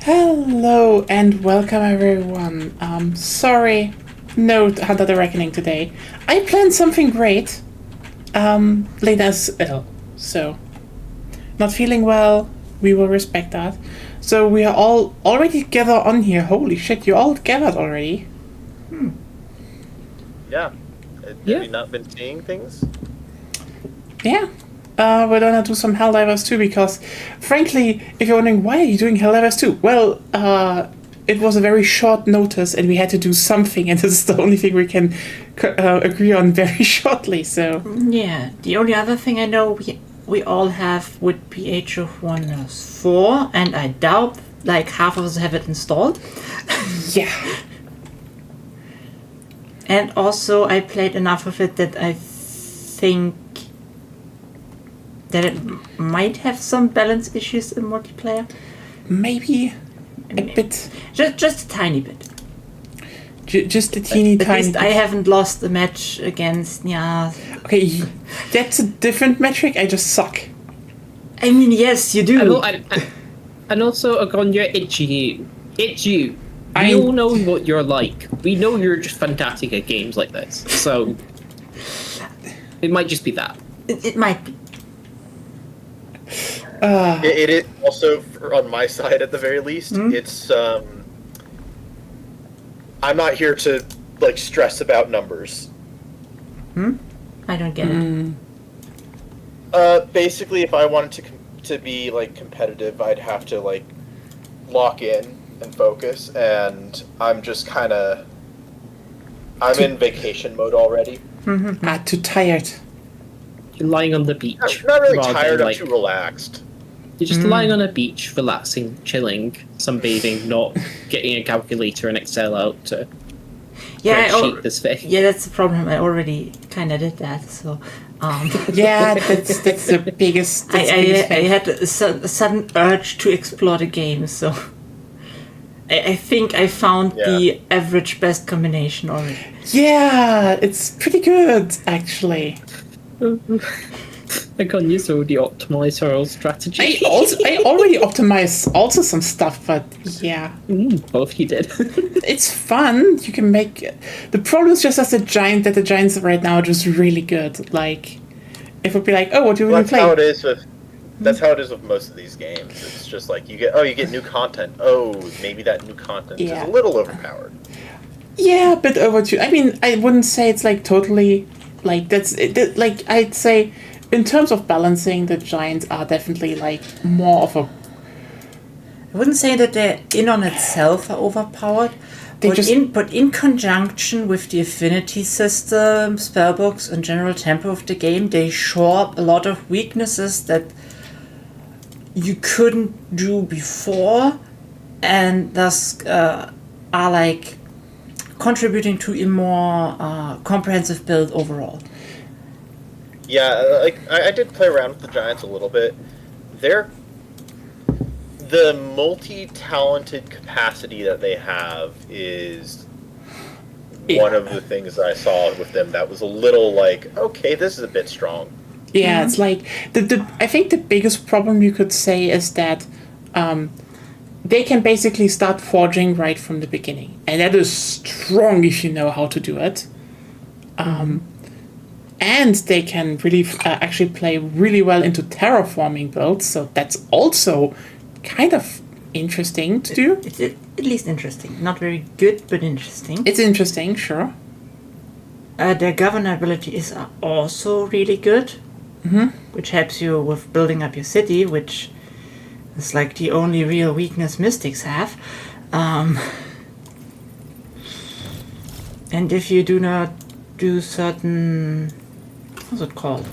Hello and welcome everyone. Sorry, no Hunter the Reckoning today. I planned something great. Lena's ill, so not feeling well. We will respect that. So we are all already gathered on here. Holy shit, you all gathered already. Yeah. Have you not been seeing things? Yeah. We're gonna do some Helldivers too, because frankly, if you're wondering why are you doing Helldivers too, well, it was a very short notice and we had to do something, and this is the only thing we can agree on very shortly. So yeah, the only other thing I know we all have would be Age of Wonders 4, and I doubt like half of us have it installed. yeah. And also I played enough of it that I think that it might have some balance issues in multiplayer. Maybe a bit. Just a tiny bit. Just a teeny At tiny least bit. I haven't lost a match against Okay, that's a different metric. I just suck. I mean, yes, you do. And also, Agon, you're itchy. It's you. We all know what you're like. We know you're just fantastic at games like this. So it might just be that. It might be. It is also, on my side at the very least, it's, I'm not here to, like, stress about numbers. I don't get it. Basically, if I wanted to be, like, competitive, I'd have to, like, lock in and focus, and I'm just kind of... I'm in vacation mode already. Too tired. You're lying on the beach. I'm not really rather tired, than, I'm too relaxed. You're just lying on a beach, relaxing, chilling, sunbathing, not getting a calculator and Excel out to spreadsheet this thing. Yeah, that's the problem. I already kind of did that, so... Yeah, that's the biggest... I had a sudden urge to explore the game, so... I think I found the average best combination already. Yeah, it's pretty good, actually. I can use all the optimizer strategy. I already optimized also some stuff, but yeah. Both you did. It's fun. You can make... The problem is just that the Giants right now are just really good. Like, it would be like, oh, what do you want to play? That's how it is with most of these games. It's just like, you get new content. Oh, maybe that new content is a little overpowered. Yeah, a bit I mean, I wouldn't say it's like totally... Like, like, I'd say, in terms of balancing, the Giants are definitely, like, more of a... I wouldn't say that they're in on itself are overpowered, but in conjunction with the affinity system, spellbooks, and general tempo of the game, they shore up a lot of weaknesses that you couldn't do before, and thus are, like... contributing to a more comprehensive build overall. Yeah, like I did play around with the Giants a little bit. The multi-talented capacity that they have is one of the things that I saw with them that was a little like, okay, this is a bit strong. Yeah, it's like I think the biggest problem you could say is that they can basically start forging right from the beginning. And that is strong if you know how to do it. And they can really actually play really well into terraforming builds, so that's also kind of interesting to do. It's at least interesting. Not very good, but interesting. It's interesting, sure. Their governor abilities are also really good, which helps you with building up your city, which... It's like the only real weakness mystics have. And if you do not do certain... What's it called?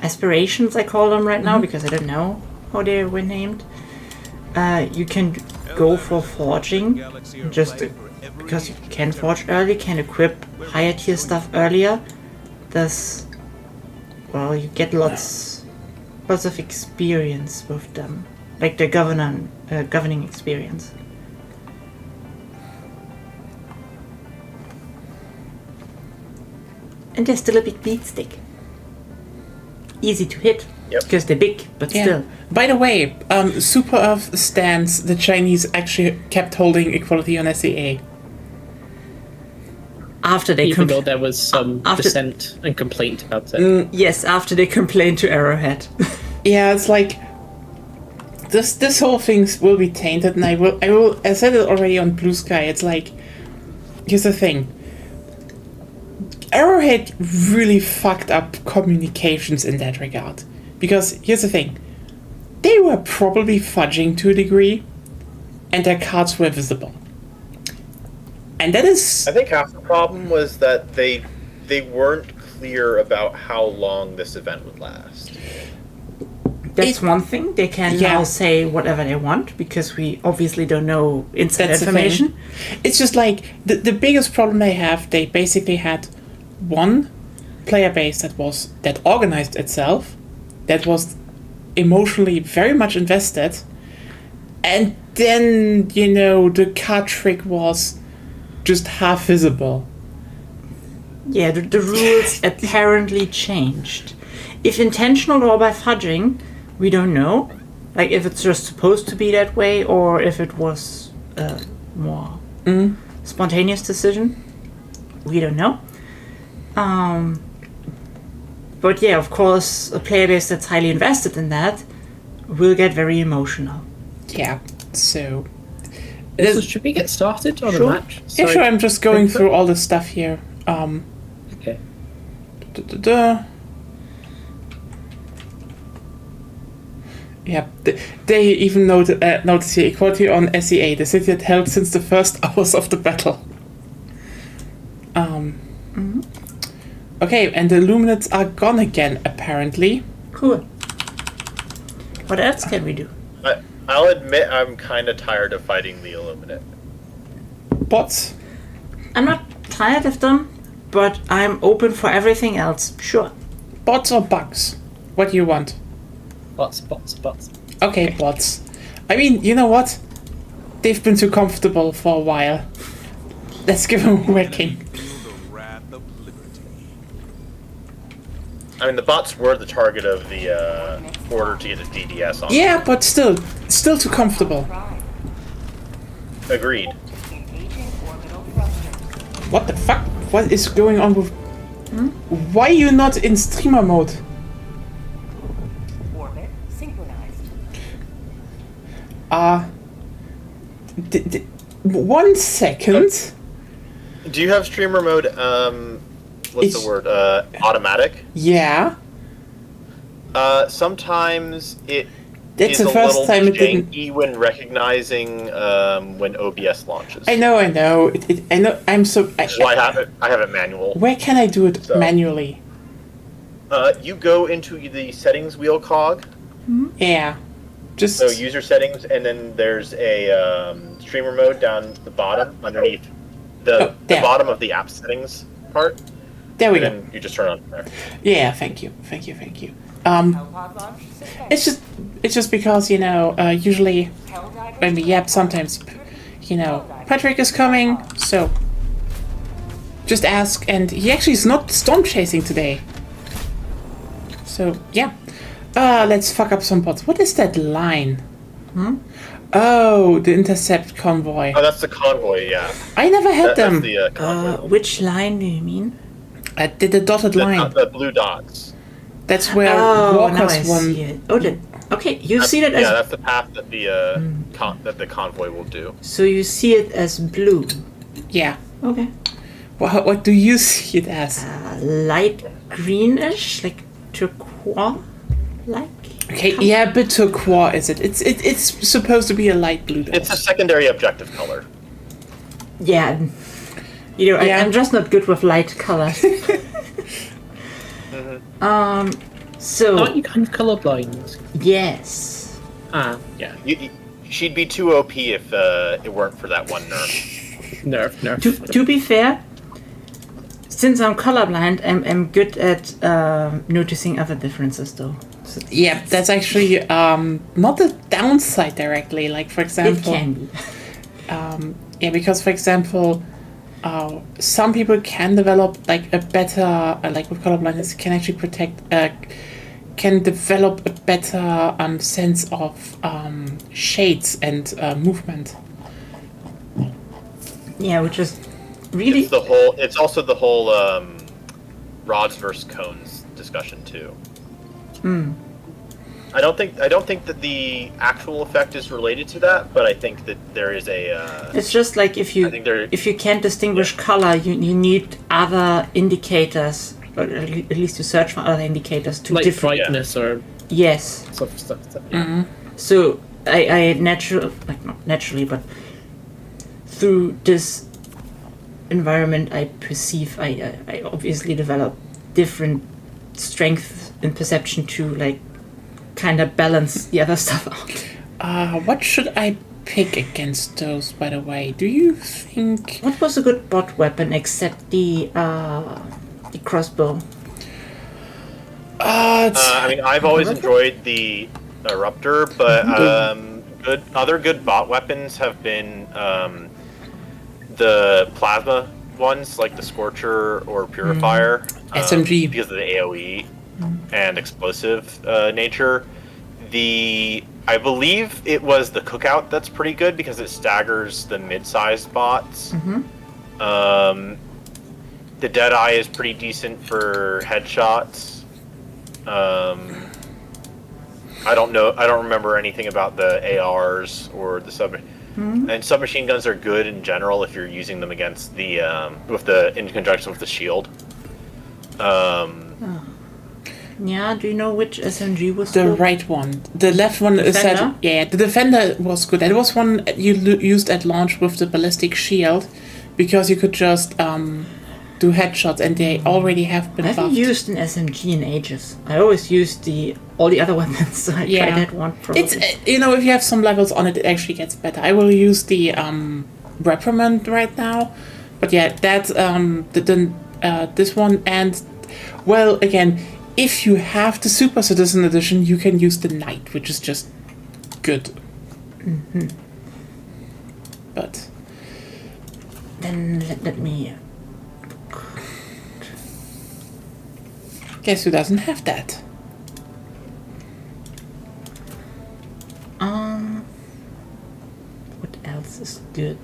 Aspirations, I call them right now, because I don't know how they were named. You can go for forging, just because you can forge early, can equip higher tier stuff earlier. Thus, well, you get lots of experience with them, like the governing experience. And they're still a big beat stick. Easy to hit. Yep. Because they're big, but still. By the way, Super Earth stands, the Chinese actually kept holding equality on SEA. After they Even though there was some after- dissent and complaint about it. Yes, after they complained to Arrowhead. Yeah, it's like this whole thing will be tainted, and I will. I said it already on Blue Sky. It's like, here's the thing. Arrowhead really fucked up communications in that regard, because here's the thing. They were probably fudging to a degree, and their cards were visible. And that is... I think half the problem was that they weren't clear about how long this event would last. That's one thing. They can now say whatever they want, because we obviously don't know inside information. It's just like, the biggest problem they have, they basically had one player base that organized itself, that was emotionally very much invested, and then, the card trick was just half visible. Yeah, the rules apparently changed. If intentional or by fudging, we don't know. Like, if it's just supposed to be that way, or if it was a more spontaneous decision. We don't know. But yeah, of course, a player base that's highly invested in that will get very emotional. Yeah, so... So should we get started on the match? Yeah, sure, I'm just going through all the stuff here. Okay. Yeah, they even notice here equality on SEA, the city had held since the first hours of the battle. Okay, and the Illuminates are gone again, apparently. Cool. What else can we do? I'll admit I'm kind of tired of fighting the Illuminate. Bots? I'm not tired of them, but I'm open for everything else. Sure. Bots or bugs? What do you want? Bots. Okay, bots. I mean, you know what? They've been too comfortable for a while. Let's give them a whacking. I mean, the bots were the target of the order to get the DDS on. Yeah, but still too comfortable. Agreed. What the fuck? What is going on with... Why are you not in streamer mode? Orbit synchronized. 1 second. Do you have streamer mode, what's the word, automatic? Yeah. Sometimes it That's is the a first little time it janky didn't... when recognizing when OBS launches. I know. I know. I'm so... Which is why I have it manual. Where can I do it manually? You go into the settings wheel cog. Yeah. Just... So user settings, and then there's a streamer mode down the bottom underneath the bottom of the app settings part. There we and go. then you just turn it on from there. Yeah, thank you. It's just because, usually when we yap, sometimes, Patrick is coming, so just ask, and he actually is not storm chasing today. So, yeah. Let's fuck up some bots. What is that line? Oh, the intercept convoy. Oh, that's the convoy, yeah. I never had them. That's the convoy. Which line do you mean? The dotted line. The blue dots. That's where now I Walker's one. see it. Okay, you see it as... Yeah, that's the path that the convoy will do. So you see it as blue. Yeah. Okay. What do you see it as? Light greenish, like turquoise-like. Okay, yeah, but turquoise is it? It's supposed to be a light blue. Though. It's a secondary objective color. Yeah. I'm just not good with light colors. So... Aren't you kind of colorblind? Yes. Yeah. She'd be too OP if it weren't for that one nerf. Nerf. To be fair, since I'm colorblind, I'm good at noticing other differences, though. So yeah, that's actually not the downside directly. Like, for example... It can be. Yeah, because, for example... some people can develop like a better, like with colorblindness, can actually can develop a better sense of shades and movement. Yeah, which is really It's also the whole rods versus cones discussion too. I don't think that the actual effect is related to that, but I think that there is a. It's just like if you can't distinguish color, you need other indicators, or at least you search for other indicators to like different. brightness or Yes. sort of stuff. So I not naturally, but through this environment, I perceive I obviously develop different strength in perception to like kind of balance the other stuff out. What should I pick against those, by the way? Do you think... What was a good bot weapon except the crossbow? I mean, I've always enjoyed the Eruptor, but other good bot weapons have been the plasma ones, like the Scorcher or Purifier. SMG. Because of the AoE and explosive nature. I believe it was the Cookout that's pretty good because it staggers the mid-sized bots. The Deadeye is pretty decent for headshots. I don't remember anything about the ARs or the and submachine guns are good in general if you're using them against the in conjunction with the shield. Yeah, do you know which SMG was the good? right one? The left one is Defender? yeah, the Defender was good. That was one you used at launch with the ballistic shield, because you could just do headshots, and they already have been I haven't buffed. used an SMG in ages. I always used all the other weapons, so I tried that one probably. It's if you have some levels on it, it actually gets better. I will use the Reprimand right now, but yeah, that's this one, and well, again, if you have the Super Citizen Edition, you can use the Knight, which is just good. But then let me. guess who doesn't have that? What else is good?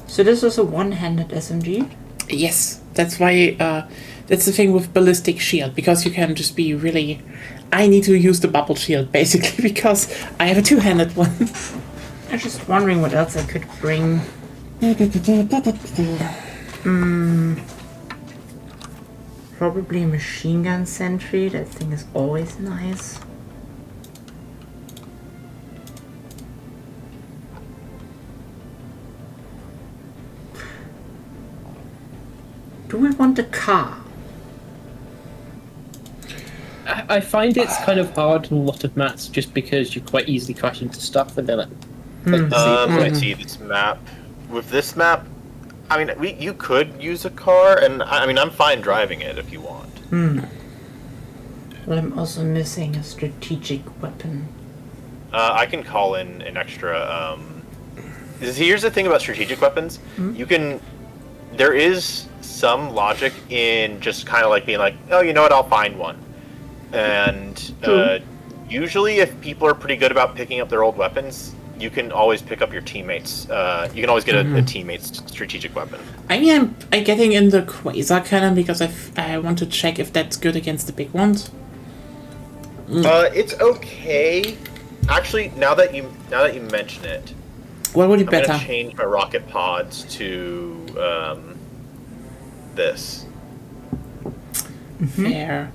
So this was a one-handed SMG? Yes, that's why. That's the thing with ballistic shield, because you can just be really. I need to use the bubble shield basically because I have a two-handed one. I was just wondering what else I could bring. Probably a machine gun sentry. That thing is always nice. Do we want a car? I find it's kind of hard in a lot of maps just because you quite easily crash into stuff and then it. Let's see this map. With this map, I mean, you could use a car, and I mean, I'm fine driving it if you want. Well, I'm also missing a strategic weapon. I can call in an extra. Here's the thing about strategic weapons. You can. There is some logic in just kind of like being like, oh, you know what? I'll find one. And usually, if people are pretty good about picking up their old weapons, you can always pick up your teammates. You can always get a teammate's strategic weapon. I mean, I'm getting in the Quasar cannon because I want to check if that's good against the big ones. It's okay. Actually, now that you mention it, What would be I'm better? gonna change my rocket pods to this. Fair.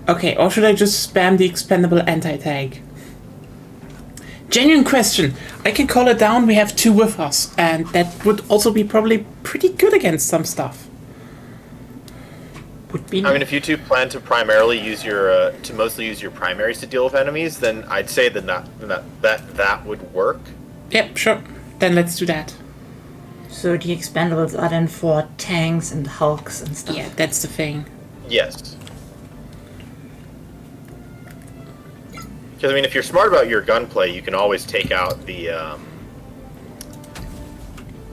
Okay, or should I just spam the expendable anti-tag? Genuine question. I can call it down. We have two with us, and that would also be probably pretty good against some stuff. Would be. I mean, if you two plan to primarily use your mostly use your primaries to deal with enemies, then I'd say that would work. Yep, sure. Then let's do that. So the expendables are then for tanks and hulks and stuff. Yeah, that's the thing. Yes. Because I mean, if you're smart about your gunplay, you can always take out the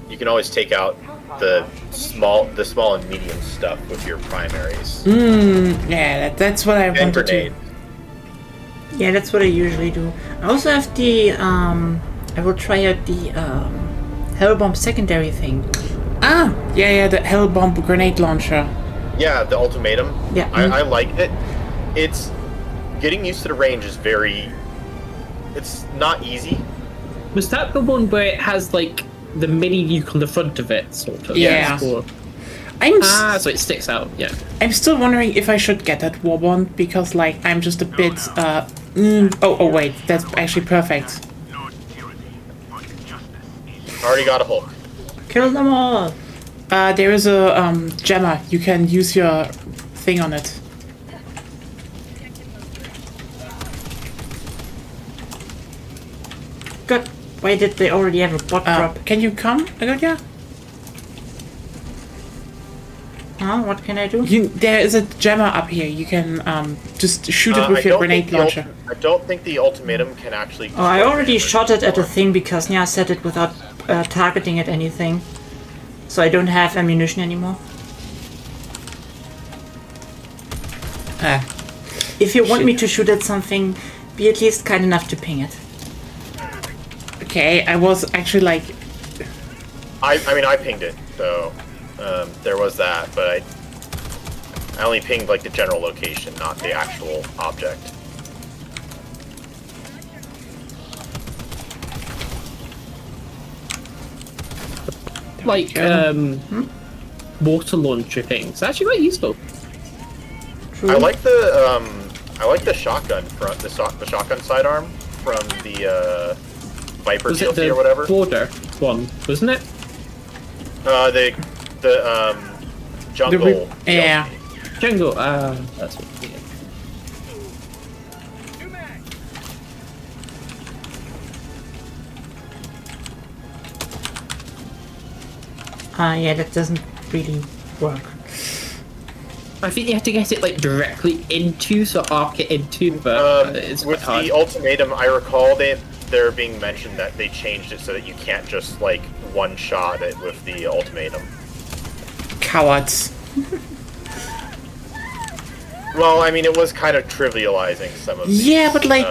you can always take out the small and medium stuff with your primaries. Yeah, that's what I And wanted grenade. to. Yeah, that's what I usually do. I also have the, I will try out the, Hellbomb secondary thing. Ah, yeah, the Hellbomb grenade launcher. Yeah, the ultimatum. Yeah. I like it. It's getting used to the range is very. It's not easy. Was that the one where it has like the mini nuke on the front of it, sort of? Yeah. Or- I'm so it sticks out. Yeah. I'm still wondering if I should get that warbond because like I'm just a bit oh wait, that's actually perfect. Already got a hook. Kill them all! There is a jammer. You can use your thing on it. God, why did they already have a bot drop? Can you come, Agonia? Huh? What can I do? There is a jammer up here. You can just shoot it with I your don't grenade think the launcher. I don't think the ultimatum can actually. Oh, I already shot it at a thing because Nya said it without targeting at anything. So I don't have ammunition anymore. Ah, If you want me to shoot at something, be at least kind enough to ping it. okay, I was actually like, I mean, I pinged it, so there was that, but I only pinged like the general location, not the actual object. Like water launcher things. It's actually quite useful. True. I like the shotgun front, the shotgun sidearm from the Viper Was it DLC the or whatever. border one? Wasn't it? The jungle. yeah. DLC. Jungle. That's what. Yeah. Yeah, that doesn't really work. I think you have to get it like directly into, so arc it into, but it's quite With hard. the ultimatum, I recall there being mentioned that they changed it so that you can't just like one shot it with the ultimatum. Cowards. Well, I mean, it was kind of trivializing some of these, Yeah, but like,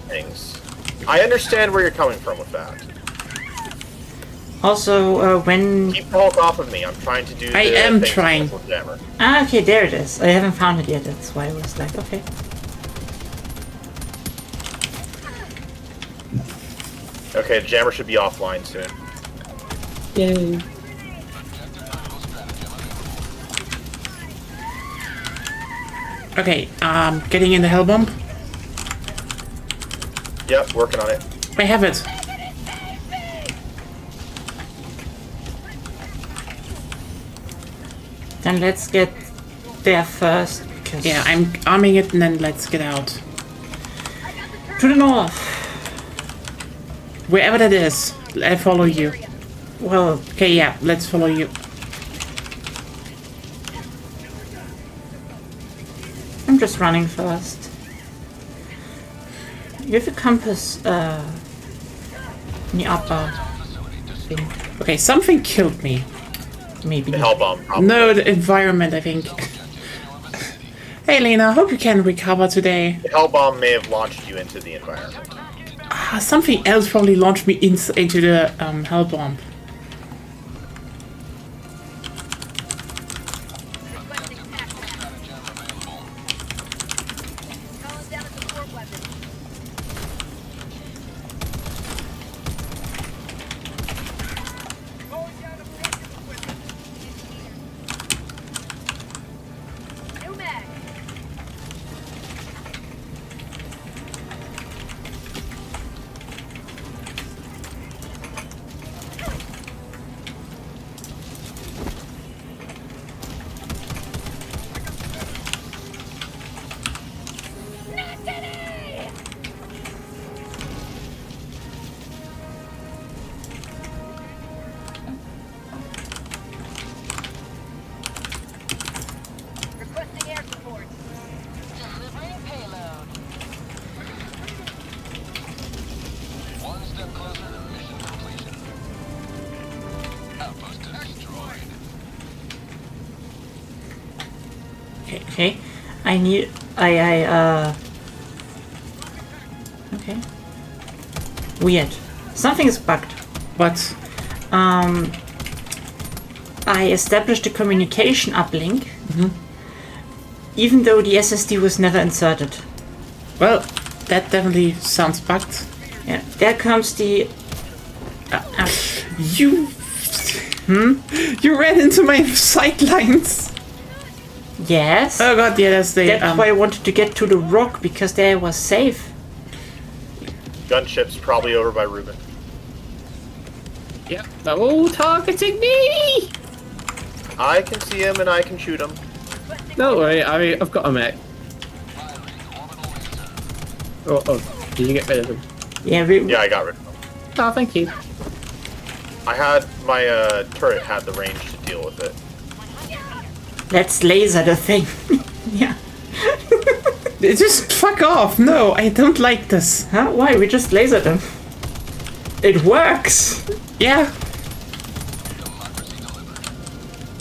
things. I understand where you're coming from with that. Also, when... Keep the Hulk off of me. I'm trying to do. I the am things trying. with Missile Jammer. Ah, okay, there it is. I haven't found it yet, that's why I was like, okay. Okay, the jammer should be offline soon. Yay. okay, getting in the Hellbomb. Yep, working on it. I have it. Then let's get there first, because... Yeah, I'm arming it and then let's get out. To the north! Wherever that is, I follow you. Well, Okay, yeah, let's follow you. I'm just running first. You have a compass, in the upper thing, Okay, something killed me. maybe. The Hellbomb. Probably. No, the environment, I think. Hey, Lena, hope you can recover today. The Hellbomb may have launched you into the environment. Something else probably launched me into the Hellbomb. Okay. Okay. Weird. Something is bugged. What? I established a communication uplink, even though the SSD was never inserted. Well, that definitely sounds bugged. Yeah, there comes the... You... You ran into my sightlines! Yes. Oh god, yeah, that's the... That's why I wanted to get to the rock, because there I was safe. Gunship's probably over by Ruben. Yep, they're all targeting me! I can see him and I can shoot him. Don't worry, I've got a mech. Oh, did you get rid of him? Yeah, Yeah, I got rid of him. Oh, thank you. I had my turret had the range to deal with it. Let's laser the thing. Yeah. Just fuck off! No, I don't like this. Huh? Why? We just lasered them. It works! Yeah.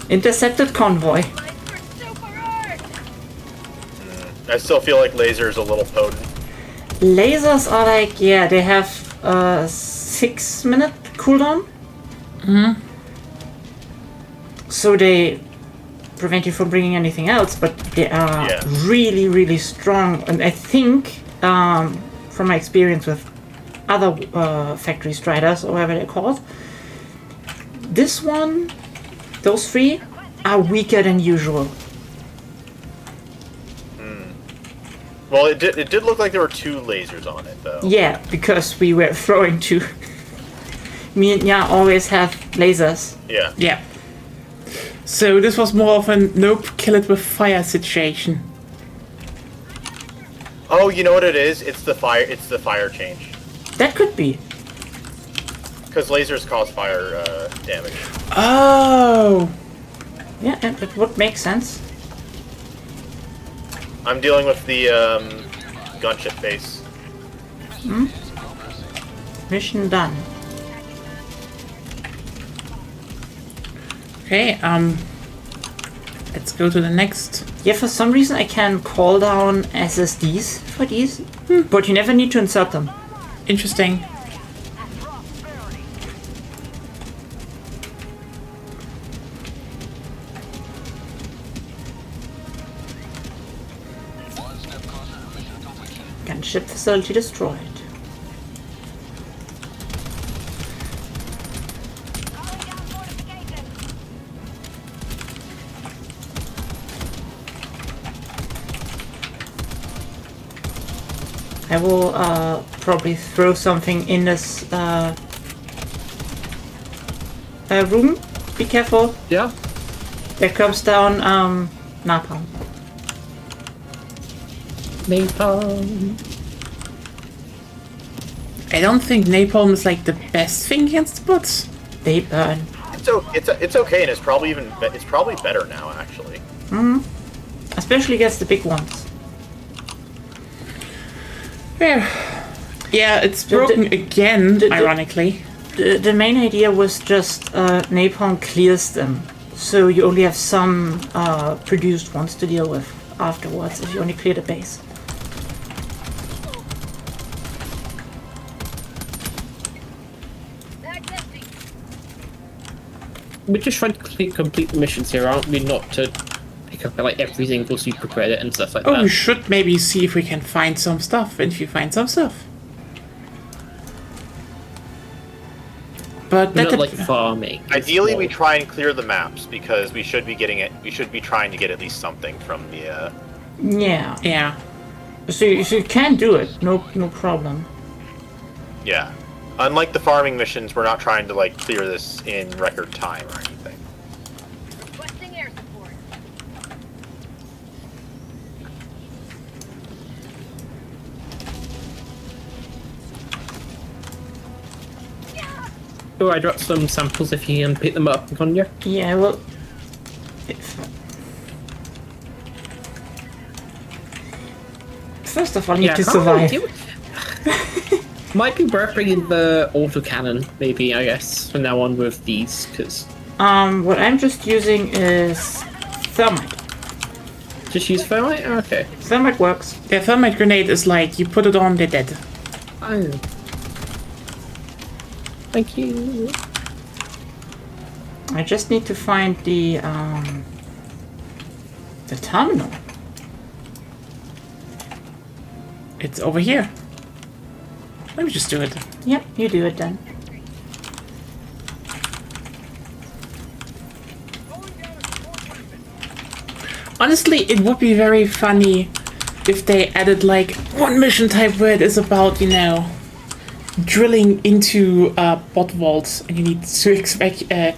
Intercepted convoy. I still feel like laser is a little potent. Lasers are like, yeah, they have a 6-minute cooldown. So they prevent you from bringing anything else, but they are really, really strong. And I think, from my experience with other factory striders, or whatever they're called, this one, those 3, are weaker than usual. Well, it did look like there were 2 lasers on it, though. Yeah, because we were throwing 2. Me and Nya always have lasers. Yeah. Yeah. So this was more of a nope, kill it with fire situation. Oh, you know what it is? It's the fire. It's the fire change. That could be. Because lasers cause fire damage. Oh. Yeah, it would make sense. I'm dealing with the gunship base. Mission done. Okay, let's go to the next. Yeah, for some reason I can call down SSDs for these, but you never need to insert them. Interesting. Gunship facility destroyed. I will probably throw something in this room. Be careful. Yeah. There comes down napalm. Napalm. I don't think napalm is like the best thing against bots. They burn. It's okay, and it's probably better now, actually. Especially against the big ones. Yeah, it's broken again, ironically. The main idea was just napalm clears them. So you only have some produced ones to deal with afterwards if you only clear the base. We're just trying to complete the missions here, aren't we? Not to pick up like every single super credit and stuff like that. Oh, we should maybe see if we can find some stuff, and if you find some stuff. But We're that not like farming. Ideally, we try and clear the maps because we should be getting it. We should be trying to get at least something from the. Yeah. Yeah. So you can do it. No problem. Yeah. Unlike the farming missions, we're not trying to like clear this in record time or anything. Requesting air support. Oh, I dropped some samples if you can pick them up, Conja. Yeah, well... First of all, you need to survive. Might be worth bringing the autocannon, maybe, I guess, from now on with these, because... What I'm just using is thermite. Just use thermite? Okay. Thermite works. The thermite grenade is like, you put it on, they're dead. Oh. Thank you. I just need to find the terminal. It's over here. Let me just do it. Yep, you do it then. Honestly, it would be very funny if they added like one mission type where it is about, you know, drilling into bot vaults and you need to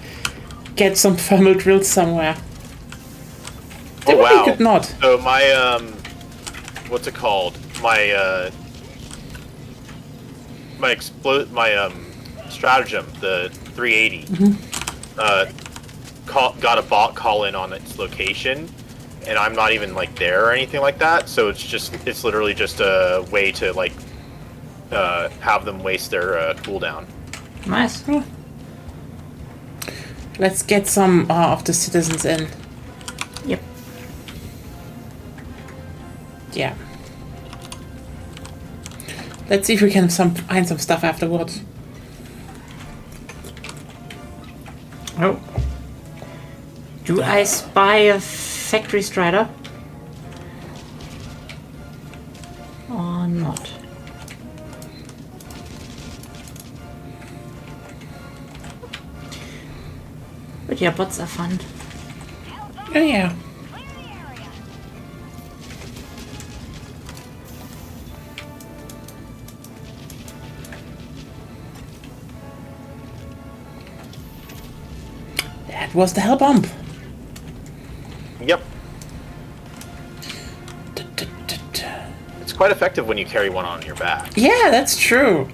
get some thermal drills somewhere. They Oh really wow! could not. So my what's it called? My stratagem, the 380, got a bot call in on its location, and I'm not even like there or anything like that. So it's literally just a way to like have them waste their cooldown. Nice. Let's get some of the citizens in. Yep. Yeah. Let's see if we can find some stuff afterwards. Oh. Do I spy a factory strider? Or not? But yeah, bots are fun. Oh yeah. That was the hell bomb. Yep. It's quite effective when you carry one on your back. Yeah, that's true.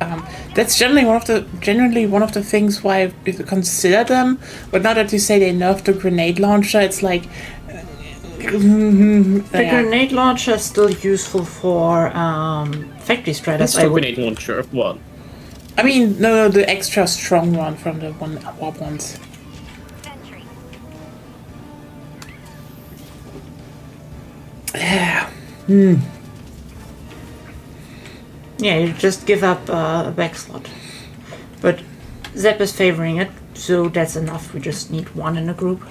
That's generally one of the things why I consider them. But now that you say they nerfed the grenade launcher, it's like The grenade launcher is still useful for factory striders. That's a grenade launcher of what? I mean, no, the extra strong one from the warp ones. Sentry. Yeah. Yeah, you just give up a back slot. But Zep is favoring it, so that's enough. We just need one in a group.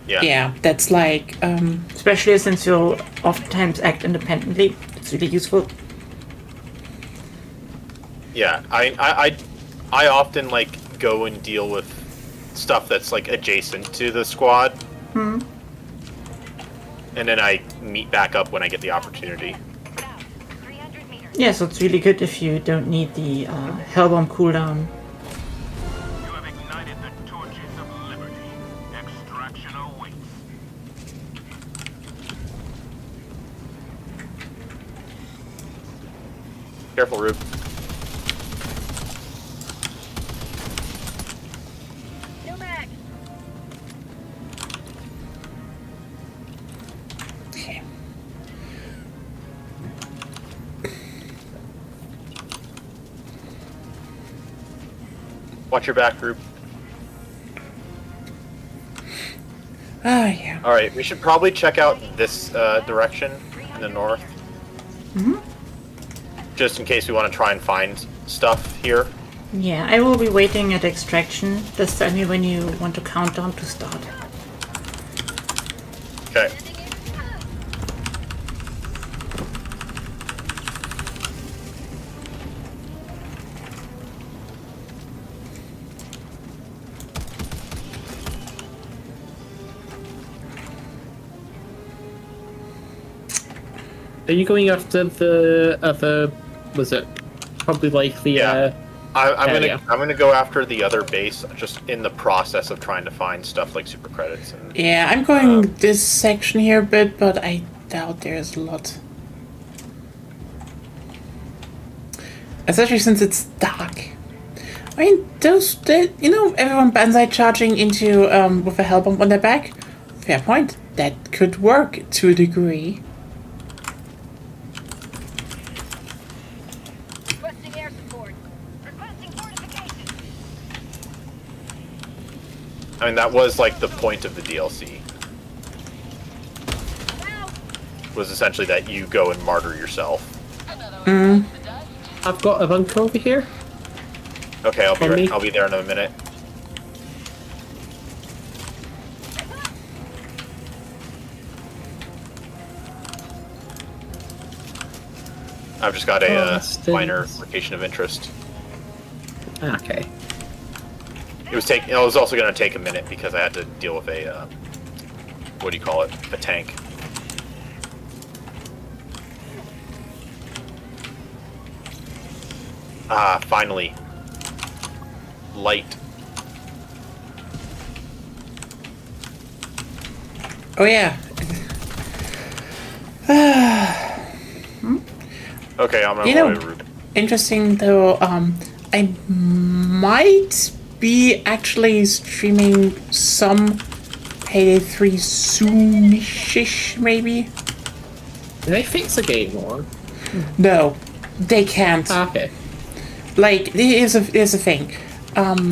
Yeah. Yeah, that's like Especially since you'll oftentimes act independently. It's really useful. Yeah, I often like go and deal with stuff that's like adjacent to the squad. And then I meet back up when I get the opportunity. South. 300 meters. Yeah, so it's really good if you don't need the Hellbomb cooldown. You have ignited the torches of liberty. Extraction awaits. Careful, Rube. No mag. okay. Watch your back, Rube. Ah, yeah. All right, we should probably check out this direction in the north. Just in case we want to try and find stuff here. Yeah, I will be waiting at extraction. Just tell me when you want to count down to start. Okay. Are you going after the other? Was it probably like the? Yeah. I'm yeah. gonna go after the other base, just in the process of trying to find stuff like super credits and Yeah, I'm going this section here a bit, but I doubt there's a lot. Especially since it's dark. I mean, everyone banzai charging into with a hellbomb on their back. Fair point. That could work to a degree. Requesting air support. Requesting fortification. I mean that was like the point of the DLC. Wow. was essentially that you go and martyr yourself. I've got a bunker over here. Okay, For me? I'll be there in a minute. I've just got a minor location of interest. Okay. It was also going to take a minute because I had to deal with a what do you call it? A tank. Ah, finally. Light. Oh yeah. Okay, I'm gonna You know, roll a root. interesting though. I might be actually streaming some Payday 3 soonish, maybe. Did they fix the game or? No, they can't. Okay. Like, here's a thing. I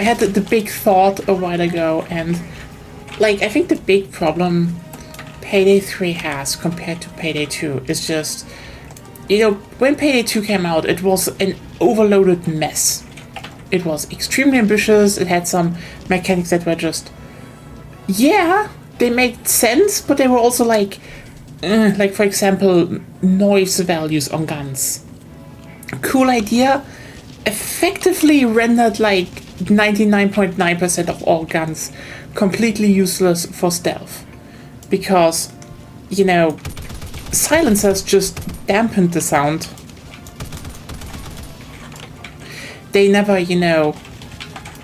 had the big thought a while ago, and like, I think the big problem Payday 3 has compared to Payday 2 is just, when Payday 2 came out, it was an overloaded mess. It was extremely ambitious. It had some mechanics that were just, they made sense, but they were also like for example, noise values on guns. Cool idea. Effectively rendered like 99.9% of all guns completely useless for stealth. Because, silencers just dampened the sound. They never,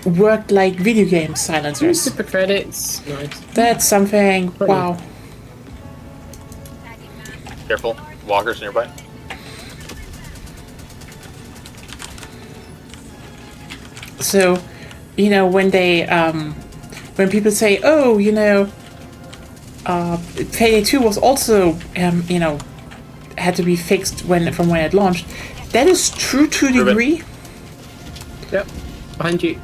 worked like video game silencers. Super credits. Nice. That's something. Wow. Careful. Walkers nearby. So, when they, when people say, oh, Payday 2 was also, had to be fixed from when it launched. That is true to a degree. Yep. Behind you.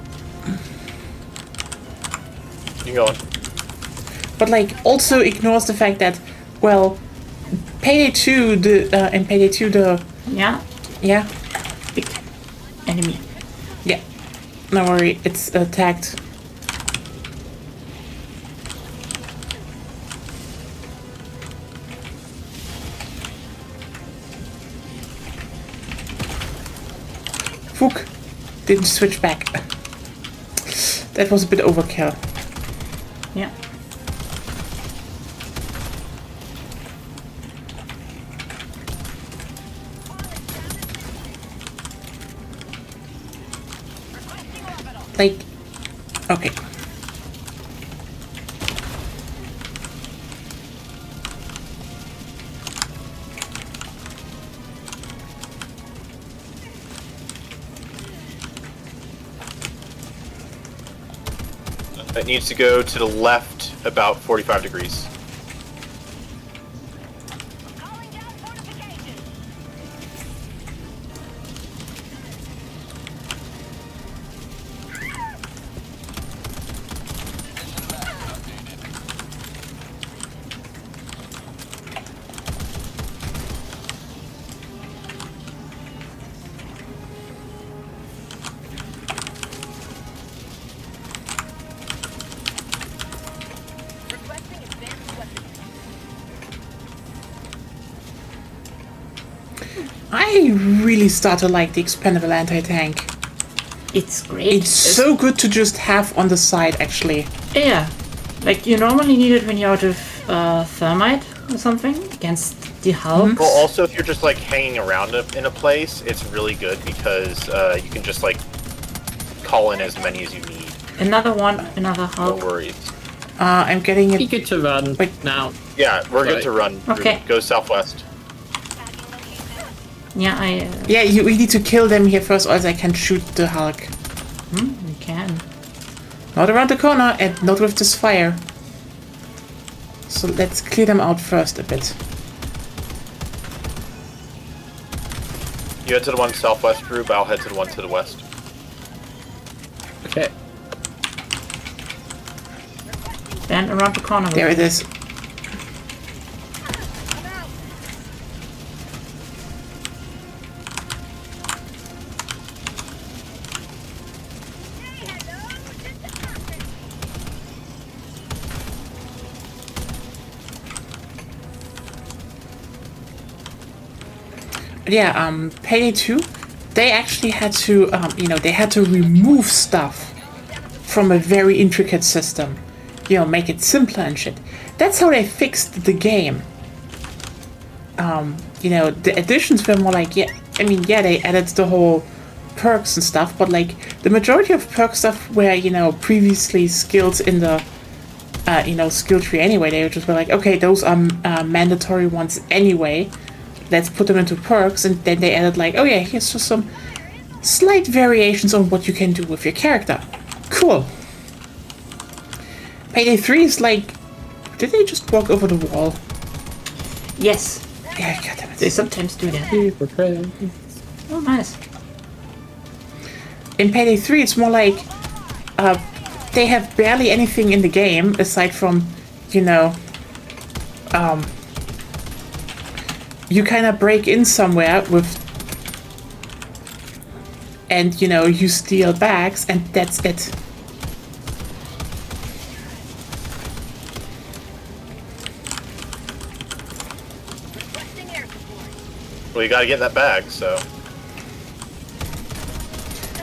You go on. But also ignores the fact that, well, Payday 2, and Payday 2, Yeah. yeah, Big enemy. yeah, no worry, it's tagged. Fook didn't switch back. That was a bit overkill. Yeah. Okay. It needs to go to the left about 45 degrees. Calling down fortifications. Requesting advanced weapons. I really start to like the expendable anti-tank. It's great. It's so good to just have on the side, actually. Yeah. Like, you normally need it when you're out of thermite or something against the Hulk. Well, also, if you're just like hanging around in a place, it's really good because you can just like call in as many as you need. Another one, another No Hulk. worries. I'm getting Be it. good to run Wait. now. Yeah, we're good Right. to run. Okay. Go southwest. Yeah, Yeah, we need to kill them here first, or else I can shoot the Hulk. we can. Not around the corner, and not with this fire. So let's clear them out first a bit. You head to the one southwest group, I'll head to the one to the west. Okay. Then around the corner. There it is. Payday 2, they actually had to, they had to remove stuff from a very intricate system. Make it simpler and shit. That's how they fixed the game. The additions were more like, they added the whole perks and stuff, but like the majority of perk stuff were, previously skills in the, skill tree anyway. They just were like, okay, those are mandatory ones anyway. Let's put them into perks, and then they added like, oh yeah, here's just some slight variations on what you can do with your character. Cool. Payday 3 is like, did they just walk over the wall? Yes. Yeah, goddammit. They sometimes do that. Oh, nice. In Payday 3, it's more like, they have barely anything in the game aside from, you kind of break in somewhere and, you steal bags, and that's it. Well, you gotta get that bag, so.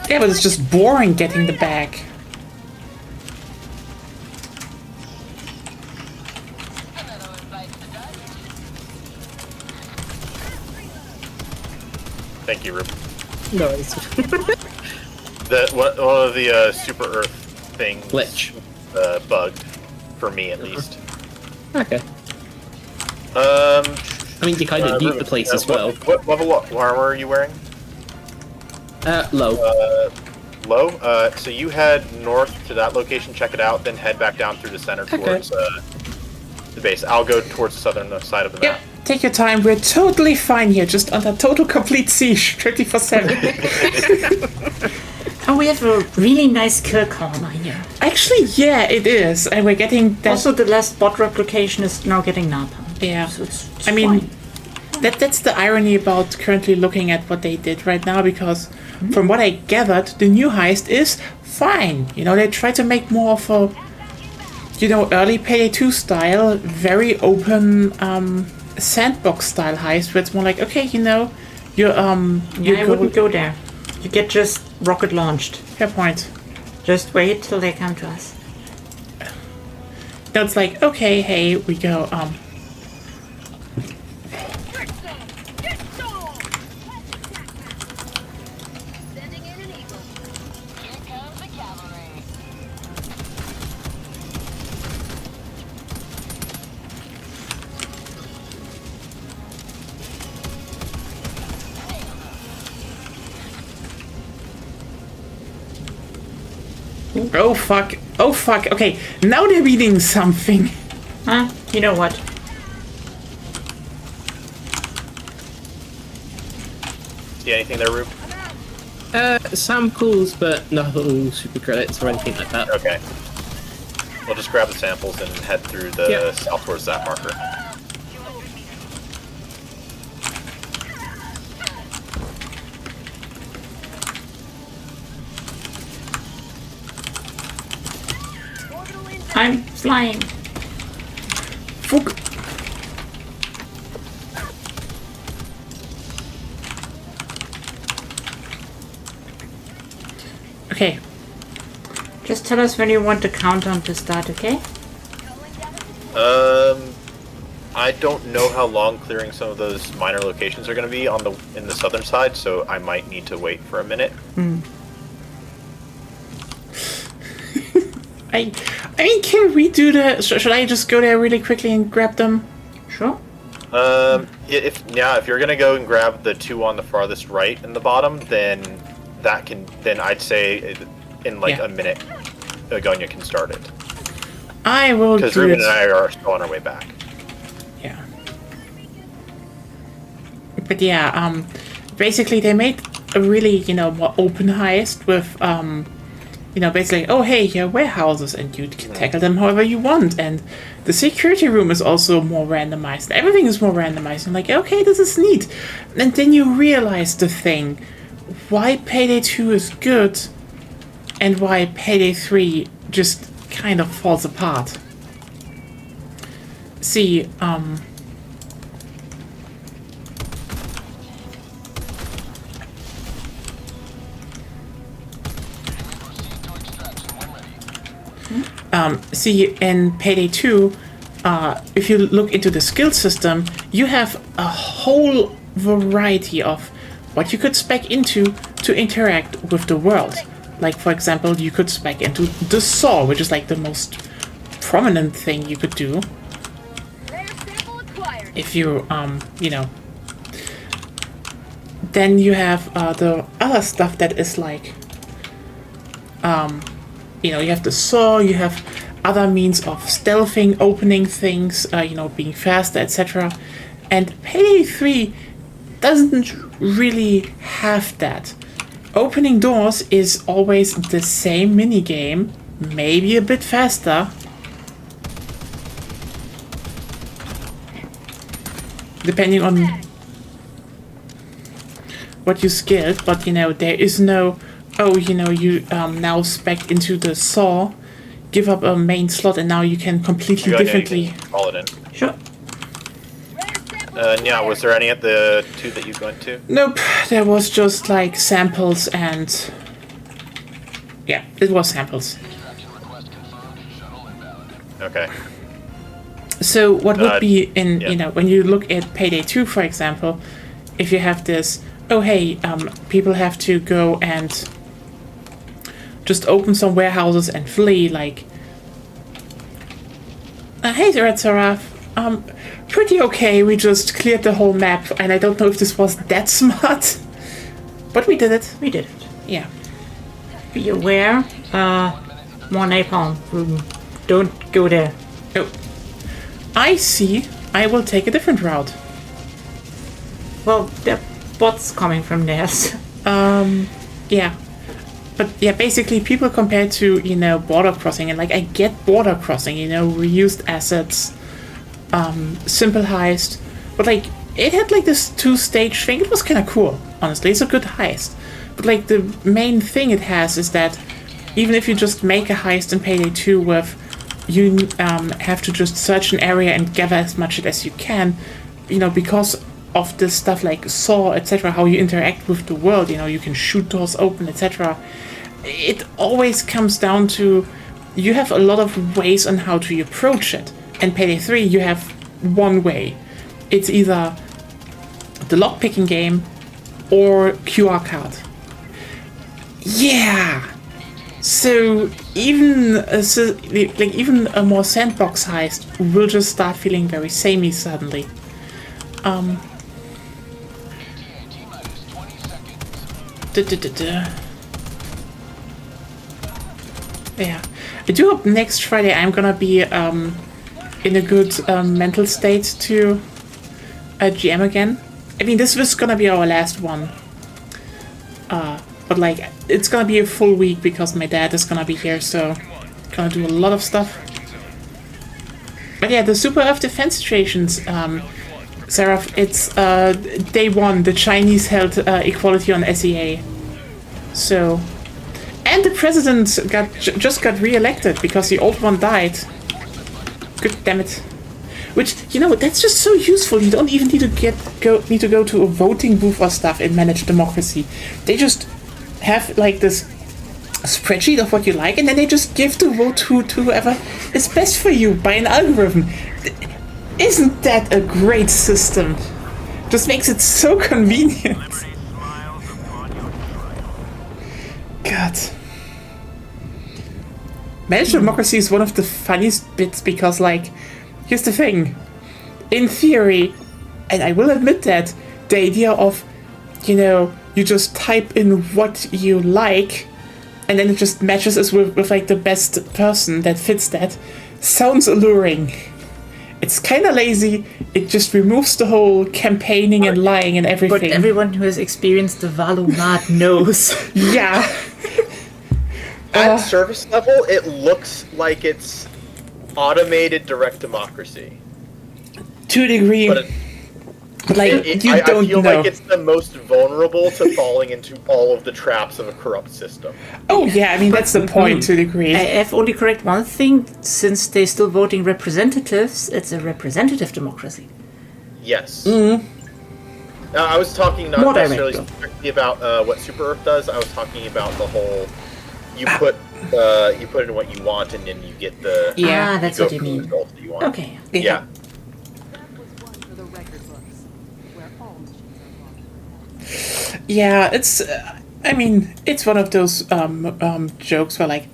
Yeah, but it's just boring getting the bag. Thank you, Rube. No, it's One of the Super Earth things. glitch. Bugged. For me, at least. Okay. Um. I mean, you kind of need the place as well. What level of armor are you wearing? Low. Low? So you head north to that location, check it out, then head back down through the center towards the base. I'll go towards the southern side of the map. Yep, take your time. We're totally fine here, just under total complete siege, 24/7. Oh, we have a really nice kill corner here. Actually, yeah, it is. And we're getting that. Also, the last bot replication is now getting napalm. Yeah. So it's I mean, fine. that's the irony about currently looking at what they did right now, because from what I gathered, the new heist is fine. They try to make more of a, early Payday 2 style, very open sandbox style heist, where it's more like, okay, I wouldn't go there. You get just rocket launched. Fair point. Just wait till they come to us. It's like, okay, hey, we go, Sending in an eagle. Here comes the cavalry. oh fuck, okay, now they're reading something. Huh? You know what? See anything there, Rube? Samples, but no super credits or anything like that. Okay. We'll just grab the samples and head through the south towards that marker. I'm flying. Fuck. Okay. Just tell us when you want the countdown to start, okay? I don't know how long clearing some of those minor locations are going to be in the southern side, so I might need to wait for a minute. I mean, can we do that? Should I just go there really quickly and grab them? Sure. If you're gonna go and grab the two on the farthest right in the bottom, then I'd say in like a minute, Agonia can start it. I will do it. Because Ruben and I are still on our way back. Yeah. But yeah, basically they made a really, more open heist with, basically, oh hey, here are warehouses and you can tackle them however you want, and the security room is also more randomized. Everything is more randomized. I'm like, okay, this is neat. And then you realize the thing, why Payday 2 is good and why Payday 3 just kind of falls apart. See, in Payday 2, if you look into the skill system, you have a whole variety of what you could spec into to interact with the world. Like, for example, you could spec into the saw, which is like the most prominent thing you could do. If you, you know. Then you have the other stuff that is like, you know, you have the saw, you have other means of stealthing, opening things, you know, being faster, etc. And Payday 3 doesn't really have that. Opening doors is always the same minigame, maybe a bit faster. Depending on what you skilled, but you know, there is no, oh, you know, you now spec into the saw, give up a main slot, and now you can completely differently call it in. Sure. Yeah, was there any at the 2 that you went to? Nope, there was just like samples and... Yeah, it was samples. Okay. So what would be in, yeah. you know, when you look at Payday 2, for example, if you have this, oh hey, people have to go and just open some warehouses and flee, like... hey, Red Seraph. Pretty okay, we just cleared the whole map, and I don't know if this was that smart, but we did it. We did it. Yeah. Be aware, more napalm. Don't go there. Oh. I see. I will take a different route. Well, there are bots coming from there. Yeah. But yeah, basically people compare to, you know, border crossing, and like I get border crossing, you know, reused assets, simple heist, but like it had like this 2-stage thing. It was kind of cool, honestly. It's a good heist, but like the main thing it has is that even if you just make a heist in Payday 2 with you have to just search an area and gather as much as you can, you know, because of this stuff like saw, etc., how you interact with the world, you know, you can shoot doors open, etc. It always comes down to you have a lot of ways on how to approach it. In Payday 3, you have one way. It's either the lockpicking game or QR card. Yeah! So even even a more sandbox heist will just start feeling very samey suddenly. Yeah, I do hope next Friday I'm gonna be in a good mental state to GM again. I mean, this was gonna be our last one. But like, it's gonna be a full week because my dad is gonna be here, so gonna do a lot of stuff. But yeah, the Super Earth defense situations, Seraph, it's day 1, the Chinese held equality on SEA. So, and the president just got re-elected because the old one died. Good damn it. Which, you know, that's just so useful. You don't even need to go to a voting booth or stuff in managed democracy. They just have like this spreadsheet of what you like, and then they just give the vote to whoever is best for you by an algorithm. Isn't that a great system? Just makes it so convenient. God. Managed democracy is one of the funniest bits because, like, here's the thing. In theory, and I will admit that, the idea of, you know, you just type in what you like and then it just matches us with like the best person that fits that sounds alluring. It's kind of lazy. It just removes the whole campaigning and lying and everything. But everyone who has experienced the Valumat knows. Yeah. At service level, it looks like it's automated direct democracy. To a degree. But like, I feel like it's the most vulnerable to falling into all of the traps of a corrupt system. Oh yeah, I mean, that's the point to a degree. I have only correct one thing. Since they're still voting representatives, it's a representative democracy. Yes. Mm-hmm. I was talking not More necessarily direct, strictly about what Super Earth does. I was talking about the whole... You put You put in what you want, and then you get the Yeah. that's go what you for the mean. results that you want. Okay. Yeah. That was one for the record books, where all machines are logged. Yeah, it's. I mean, it's one of those jokes where, like,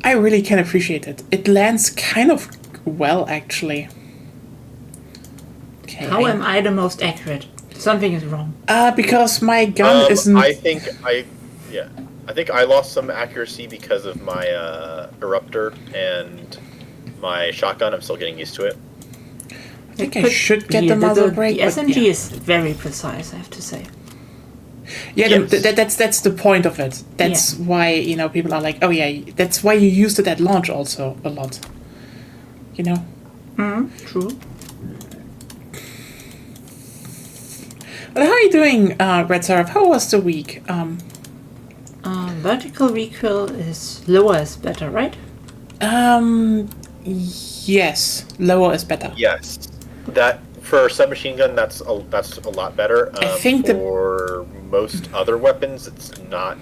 I really can appreciate it. It lands kind of well, actually. Okay. How am I the most accurate? Something is wrong. Because my gun isn't. I think I lost some accuracy because of my eruptor and my shotgun. I'm still getting used to it. I think I should get the muzzle brake. The but SMG yeah. is very precise, I have to say. Yeah, Yes. that's the point of it. That's why people are like, oh yeah, that's why you used it at launch also a lot. True. But how are you doing, Red Seraph? How was the week? Vertical recoil is lower is better, right? Yes, lower is better. Yes, that for a submachine gun, that's a lot better. I think for most other weapons, it's not.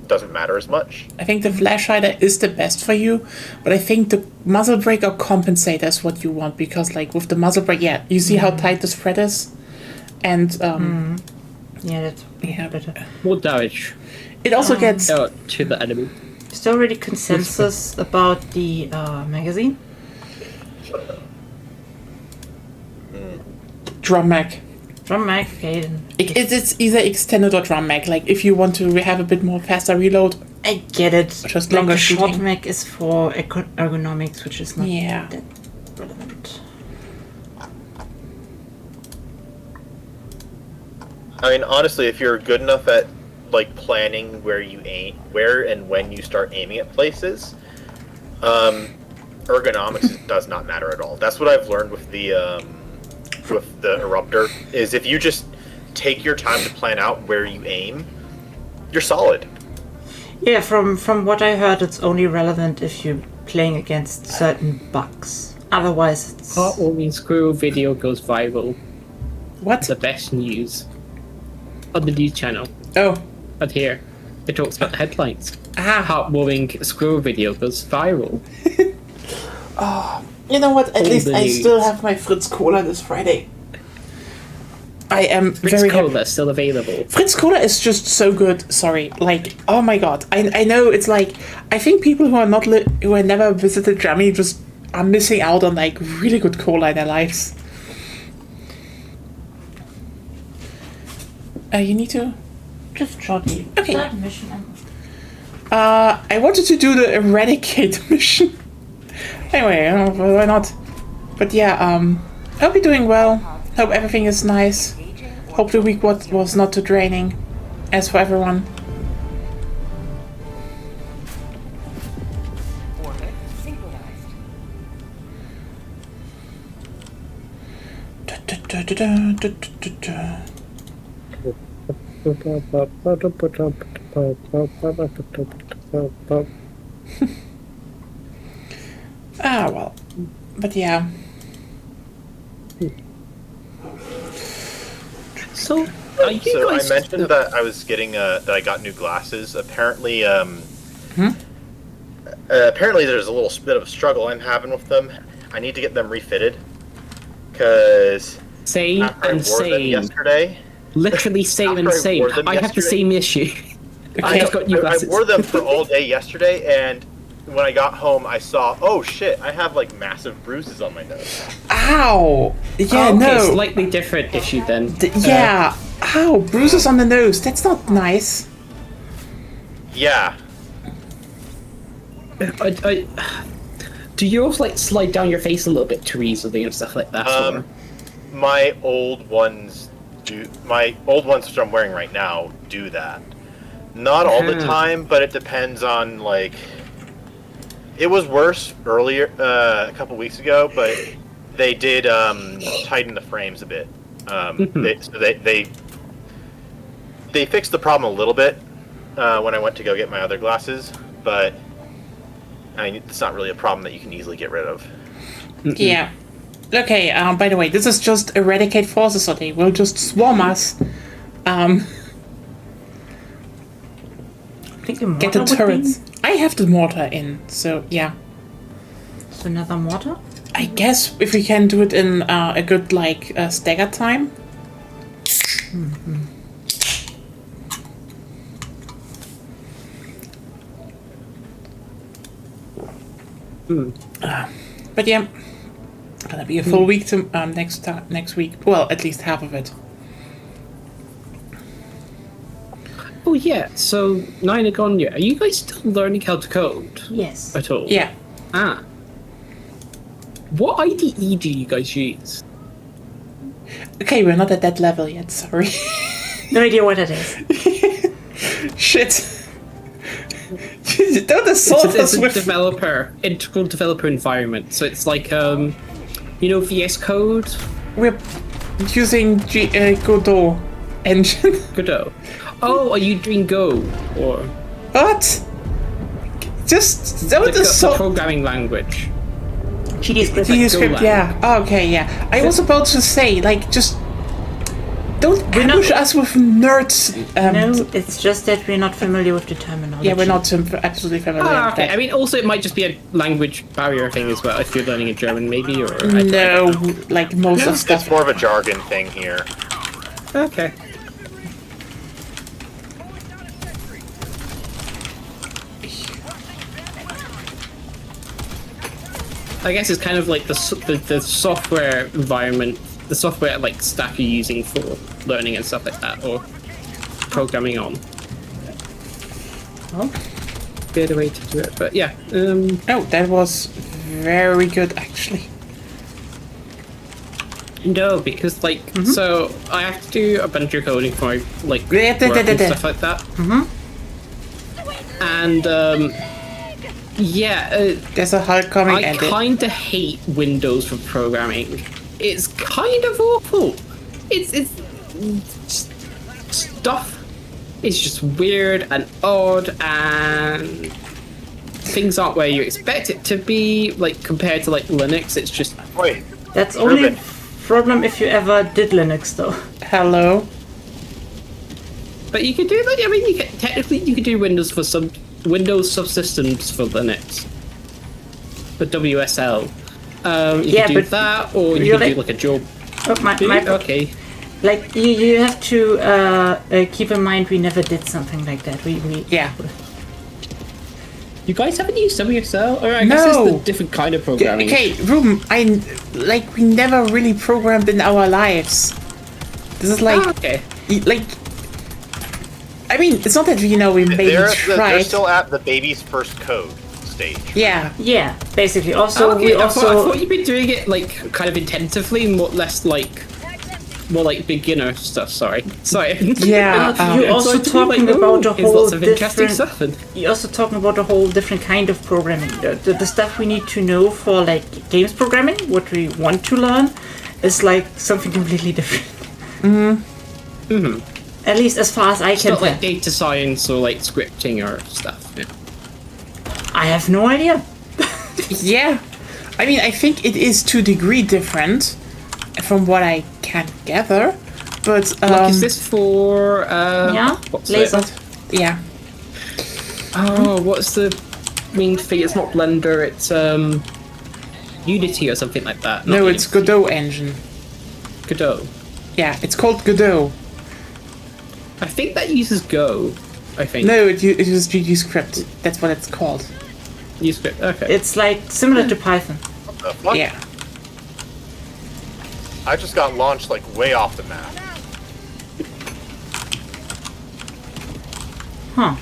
Doesn't matter as much. I think the flash hider is the best for you, but I think the muzzle brake or compensator is what you want, because like with the muzzle brake, yeah, you see how tight the spread is, and Yeah, that's better. More damage it also gets to the enemy. Is there already consensus about the magazine? drum mag. Drum mag, okay, then. It's either extended or drum mag. Like if you want to have a bit more faster reload. I get it. Just Like, longer the short shooting. mag is for ergonomics, which is not Yeah. that relevant. I mean, honestly, if you're good enough at like planning where you aim, where and when you start aiming at places, ergonomics does not matter at all. That's what I've learned with the eruptor. Is if you just take your time to plan out where you aim, you're solid. Yeah, from what I heard, it's only relevant if you're playing against certain bugs. Otherwise, it's... Heartwarming squirrel video goes viral. What? The best news on the news channel. Oh. But here, it talks about the headlines. Ah. Heartwarming squirrel video goes viral. You know what? At All least the I news. still have my Fritz Cola this Friday. I am Fritz very happy. Cola is still available. Fritz Cola is just so good. Sorry, like, oh my god. I know it's like, I think people who are not who have never visited Germany just are missing out on like really good cola in their lives. You need to. Just shortly. Okay. Start mission. I wanted to do the eradicate mission. Anyway, why not? But yeah, hope you're doing well. Hope everything is nice. Hope the week was not too draining, as for everyone. Orbit synchronized. Ah, well. But yeah. So, are you So guys... I mentioned that I was getting that I got new glasses. Apparently, apparently there's a little bit of a struggle I'm having with them. I need to get them refitted because Same after I and wore them same. yesterday. Literally same After and I same. wore them I have the yesterday- same issue. I just got new I glasses. wore them for all day yesterday, and when I got home, I saw, oh shit, I have like massive bruises on my nose. Ow! Yeah, okay, no. slightly different issue then. Yeah. Ow! Bruises on the nose. That's not nice. Yeah. Do yours like slide down your face a little bit too easily and stuff like that? or- My old ones do. My old ones, which I'm wearing right now, do that. Not all the time, but it depends on like. It was worse earlier, a couple weeks ago, but they did tighten the frames a bit. They fixed the problem a little bit when I went to go get my other glasses, but I mean, it's not really a problem that you can easily get rid of. Yeah. Okay, by the way, this is just eradicate forces, so they will just swarm us. I think Get the turrets. I have the mortar in, so yeah. So another mortar? I guess if we can do it in a good, like, stagger time. But yeah, gonna be a full week to next week. Well, at least half of it. Oh yeah, so Nyacast, are you guys still learning how to code Yes. at all? Yeah. Ah. What IDE do you guys use? Okay, we're not at that level yet. Sorry. No idea what it is. Shit. Don't assault It's us a with. integral developer environment. So it's like, VS Code? We're using Godot engine. Godot. Oh, are you doing Go? Or What? Just don't the assault. programming language? GD script. GD script, Golang. yeah. Oh, okay, yeah. I was about to say, like, just don't ambush us with nerds. No, it's just that we're not familiar with the terminology. Yeah, we're not absolutely familiar Ah, with okay. that. I mean, also it might just be a language barrier thing as well. If you're learning a German, maybe, or I don't No, know. like most of stuff. It's more of a jargon thing here. Okay. I guess it's kind of like the software environment, the software like stack you're using for learning and stuff like that, or programming on. Oh. Good way to do it, but yeah. Oh, that was very good, actually. No, because like, so I have to do a bunch of coding for my like Yeah, work and stuff like that. And yeah. There's a Hulk coming I and kind of hate Windows for programming. It's kind of awful. It's just, stuff is just weird and odd, and things aren't where you expect it to be. Like compared to like Linux, it's just Wait, That's only a Ruben. problem if you ever did Linux, though. hello. But you could do that. I mean, technically you could do Windows for some Windows subsystems for Linux, for WSL. You Yeah, could do but that, or you you're could do like- like a job. Oh, Okay. Like you have to keep in mind we never did something like that. We Yeah. You guys haven't used WSL? Or I guess it's No. the different kind of programming. Okay, Ruben, we never really programmed in our lives. This is like, Ah, okay. like, I mean, it's not that we maybe they're tried. still at the baby's first code stage. Yeah, Yeah, basically. Also, Okay, we I thought also you'd been doing it like kind of intensively, more like beginner stuff. Sorry. Yeah, you It's also like to be talking like, about a here's whole lots of interesting different. stuff. And You're also talking about a whole different kind of programming. The stuff we need to know for like games programming, what we want to learn, is like something completely different. At least as far as I it's can not tell. like data science or like scripting or stuff. Yeah. I have no idea. yeah. I mean, I think it is to a degree different, from what I can gather. But Like, is this for Yeah, what's laser. it? yeah, Oh, what's the main thing? It's not Blender. It's Unity or something like that. no, not it's Unity. Godot engine. Godot. Yeah, it's called Godot. I think that uses Go. I think. No, it uses GD script. That's what it's called. Use script. Okay. It's like similar to Python. The fuck? Yeah. I just got launched like way off the map. Huh.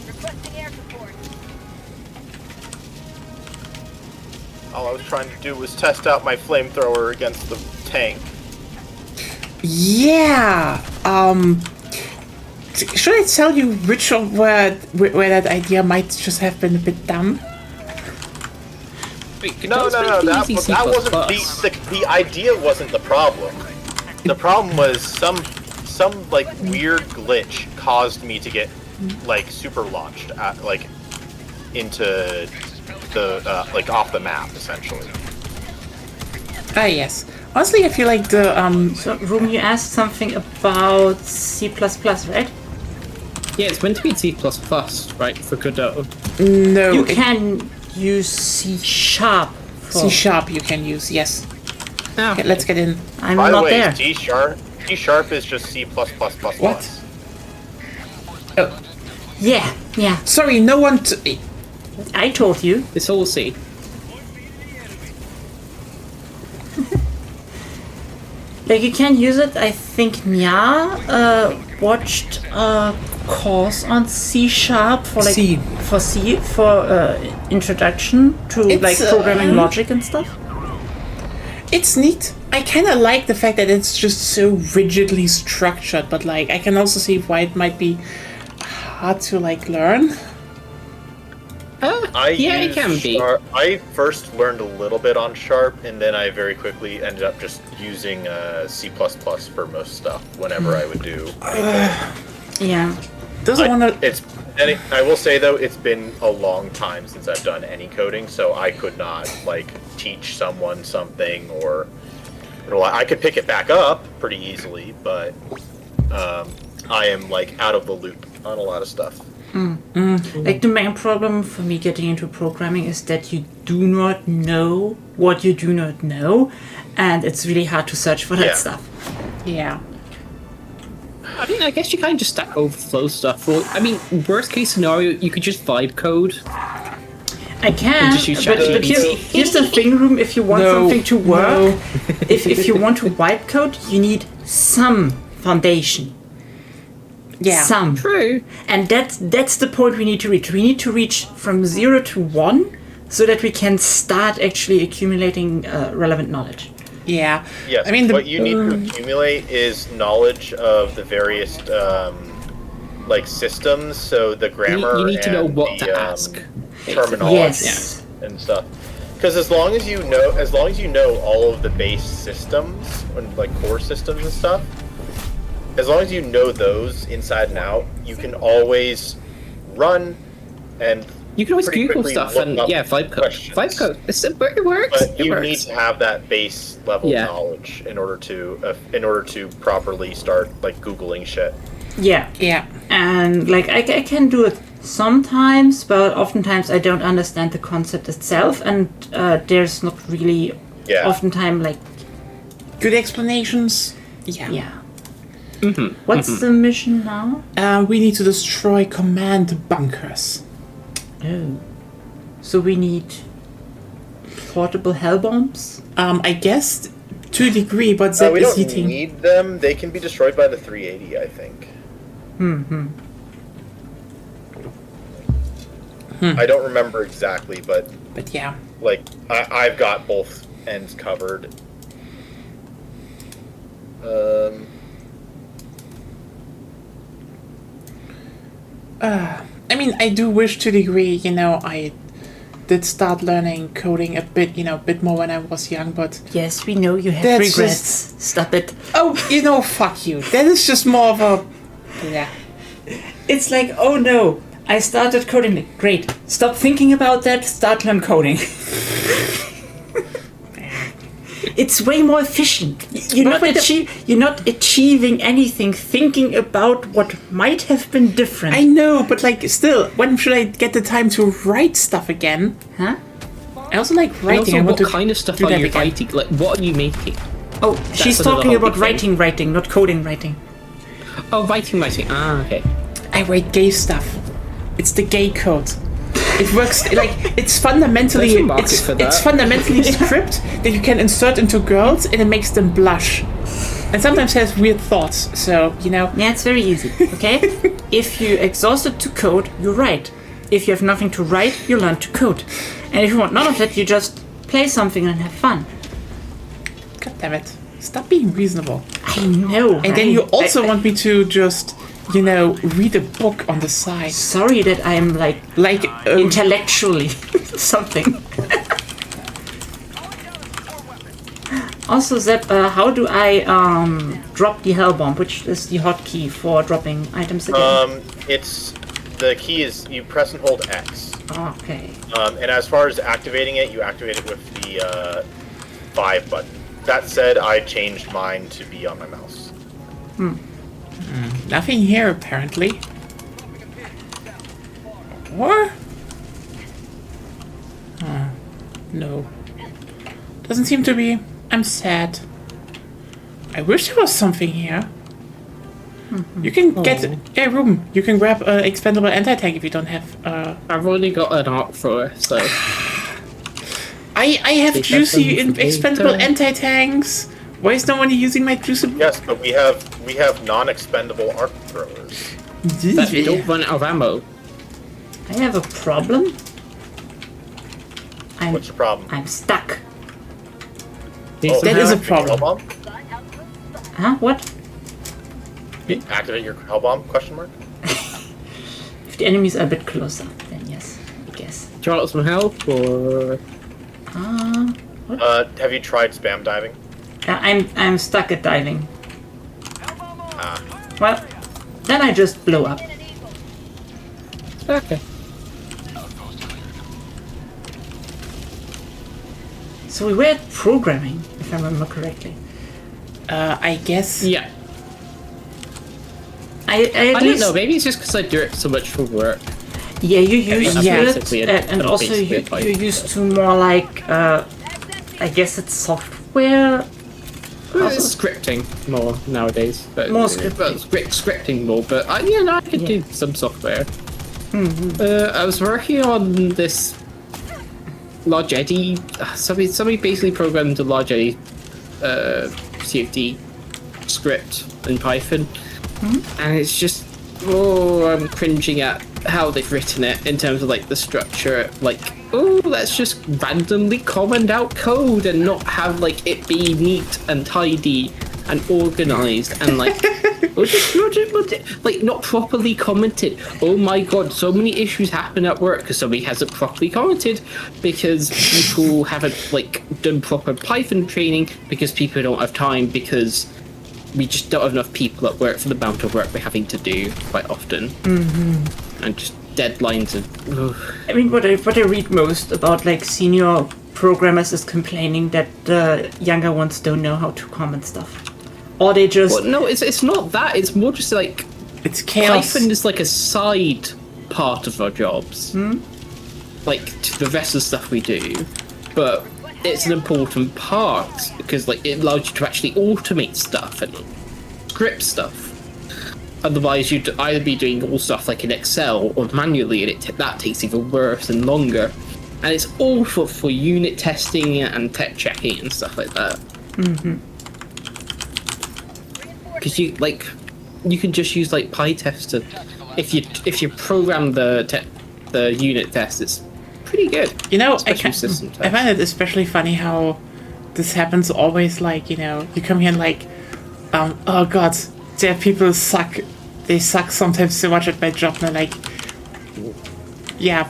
Requesting air support. All I was trying to do was test out my flamethrower against the tank. Yeah. Should I tell you which of where that idea might just have been a bit dumb? Wait, No, Godot's meant to be using C++. that wasn't the idea wasn't the problem. The problem was some like weird glitch caused me to get like super launched at, like into the like off the map essentially. Ah, yes. Honestly, I feel like the So, Room, you asked something about C++, right? Yeah, it's meant to be C++, right, for Godot. no You can use C#. C sharp you can use. Yes. Ah, Okay, let's get in. I'm By the not way, there. C sharp is just C++++. What? Oh, Yeah. sorry. No one. I told you. It's all C. Like, you can use it. I think Nya watched a course on C# for like C. for introduction to It's, like programming logic and stuff. It's neat. I kind of like the fact that it's just so rigidly structured, but like I can also see why it might be hard to like learn. Yeah, it can be. I first learned a little bit on Sharp, and then I very quickly ended up just using C++ for most stuff whenever I would do anything. Yeah. Doesn't want to. I will say though, it's been a long time since I've done any coding, so I could not like teach someone something or I could pick it back up pretty easily, but I am like out of the loop on a lot of stuff. Like, the main problem for me getting into programming is that you do not know what you do not know, and it's really hard to search for that Yeah. stuff. Yeah. I mean, I guess you kind of just Stack Overflow stuff. Well, I mean, worst case scenario, you could just vibe code. I can, just use but ChatGPT. here's the thing, Room. If you want No, something to work, no. if you want to wipe code, you need some foundation. Yeah. Some. True. And that's the point we need to reach. We need to reach from 0 to 1 so that we can start actually accumulating relevant knowledge. Yeah. Yes, I mean, what you need to accumulate is knowledge of the various like systems, so the grammar You need to know and what the, to ask. terminology Yes. and stuff. Because as long as you know all of the base systems and like core systems and stuff, as long as you know those inside and out, you can always run and You can always pretty Google quickly stuff look and up vibe code. questions. Vibe code. It works. But It you works. need to have that base level Yeah. knowledge in order to properly start like Googling shit. Yeah. yeah. And like I can do it sometimes, but oftentimes I don't understand the concept itself, and there's not really Yeah. oftentimes like Good explanations. Yeah. yeah. What's the mission now? We need to destroy command bunkers. Oh, so we need portable hell bombs. I guess to a degree, but Zep we is don't eating. need them. They can be destroyed by the 380, I think. I don't remember exactly, but But yeah. like I've got both ends covered. I mean, I do wish to a degree, I did start learning coding a bit more when I was young, but Yes, we know you have That's regrets. Stop it. fuck you. That is just more of a, yeah. It's like, oh no, I started coding. Great. Stop thinking about that. Start learn coding. It's way more efficient. You're not achieving anything thinking about what might have been different. I know, but like, still, when should I get the time to write stuff again? Huh? I also like And writing. also, I want what to kind of stuff do are that you again. writing? Like, what are you making? Oh, she's another talking whole about big thing. writing, not coding writing. Oh, writing. Ah, okay. I write gay stuff. It's the gay code. It works like it's fundamentally There's a market for that. it's fundamentally a script that you can insert into girls and it makes them blush. And sometimes has weird thoughts. So, Yeah, it's very easy, okay? If you exhausted to code, you write. If you have nothing to write, you learn to code. And if you want none of that, you just play something and have fun. God damn it. Stop being reasonable. I know. And then you also want me to just, read a book on the side. Sorry that I'm like intellectually something. Also, Zep, how do I drop the hell bomb? Which is the hotkey for dropping items again? The key is you press and hold X. Okay. And as far as activating it, you activate it with the 5 button. That said, I changed mine to be on my mouse. Nothing here, apparently. Or? No. Doesn't seem to be. I'm sad. I wish there was something here. You can get a room. You can grab an expendable anti-tank if you don't have. I've only got an arc thrower, so I have Take juicy that from the expendable data. anti-tanks. Why is no one using my juicy? Yes, but we have non-expendable arc throwers. that you don't run out of ammo. I have a problem. What's your problem? I'm stuck. That is a activate your problem. Hell bomb? Huh? What? Activate your hell bomb? Question mark. If the enemies are a bit closer, then yes, I guess. Do you want some help, or Have you tried spam diving? I'm stuck at diving. Ah. Well, then I just blow up. okay? So we were at programming, if I remember correctly. I guess. I Yeah. at I don't least, know. Maybe it's just because I do it so much for work. Yeah, you used that's to it, basically and also basically a you type. used to more like, I guess it's software. It's scripting more nowadays. But, More scripting. Well, scripting more, but I could do some software. I was working on this Large Eddy. Somebody basically programmed a Large Eddy CFD script in Python, and it's just I'm cringing at how they've written it in terms of like the structure. Like, let's just randomly comment out code and not have like it be neat and tidy and organized and like like not properly commented. Oh my god, so many issues happen at work because somebody hasn't properly commented, because people haven't like done proper Python training, because people don't have time, because we just don't have enough people at work for the amount of work we're having to do quite often. And just deadlines and I mean, what I read most about like senior programmers is complaining that the younger ones don't know how to comment stuff, or they just well, no, it's not that. It's more just like It's chaos. Python is like a side part of our jobs, like to the rest of the stuff we do, but it's an important part because like it allows you to actually automate stuff and script stuff. Otherwise, you'd either be doing all stuff like in Excel or manually, and that takes even worse and longer. And it's awful for unit testing and tech checking and stuff like that. Because you can just use like PyTest if you program the unit test, it's pretty good. You know, Especially system I tests. find it especially funny how this happens always. Like, you know, you come here and like, oh god, there people suck. They suck sometimes so much at my job, and I'm like, yeah.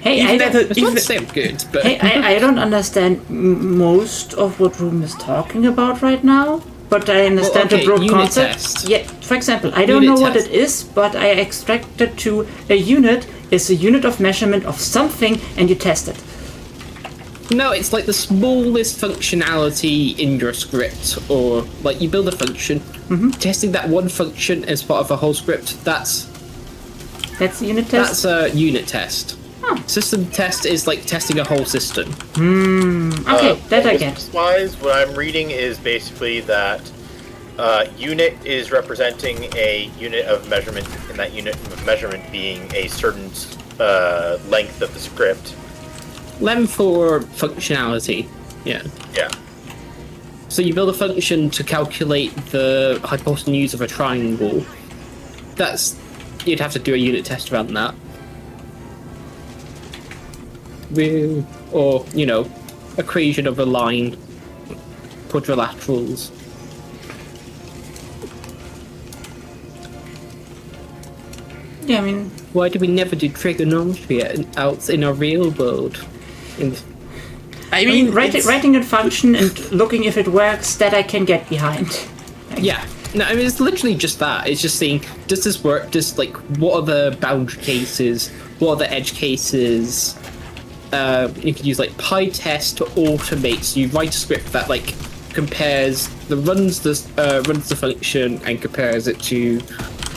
hey, Even I at don't, the- It's not the same good, but hey, I don't understand most of what Room is talking about right now. But I understand okay, the broad unit concept. test. Yeah, for example, I don't Unit know what test. it is, but I extracted to a unit is a unit of measurement of something, and you test it. no, it's like the smallest functionality in your script, or like you build a function, testing that one function as part of a whole script. That's That's the unit test. That's a unit test. Oh. System test is like testing a whole system. Okay, that I get. Wise, what I'm reading is basically that unit is representing a unit of measurement, and that unit of measurement being a certain length of the script. Lem for functionality. Yeah. Yeah. So you build a function to calculate the hypotenuse of a triangle. You'd have to do a unit test around that. Or, equation of a line, quadrilaterals. Yeah, I mean, Why do we never do trigonometry out in our real world? I mean, writing a function and looking if it works, that I can get behind. Yeah. No, I mean, it's literally just that. It's just saying, does this work? What are the boundary cases? What are the edge cases? You could use, PyTest to automate. So you write a script that, runs the function and compares it to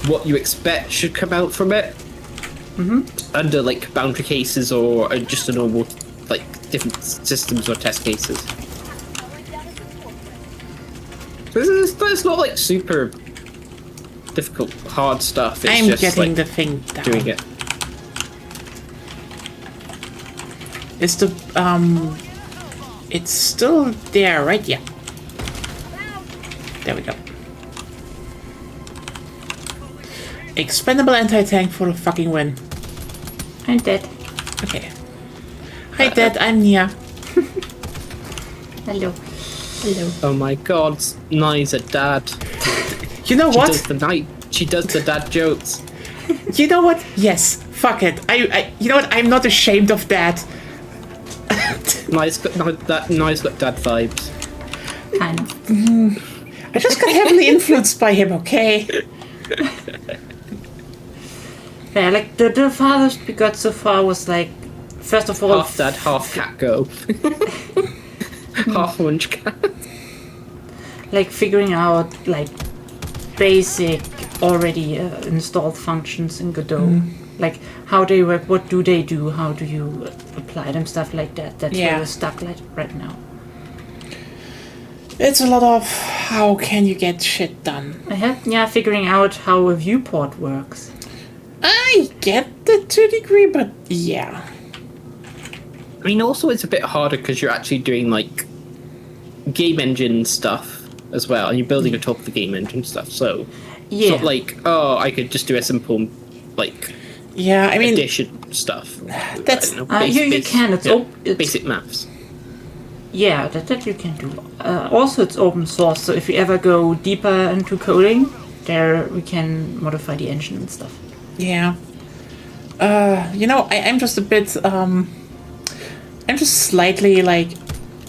what you expect should come out from it. Under like boundary cases or just a normal like different systems or test cases. So it's not like super difficult, hard stuff. It's I'm just, getting like, the thing down. doing it. Is the it's still there, right? Yeah. There we go. Expendable anti-tank for the fucking win. I'm dead. Okay. Hi, Dad. I'm Nia. Hello. Hello. Oh my god, Nye's a dad. You know what? She does the dad jokes. You know what? Yes. Fuck it. I you know what? I'm not ashamed of that. Nye's got dad vibes. Kind of. I just got heavily influenced by him, okay? Yeah, like the farthest we got so far was like, first of all, Half dad, half cat go. Half orange cat. like figuring out like basic already installed functions in Godot. Like how they work, what do they do, how do you apply them, stuff like that. That's where we're stuck right now. It's a lot of how can you get shit done. Figuring out how a viewport works. I get it to a degree, but yeah. I mean, also it's a bit harder because you're actually doing like game engine stuff as well, and you're building on top of the game engine stuff. So it's not like, oh, I could just do a simple like I mean addition stuff. that's you can. It's basic maths. Yeah, that you can do. Also, it's open source, so if you ever go deeper into coding, there we can modify the engine and stuff. Yeah. You know, I'm just a bit, I'm just slightly like,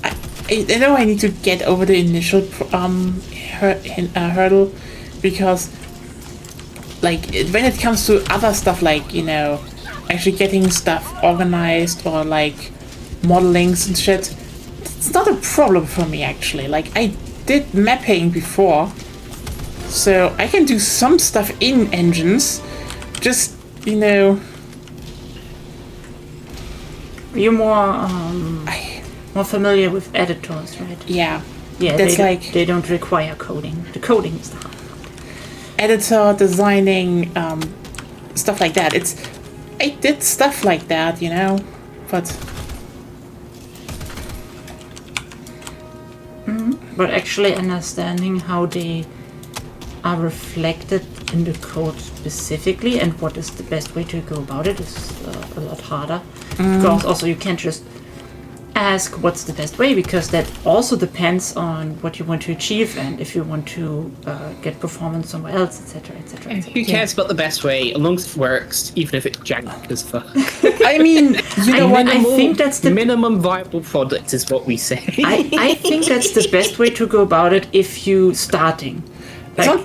I know I need to get over the initial hurdle, because, like, when it comes to other stuff, like, you know, actually getting stuff organized or, like, modelings and shit, it's not a problem for me, actually. Like, I did mapping before, so I can do some stuff in engines. Just, you know... You're more familiar with editors, right? Yeah. Yeah, that's they don't require coding. The coding is the hard part. Editor, designing, stuff like that. I did stuff like that, you know, but... But actually understanding how they are reflected in the code specifically and what is the best way to go about it is a lot harder. Because also you can't just ask what's the best way, because that also depends on what you want to achieve and if you want to get performance somewhere else, etc., etc. Who cares about the best way, as long as it works, even if it's jank as fuck. I mean, you know what? I think that's the minimum viable product is what we say. I think that's the best way to go about it if you starting. Like,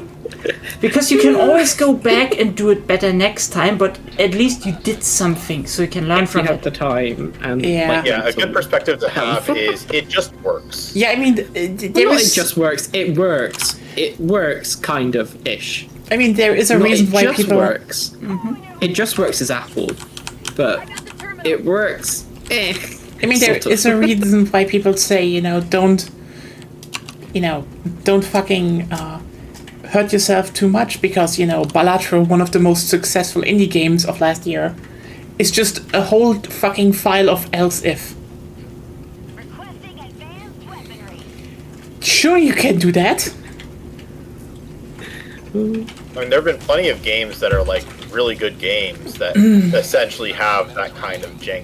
because you can always go back and do it better next time, but at least you did something, so you can learn from you have it. the time and A good perspective to have is it just works. Yeah, I mean, it just works. It works. It works, kind of ish. I mean, there is a reason why people... It just works. It just works as Apple, but it works. I mean, there is a reason why people say, don't fucking hurt yourself too much, because, Balatro, one of the most successful indie games of last year, is just a whole fucking file of else if. Requesting advanced weaponry. Sure, you can do that. I mean, there have been plenty of games that are like really good games that essentially have that kind of jank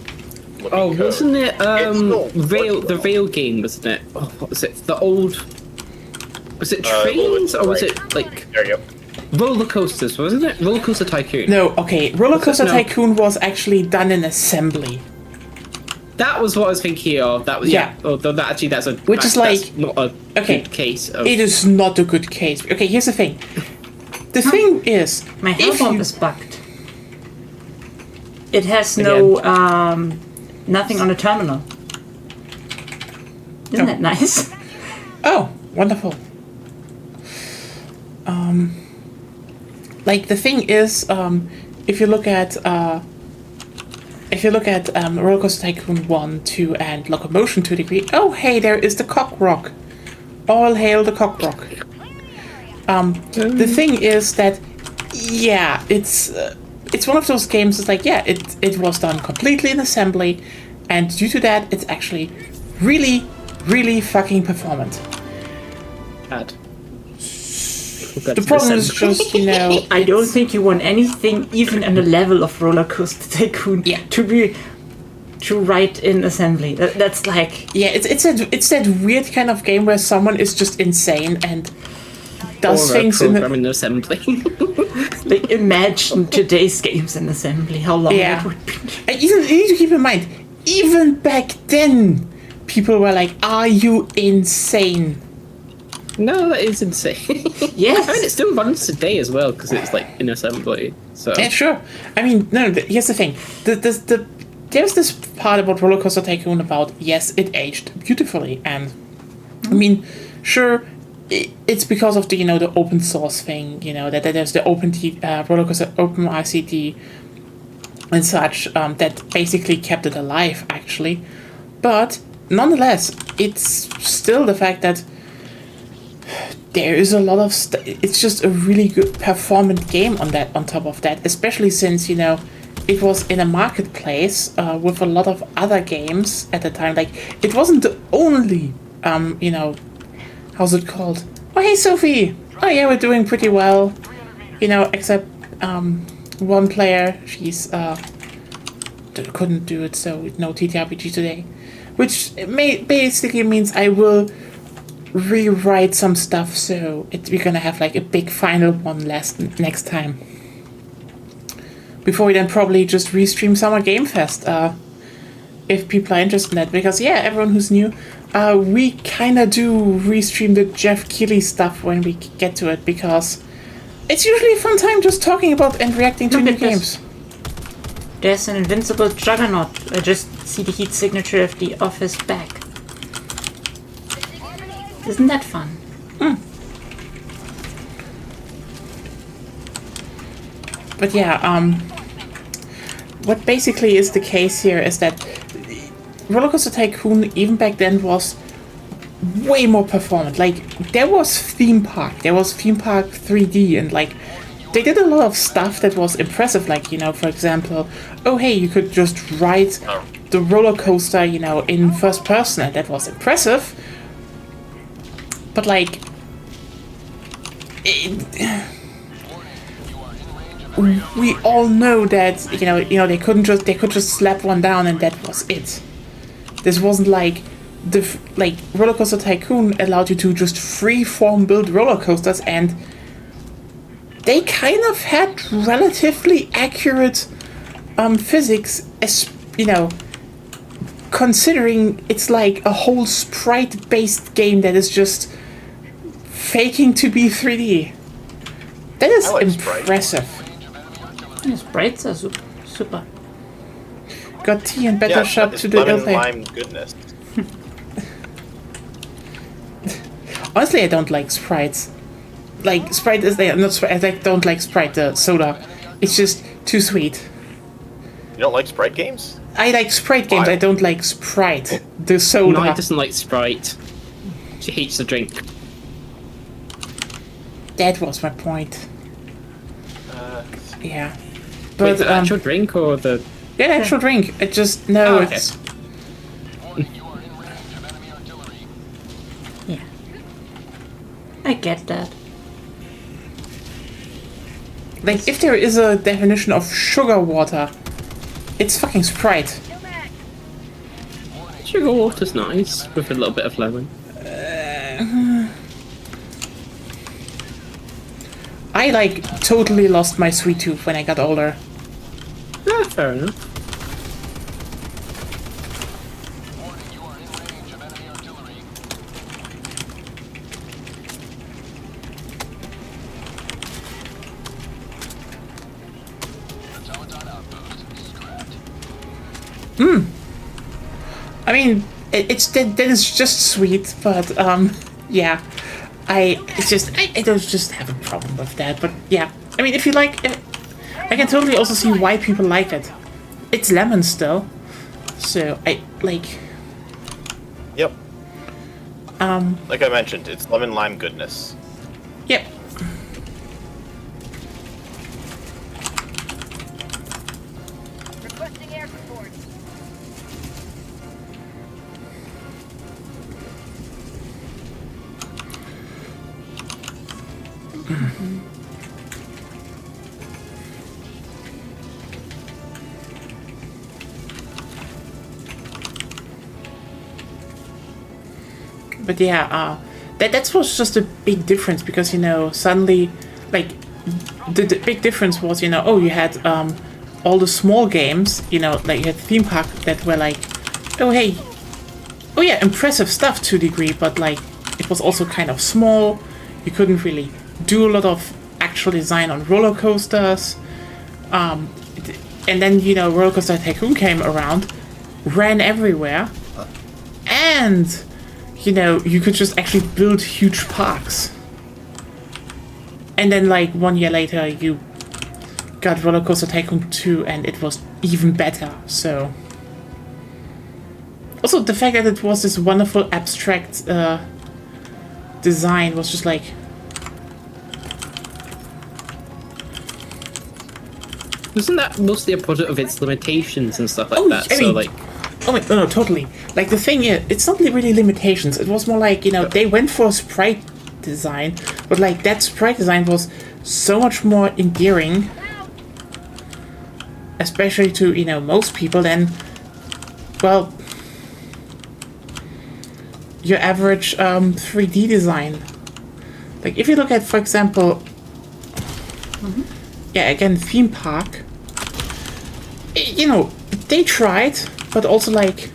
looking code. Wasn't it the Rail game, wasn't it? Oh, what was it? The old... Was it trains, or was it, like... There you go. Roller coasters, wasn't it? Roller Coaster Tycoon. No, okay. Roller Coaster Tycoon was actually done in assembly. That was what I was thinking of. That was, Although that's a... Which is like... not a good case of... It is not a good case. Okay, here's the thing. The thing is... My hell bomb is bugged. It has no, nothing on the terminal. Isn't that nice? Oh, wonderful. Like the thing is, if you look at Roller Coaster Tycoon 1, 2, and Locomotion to a degree, oh hey, there is the Cock Rock. All hail the Cock Rock. The thing is that, yeah, it's one of those games that's like, yeah, it was done completely in assembly, and due to that, it's actually really, really fucking performant. Bad. The problem is just, you know... I don't think you want anything even on the level of Roller Coaster Tycoon to write in assembly. That's like... Yeah, it's that weird kind of game where someone is just insane and does things in programming assembly. like, imagine today's games in assembly, how long that would be. And you need to keep in mind, even back then, people were like, are you insane? No, that is insane. Yes. I mean, it still runs today as well because it's like in assembly. So Yeah, sure. I mean, no, here's the thing. There's this part about Roller Coaster Tycoon about, yes, it aged beautifully. And, I mean, sure, it's because of the, you know, the open source thing, you know, that there's the Roller Coaster Open RCT and such, that basically kept it alive, actually. But, nonetheless, it's still the fact that there is a lot of it's just a really good performant game on top of that, especially since, you know, it was in a marketplace with a lot of other games at the time. Like, it wasn't the only you know, how's it called? Oh hey Sophie! Oh yeah, we're doing pretty well. You know, except one player, she's couldn't do it, so no TTRPG today. Which basically means I will rewrite some stuff, so we're gonna have like a big final one next time. Before we then probably just restream Summer Game Fest, if people are interested in that, because yeah, everyone who's new, we kinda do restream the Jeff Keighley stuff when we get to it, because it's usually a fun time just talking about and reacting to new games. There's an invincible juggernaut. I just see the heat signature of the office back. Isn't that fun? But yeah, what basically is the case here is that Roller Coaster Tycoon, even back then, was way more performant. Like, there was Theme Park 3D, and like, they did a lot of stuff that was impressive. Like, you know, for example, oh hey, you could just ride the roller coaster, you know, in first person, and that was impressive. But like, we all know that you know they could just slap one down and that was it. This wasn't like Roller Coaster Tycoon allowed you to just free-form build roller coasters, and they kind of had relatively accurate physics, as you know, considering it's like a whole sprite-based game that is just faking to be 3D. That is impressive. Sprites are super. Got tea and better shot to the lemon LP. lime goodness. Honestly, I don't like sprites. Like, Sprite is there, not Sprite. I don't like Sprite, the soda. It's just too sweet. You don't like Sprite games? I like Sprite games. Why? I don't like Sprite, the soda. No, he doesn't like Sprite. She hates the drink. That was my point. Yeah. But Wait, the actual drink or the... yeah, the actual drink. It just no. Oh, okay. It's Yeah. I get that. like, if there is a definition of sugar water, it's fucking Sprite. Sugar water's nice, with a little bit of lemon. I like totally lost my sweet tooth when I got older. Ah, fair enough. I mean, that is just sweet, but yeah, I don't just have a problem with that. But yeah, I mean, if you like, I can totally also see why people like it. It's lemon still, so I like. Yep. Like I mentioned, it's lemon lime goodness. Yep. Requesting air support. But yeah, that was just a big difference because suddenly, like, the big difference was oh, you had all the small games, like you had theme park that were like, oh hey, oh yeah, impressive stuff to a degree, but like it was also kind of small. You couldn't really do a lot of actual design on roller coasters. And then Roller Coaster Tycoon came around, ran everywhere, and you could just actually build huge parks. And then, like, 1 year later, you got Roller Coaster Tycoon 2, and it was even better, so... Also, the fact that it was this wonderful abstract design was just like... Wasn't that mostly a product of its limitations and stuff like Oh, that? I So, mean- like... Oh, wait, no, totally. Like, the thing is, it's not really limitations. It was more like, they went for a sprite design, but, like, that sprite design was so much more endearing, especially to, most people, than, well, your average 3D design. Like, if you look at, for example, yeah, again, theme park, they tried, but also, like,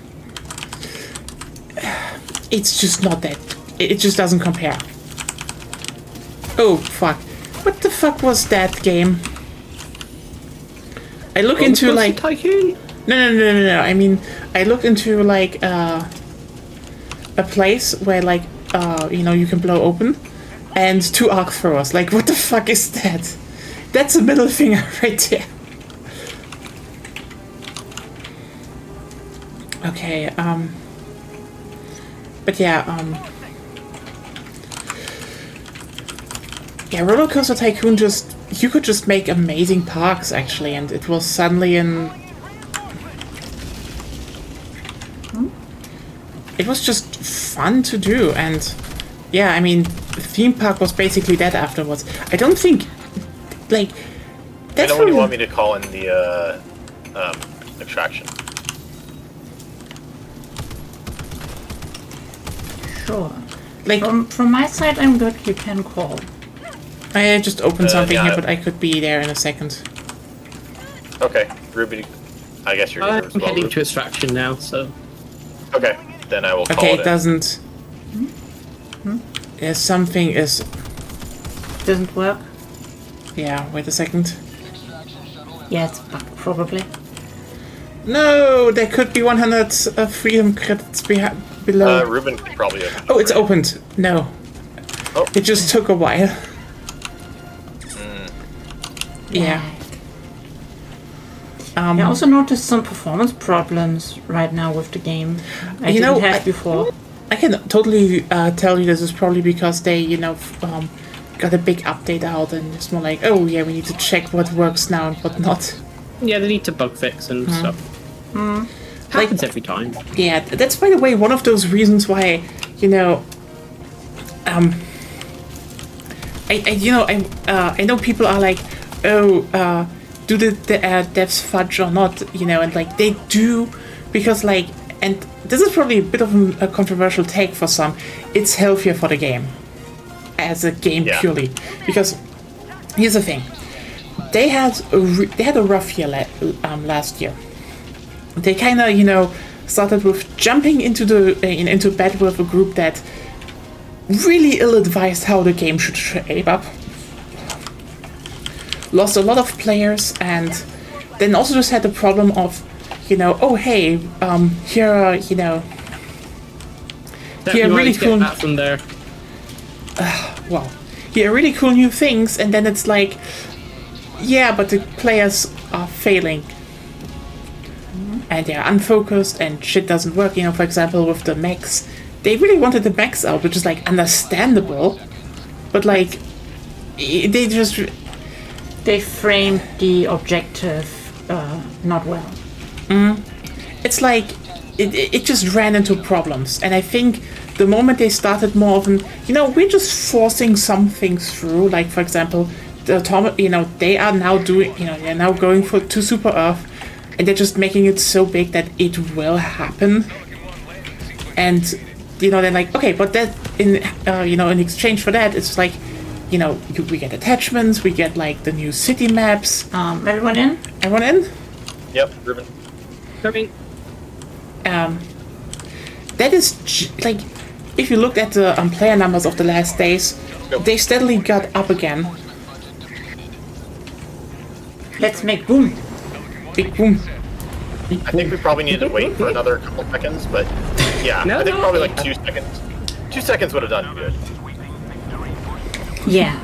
it's just not that. It just doesn't compare. Oh, fuck. What the fuck was that game? I look into, like... Tycoon? No. I mean, I look into, like, a place where, like, you can blow open, and 2 arc throwers. Like, what the fuck is that? That's a middle finger right there. Okay, but yeah, yeah, Roller Coaster Tycoon you could just make amazing parks, actually, and it was suddenly it was just fun to do, and yeah, I mean, theme park was basically that afterwards. I don't think, like, that's I know when you want me to call in the extraction. Sure. like, From my side, I'm good. You can call. I just opened something yeah. here, but I could be there in a second. Okay, Ruby, I guess you're here I'm as well. heading Ruby. to extraction now, so... Okay, then I will call Okay, it it doesn't. Yeah, something is. Doesn't work. Yeah, wait a second. Yeah, it's bugged, probably. No, there could be 100 freedom credits below. Ruben could probably open. Oh, it's opened. No. Oh. It just took a while. Yeah. I also noticed some performance problems right now with the game. I didn't have before. I can totally tell you this is probably because they, got a big update out and it's more like, oh yeah, we need to check what works now and what not. Yeah, they need to bug fix and stuff. Happens every time. Yeah, that's by the way one of those reasons why, I know people are like, oh, do the devs fudge or not, and like they do, because like, and this is probably a bit of a controversial take for some, it's healthier for the game, as a game purely, because here's the thing, they had a rough year last year. They kind of, started with jumping into bed with a group that really ill-advised how the game should shape up. Lost a lot of players, and then also just had the problem of, oh hey, here are, That here you really always get cool. that from there. well, here are really cool new things, and then it's like, yeah, but the players are failing. And they're unfocused and shit doesn't work. You know, for example, with the mechs, they really wanted the mechs out, which is like understandable, but like they framed the objective not well. It's like it just ran into problems, and I think the moment they started more often, you know, we're just forcing some things through. Like for example, they are now doing, they're now going to Super Earth, and they're just making it so big that it will happen. And they're like, okay, but that in exchange for that, it's like, we get attachments, we get like the new city maps. Everyone in? Everyone in? Yep, Ruben. Coming. That is like, if you looked at the player numbers of the last days, they steadily got up again. Let's make boom. Big boom. I think we probably need to wait for another couple seconds, but yeah, I think probably like 2 seconds. 2 seconds would have done good. Yeah.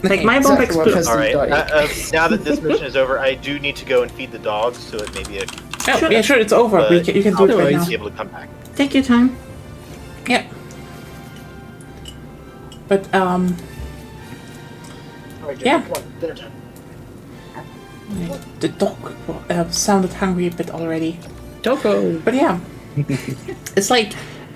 Like my bomb explodes. All right. Now that this mission is over, I do need to go and feed the dogs, so it may be a. Oh, yeah, sure, it's over. You can do it right now. Be able to come back. Take your time. Yeah. But yeah. Come on, dinner time. The dog sounded hungry a bit already. Doggo. But yeah, it's like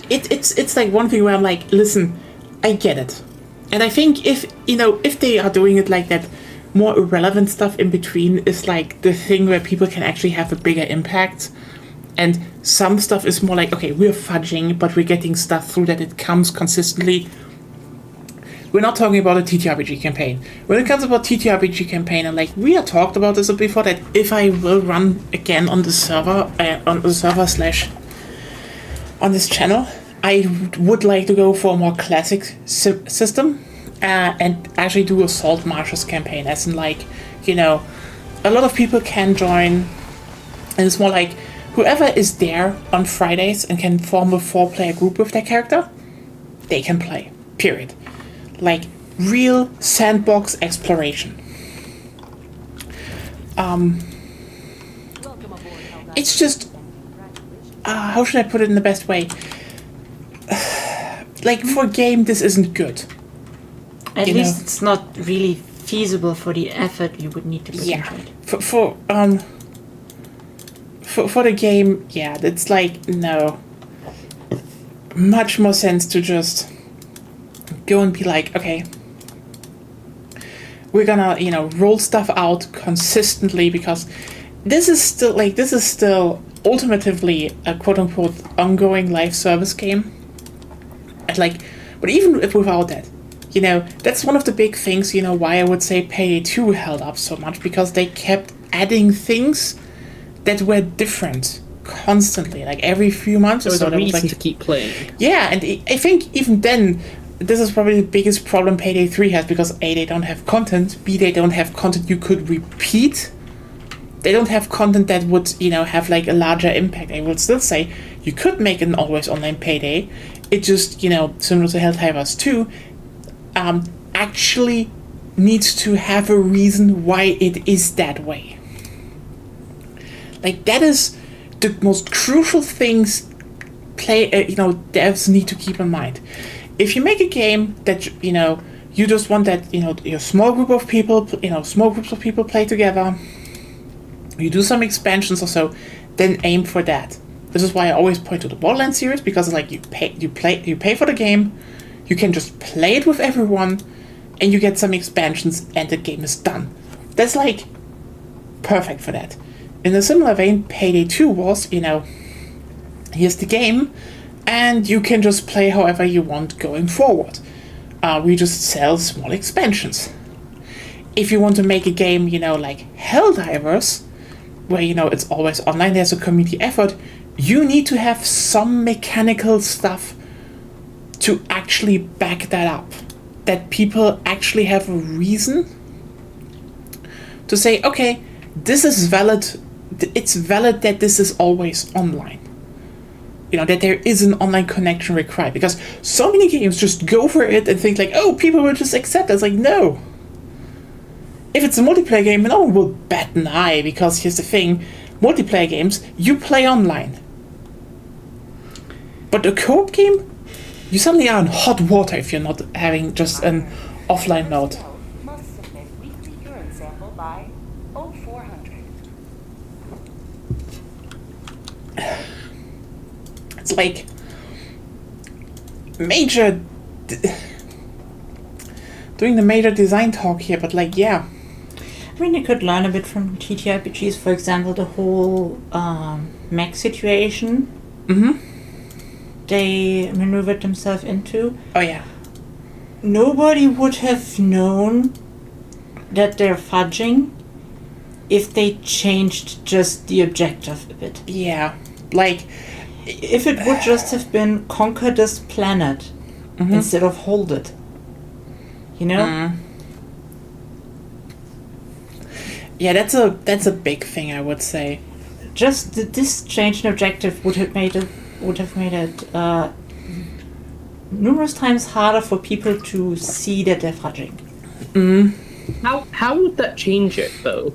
it's like one thing where I'm like, listen, I get it, and I think if they are doing it like that, more irrelevant stuff in between is like the thing where people can actually have a bigger impact, and some stuff is more like, okay, we're fudging, but we're getting stuff through that it comes consistently. We're not talking about a TTRPG campaign. When it comes about TTRPG campaign, and like we have talked about this before, that if I will run again on the server, on this channel, I would like to go for a more classic system, and actually do a Salt Marshes campaign, as in like, a lot of people can join, and it's more like whoever is there on Fridays and can form a 4-player group with their character, they can play. Period. Like real sandbox exploration. It's just how should I put it in the best way? Like for a game, this isn't good. At least it's not really feasible for the effort you would need to put into it. For the game, yeah, it's like no. Much more sense to just go and be like, okay, we're gonna, roll stuff out consistently, because this is still ultimately a quote-unquote ongoing live service game. And like, but even without that, that's one of the big things, why I would say Payday 2 held up so much, because they kept adding things that were different constantly, like every few months or so. There was a reason to keep playing. Yeah, and I think even then, this is probably the biggest problem Payday 3 has, because A, they don't have content, B, they don't have content you could repeat. They don't have content that would, have like a larger impact. I would still say you could make an always online Payday. It just, similar to Helldivers 2, actually needs to have a reason why it is that way. Like, that is the most crucial things devs need to keep in mind. If you make a game that, you just want that, your small group of people, small groups of people play together, you do some expansions or so, then aim for that. This is why I always point to the Borderlands series, because like you pay for the game, you can just play it with everyone, and you get some expansions, and the game is done. That's like perfect for that. In a similar vein, Payday 2 was, here's the game, and you can just play however you want going forward. We just sell small expansions. If you want to make a game, like Helldivers, where, it's always online, there's a community effort, you need to have some mechanical stuff to actually back that up. That people actually have a reason to say, okay, this is valid. It's valid that this is always online. that there is an online connection required, because so many games just go for it and think like, oh, people will just accept it. It's like, no. If it's a multiplayer game, no one will bat an eye, because here's the thing, multiplayer games, you play online. But a co-op game, you suddenly are in hot water if you're not having just an offline mode. Must submit weekly urine sample by 0400. It's like major doing the major design talk here, but like, yeah. I mean, you could learn a bit from TTRPGs, for example, the whole mech situation they maneuvered themselves into. Oh yeah. Nobody would have known that they're fudging if they changed just the objective a bit. Yeah. Like, if it would just have been conquer this planet instead of hold it. You know? Yeah, that's a big thing, I would say. Just this change in objective would have made it numerous times harder for people to see that they're fudging. How would that change it though?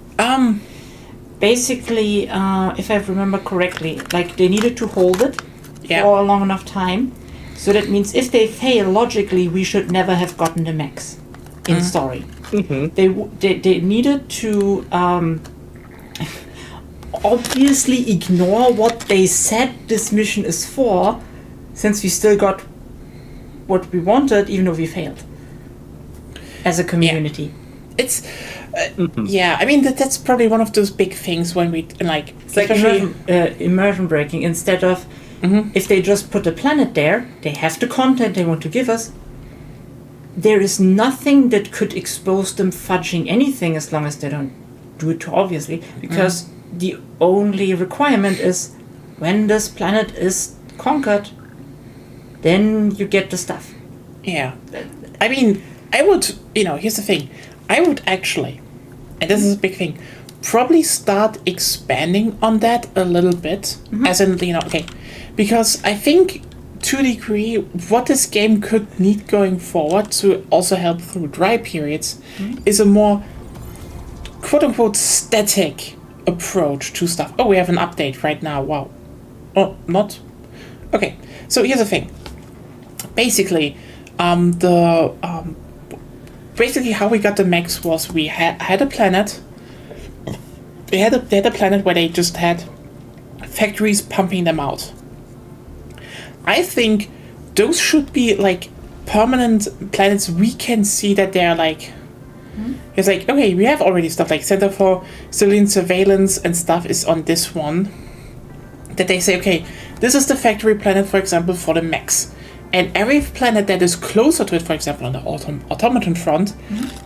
Basically, if I remember correctly, like they needed to hold it for a long enough time. So that means if they fail logically, we should never have gotten the max in story. They needed to obviously ignore what they said this mission is for, since we still got what we wanted, even though we failed as a community. It's yeah, I mean that's probably one of those big things when we like, it's like immersion breaking. Instead of if they just put a planet there, they have the content they want to give us. There is nothing that could expose them fudging anything as long as they don't do it too obviously, because the only requirement is when this planet is conquered, then you get the stuff. Yeah. I mean, I would, here's the thing. I would actually, and this is a big thing, probably start expanding on that a little bit, as in, okay, because I think to a degree, what this game could need going forward to also help through dry periods is a more quote-unquote static approach to stuff. Oh, we have an update right now. Wow. Oh, not? Okay, so here's the thing. Basically, basically how we got the mechs was we had a planet. They had a planet where they just had factories pumping them out. I think those should be like permanent planets. We can see that they're like, it's like, okay, we have already stuff like Center for Civilian Surveillance and stuff is on this one. That they say, okay, this is the factory planet, for example, for the mechs. And every planet that is closer to it, for example, on the automaton front,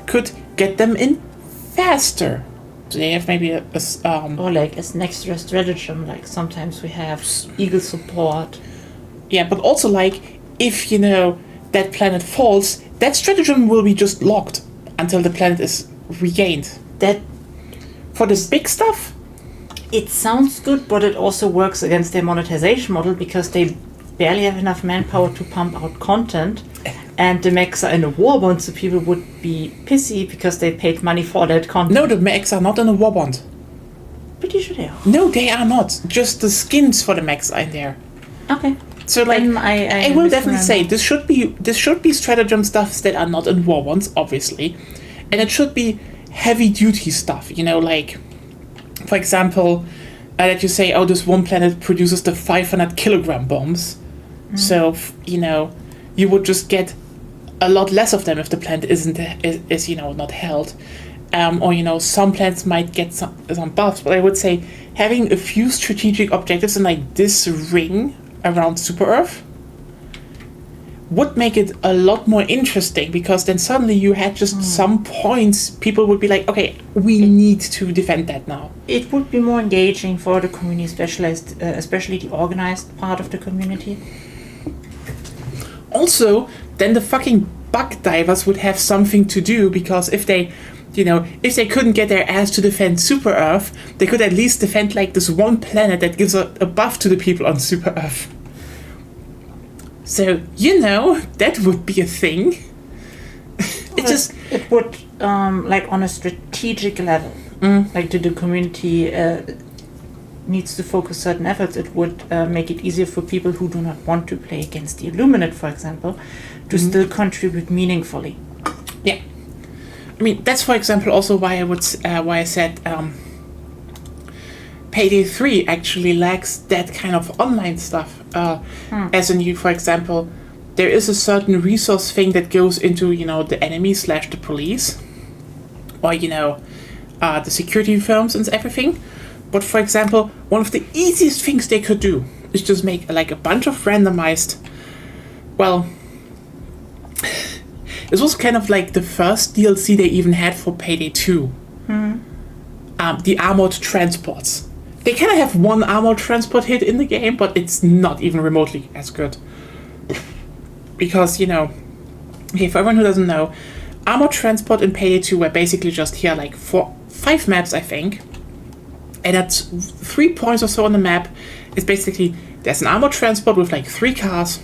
could get them in faster. So they have maybe or like as an extra stratagem, like sometimes we have Eagle support. Yeah, but also like, if, that planet falls, that stratagem will be just locked until the planet is regained. That for this big stuff, it sounds good, but it also works against their monetization model because they barely have enough manpower to pump out content, and the mechs are in a warbond, so people would be pissy because they paid money for that content. No, the mechs are not in a warbond. Pretty sure they are. No, they are not. Just the skins for the mechs are in there. Okay. So like, I will definitely say this should be stratagem stuffs that are not in warbonds, obviously, and it should be heavy duty stuff. Like, for example, that you say, oh, this one planet produces the 500 kilogram bombs, so you would just get a lot less of them if the planet is not held, or some planets might get some buffs. But I would say having a few strategic objectives in like this ring around Super Earth would make it a lot more interesting, because then suddenly you had just some points people would be like, okay, we need to defend that now. It would be more engaging for the community, especially the organized part of the community. Also, then the fucking bug divers would have something to do, because if they couldn't get their ass to defend Super Earth, they could at least defend like this one planet that gives a buff to the people on Super Earth. So, that would be a thing. It would, like on a strategic level, like the community needs to focus certain efforts, it would make it easier for people who do not want to play against the Illuminate, for example, to still contribute meaningfully. Yeah. I mean, that's, for example, also why I said Payday 3 actually lacks that kind of online stuff. As in, for example, there is a certain resource thing that goes into, the enemy / the police, or, the security firms and everything. But, for example, one of the easiest things they could do is just make, like, a bunch of randomized, well, this was kind of like the first DLC they even had for Payday 2. The armored transports. They kind of have one armored transport hit in the game, but it's not even remotely as good. Because, okay, for everyone who doesn't know, armored transport in Payday 2 were basically just here, like, 5 maps, I think. And at 3 points or so on the map, it's basically, there's an armored transport with, like, 3 cars,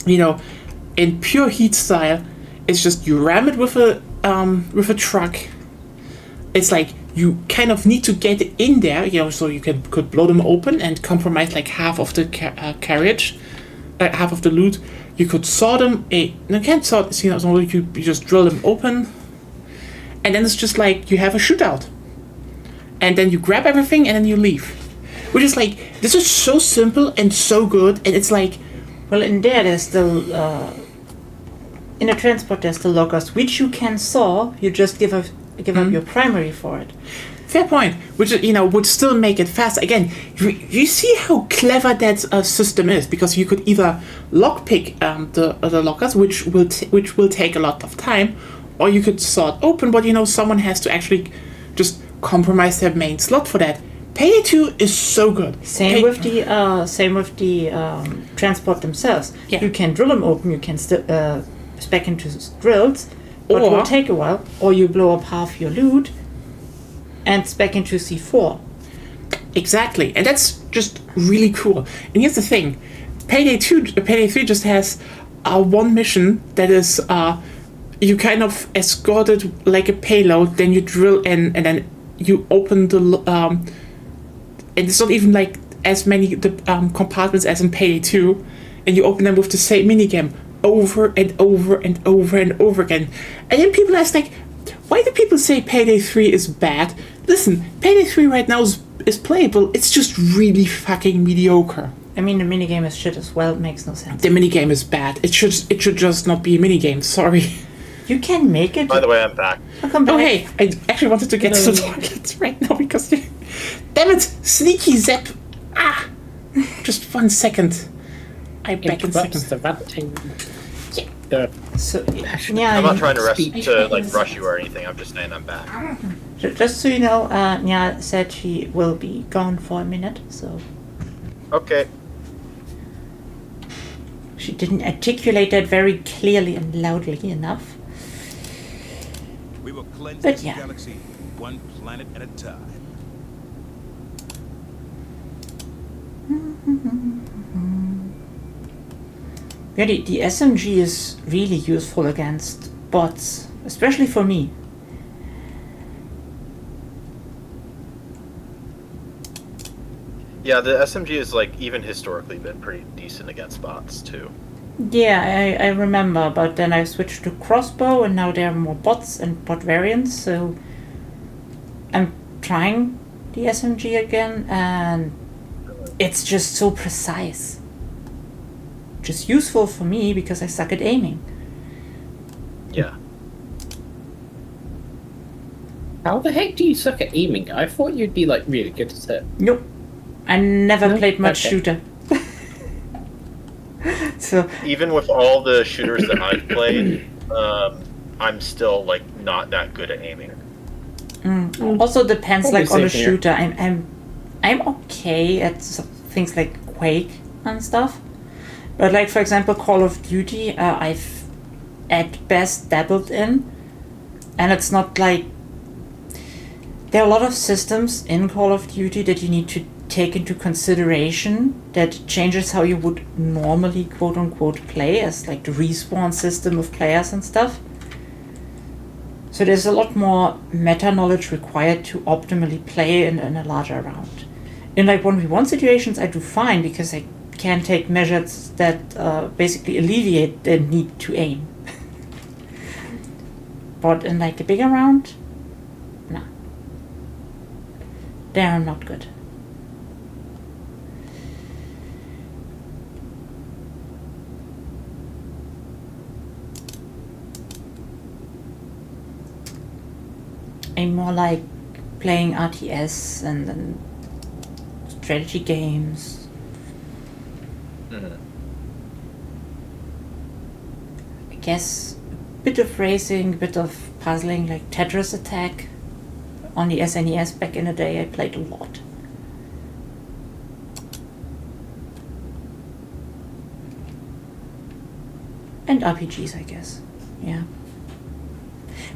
in pure heat style. It's just you ram it with a truck. It's like you kind of need to get in there, so you could blow them open and compromise like half of the carriage, half of the loot. You could saw them. You can't saw. You just drill them open, and then it's just like you have a shootout, and then you grab everything and then you leave. Which is like, this is so simple and so good, and it's like, well, in there there's still in a transport there's still lockers which you can saw. You just give up your primary for it. Fair point. Which would still make it faster. Again, you see how clever that system is, because you could either lockpick the lockers, which will take a lot of time, or you could saw it open. But someone has to actually just compromise their main slot for that. Payday 2 is so good. Same with the transport themselves. Yeah. You can drill them open. You can spec into drills, but it will take a while. Or you blow up half your loot and spec into C4. Exactly, and that's just really cool. And here's the thing: Payday 3 just has one mission that is you kind of escort it like a payload, then you drill in, and then you open the and it's not even like as many compartments as in Payday 2, and you open them with the same minigame over and over and over and over again. And then people ask, like, why do people say Payday 3 is bad? Listen, Payday 3 right now is playable, it's just really fucking mediocre. I mean, the minigame is shit as well, it makes no sense. The minigame is bad. It should just not be a minigame, sorry. You can make it. By the way, I'm back. I'll come back. Oh hey, I actually wanted to get to the toilet right now because damn it, sneaky Zep. Just 1 second. I'm back in a second. The ranting. So, I'm yeah, not trying to rush you or anything. I'm just saying I'm back. just so you know, Nya said she will be gone for a minute, so Okay. she didn't articulate that very clearly and loudly enough. We will cleanse But this yeah. galaxy one planet at a time. Yeah, the SMG is really useful against bots, especially for me. Yeah, the SMG is like even historically been pretty decent against bots too. Yeah, I remember, but then I switched to crossbow and now there are more bots and bot variants, so I'm trying the SMG again and it's just so precise. Just useful for me because I suck at aiming. Yeah. How the heck do you suck at aiming? I thought you'd be like really good at it. Nope. I never No? played much Okay. shooter. So Even with all the shooters that I've played, I'm still like not that good at aiming. also depends Probably like on the same here. shooter. I'm okay at things like Quake and stuff. But like for example Call of Duty, I've at best dabbled in, and it's not like there are a lot of systems in Call of Duty that you need to take into consideration that it changes how you would normally quote unquote play, as like the respawn system of players and stuff. So there's a lot more meta knowledge required to optimally play in a larger round. In like 1v1 situations, I do fine because I can take measures that basically alleviate the need to aim. But in like a bigger round, no. They're not good. I'm more like playing RTS and strategy games. Mm-hmm. I guess a bit of racing, a bit of puzzling, like Tetris Attack. On the SNES back in the day, I played a lot. And RPGs, I guess. Yeah.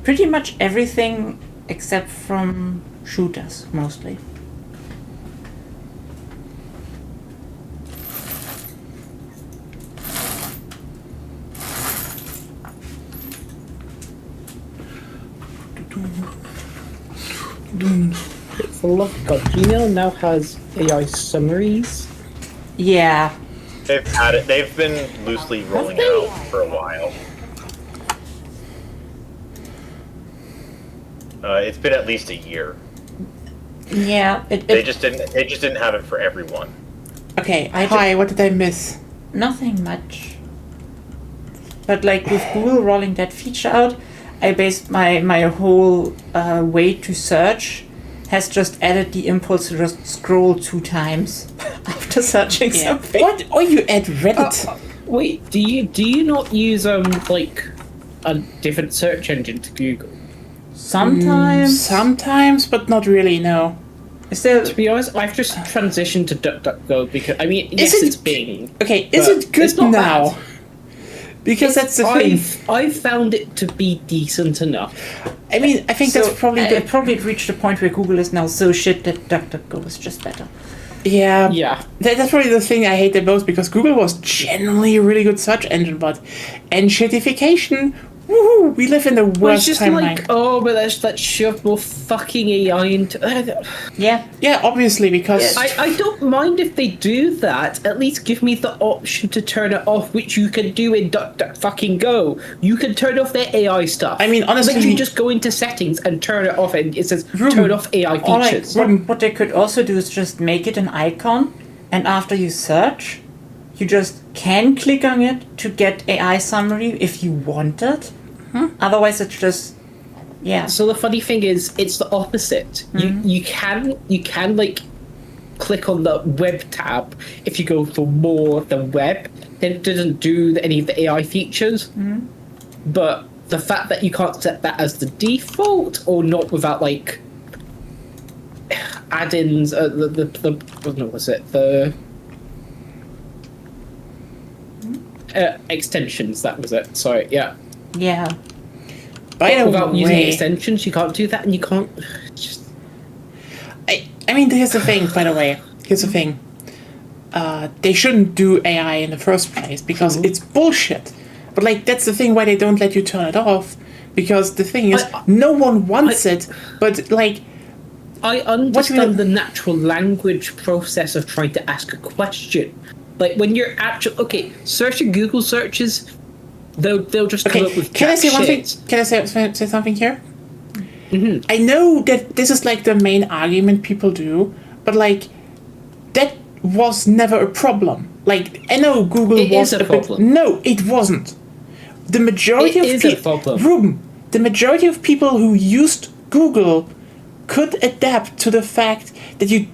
Pretty much everything except from shooters, mostly. For the love of God, Gmail now has AI summaries. Yeah. They've had it. They've been loosely rolling out for a while. It's been at least a year. Yeah. They just didn't have it for everyone. Okay, hi, what did I miss? Nothing much. But like with Google rolling that feature out, I based my whole way to search has just added the impulse to just scroll 2 times after searching something. What? Oh, you add Reddit? Wait, do you not use like a different search engine to Google? Sometimes. Sometimes, but not really, no. Is there... To be honest, I've just transitioned to DuckDuckGo because yes, it's Bing. Okay, is it good it's not now? bad. Because that's the thing. I've found it to be decent enough. I mean, I think that's probably it probably reached a point where Google is now so shit that DuckDuckGo is just better. Yeah. Yeah. That's probably the thing I hate the most, because Google was generally a really good search engine, but shitification, woohoo, we live in the Well, it's worst just timeline. like, oh, but let's shove more fucking AI into... Yeah. Yeah, obviously, because... I don't mind if they do that. At least give me the option to turn it off, which you can do in DuckDuckGo. You can turn off their AI stuff. I mean, honestly... Like, you just go into settings and turn it off, and it says, turn off AI features. What they could also do is just make it an icon, and after you search, you just can click on it to get AI summary if you want it. Otherwise, it's just... Yeah. So the funny thing is, it's the opposite. You can like click on the web tab if you go for more than web. Then it doesn't do any of the AI features. But the fact that you can't set that as the default or not without like add-ins, extensions. That was it. Sorry. Yeah. Yeah. By the Without using way, extensions, you can't do that, and you can't. Just I mean, here's the thing, by the way. Here's the thing. They shouldn't do AI in the first place, because it's bullshit. But, like, that's the thing why they don't let you turn it off. Because the thing is, no one wants it, but, like... I understand the natural language process of trying to ask a question. Like, when you're searching Google searches, they'll just come up with can I say one thing? shit. Can I say something here? I know that this is like the main argument people do, but like that was never a problem. Like, I know Google was a problem. No, it wasn't. The majority of people, Ruben, the majority of people who used Google could adapt to the fact that you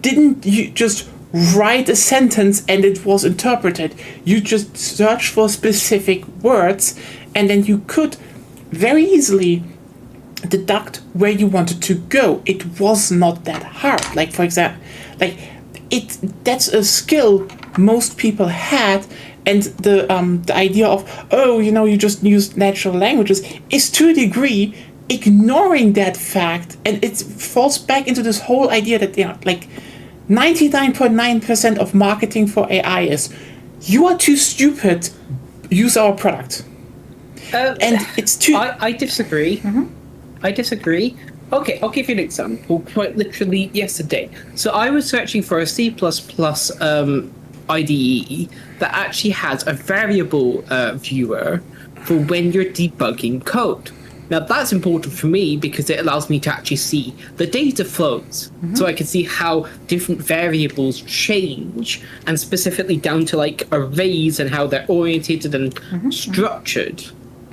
just write a sentence and it was interpreted. You just search for specific words, and then you could very easily deduct where you wanted to go. It was not that hard. Like, for example, that's a skill most people had, and the idea of, you just use natural languages is to a degree ignoring that fact, and it falls back into this whole idea that 99.9% of marketing for AI is, you are too stupid, use our product. And it's too... I disagree. I disagree. Okay, I'll give you an example. Quite literally yesterday. So I was searching for a C++ IDE that actually has a variable viewer for when you're debugging code. Now that's important for me because it allows me to actually see the data flows, so I can see how different variables change, and specifically down to like arrays and how they're orientated and structured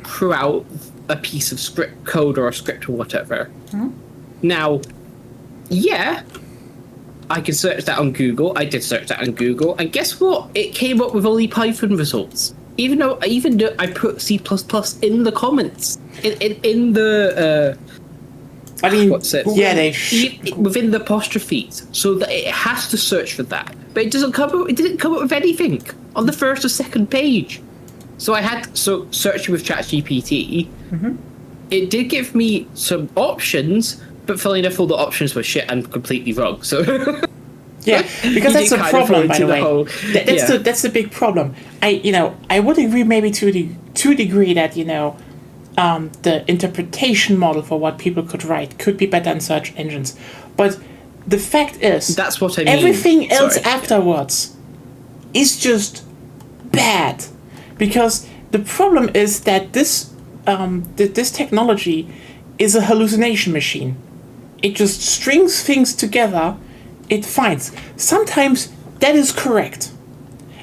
throughout a piece of script code or a script or whatever. Now, yeah, I can search that on Google. I did search that on Google, and guess what? It came up with only Python results. Even though I put C++ in the comments, in the I mean, what's it? yeah, within the apostrophes, so that it has to search for that. But it doesn't come up. It didn't come up with anything on the first or second page. So I had searching with ChatGPT. It did give me some options, but funny enough, all the options were shit and completely wrong. So. Yeah, because that's the problem, by the way. That's the big problem. I would agree maybe to a degree that the interpretation model for what people could write could be better in search engines, but the fact is that's what I mean. Everything else afterwards is just bad, because the problem is that this technology is a hallucination machine. It just strings things together. It finds. Sometimes that is correct.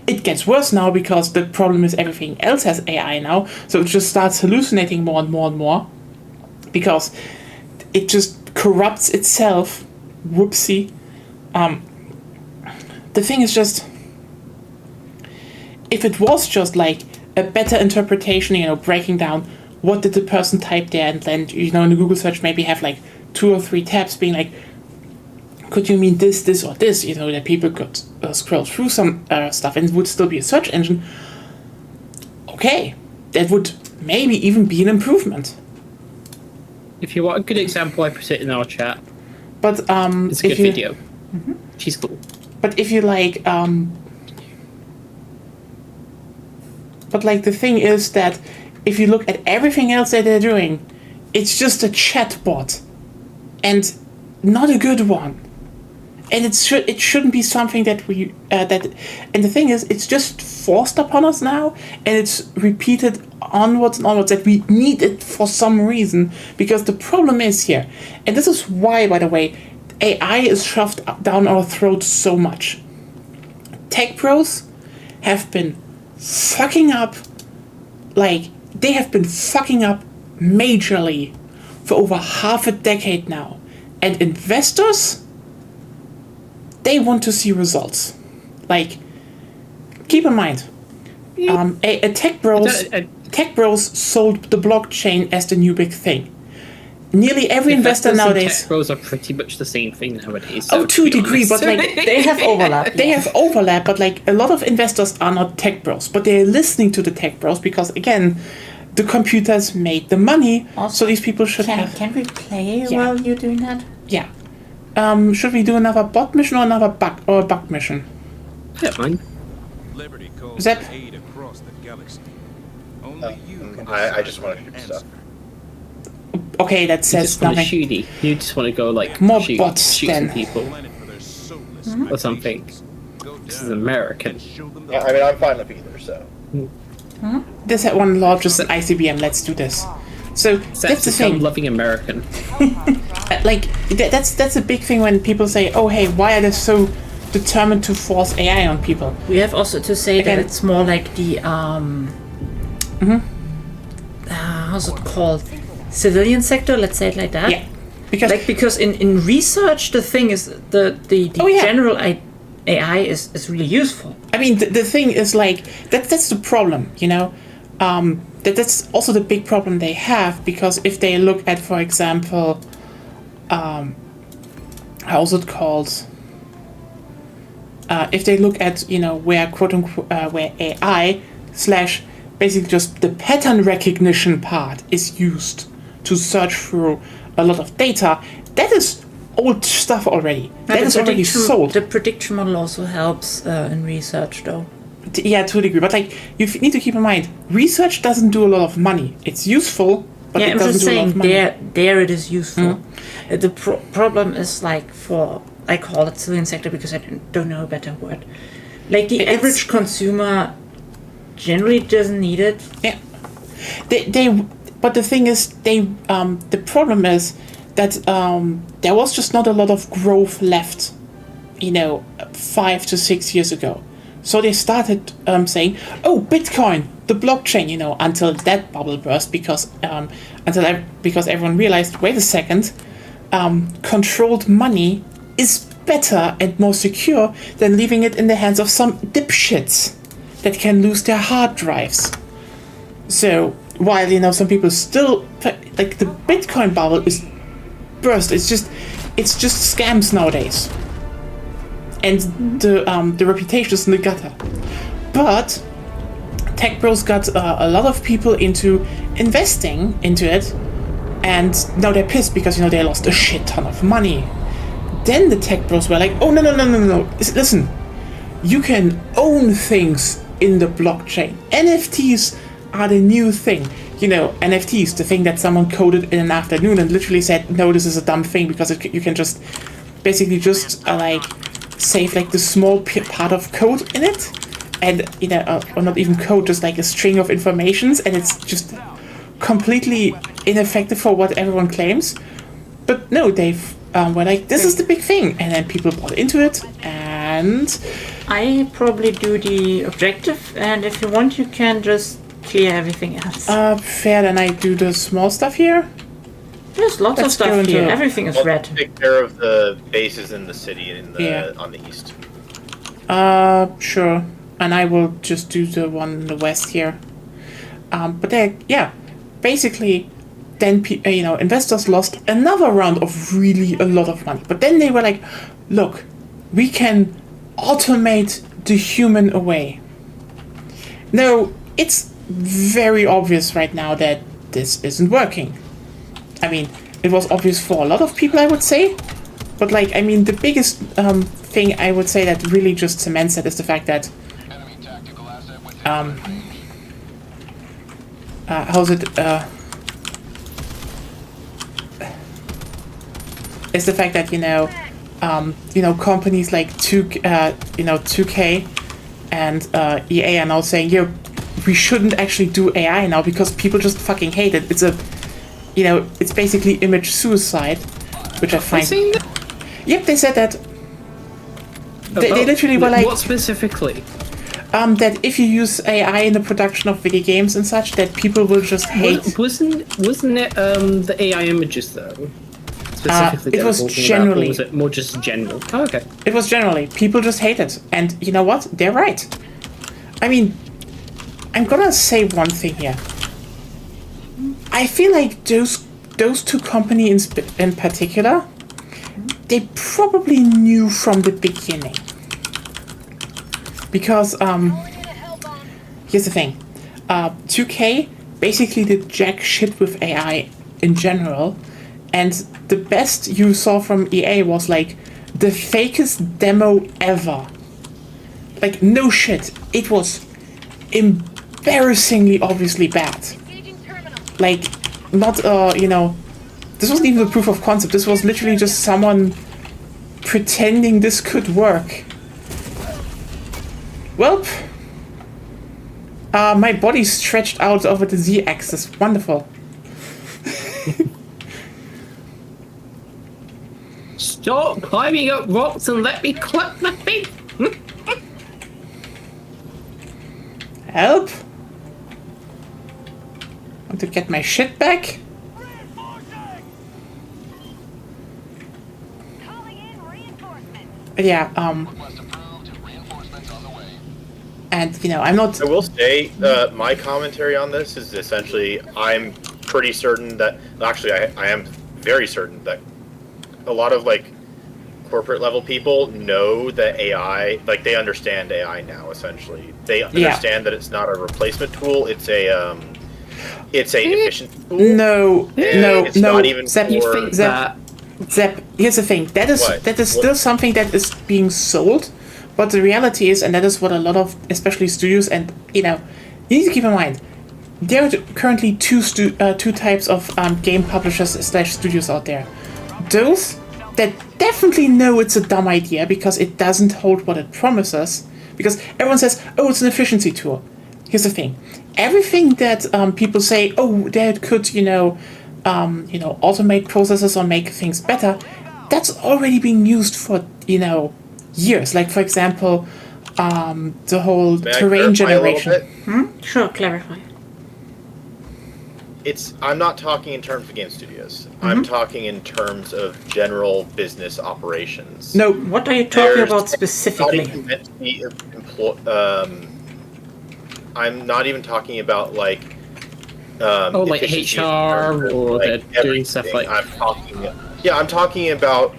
It gets worse now because the problem is everything else has AI now, so it just starts hallucinating more and more and more because it just corrupts itself. Whoopsie. The thing is just, if it was just like a better interpretation, breaking down what did the person type there, and then in the Google search maybe have like 2 or 3 tabs being like, could you mean this, or this? That people could scroll through some stuff and it would still be a search engine. Okay, that would maybe even be an improvement. If you want a good example, I put it in our chat. But it's a good video. She's cool. But if you like, but like the thing is that if you look at everything else that they're doing, it's just a chatbot, and not a good one. And it shouldn't be something that we and the thing is, it's just forced upon us now, and it's repeated onwards and onwards that we need it for some reason, because the problem is here, and this is why, by the way, AI is shoved down our throats so much. Tech pros have been fucking up, they have been fucking up majorly for over half a decade now, and investors, they want to see results. Keep in mind, Tech Bros sold the blockchain as the new big thing. Nearly every investor nowadays. Tech Bros are pretty much the same thing nowadays. So to a degree, but they have overlap. They have overlap, but a lot of investors are not Tech Bros, but they're listening to the Tech Bros because again, the computers made the money, so these people should have. Can we play while you're doing that? Yeah. Should we do another bot mission or another bug mission? I don't mind. Liberty calls Zep. for aid across the galaxy. Only you can I just want to shoot stuff. Okay, that says nothing. You just want to go more shoot bots some then. people or something. This is American. Yeah, I mean, I'm fine with either, so. This one largest ICBM. Let's do this. So that's the thing. Loving American. That's a big thing when people say, "Oh, hey, why are they so determined to force AI on people?" We have also to say that it's more like the how's it called? Civilian sector. Let's say it like that. Yeah, because in research, the thing is the general AI is really useful. I mean, the thing is that's the problem, that's also the big problem they have, because if they look at, for example, how's it called? If they look at, where quote unquote, where AI / basically just the pattern recognition part is used to search through a lot of data, that is old stuff already. But That is already sold. The prediction model also helps in research, though. Yeah, to a degree. But like, you need to keep in mind, research doesn't do a lot of money. It's useful, but it doesn't do a lot of money. There it is useful. The problem is like for, I call it civilian sector because I don't know a better word. Like the average consumer generally doesn't need it. Yeah. But the thing is, the problem is that there was just not a lot of growth left, 5 to 6 years ago. So they started saying, "Oh, Bitcoin, the blockchain," until that bubble burst because everyone realized, wait a second, controlled money is better and more secure than leaving it in the hands of some dipshits that can lose their hard drives. So while some people still like the Bitcoin bubble is burst, it's just scams nowadays. And the reputation is in the gutter. But tech bros got a lot of people into investing into it, and now they're pissed because they lost a shit ton of money. Then the tech bros were like, "Oh no! Listen, you can own things in the blockchain. NFTs are the new thing. NFTs, the thing that someone coded in an afternoon and literally said, no, this is a dumb thing because you can just basically just save like the small part of code in it, and or not even code, just like a string of informations, and it's just completely ineffective for what everyone claims. But no, they've were like, this is the big thing, and then people bought into it, and I probably do the objective, and if you want, you can just clear everything else. Fair. Then I do the small stuff here. There's lots of stuff here. Everything is red. Take care of the bases in the city on the east. Sure. And I will just do the one in the west here. But basically, then investors lost another round of really a lot of money. But then they were like, look, we can automate the human away. No, it's very obvious right now that this isn't working. I mean, it was obvious for a lot of people, I would say. But the biggest thing I would say that really just cements it is the fact that is the fact that companies like 2K and EA are now saying, we shouldn't actually do AI now because people just fucking hate it. It's it's basically image suicide, which I find. Yep, they said that. They literally were like. What specifically? That if you use AI in the production of video games and such, that people will just hate. Wasn't it the AI images though? Specifically, it was generally. Or was it more just general? Oh, okay. It was generally. People just hate it, and you know what? They're right. I mean, I'm gonna say one thing here. I feel like those two companies in particular, they probably knew from the beginning. Because here's the thing, 2K basically did jack shit with AI in general, and the best you saw from EA was like the fakest demo ever. Like no shit, it was embarrassingly obviously bad. Like not this wasn't even a proof of concept. This was literally just someone pretending this could work. Well, my body stretched out over the Z-axis. Wonderful. Stop climbing up rocks and let me clip my feet. Help! Want to get my shit back? Yeah, and I'm not. I will say, my commentary on this is essentially, I'm pretty certain that, actually, I am very certain that a lot of corporate level people know that AI, they understand AI now. Essentially, they understand that it's not a replacement tool; it's a efficiency tool. No. It's not even You think that Zep, here's the thing. That is What? still something that is being sold, but the reality is, and that is what a lot of, especially studios, and you need to keep in mind, there are currently two types of game publishers / studios out there. Those that definitely know it's a dumb idea because it doesn't hold what it promises. Because everyone says, "Oh, it's an efficiency tool." Here's the thing: everything that people say, "Oh, that could automate processes or make things better," that's already been used for years. Like, for example, the whole May I terrain clarify a little generation. bit? Sure, clarify. I'm not talking in terms of game studios. I'm talking in terms of general business operations. No, What are you talking about specifically? Not even meant to be I'm not even talking about like like efficiency in HR terms of, or like, they're doing stuff everything. like. I'm talking about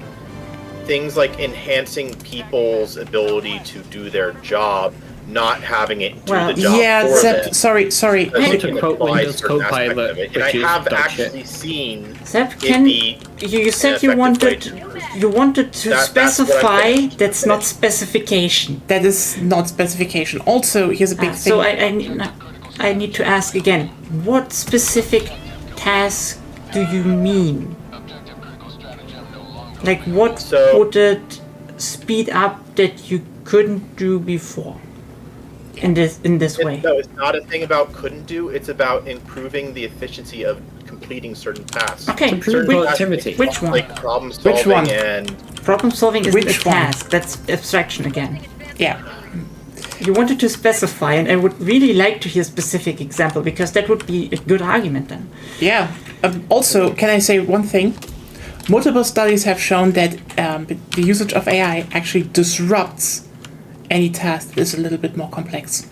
things like enhancing people's ability to do their job, not having it do Well, the job yeah, for Zep, them. sorry. Because Hey, it can to quote apply Windows certain aspects Copilot, of it. And I which is have dog actually shit. seen Zep, it be you said an you effective way wanted to- you wanted to That's what I'm specify saying. that's not specification. That is not specification. Also, here's a big thing. So I need to ask again, what specific task do you mean? Like what So- would it speed up that you couldn't do before in this way? No, it's not a thing about couldn't do. It's about improving the efficiency of completing certain tasks. Okay, Improve which, productivity. which one? Like problem solving one? and Problem solving isn't Which a one? task. That's abstraction again. Yeah. You wanted to specify, and I would really like to hear a specific example because that would be a good argument then. Yeah. Also, can I say one thing? Multiple studies have shown that the usage of AI actually disrupts any task that is a little bit more complex.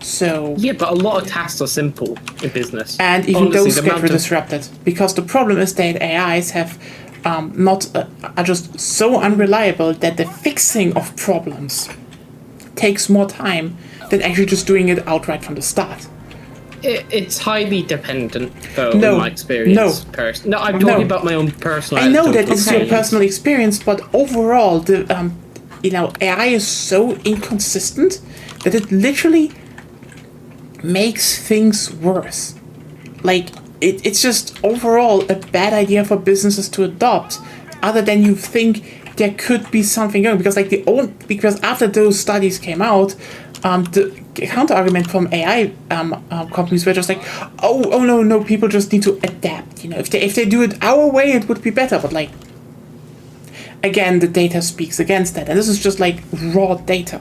So, Yeah, but a lot of tasks are simple in business. and even Honestly, those the get amount of- disrupted because the problem is that AIs have are just so unreliable that the fixing of problems takes more time than actually just doing it outright from the start. It's highly dependent, though, No, in my experience. no. No, I'm No. talking about my own personal. I know that anecdotal it's your experience. personal experience, but overall, the AI is so inconsistent that it literally makes things worse. Like it's just overall a bad idea for businesses to adopt. Other than you think there could be something going, because after those studies came out, the counter argument from AI companies were just like, oh no, people just need to adapt. If they do it our way, it would be better. But like, again, the data speaks against that, and this is just like raw data.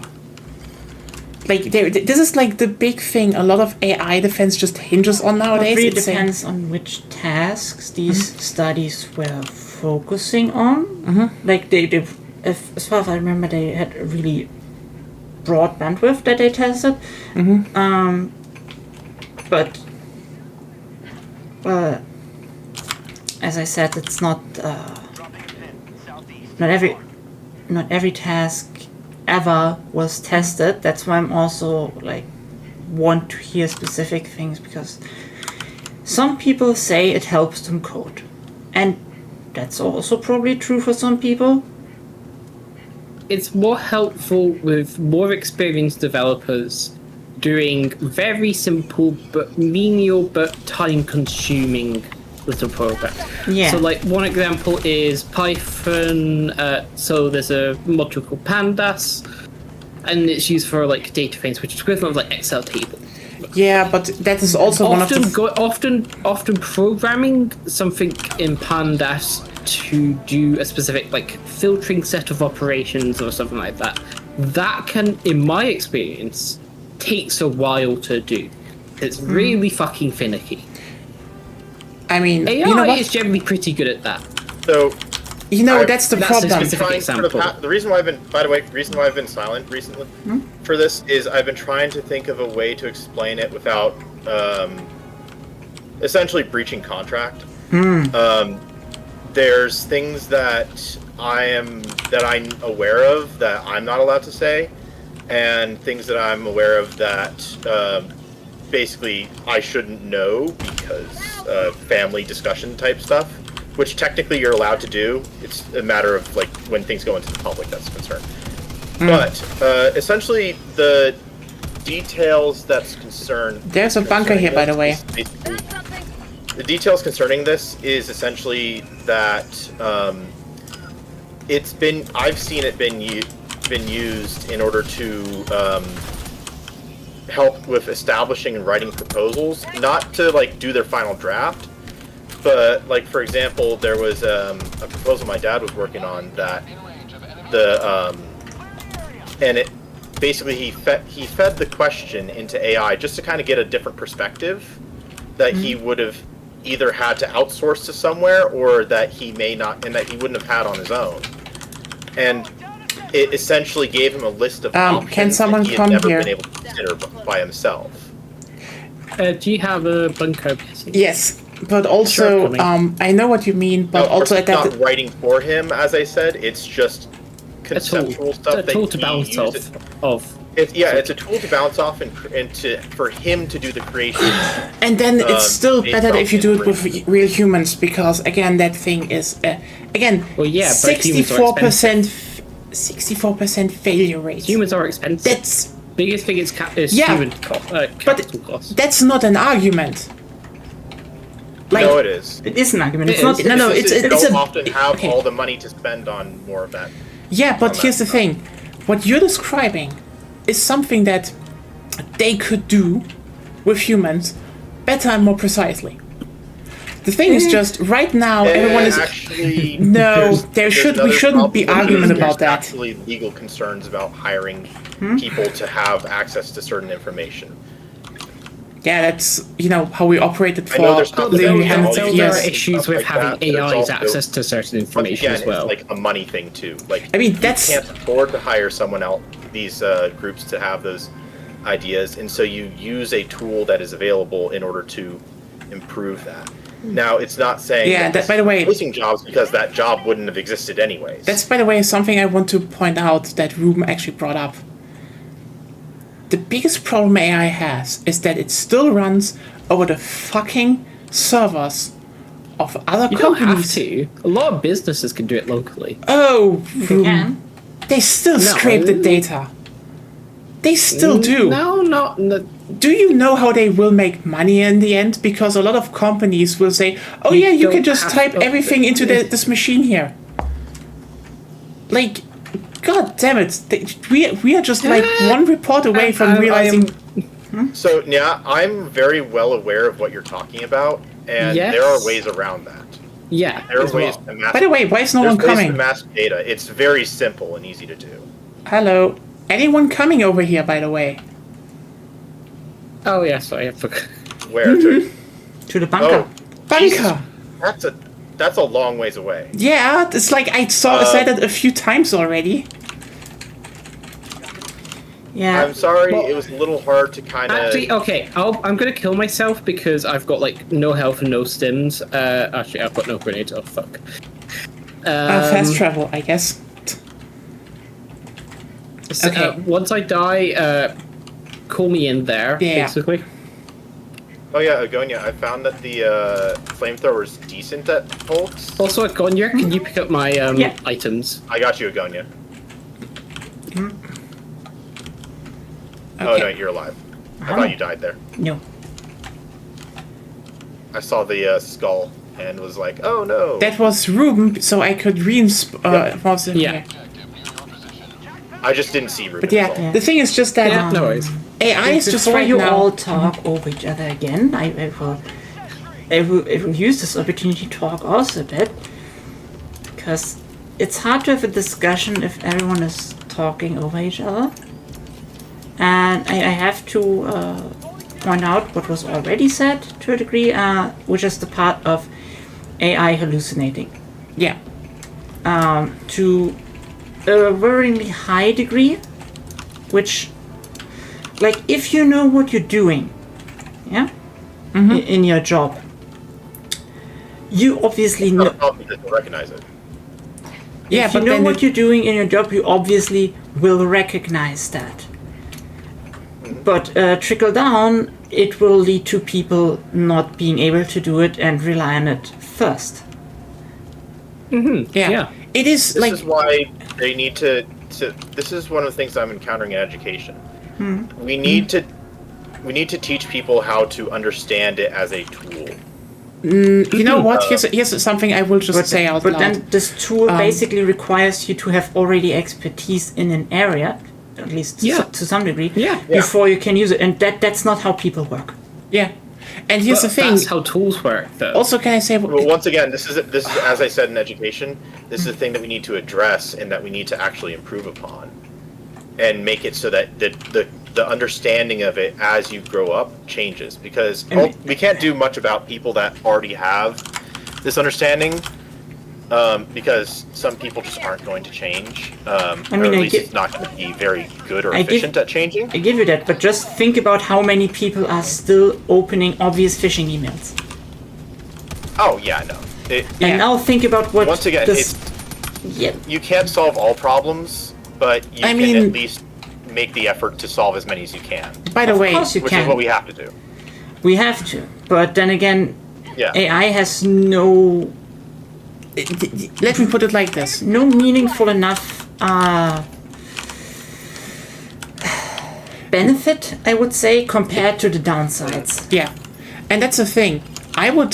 Like this is like the big thing a lot of AI defense just hinges on It nowadays. really It's saying- depends on which tasks these studies were focusing on. Like as far as I remember, they had a really broad bandwidth that they tested. But as I said, it's not every task ever was tested. That's why I'm also like want to hear specific things, because some people say it helps them code, and that's also probably true for some people. It's more helpful with more experienced developers doing very simple but menial but time-consuming little programs. Yeah. So, like, one example is Python. So there's a module called Pandas, and it's used for like data frames, which is equivalent of like Excel table. Yeah, but that is also one of the Often programming something in Pandas to do a specific like filtering set of operations or something like that. That can, in my experience, takes a while to do. It's really fucking finicky. I mean, AI you know what? is generally pretty good at that. So That's the That's a problem. specific example. the reason why I've been silent recently for this is I've been trying to think of a way to explain it without essentially breaching contract. There's things that I'm aware of that I'm not allowed to say, and things that I'm aware of that basically I shouldn't know because family discussion type stuff. which technically you're allowed to do. It's a matter of like when things go into the public that's concerned. But essentially, the details that's concerned. There's a bunker here, by the way. The details concerning this is essentially that I've seen it been used in order to help with establishing and writing proposals, not to like do their final draft, but like for example, there was a proposal my dad was working on that and it basically he fed the question into AI just to kind of get a different perspective that he would have either had to outsource to somewhere or that he may not, and that he wouldn't have had on his own. And it essentially gave him a list of options can someone that he come had never here? been able to consider by himself. Do you have a bunker? Yes, but also, Sure, I know what you mean, but Now, of course, also it's at that... not writing for him, as I said. It's just conceptual stuff. A tool to bounce off. It's a tool to bounce off and for him to do the creation. And then it's still based better on if you do it with inspiration. real humans, because again, that thing is again Well, yeah, but humans are 64% failure rate. Humans are expensive. That's Biggest thing is Yeah, human capital cost. that's not an argument. Like, No, it is. It is an argument. It's It not. is. No, It's it's don't a often have okay. all the money to spend on more of that. Yeah, but on here's the that. thing. What you're describing is something that they could do with humans better and more precisely. The thing is just, right now, everyone is... Actually, No, there's we another shouldn't be problem. arguing There's about that. actually legal concerns about hiring people to have access to certain information. Yeah, that's, how we operated I know for there's There, literally complications hundreds of about there are years. issues stuff with like having that, but it's AI's also- access to certain Once information again, as well. it's like a money thing too. Like, I mean, you that's... can't afford to hire someone else, these groups to have those ideas, and so you use a tool that is available in order to improve that. Now, it's not saying Yeah, that by the way- losing jobs because that job wouldn't have existed anyways. That's, by the way, something I want to point out that Ruben actually brought up. The biggest problem AI has is that it still runs over the fucking servers of other You don't have companies. to. A lot of businesses can do it locally. Oh, They Ruben. can. They still No. scrape the data. They still do. No. Do you know how they will make money in the end? Because a lot of companies will say, oh yeah, you can don't just have type to- everything into this machine here. Like, god damn it. We are just like one report away from realizing... So, yeah, I'm very well aware of what you're talking about, and Yes. there are ways around that. Yeah. There are as ways well. to mask. By the way, why is no there's one ways coming? to mask data. It's very simple and easy to do. Hello? Anyone coming over here, by the way? Oh yeah, sorry, I forgot. Where to? To the bunker. Oh, Bunker! that's a long ways away. Yeah, it's like I said it a few times already. Yeah. I'm sorry, Well- it was a little hard to kind of. Actually, okay, I'm gonna kill myself because I've got like no health and no stims. Actually, I've got no grenades. Oh fuck. Fast travel, I guess. So, Okay. once I die, call me in there. Yeah. Basically. Oh yeah, Agonia, I found that the flamethrower is decent at pulse. Also, Gonya, can you pick up my Yeah. items? I got you, Agonia. Okay. Oh no, you're alive. I thought you died there. No. I saw the skull and was like, oh no. That was Ruben, so I could pause it. Yeah. I just didn't see Ruben. But yeah, that's all. the thing is just that Yeah, no worries. AI is just Before right you now. all talk over each other again, I will use this opportunity to talk also a bit, because it's hard to have a discussion if everyone is talking over each other. And I have to point out what was already said to a degree, which is the part of AI hallucinating. Yeah. To a very high degree, which, like, if you know what you're doing, yeah, in your job, you obviously Not a know. problem because they'll recognize it. Yeah, If you but know then what you're doing in your job, you obviously will recognize that. But trickle down, it will lead to people not being able to do it and rely on it first. Yeah. It is This like is why they need to. This is one of the things I'm encountering in education. We need to teach people how to understand it as a tool. you know what? Here's something I will just say out loud. But then this tool basically requires you to have already expertise in an area, at least to some degree, before you can use it. And that's not how people work. Yeah. And here's the thing. That's how tools work, though. Also, can I say... Well, once again, this is as I said in education, this is a thing that we need to address and that we need to actually improve upon. And make it so that the understanding of it as you grow up changes. Because we can't do much about people that already have this understanding, because some people just aren't going to change. Or at least it's not going to be very good or efficient at changing. I give you that, but just think about how many people are still opening obvious phishing emails. Oh, yeah, no. And now think about what... Once again, you can't solve all problems, but you can at least make the effort to solve as many as you can. By the way, which is what we have to do. We have to, but then again, AI has no... Let me put it like this. No meaningful enough benefit, I would say, compared to the downsides. Yeah. And that's the thing. I would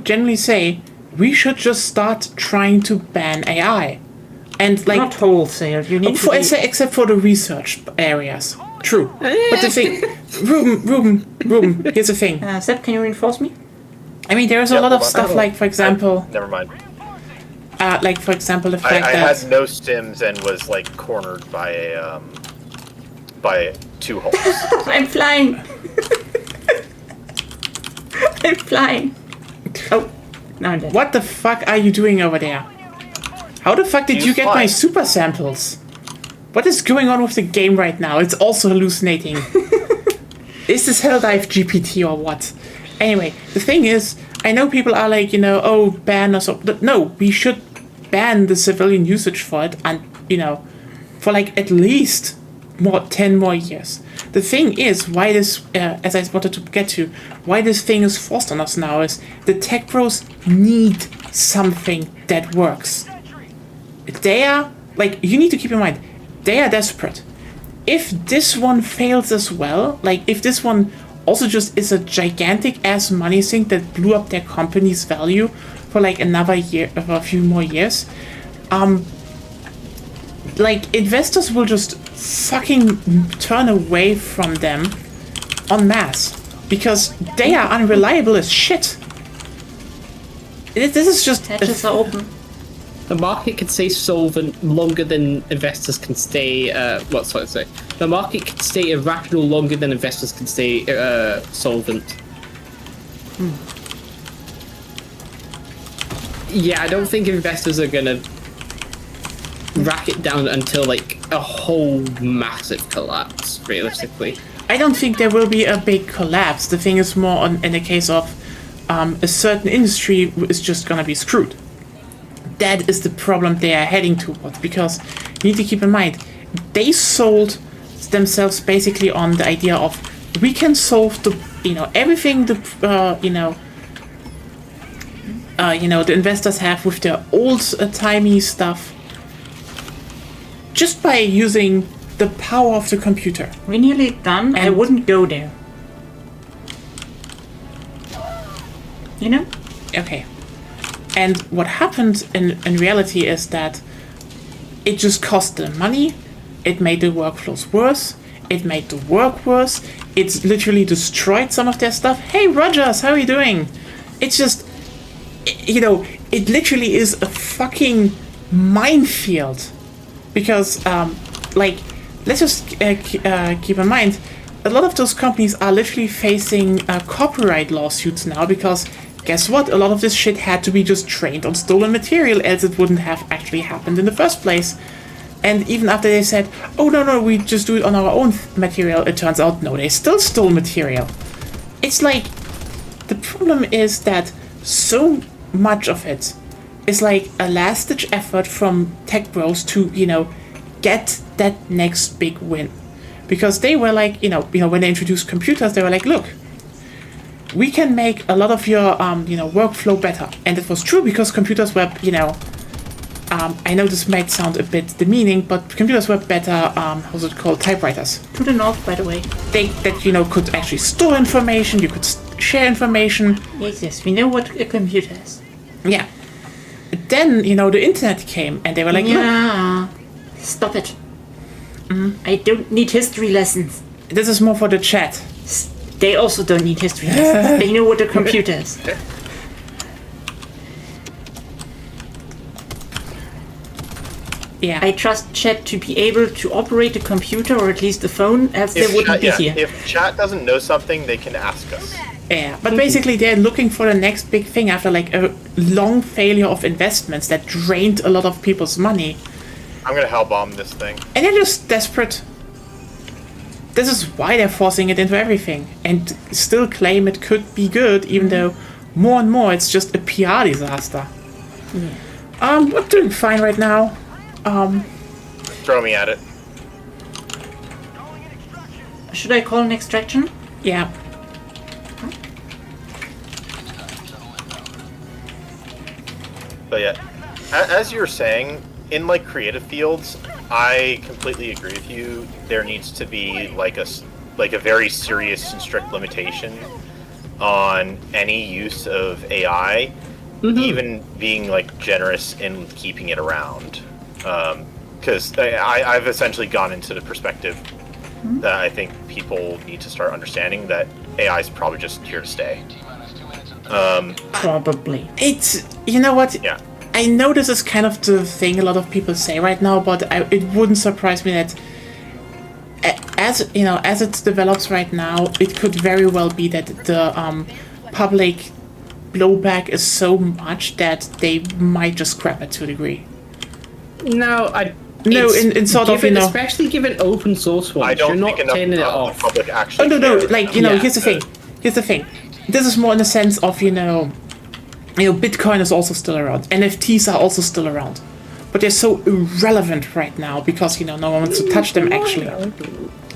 generally say we should just start trying to ban AI. And like not wholesale. You need except for the research areas. True. But the thing, Ruben, here's the thing. Seb, can you reinforce me? I mean, there's a lot of stuff like, for example... Never mind. Like, for example, the fact I that... had no stims and was, like, cornered by two holes. I'm flying! I'm flying! Oh, now I'm dead. What the fuck are you doing over there? How the fuck did you get my super samples? What is going on with the game right now? It's also hallucinating. Is this Helldive GPT or what? Anyway, the thing is, I know people are like, ban or so. No, we should ban the civilian usage for it, and, for like at least 10 more years. The thing is, why this, as I wanted to get to, why this thing is forced on us now is the tech pros need something that works. They are, like, you need to keep in mind, they are desperate. If this one fails as well, like, if this one also just is a gigantic ass money sink that blew up their company's value for like another year, for a few more years, like, investors will just fucking turn away from them en masse because they are unreliable as shit. This is just... Hedges are open. The market can stay solvent longer than investors can stay. The market can stay irrational longer than investors can stay solvent. Yeah, I don't think investors are gonna rack it down until like a whole massive collapse. Realistically, I don't think there will be a big collapse. The thing is more in the case of a certain industry is just gonna be screwed. That is the problem they are heading towards, because you need to keep in mind, they sold themselves basically on the idea of we can solve the, everything the, the investors have with their old-timey stuff just by using the power of the computer. We're nearly done. I wouldn't go there. Okay. And what happened in reality is that it just cost them money, it made the workflows worse, it made the work worse, it's literally destroyed some of their stuff. Hey Rogers, how are you doing? It's just, it literally is a fucking minefield. Because, let's just keep in mind, a lot of those companies are literally facing copyright lawsuits now because guess what? A lot of this shit had to be just trained on stolen material, else it wouldn't have actually happened in the first place. And even after they said, oh no, we just do it on our own material, it turns out, no, they still stole material. It's like, the problem is that so much of it is like a last-ditch effort from tech bros to, get that next big win. Because they were like, when they introduced computers, they were like, look, we can make a lot of your, workflow better. And it was true because computers were, I know this might sound a bit demeaning, but computers were better, how's it called, typewriters. To the north, by the way. Could actually store information, you could share information. Yes, we know what a computer is. Yeah. Then, the internet came, and they were like, yeah, stop it. I don't need history lessons. This is more for the chat. They also don't need history lessons. They know what a computer is. Yeah. I trust chat to be able to operate a computer or at least a phone, else they wouldn't be here. If chat doesn't know something, they can ask us. Yeah, but basically they're looking for the next big thing after like a long failure of investments that drained a lot of people's money. I'm gonna hell bomb this thing. And they're just desperate. This is why they're forcing it into everything and still claim it could be good, even though more and more it's just a PR disaster. Yeah. We're doing fine right now. Throw me at it. Should I call an extraction? Yeah. But yeah, as you were saying, in like creative fields, I completely agree with you. There needs to be like a very serious and strict limitation on any use of AI, even being like generous in keeping it around. Because I've essentially gone into the perspective that I think people need to start understanding that AI is probably just here to stay. Probably. It's, you know what? Yeah. I know this is kind of the thing a lot of people say right now, but it wouldn't surprise me that as it develops right now, it could very well be that the public blowback is so much that they might just scrap it to a degree. In sort of, especially given open source ones, I don't you're think not enough turning it of off. the public actually. Oh no, cares. like here's the thing. This is more in the sense of Bitcoin is also still around. NFTs are also still around, but they're so irrelevant right now because no one wants to touch them actually,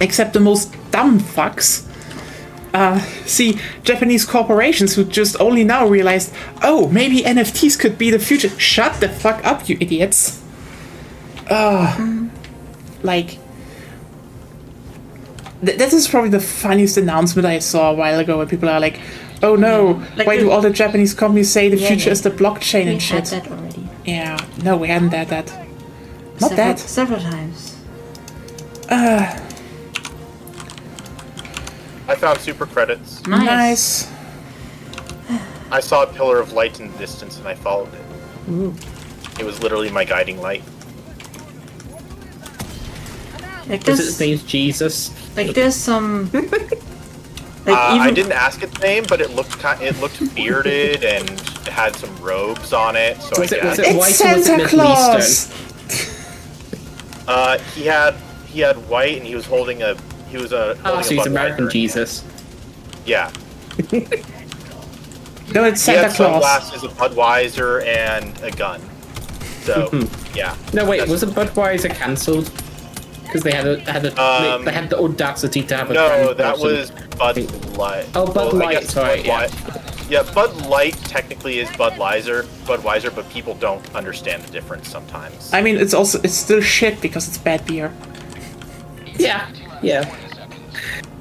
except the most dumb fucks. See, Japanese corporations who just only now realized, oh, maybe NFTs could be the future. Shut the fuck up, you idiots. This is probably the funniest announcement I saw a while ago when people are like, oh no, why do all the Japanese companies say the future is the blockchain and shit? We had that already. Yeah, no, we hadn't had that. Not Several times. I found super credits. Nice. I saw a pillar of light in the distance and I followed it. Ooh. It was literally my guiding light. Like Was its name's Jesus? Like there's some. I didn't ask its name, but it looked bearded and had some robes on it. So Was it It's white or was it Santa Middle Claus. Eastern? He had white and he was holding a So he's American Budweiser. Jesus. Yeah. No, it's He Santa had Claus. sunglasses, a Budweiser, and a gun. So yeah. No, wait, wasn't Budweiser cancelled? Because they had the audacity to have a No, trans that person. was Bud Light. Oh, Bud I Light, guess sorry, Bud Light. Yeah, Bud Light technically is Budweiser, but people don't understand the difference sometimes. I mean, it's still shit because it's bad beer. Yeah.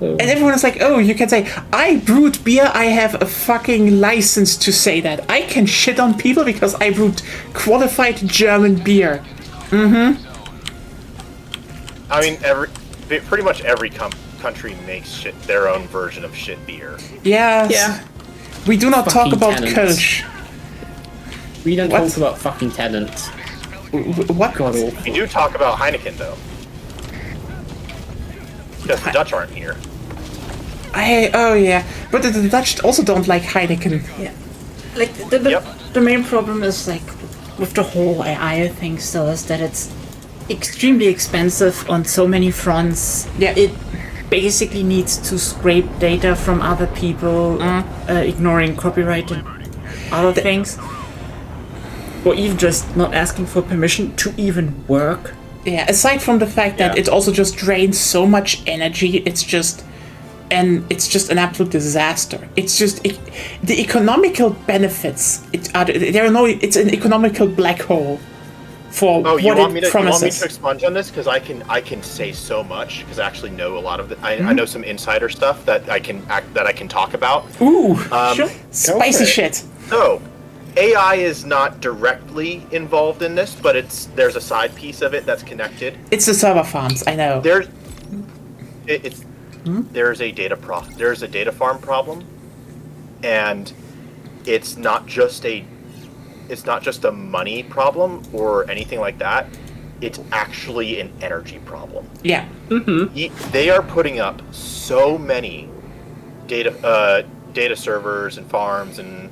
And everyone is like, oh, you can say, I brewed beer, I have a fucking license to say that. I can shit on people because I brewed qualified German beer. I mean, pretty much every country makes their own version of shit beer. Yes. Yeah. We do not talk Fucking about tenants. Kölsch. We don't What? talk about fucking tenants. What? God awful. We do talk about Heineken though, because the Dutch aren't here. Oh yeah, but the Dutch also don't like Heineken. Yeah. Like the main problem is like with the whole AI thing still is that it's extremely expensive on so many fronts. Yeah. It basically needs to scrape data from other people, ignoring copyright and other things. Or even just not asking for permission to even work. Yeah, aside from the fact that it also just drains so much energy, it's just and it's just an absolute disaster. It's just the economical benefits. It's an economical black hole for Oh, what it you want me promises. to expunge on this? Because I can say so much because I actually know a lot of it. I know some insider stuff that I can talk about. Ooh, Sure. spicy shit. So, AI is not directly involved in this, but there's a side piece of it that's connected. It's the server farms, I know. There's a data farm problem, and it's not just a money problem or anything like that. It's actually an energy problem. Yeah. They are putting up so many data servers and farms and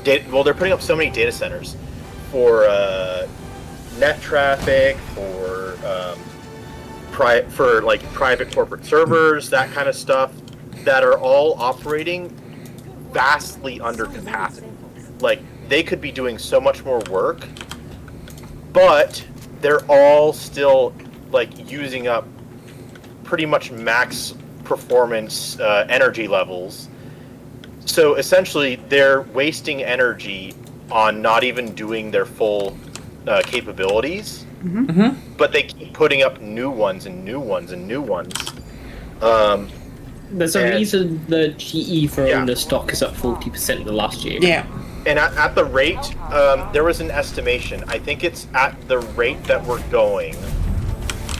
they're putting up so many data centers for net traffic, for private corporate servers, that kind of stuff, that are all operating vastly under capacity. Like, they could be doing so much more work, but they're all still like using up pretty much max performance energy levels. So essentially, they're wasting energy on not even doing their full capabilities, but they keep putting up new ones and new ones and new ones. There's a reason the GE for owner stock is up 40% in the last year. Yeah. And at the rate, there was an estimation. I think it's at the rate that we're going.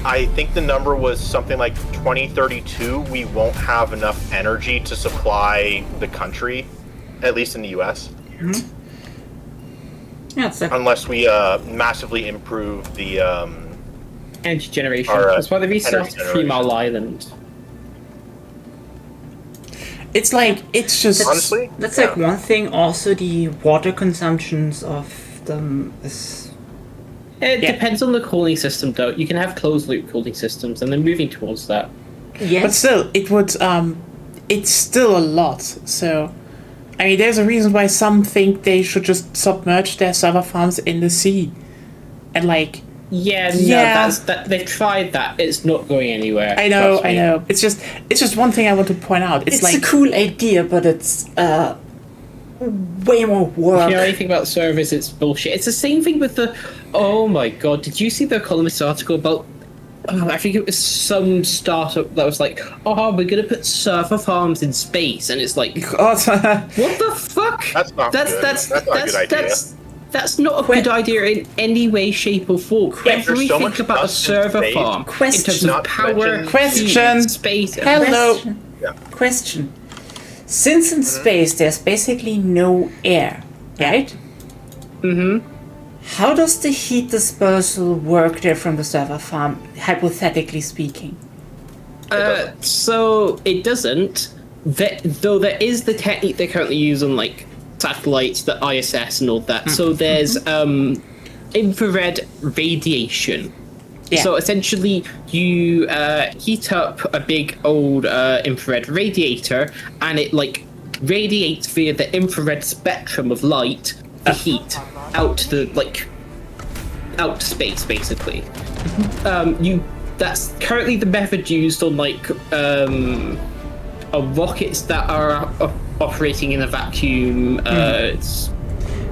I think the number was something like 2032. We won't have enough energy to supply the country, at least in the U.S. Yeah, it's Unless we massively improve the Energy generation. That's That's why they restarted energy 3 Mile Island. It's like, it's just... honestly. That's like one thing. Also, the water consumptions of them is. It depends on the cooling system, though. You can have closed-loop cooling systems, and they're moving towards that. Yes. But still, it would, it's still a lot, so... I mean, there's a reason why some think they should just submerge their server farms in the sea. And like... Yeah, no, Yeah. they've tried that. It's not going anywhere. I know, trust I me. know. It's just one thing I want to point out. It's like... a cool idea, but it's way more work. You know anything about servers, it's bullshit. It's the same thing with the... Oh my god, did you see the Economist article about... I think it was some startup that was like, oh, we're going to put server farms in space. And it's like, God. what the fuck? That's not good. That's not a good idea. That's not a good idea in any way, shape, or form. There's Everything so much about a dust in server space. farm in Question. terms of Not power, mention- Question. heat, space. Hello. Question. Since in space there's basically no air, right? How does the heat dispersal work there from the server farm, hypothetically speaking? So it doesn't. Though there is the technique they currently use on like satellites, the ISS and all that. So there's infrared radiation. Yeah. So essentially, you heat up a big old infrared radiator, and it like radiates via the infrared spectrum of light the heat out to out to space, basically. That's currently the method used on like rockets that are operating in a vacuum.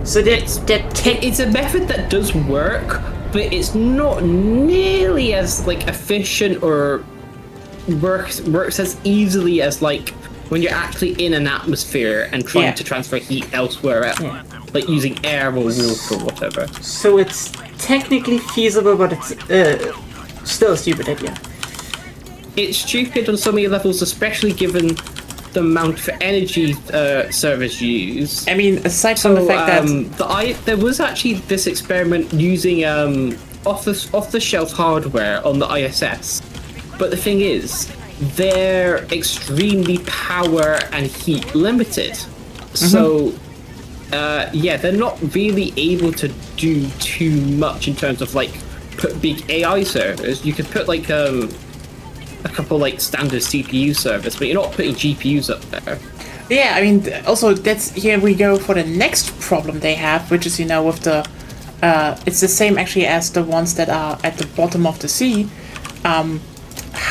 So It's a method that does work, but it's not nearly as like efficient or works as easily as like when you're actually in an atmosphere and trying to transfer heat elsewhere else, like using air or water or whatever. So it's technically feasible, but it's still a stupid idea. It's stupid on so many levels, especially given the amount of energy servers use. I mean, aside from the fact that... there was actually this experiment using off-the-shelf hardware on the ISS, but the thing is, they're extremely power and heat limited. So, they're not really able to do too much in terms of like put big AI servers. You could put like a couple like standard CPU servers, but you're not putting GPUs up there. Yeah, I mean, also, here we go for the next problem they have, which is, with the... it's the same, actually, as the ones that are at the bottom of the sea.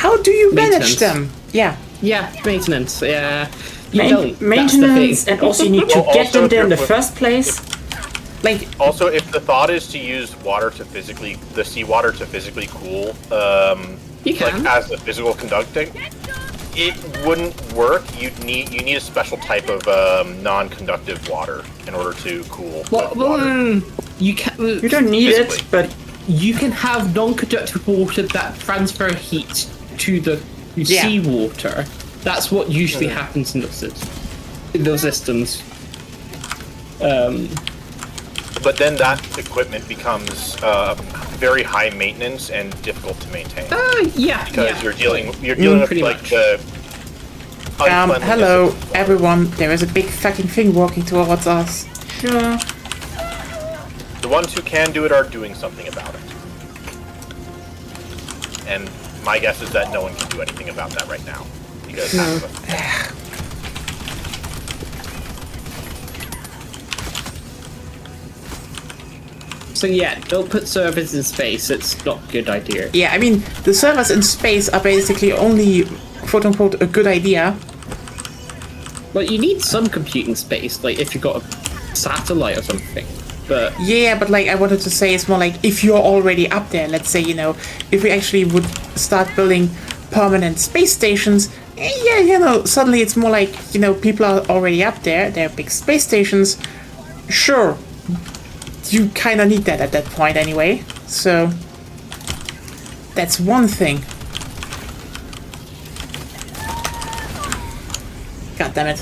how do you manage Maintenance. them? Yeah. Yeah, maintenance. Yeah. You Main- don't. That's the maintenance, thing. and also you need to Well, get also them there in if the you're- first place. Like, Also, if the thought is to use water to physically, the seawater to physically cool, You like can. as the physical conducting, it wouldn't work. You need a special type of non-conductive water in order to cool Well, water. you can. You don't need Physically. it, but You can have non-conductive water that transfer heat to the Yeah. seawater. That's what usually happens in those systems. But then that equipment becomes very high maintenance and difficult to maintain Yeah. because yeah. you're dealing with pretty like much. the uncleanliness hello, of the water. everyone. There is a big fucking thing walking towards us. sure. The ones who can do it are doing something about it. And my guess is that no one can do anything about that right now. Because half of us- So yeah, don't put servers in space. It's not a good idea. Yeah, I mean, the servers in space are basically only, quote unquote, a good idea. Well, you need some computing space, like if you've got a satellite or something. But Yeah, but like I wanted to say, it's more like if you're already up there, let's say, you know, if we actually would start building permanent space stations, yeah, you know, suddenly it's more like, you know, people are already up there, they're big space stations. Sure, you kind of need that at that point anyway, so that's one thing. God damn it.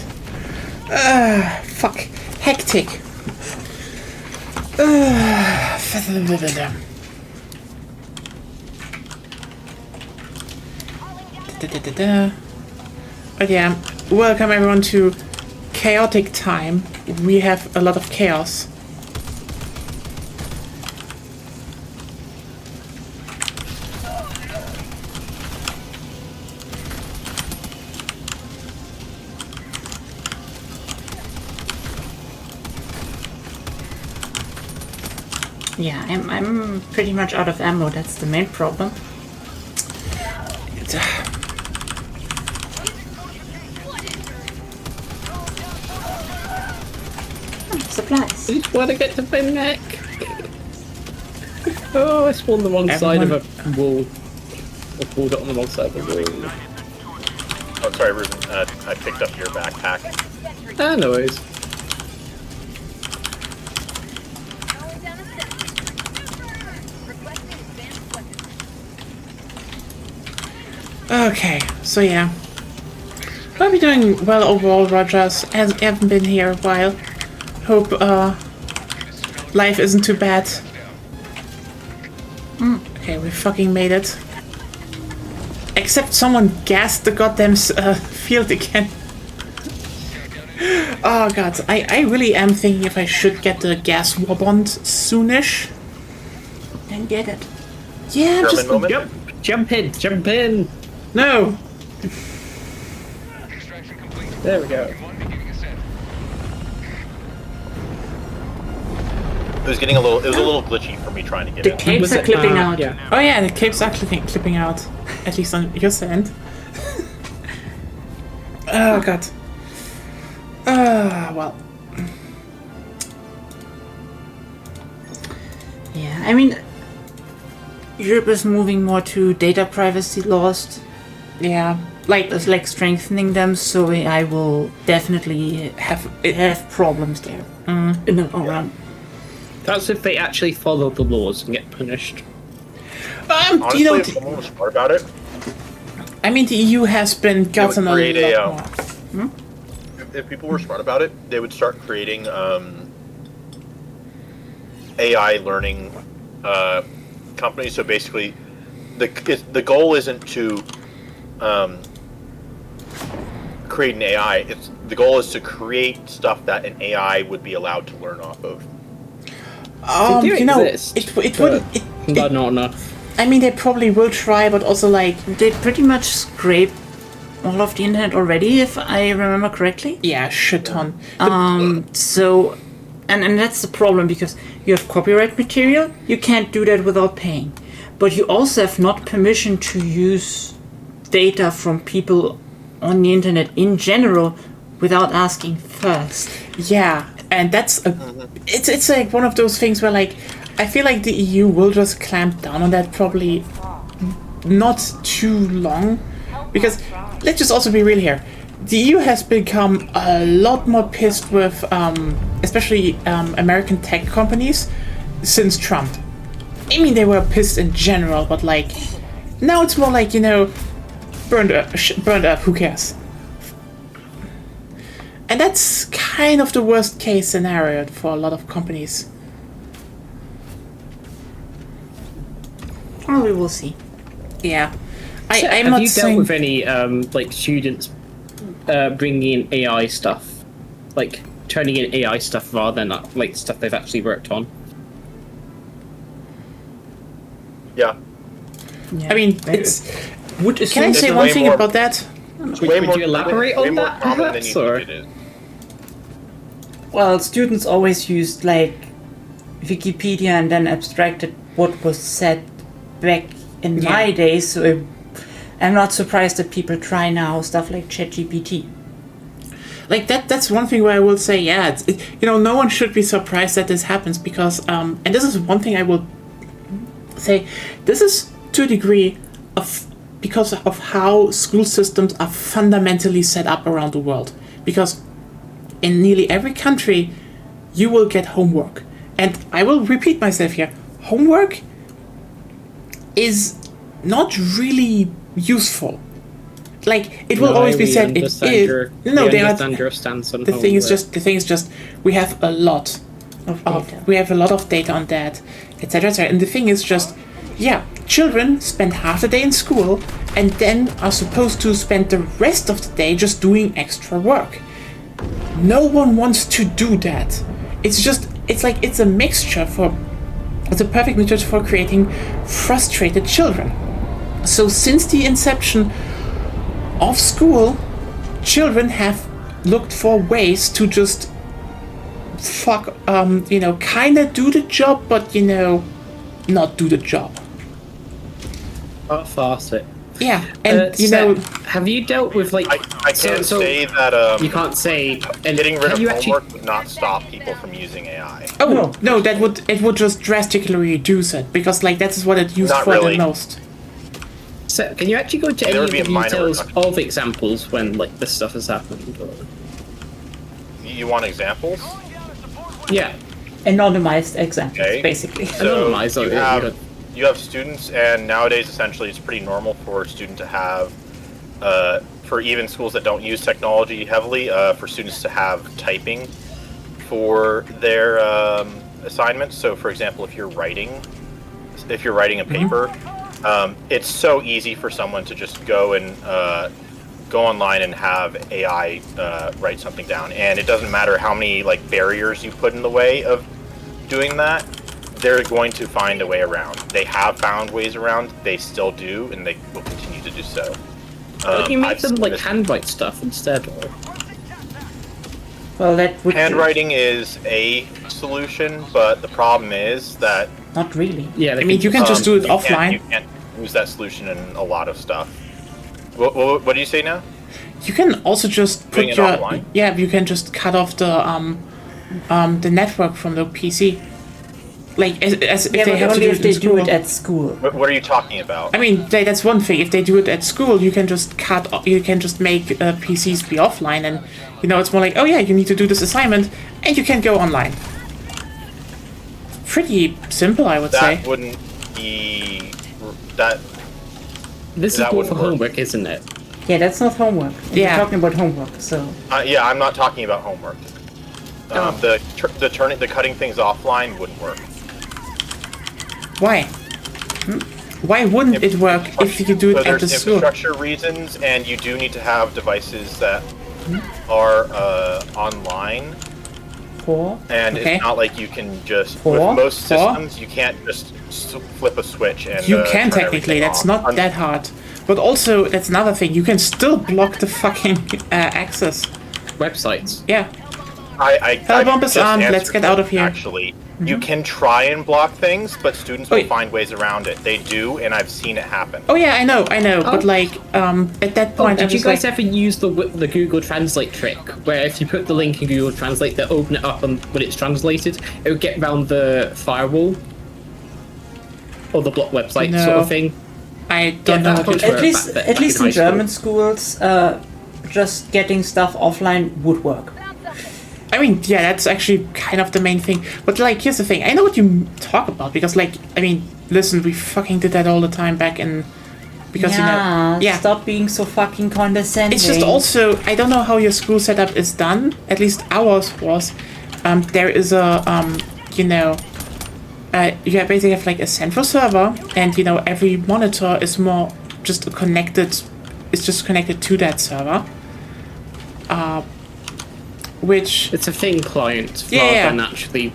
Fuck. Hectic. But yeah, welcome everyone to chaotic time. We have a lot of chaos. Yeah, I'm pretty much out of ammo. That's the main problem. Supplies. I just want to get to my neck. Oh, I spawned the wrong side of a wall. I pulled it on the wrong side of the wall. Oh, sorry, Ruben. I picked up your backpack. Ah, no worries. Okay, so yeah. Hope you're doing well overall, Rogers. Haven't been here a while. Hope life isn't too bad. Okay, we fucking made it. Except someone gassed the goddamn field again. Oh god, I really am thinking if I should get the gas war bond soonish. Then get it. Yeah, I'm German just moment. Jump in. no. There we go. It was getting a little glitchy for me trying to get The in. capes Was are it, clipping out. Yeah. Oh yeah, the capes are clipping out. At least on your end. Oh god. Well. Yeah, I mean, Europe is moving more to data privacy laws. Yeah. Like, It's like strengthening them, so I will definitely have problems there in the long run. That's if they actually follow the laws and get punished. Honestly, you know, if someone was smart about it, I mean, the EU has been gotten a create a, lot more. if people were smart about it, they would start creating AI learning companies. So basically, the goal isn't to create an AI. The goal is to create stuff that an AI would be allowed to learn off of. They do You know, exist, it but wouldn't. But not enough. I mean, they probably will try, but also like, They pretty much scrape all of the internet already, if I remember correctly. yeah, shit ton. So, and that's the problem, because you have copyright material, you can't do that without paying. But you also have not permission to use data from people on the internet in general without asking first. Yeah, and that's it's like one of those things where like I feel like the EU will just clamp down on that probably not too long, because let's just also be real here. The EU has become a lot more pissed with especially American tech companies since Trump. I mean, they were pissed in general, but like now it's more like, you know, burned up, who cares? And that's kind of the worst case scenario for a lot of companies. Well, we will see. Yeah. I'm Have not you saying... dealt with any like students bringing in AI stuff, like turning in AI stuff rather than like stuff they've actually worked on? Yeah. I mean, it's... Would Can I say one thing about that? Would you elaborate on that, perhaps, or? Well, students always used like Wikipedia and then abstracted what was said back in my days, so I'm not surprised that people try now stuff like ChatGPT. Like that's one thing where I will say, yeah, you know, no one should be surprised that this happens, because and this is one thing I will say, this is to a degree of because of how school systems are fundamentally set up around the world. Because in nearly every country, you will get homework. And I will repeat myself here, homework is not really useful. Like, it will always be said it is. No, they are. The thing is just we have a lot of data on that, etc. And the thing is just, yeah, children spend half the day in school and then are supposed to spend the rest of the day just doing extra work. No one wants to do that. It's a perfect mixture for creating frustrated children. So since the inception of school, children have looked for ways to just kind of do the job, but, you know, not do the job. Faucet. Yeah, and have you dealt with like? I can't say that. You can't say. And getting rid of homework would not stop people from using AI. Oh no, it would just drastically reduce it, because like that is what it used for the most. So, can you actually go into any of the details of examples when like this stuff has happened? Or? You want examples? Yeah. Anonymized examples, basically. So anonymized. You have students, and nowadays essentially it's pretty normal for a student to have, for even schools that don't use technology heavily, for students to have typing for their assignments. So, for example, if you're writing a paper, it's so easy for someone to just go online and have AI write something down, and it doesn't matter how many like barriers you put in the way of doing that. They're going to find a way around. They have found ways around. They still do, and they will continue to do so. You make them like handwrite stuff instead, or? Well, that would handwriting is a solution, but the problem is that not really. Yeah, I mean, you can just do it offline. You can't use that solution in a lot of stuff. What do you say now? You can also just put your offline? Yeah. You can just cut off the network from the PC. Like as if they have to do it in school. Do it at school. What are you talking about? I mean, that's one thing. If they do it at school, you can just make PCs be offline, and you know it's more like, oh yeah, you need to do this assignment, and you can go online. Pretty simple, I would say. That wouldn't be that. This is more for homework, isn't it? Yeah, that's not homework. Yeah. We're talking about homework, so. Yeah, I'm not talking about homework. The cutting things offline wouldn't work. Why? Why wouldn't it work if you could do it at the school? There's infrastructure reasons, and you do need to have devices that are online. And it's not like you can just with most systems you can't just flip a switch and you can technically. That's not that hard. But also that's another thing. You can still block the fucking access. Websites. Yeah. Hellbomb is just armed. Let's answered get out of it, here. Actually, you can try and block things, but students will find ways around it. They do, and I've seen it happen. Oh yeah, I know. But like, at that point, did I you was guys like, ever use the Google Translate trick, where if you put the link in Google Translate, they open it up, and when it's translated, it would get around the firewall or the block website sort of thing? I don't know. At least in German schools, just getting stuff offline would work. I mean, yeah, that's actually kind of the main thing. But like, here's the thing. I know what you talk about because, like, I mean, listen, we fucking did that all the time back in. Because Stop being so fucking condescending. It's just also, I don't know how your school setup is done. At least ours was. There is a you basically have like a central server, and every monitor is more just connected. It's just connected to that server. Which it's a thin client rather than actually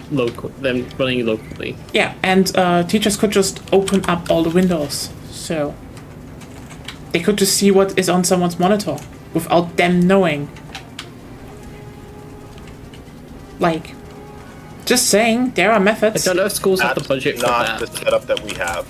them running locally. Yeah, and teachers could just open up all the windows, so they could just see what is on someone's monitor without them knowing. Like, just saying, there are methods. I don't know if schools have the budget for that. Not the setup that we have.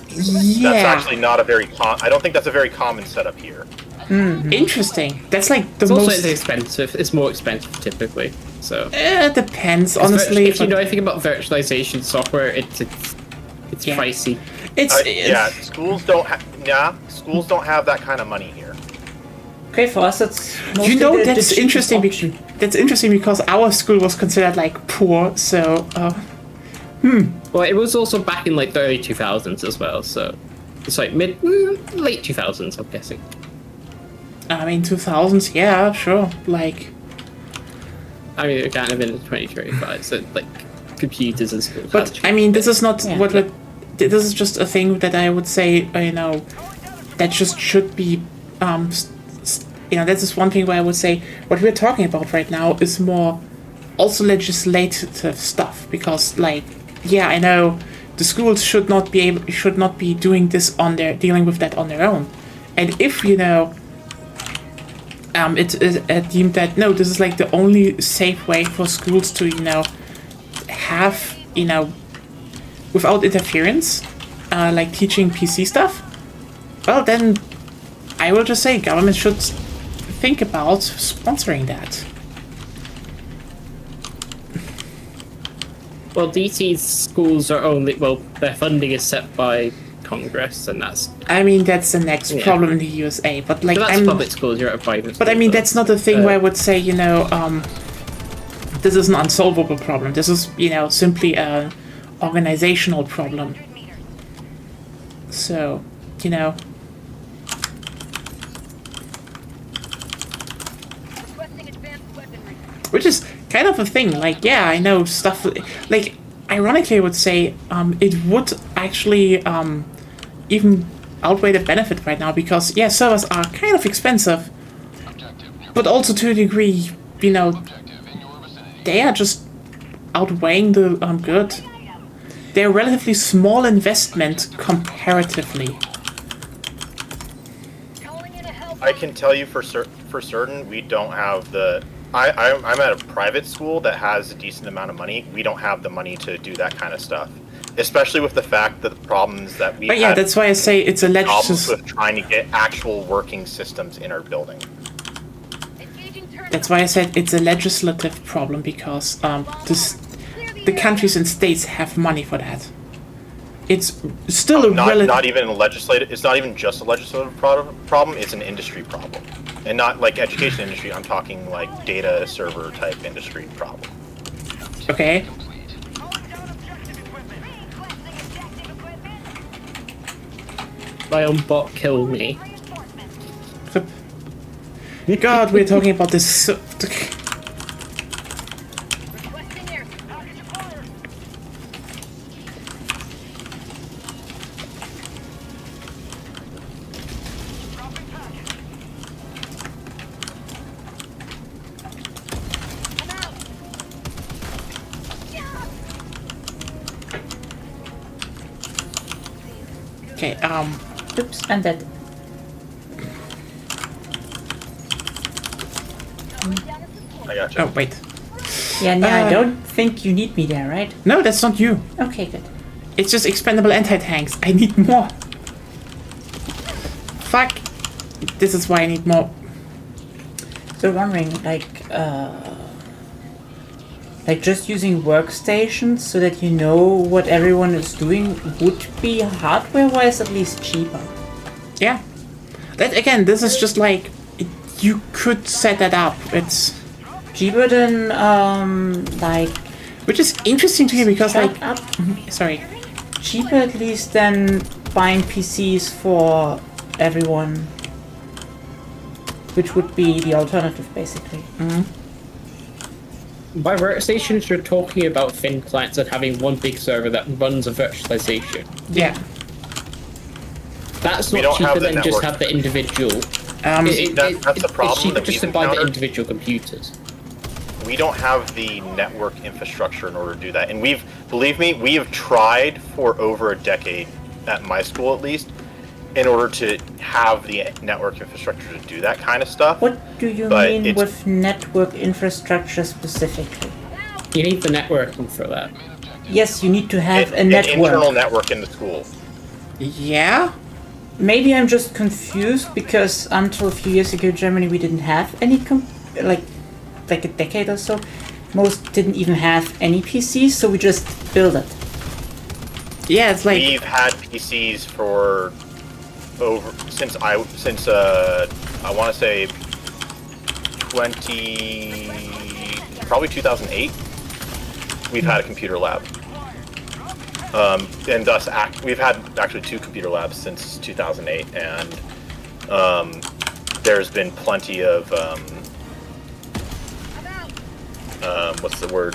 Yeah. That's actually not a very I don't think that's a very common setup here. Interesting. That's like the it's most. Also, it's expensive. It's more expensive typically. So it depends, honestly. If you know anything about virtualization software, it's pricey. Schools don't schools don't have that kind of money here. Okay, for us it's mostly that's interesting. That's interesting because our school was considered like poor. So, Well, it was also back in like the early 2000s as well. So it's like late 2000s, I'm guessing. I mean, 2000s, yeah, sure. Like, I mean, it can't have been in 2035, so like computers and schools. But I mean, this is not this is just a thing that I would say, that just should be, this is one thing where I would say what we're talking about right now is more also legislative stuff because, like, yeah, I know the schools should not be doing this dealing with that on their own, and if it is deemed that no, this is like the only safe way for schools to have without interference, like teaching PC stuff. Well, then I will just say government should think about sponsoring that. Well, DT's schools are only their funding is set by Congress, and that's. I mean, that's the next problem in the USA, but like, so that's public schools. You're at a private. But I mean, that's not a thing where I would say, this is an unsolvable problem. This is, simply an organizational problem. So, which is kind of a thing. Like, yeah, I know stuff. Like, ironically, I would say it would actually even outweigh the benefit right now because, yeah, servers are kind of expensive, but also to a degree, they are just outweighing the good. They're a relatively small investment comparatively. I can tell you for certain we don't have the. I'm at a private school that has a decent amount of money. We don't have the money to do that kind of stuff, especially with the fact that the problems that we. But yeah, that's why I say it's a problems with trying to get actual working systems in our building. That's why I said it's a legislative problem because the countries and states have money for that. It's still not even a legislative. It's not even just a legislative problem. It's an industry problem, and not like education industry. I'm talking like data server type industry problem. Okay. My own bot killed me. God, we're talking about this. Okay, oops, I'm dead. I gotcha. Oh, wait. Yeah, I don't think you need me there, right? No, that's not you. Okay, good. It's just expendable anti-tanks. I need more. Fuck. This is why I need more. So wondering, just using workstations so that you know what everyone is doing would be hardware-wise at least cheaper. Yeah. That again, this is just like you could set that up. It's cheaper than which is interesting to hear because sorry. Cheaper at least than buying PCs for everyone, which would be the alternative basically. By workstations, you're talking about thin clients and having one big server that runs a virtualization. Yeah. That's not cheaper than just have the individual. That's the problem. It's cheaper that just to we've buy the encountered. individual computers. We don't have the network infrastructure in order to do that. And believe me, we have tried for over a decade, at my school at least, in order to have the network infrastructure to do that kind of stuff. What do you mean with network infrastructure specifically? You need the networking for that. Yes, you need to have a network. An internal network in the school. Yeah? Maybe I'm just confused because until a few years ago in Germany we didn't have any like a decade or so. Most didn't even have any PCs, so we just built it. Yeah, it's like we've had PCs for since I want to say probably 2008. We've had a computer lab. And thus we've had actually 2 computer labs since 2008, and there's been plenty of what's the word?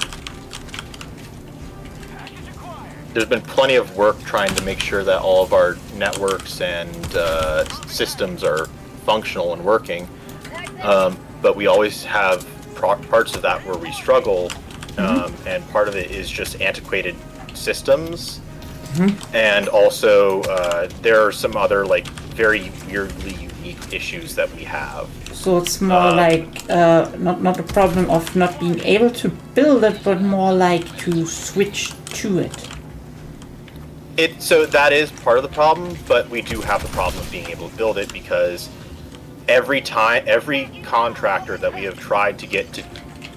There's been plenty of work trying to make sure that all of our networks and systems are functional and working, but we always have parts of that where we struggle, and part of it is just antiquated systems, and also there are some other very weirdly unique issues that we have. So it's more not a problem of not being able to build it, but more like to switch to it. So that is part of the problem, but we do have the problem of being able to build it because every contractor that we have tried to get to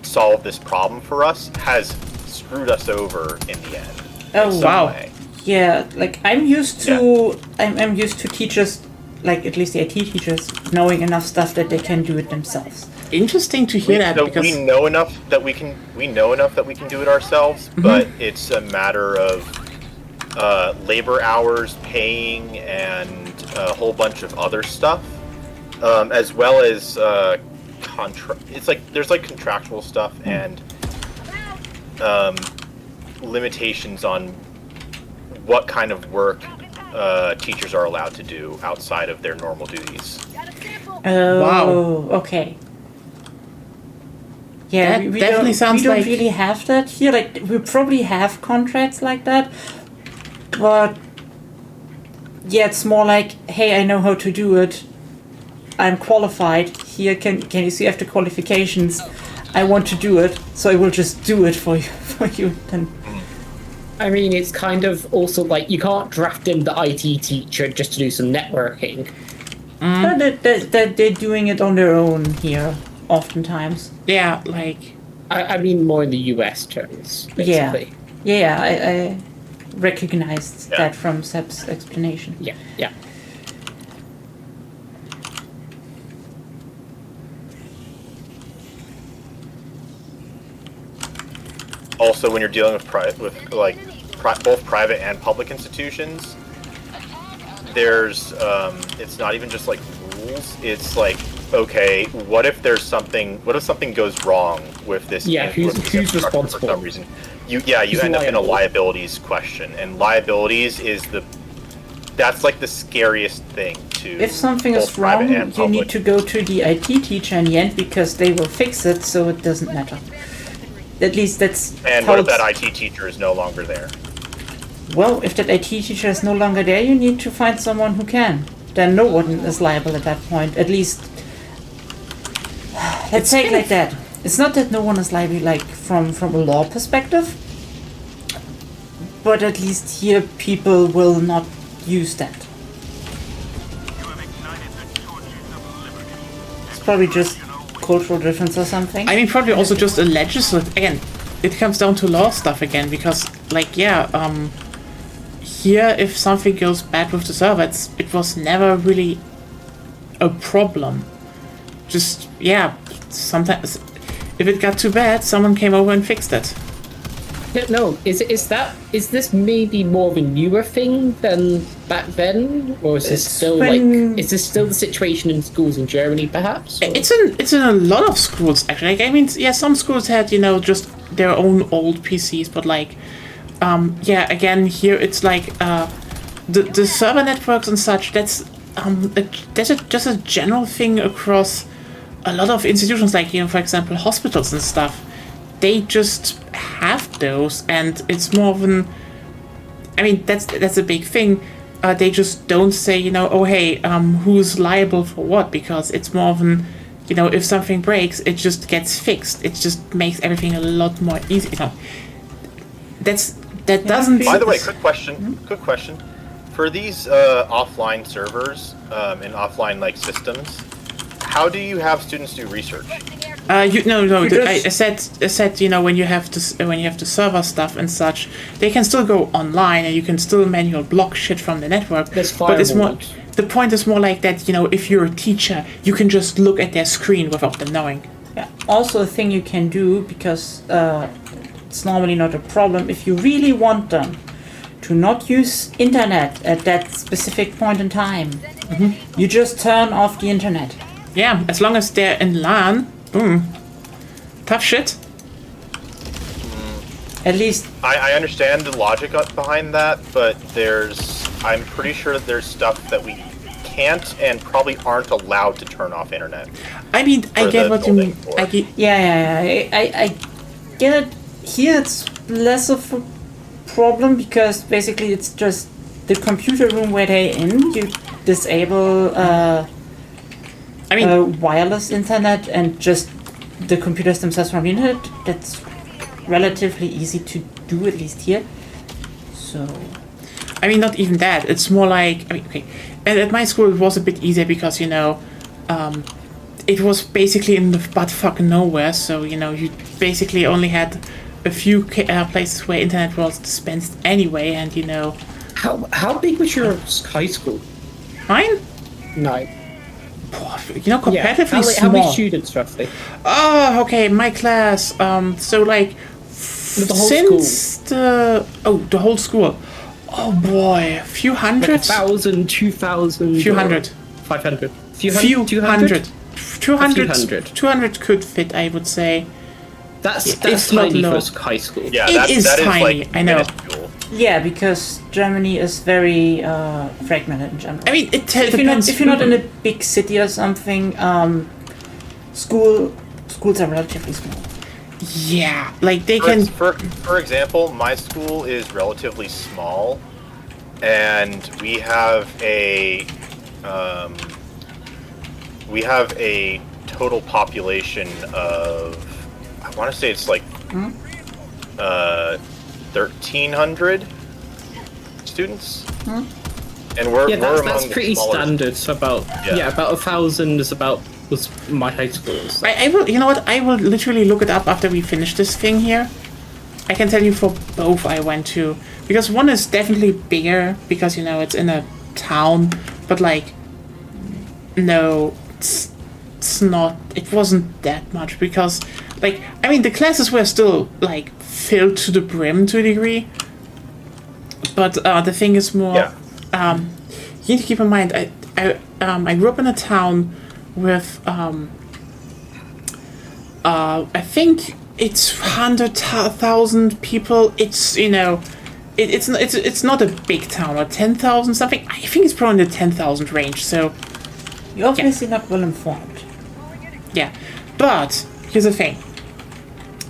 solve this problem for us has screwed us over in the end. Oh wow! Way. Yeah, I'm used to I'm used to teachers, at least the IT teachers, knowing enough stuff that they can do it themselves. Interesting to hear that because we know enough that we can do it ourselves, but it's a matter of labor hours, paying, and a whole bunch of other stuff, as well as it's there's contractual stuff and limitations on what kind of work teachers are allowed to do outside of their normal duties. Oh, wow. Okay. Yeah, that definitely sounds we don't really have that here. We probably have contracts like that, but yeah, it's more hey, I know how to do it. I'm qualified. Here, can you see after qualifications? I want to do it, so I will just do it for you. Then. I mean, it's kind of also you can't draft in the IT teacher just to do some networking. But they're doing it on their own here, oftentimes. Yeah, I mean more in the US terms, basically. Yeah, I recognized that from Seb's explanation. Yeah. Also, when you're dealing with both private and public institutions, there's it's not even just rules. It's okay, what if something goes wrong with this? Yeah, who's responsible for some reason? You end up in a liabilities question, and liabilities is that's the scariest thing to. If something is wrong, you need to go to the IT teacher in the end because they will fix it, so it doesn't matter. At least that's. And what if that IT teacher is no longer there? Well, if that IT teacher is no longer there, you need to find someone who can. Then no one is liable at that point. At least, let's say it like that. it's not that no one is liable, like from a law perspective, but at least here people will not use that. You have ignited the torches of liberty. It's probably just cultural difference or something. I mean, probably also just a legislative. Again, it comes down to law stuff again, because, like, here, if something goes bad with the server, it was never really a problem. Just, sometimes, if it got too bad, someone came over and fixed it. No, is this maybe more of a newer thing than back then, or is this is this still the situation in schools in Germany, perhaps? Or? It's in a lot of schools actually. Like, I mean, some schools had just their own old PCs, but like, again here it's like the server networks and such. That's just a general thing across a lot of institutions, like for example hospitals and stuff. They just have those, and it's more of an. I mean, that's a big thing. They just don't say, oh hey, who's liable for what, because it's more of an, if something breaks, it just gets fixed. It just makes everything a lot more easy. That doesn't. By the way, quick question. Quick question. For these offline servers and offline like systems, how do you have students do research? I said when you have to server stuff and such, they can still go online and you can still manual block shit from the network. But it's more, the point is more like that. If you're a teacher, you can just look at their screen without them knowing. Yeah. Also, a thing you can do, because it's normally not a problem, if you really want them to not use internet at that specific point in time, you just turn off the internet. Yeah, as long as they're in LAN. Boom. Tough shit. At least I understand the logic behind that, but I'm pretty sure there's stuff that we can't and probably aren't allowed to turn off internet. I mean, I get what you mean. I get it. Here it's less of a problem, because basically it's just the computer room where they're in. You disable wireless internet and just the computers themselves from the internet. That's relatively easy to do, at least here. So, I mean, not even that. It's more like, okay. And at my school, it was a bit easier because it was basically in the buttfuck nowhere. So you basically only had a few places where internet was dispensed anyway, and How big was your high school? Mine? 9. Comparatively small. How many students roughly? Oh, okay, my class. So like, the whole the whole school. Oh boy, a few hundred. 1,000, 2,000. Few hundred. 500. Few 200. 200 could fit, I would say. That's tiny for high school. Yeah, that is tiny. Like I know. minuscule. yeah, because Germany is very fragmented in general. I mean, it depends. If you're not in a big city or something, schools are relatively small. Yeah, like they can. For example, my school is relatively small, and we have a total population of, I want to say it's like 1,300 students. And we're that's pretty standard. So about 1,000 is about was my high school. So. I will. You know what? I will literally look it up after we finish this thing here. I can tell you for both I went to, because one is definitely bigger because it's in a town, but like no, it's not. It wasn't that much because like I mean the classes were still like filled to the brim to a degree, but the thing is more. Yeah. You need to keep in mind. I grew up in a town with I think it's 100,000 people. It's it's not a big town, or 10,000 something. I think it's probably in the 10,000 range. So you're obviously not well informed. Yeah, but here's the thing.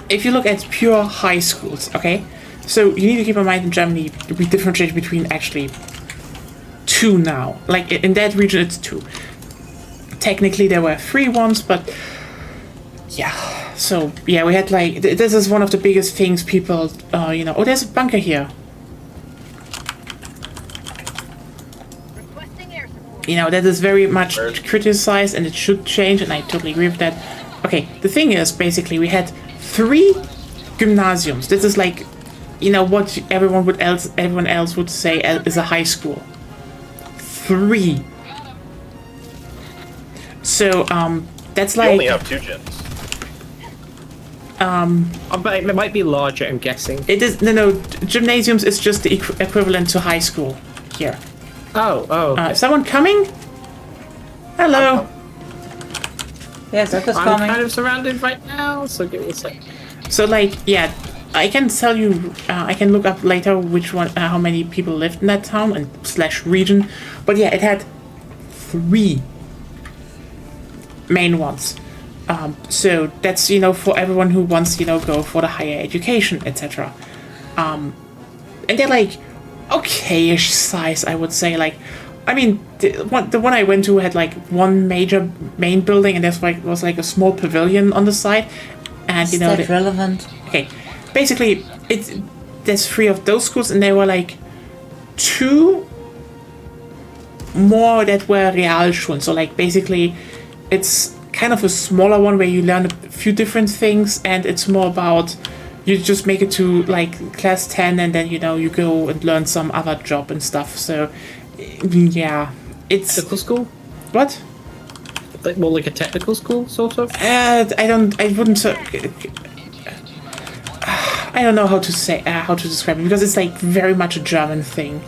If you look at pure high schools, okay, so you need to keep in mind in Germany we differentiate between actually two now. Like in that region, it's two. Technically, there were 3 ones, but yeah. So yeah, we had like this is one of the biggest things people, you know. Oh, there's a bunker here. You know, that is very much criticized, and it should change, and I totally agree with that. Okay, the thing is, basically, we had 3 gymnasiums. This is like, you know, what everyone else would say is a high school. 3. So, that's You like... only have 2 gyms. But it might be larger, I'm guessing. It is... No, gymnasiums is just the equivalent to high school here. Oh. Okay. Someone coming? Hello. Yes, that is I'm coming. kind of surrounded right now, so give me a sec. So, like, yeah, I can tell you, I can look up later which one, how many people lived in that town and / region. But yeah, it had 3 main ones. So that's, you know, for everyone who wants, you know, go for the higher education, etc. And they're like okay-ish size, I would say. Like, I mean, the one I went to had like one major main building, and there's like was like a small pavilion on the side, and you know. Is that relevant? Okay, basically, there's 3 of those schools, and there were like 2 more that were Realschulen. So like basically, it's kind of a smaller one where you learn a few different things, and it's more about you just make it to like class 10, and then you know you go and learn some other job and stuff. So yeah, it's Technical school? what? Like more like a technical school, sort of? I wouldn't. I don't know how to say how to describe it, because it's like very much a German thing.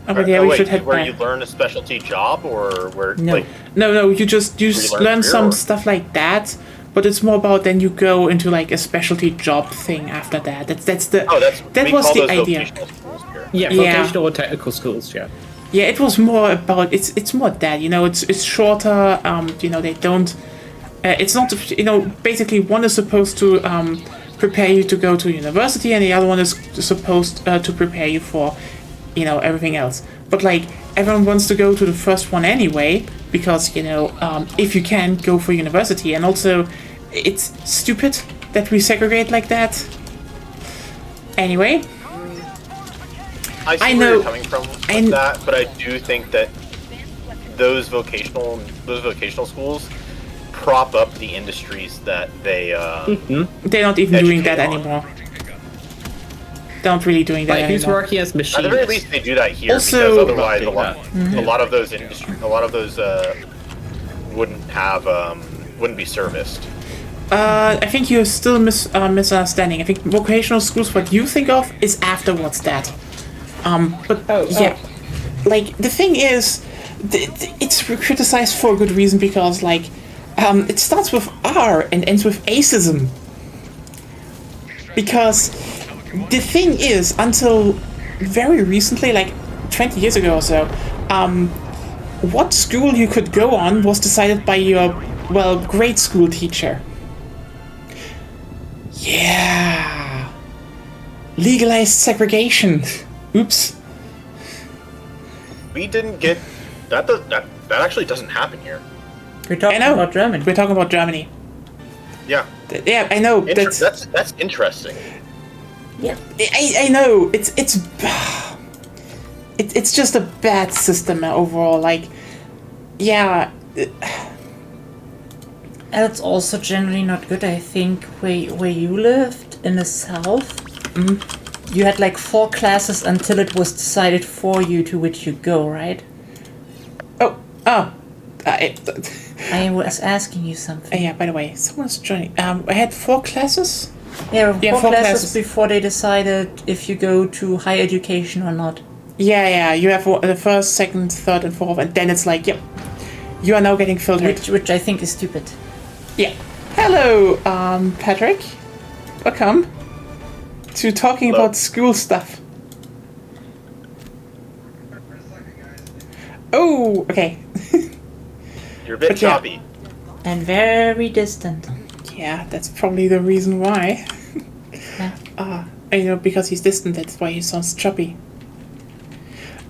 Oh, but yeah, we should head where back. you learn a specialty job, or where No. like No, you just learn learn career some or- stuff like that, but it's more about then you go into like a specialty job thing after that. That we was call the those idea. vocational schools here. Yeah, Yeah. vocational or technical schools, yeah. Yeah, it was more about it's more that, you know, it's shorter. You know, they don't. It's not, you know, basically one is supposed to prepare you to go to university, and the other one is supposed to prepare you for, you know, everything else. But like everyone wants to go to the first one anyway, because you know, if you can go for university, and also it's stupid that we segregate like that. Anyway. I see I where know- you're coming from with I- that, but I do think that those vocational schools prop up the industries that they They're not even doing that educate on. anymore. They're not really doing that Like, who's anymore. working as at the very machinists? least they do that here, Also- because otherwise a Not lot of those wouldn't be serviced. I think you're still misunderstanding. I think vocational schools, what you think of, is afterwards that. But yeah, like the thing is, it's criticized for a good reason, because like it starts with R and ends with acism. Because the thing is, until very recently, like 20 years ago or so, what school you could go on was decided by your, well, grade school teacher. Yeah. Legalized segregation. Oops. We didn't get that. That actually doesn't happen here. We're I talking know. about Germany. We're talking about Germany. Yeah, Yeah, I know. that's interesting. I know. It's just a bad system overall. Like, yeah. And it's also generally not good, I think, where you lived in the south. You had like 4 classes until it was decided for you to which you go, right? I was asking you something. Yeah. By the way, someone's joining. I had 4 classes. Yeah, Yeah, 4 4 classes classes. before they decided if you go to higher education or not. Yeah. You have the first, second, third, and fourth, and then it's like, yep, you are now getting filtered. Which I think is stupid. Yeah. Hello, Patrick. Welcome to talking Hello. about school stuff. Oh, okay. You're a bit But yeah. choppy. And very distant. Yeah, that's probably the reason why. Yeah. You know, because he's distant, that's why he sounds choppy.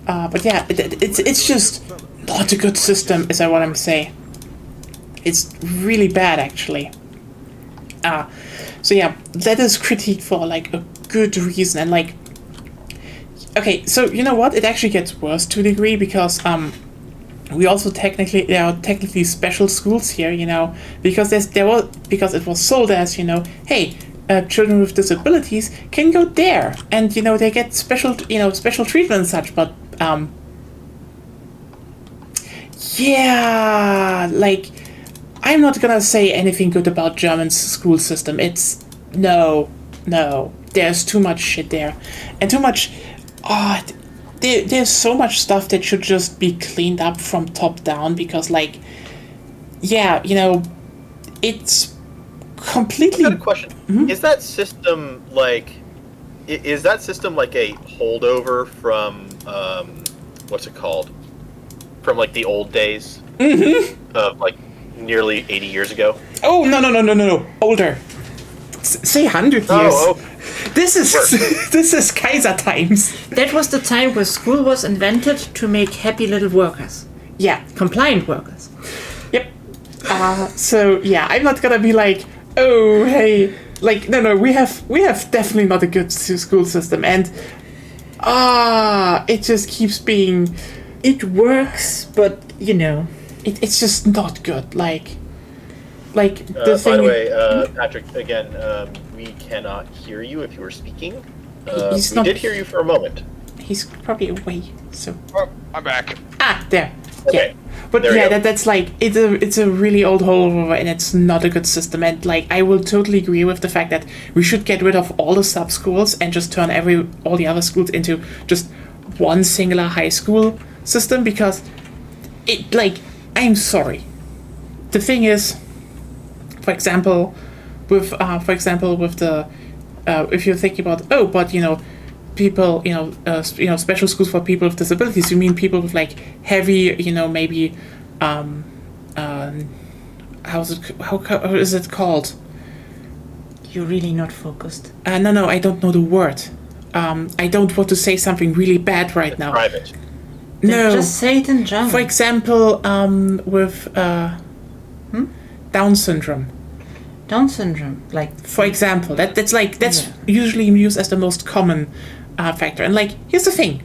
But yeah, it's just not a good system, is what I'm saying. It's really bad, actually. So yeah, that is critique for like a good reason. And like, okay, so you know what? It actually gets worse to a degree because we also there are technically special schools here, you know, because because it was sold as, you know, hey, children with disabilities can go there, and you know they get special treatment and such. But yeah, like, I'm not gonna say anything good about German school system. It's no, there's too much shit there, and too much. There's so much stuff that should just be cleaned up from top down because, like, yeah, you know, it's completely. I got a question. Mm-hmm. Is that system like a holdover from what's it called? From like the old days of like nearly 80 years ago? Oh no! Older. Say 100 years. Oh, okay. This is Kaiser times. That was the time where school was invented to make happy little workers. Yeah, compliant workers. Yep. So yeah, I'm not gonna be like, oh hey, like no, we have definitely not a good school system, and it just keeps being. It works, but you know, it's just not good. Like the by thing. the way, Patrick, again, we cannot hear you if you were speaking. We did hear you for a moment. He's probably away. So. Oh, I'm back. There. Okay. Yeah. But there yeah, that's like it's a really old holdover, and it's not a good system. And like I will totally agree with the fact that we should get rid of all the sub schools and just turn all the other schools into just one singular high school system, because it, like, I'm sorry. The thing is, for example, with the if you're thinking about but you know, people, special schools for people with disabilities, you mean people with like heavy, you know, maybe how is it called? You're really not focused. No, I don't know the word. I don't want to say something really bad right now. Private. No. Just say it in German. For example, with Down syndrome. Down syndrome, like. For example, that's usually used as the most common factor. And like, here's the thing,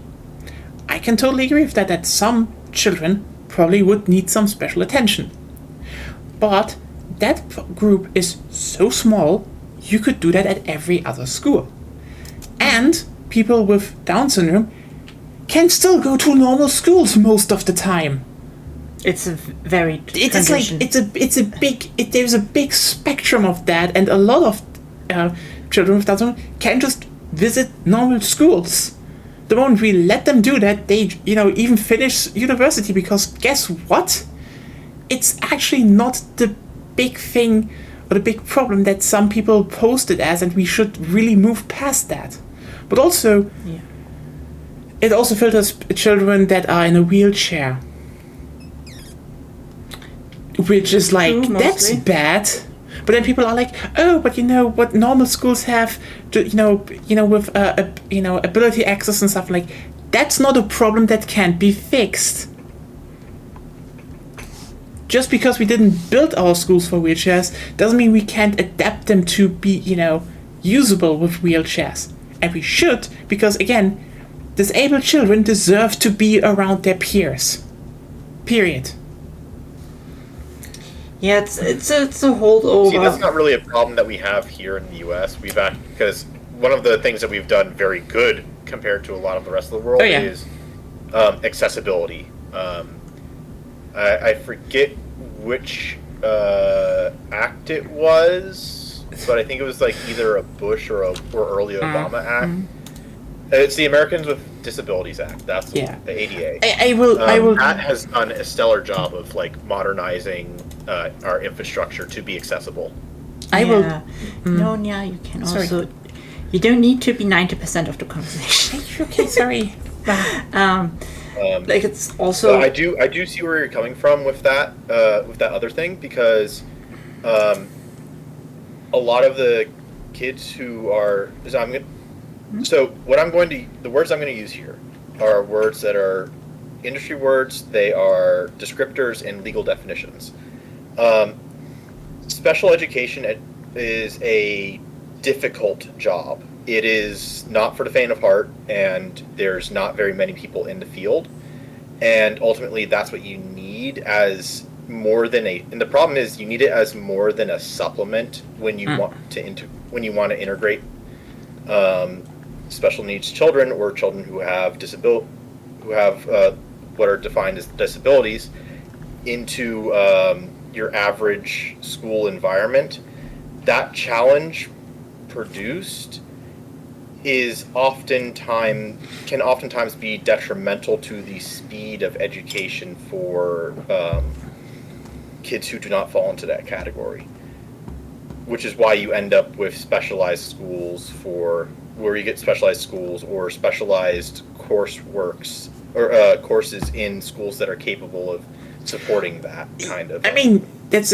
I can totally agree with that. That some children probably would need some special attention, but that group is so small, you could do that at every other school, and people with Down syndrome can still go to normal schools most of the time. It's a very it's like there's a big spectrum of that, and a lot of children with Down syndrome can just visit normal schools. The moment we let them do that, they even finish university, because guess what? It's actually not the big thing or the big problem that some people post it as, and we should really move past that. But also, it also filters children that are in a wheelchair, which is like, that's bad. But then people are like, oh, but you know what normal schools have, with ability access and stuff, like that's not a problem that can't be fixed. Just because we didn't build our schools for wheelchairs doesn't mean we can't adapt them to be, usable with wheelchairs. And we should, because again, disabled children deserve to be around their peers. Period. Yeah, it's a holdover. See, that's not really a problem that we have here in the U.S. Because one of the things that we've done very good compared to a lot of the rest of the world is accessibility. I forget which act it was, but I think it was like either a Bush or early Obama act. It's the Americans with Disabilities Act. That's the ADA. I will. That has done a stellar job of like modernizing our infrastructure to be accessible. I will. No, you can also. You don't need to be 90% of the conversation. Okay, sorry. Like it's also. I do see where you're coming from with that other thing, because a lot of the kids who are the words I'm going to use here are words that are industry words. They are descriptors and legal definitions. Special education is a difficult job. It is not for the faint of heart, and there's not very many people in the field. And ultimately, that's what you need as more than a. And the problem is, you need it as more than a supplement when you want to integrate special needs children or children who have what are defined as disabilities into your average school environment. That challenge produced can oftentimes be detrimental to the speed of education for kids who do not fall into that category, which is why you end up with specialized schools where you get specialized schools or specialized courseworks or courses in schools that are capable of supporting that kind of. I mean, that's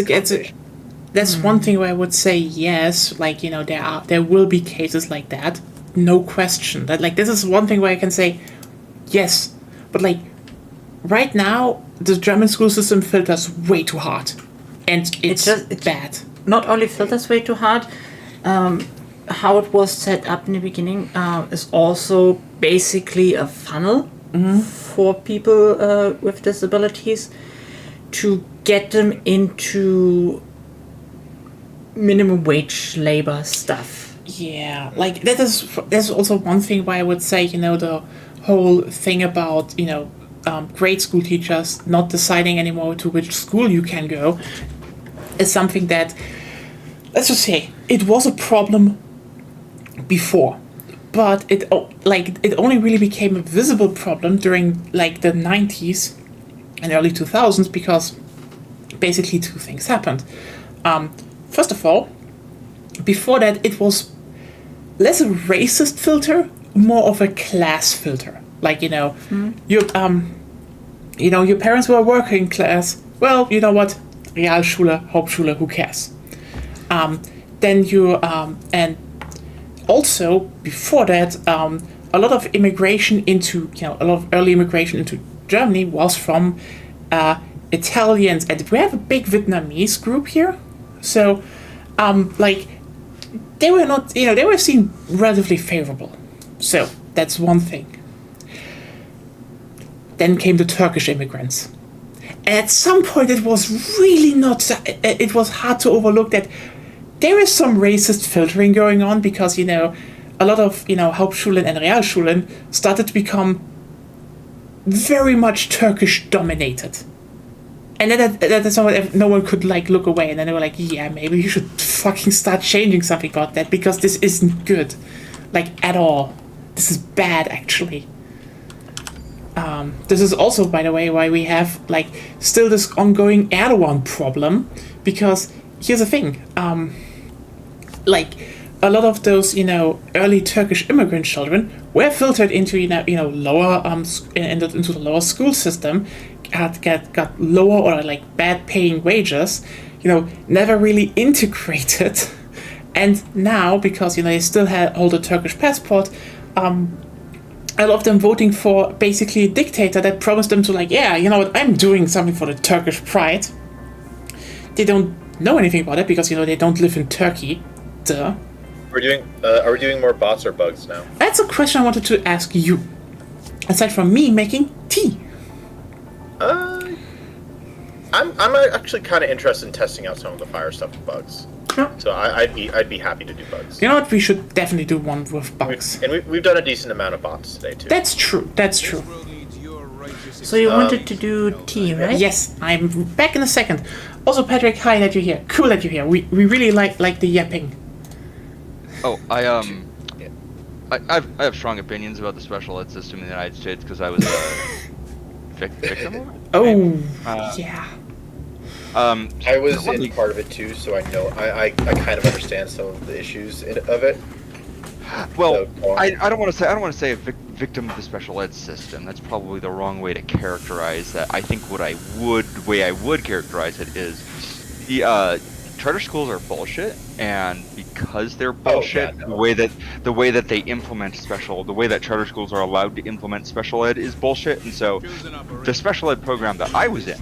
one thing where I would say yes. Like, you know, there will be cases like that, no question. That, like, this is one thing where I can say yes, but like right now the German school system filters way too hard, and it's bad. Not only filters way too hard. How it was set up in the beginning is also basically a funnel for people with disabilities to get them into minimum wage labor stuff. Yeah, like there's also one thing why I would say, you know, the whole thing about, you know, grade school teachers not deciding anymore to which school you can go is something that, let's just say, it was a problem before, but it only really became a visible problem during like the 90s and early 2000s, because basically two things happened. First of all, before that it was less a racist filter, more of a class filter. Like, you know, your parents were working class. Well, you know what? Realschule, Hauptschule, who cares? Then you and also before that, a lot of immigration into, you know, a lot of early immigration into Germany was from Italians, and we have a big Vietnamese group here. So, like, they were not, you know, they were seen relatively favorable. So that's one thing. Then came the Turkish immigrants. And at some point it was really not, it was hard to overlook that there is some racist filtering going on, because, you know, a lot of, you know, Hauptschulen and Realschulen started to become very much Turkish dominated. And then that's no one could, like, look away. And then they were like, yeah, maybe you should fucking start changing something about that, because this isn't good. Like, at all. This is bad, actually. This is also, by the way, why we have, like, still this ongoing Erdogan problem. Because here's the thing. Like, a lot of those, you know, early Turkish immigrant children were filtered into, you know, lower into the lower school system, got lower or like bad paying wages, you know, never really integrated, and now, because, you know, they still hold a Turkish passport, a lot of them voting for basically a dictator that promised them to, like, yeah, you know what, I'm doing something for the Turkish pride. They don't know anything about it because, you know, they don't live in Turkey. Duh. Are we doing more bots or bugs now? That's a question I wanted to ask you. Aside from me making tea. I'm actually kind of interested in testing out some of the fire stuff with bugs. Sure. So I'd be happy to do bugs. You know what? We should definitely do one with bugs. We've done a decent amount of bots today too. That's true. That's true. So you wanted to do tea, right? Yes, I'm back in a second. Also, Patrick, hi that you're here. Cool that you're here. We really like the yapping. Oh, I have strong opinions about the special ed system in the United States because I was a victim of it. Oh, yeah. I was in part of it too, so I know I kind of understand some of the issues of it. Well, so, I don't want to say a victim of the special ed system. That's probably the wrong way to characterize that. I think the way I would characterize it is the charter schools are bullshit, and because they're bullshit, the way that they implement the way that charter schools are allowed to implement special ed is bullshit. And so the special ed program that I was in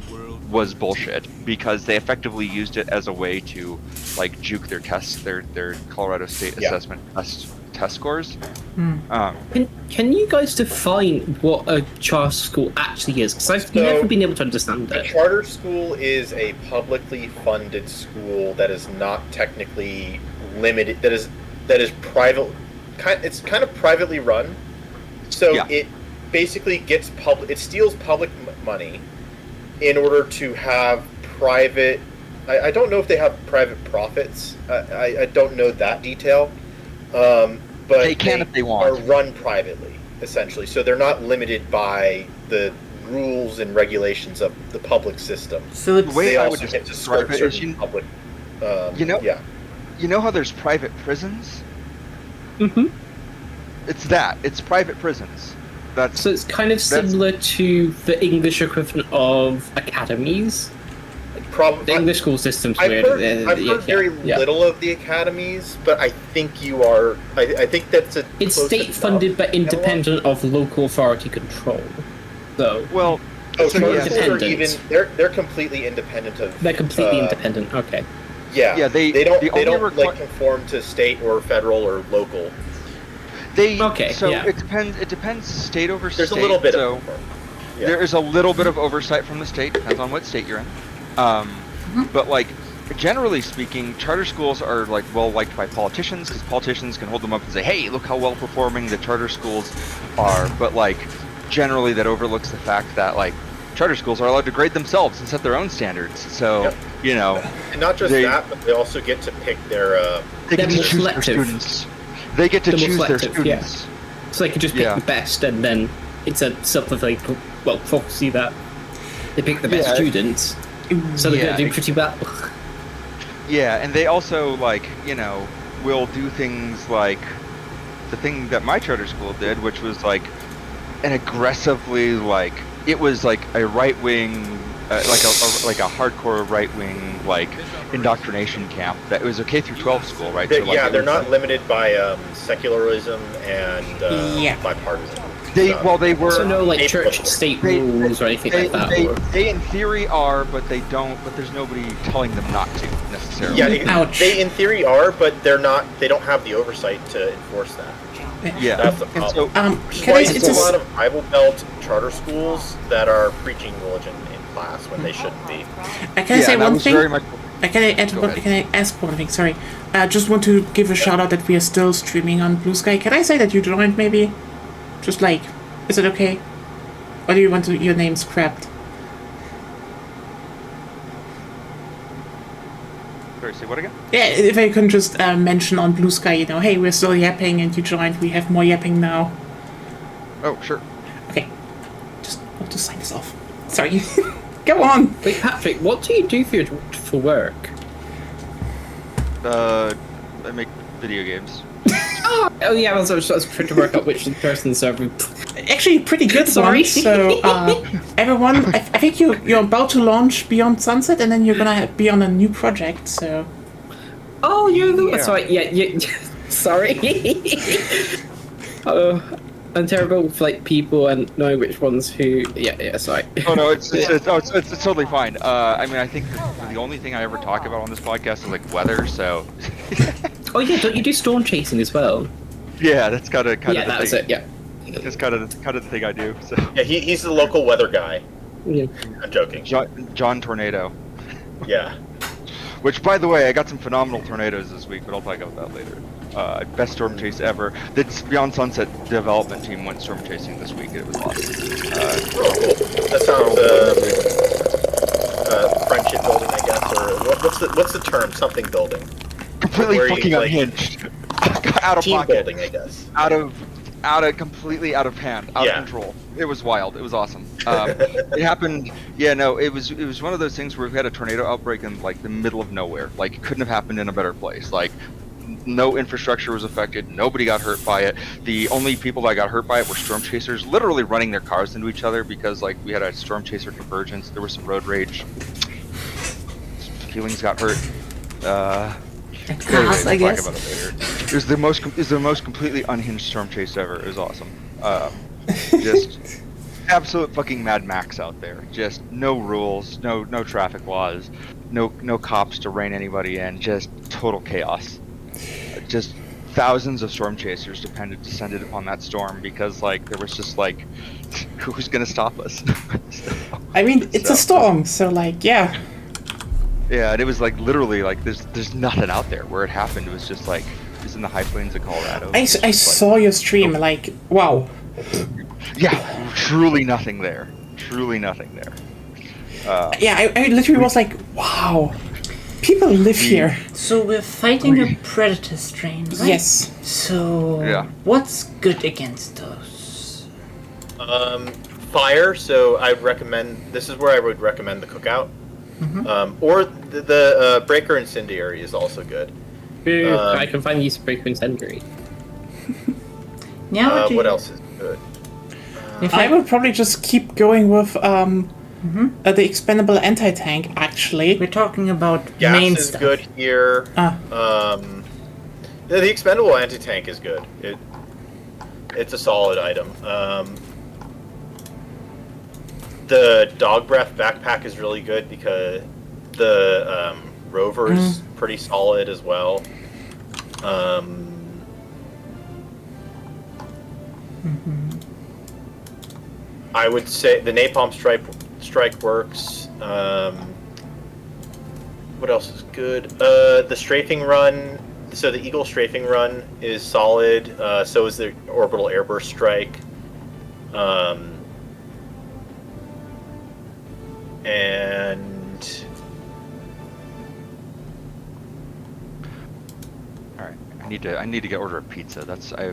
was bullshit because they effectively used it as a way to like juke their tests, their Colorado State assessment test scores. Can you guys define what a charter school actually is? Because I've never been able to understand A it. charter school is a publicly funded school that is not technically limited. That is private. It's kind of privately run. So it basically gets it steals public money in order to have private. I don't know if they have private profits. I don't know that detail. But they can if they want. Are run privately, essentially. So they're not limited by the rules and regulations of the public system. So the way they I also would get to describe skirt it is, certain public. You know how there's private prisons? Mm-hmm. It's that. It's private prisons. So it's kind of similar to the English equivalent of academies. The English school system's I've weird. heard very little of the academies, but I think you are. I think that's a. It's state-funded but independent of local authority control. So they're completely independent of. They're completely independent. Okay. Yeah. They don't conform to state or federal or local. It depends state over state. There's a little bit there is a little bit of oversight from the state. Depends on what state you're in. But like generally speaking, charter schools are like well liked by politicians because politicians can hold them up and say, "Hey, look how well performing the charter schools are." But like generally, that overlooks the fact that like charter schools are allowed to grade themselves and set their own standards. So you know, and not just that, but they also get to pick their. They get to choose their students. They get to choose their students. Yeah. So they can just pick the best, and then it's a self-fulfilling prophecy that they pick the best students. So they're going to do pretty well. Yeah, and they also, like, you know, will do things like the thing that my charter school did, which was, like, an aggressively, like, it was, like, a right-wing, like a hardcore right-wing, like, indoctrination camp. That it was a K-12 school, right? So, like, they're not limited by secularism and bipartisan. They were. So no like church-state rules or anything like that. They in theory are, but they don't. But there's nobody telling them not to necessarily. Yeah, they in theory are, but they're not. They don't have the oversight to enforce that. Yeah, that's the problem. It's a lot of Bible Belt charter schools that are preaching religion in class when they shouldn't be. Can I say one thing? Can I ask one thing? Sorry, just want to give a shout out that we are still streaming on Blue Sky. Can I say that you joined maybe? Just like, is it okay? Or do you want your name scrapped? Sorry, say what again? Yeah, if I can just mention on Blue Sky, you know, hey, we're still yapping and you joined, we have more yapping now. Oh, sure. Okay. Just want to sign this off. Sorry. Go on! Wait, Patrick, what do you do for work? I make video games. Oh yeah, I was trying to work out which person's serving. Actually, pretty good one. So, everyone, I think you're about to launch Beyond Sunset, and then you're gonna be on a new project. So. Oh, you're the sorry. Yeah. Sorry. I'm terrible with like people and knowing which ones who. Yeah. Sorry. Oh no, it's totally fine. I mean, I think the only thing I ever talk about on this podcast is like weather. So. Oh yeah, don't you do storm chasing as well? Yeah, that's kind of that's it. Yeah. That's kind of the thing I do. So. Yeah, he's the local weather guy. Yeah. I'm joking. John Tornado. Yeah. Which, by the way, I got some phenomenal tornadoes this week, but I'll talk about that later. Best storm chase ever. The Beyond Sunset development team went storm chasing this week. It was awesome. Cool. That sounds friendship building, I guess, or what's the term? Something building. Completely fucking unhinged. Out of team pocket. Building, I guess. Completely out of hand, out of control. It was wild. It was awesome. It happened. Yeah, no, it was one of those things where we had a tornado outbreak in like the middle of nowhere. Like it couldn't have happened in a better place. Like no infrastructure was affected. Nobody got hurt by it. The only people that got hurt by it were storm chasers, literally running their cars into each other because like we had a storm chaser convergence. There was some road rage. Feelings got hurt. Cars, I guess. Talk about it later. It was the most completely unhinged storm chase ever. It was awesome. absolute fucking Mad Max out there. Just no rules, no traffic laws, no cops to rein anybody in. Just total chaos. Just thousands of storm chasers descended upon that storm because there was just who's gonna stop us? I mean, it's a storm, so yeah. Yeah, and it was literally there's nothing out there. Where it happened, it was just it's in the high plains of Colorado. I saw your stream, wow. Yeah, truly nothing there. Truly nothing there. Yeah, I literally was like, wow, people live here. So we're fighting a predator strain, right? Yes. So what's good against those? Fire. So I recommend. This is where I would recommend the cookout. Or the breaker incendiary is also good. I can find use breaker incendiary. Now what else is good? I would probably just keep going with the expendable anti-tank. Actually, we're talking about gas main is stuff. good here. The expendable anti-tank is good. It's a solid item. The dog breath backpack is really good because the rover's pretty solid as well. I would say the napalm strike works. What else is good? The strafing run. So the Eagle strafing run is solid. So is the orbital airburst strike. And all right, I need to get order a pizza.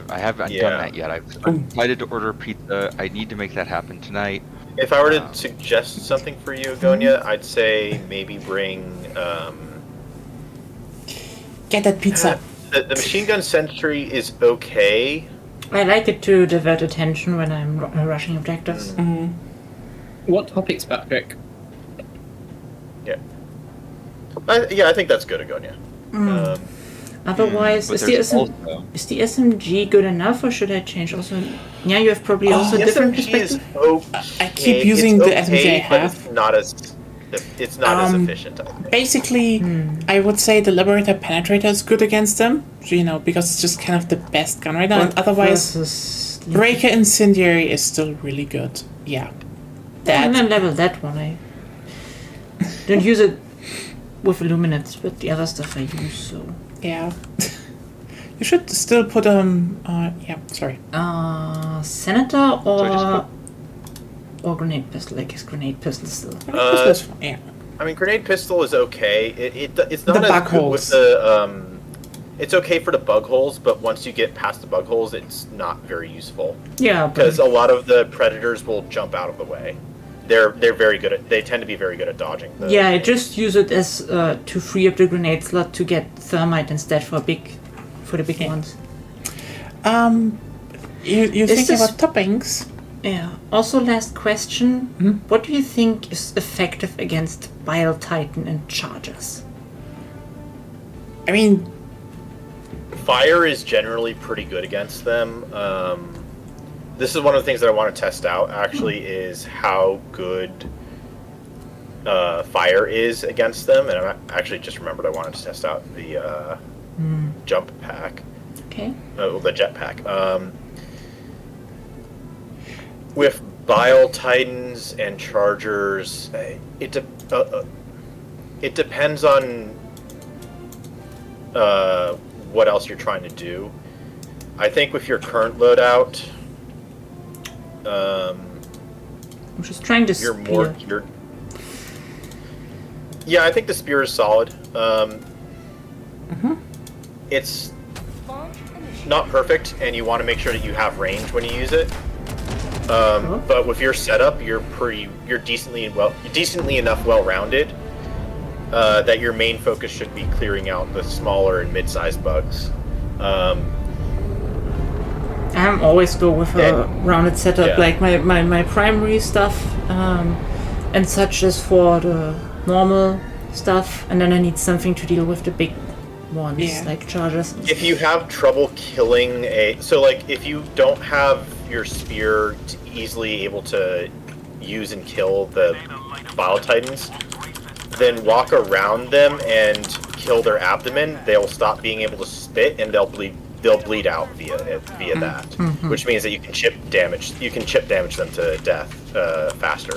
I haven't done that yet. I've decided to order a pizza. I need to make that happen tonight. If I were to suggest something for you, Gonya, I'd say maybe bring get that pizza. The machine gun sentry is okay. I like it to divert attention when I'm rushing objectives. What topics, Patrick? Yeah. I think that's good, Agonia. Otherwise, is the SMG good enough, or should I change? Also, yeah, you have probably also different perspectives. I keep using the SMG I have. It's not as efficient. I think. Basically, I would say the Liberator Penetrator is good against them, because it's just kind of the best gun right now. And otherwise, Breaker Incendiary is still really good. Yeah. I'm gonna level that one. I don't use it with Illuminates, but the other stuff I use, so... Yeah. You should still put, sorry. Senator or Grenade Pistol? I guess Grenade Pistol still. Yeah. I mean, Grenade Pistol is okay. It's not the as bug good holes. with the... It's okay for the bug holes, but once you get past the bug holes, it's not very useful. Yeah, because a lot of the predators will jump out of the way. They're very good at. They tend to be very good at dodging. I just use it as to free up the grenade slot to get thermite instead for the big ones. You thinking about toppings? Yeah. Also, last question: what do you think is effective against Bile Titan and Chargers? I mean, fire is generally pretty good against them. This is one of the things that I want to test out, actually, is how good fire is against them. And I actually just remembered I wanted to test out the jump pack. Okay. The jet pack. With Bile Titans and Chargers, it depends on what else you're trying to do. I think with your current loadout... I'm just trying to spear. Yeah, I think the spear is solid. It's not perfect, and you want to make sure that you have range when you use it. But with your setup, you're decently enough well-rounded that your main focus should be clearing out the smaller and mid-sized bugs. I'm always go with a rounded setup, like my primary stuff, and such as for the normal stuff, and then I need something to deal with the big ones, like Chargers. If you have trouble killing if you don't have your spear easily able to use and kill the Bile Titans, then walk around them and kill their abdomen, they'll stop being able to spit and they'll bleed out via that, which means that you can chip damage them to death faster.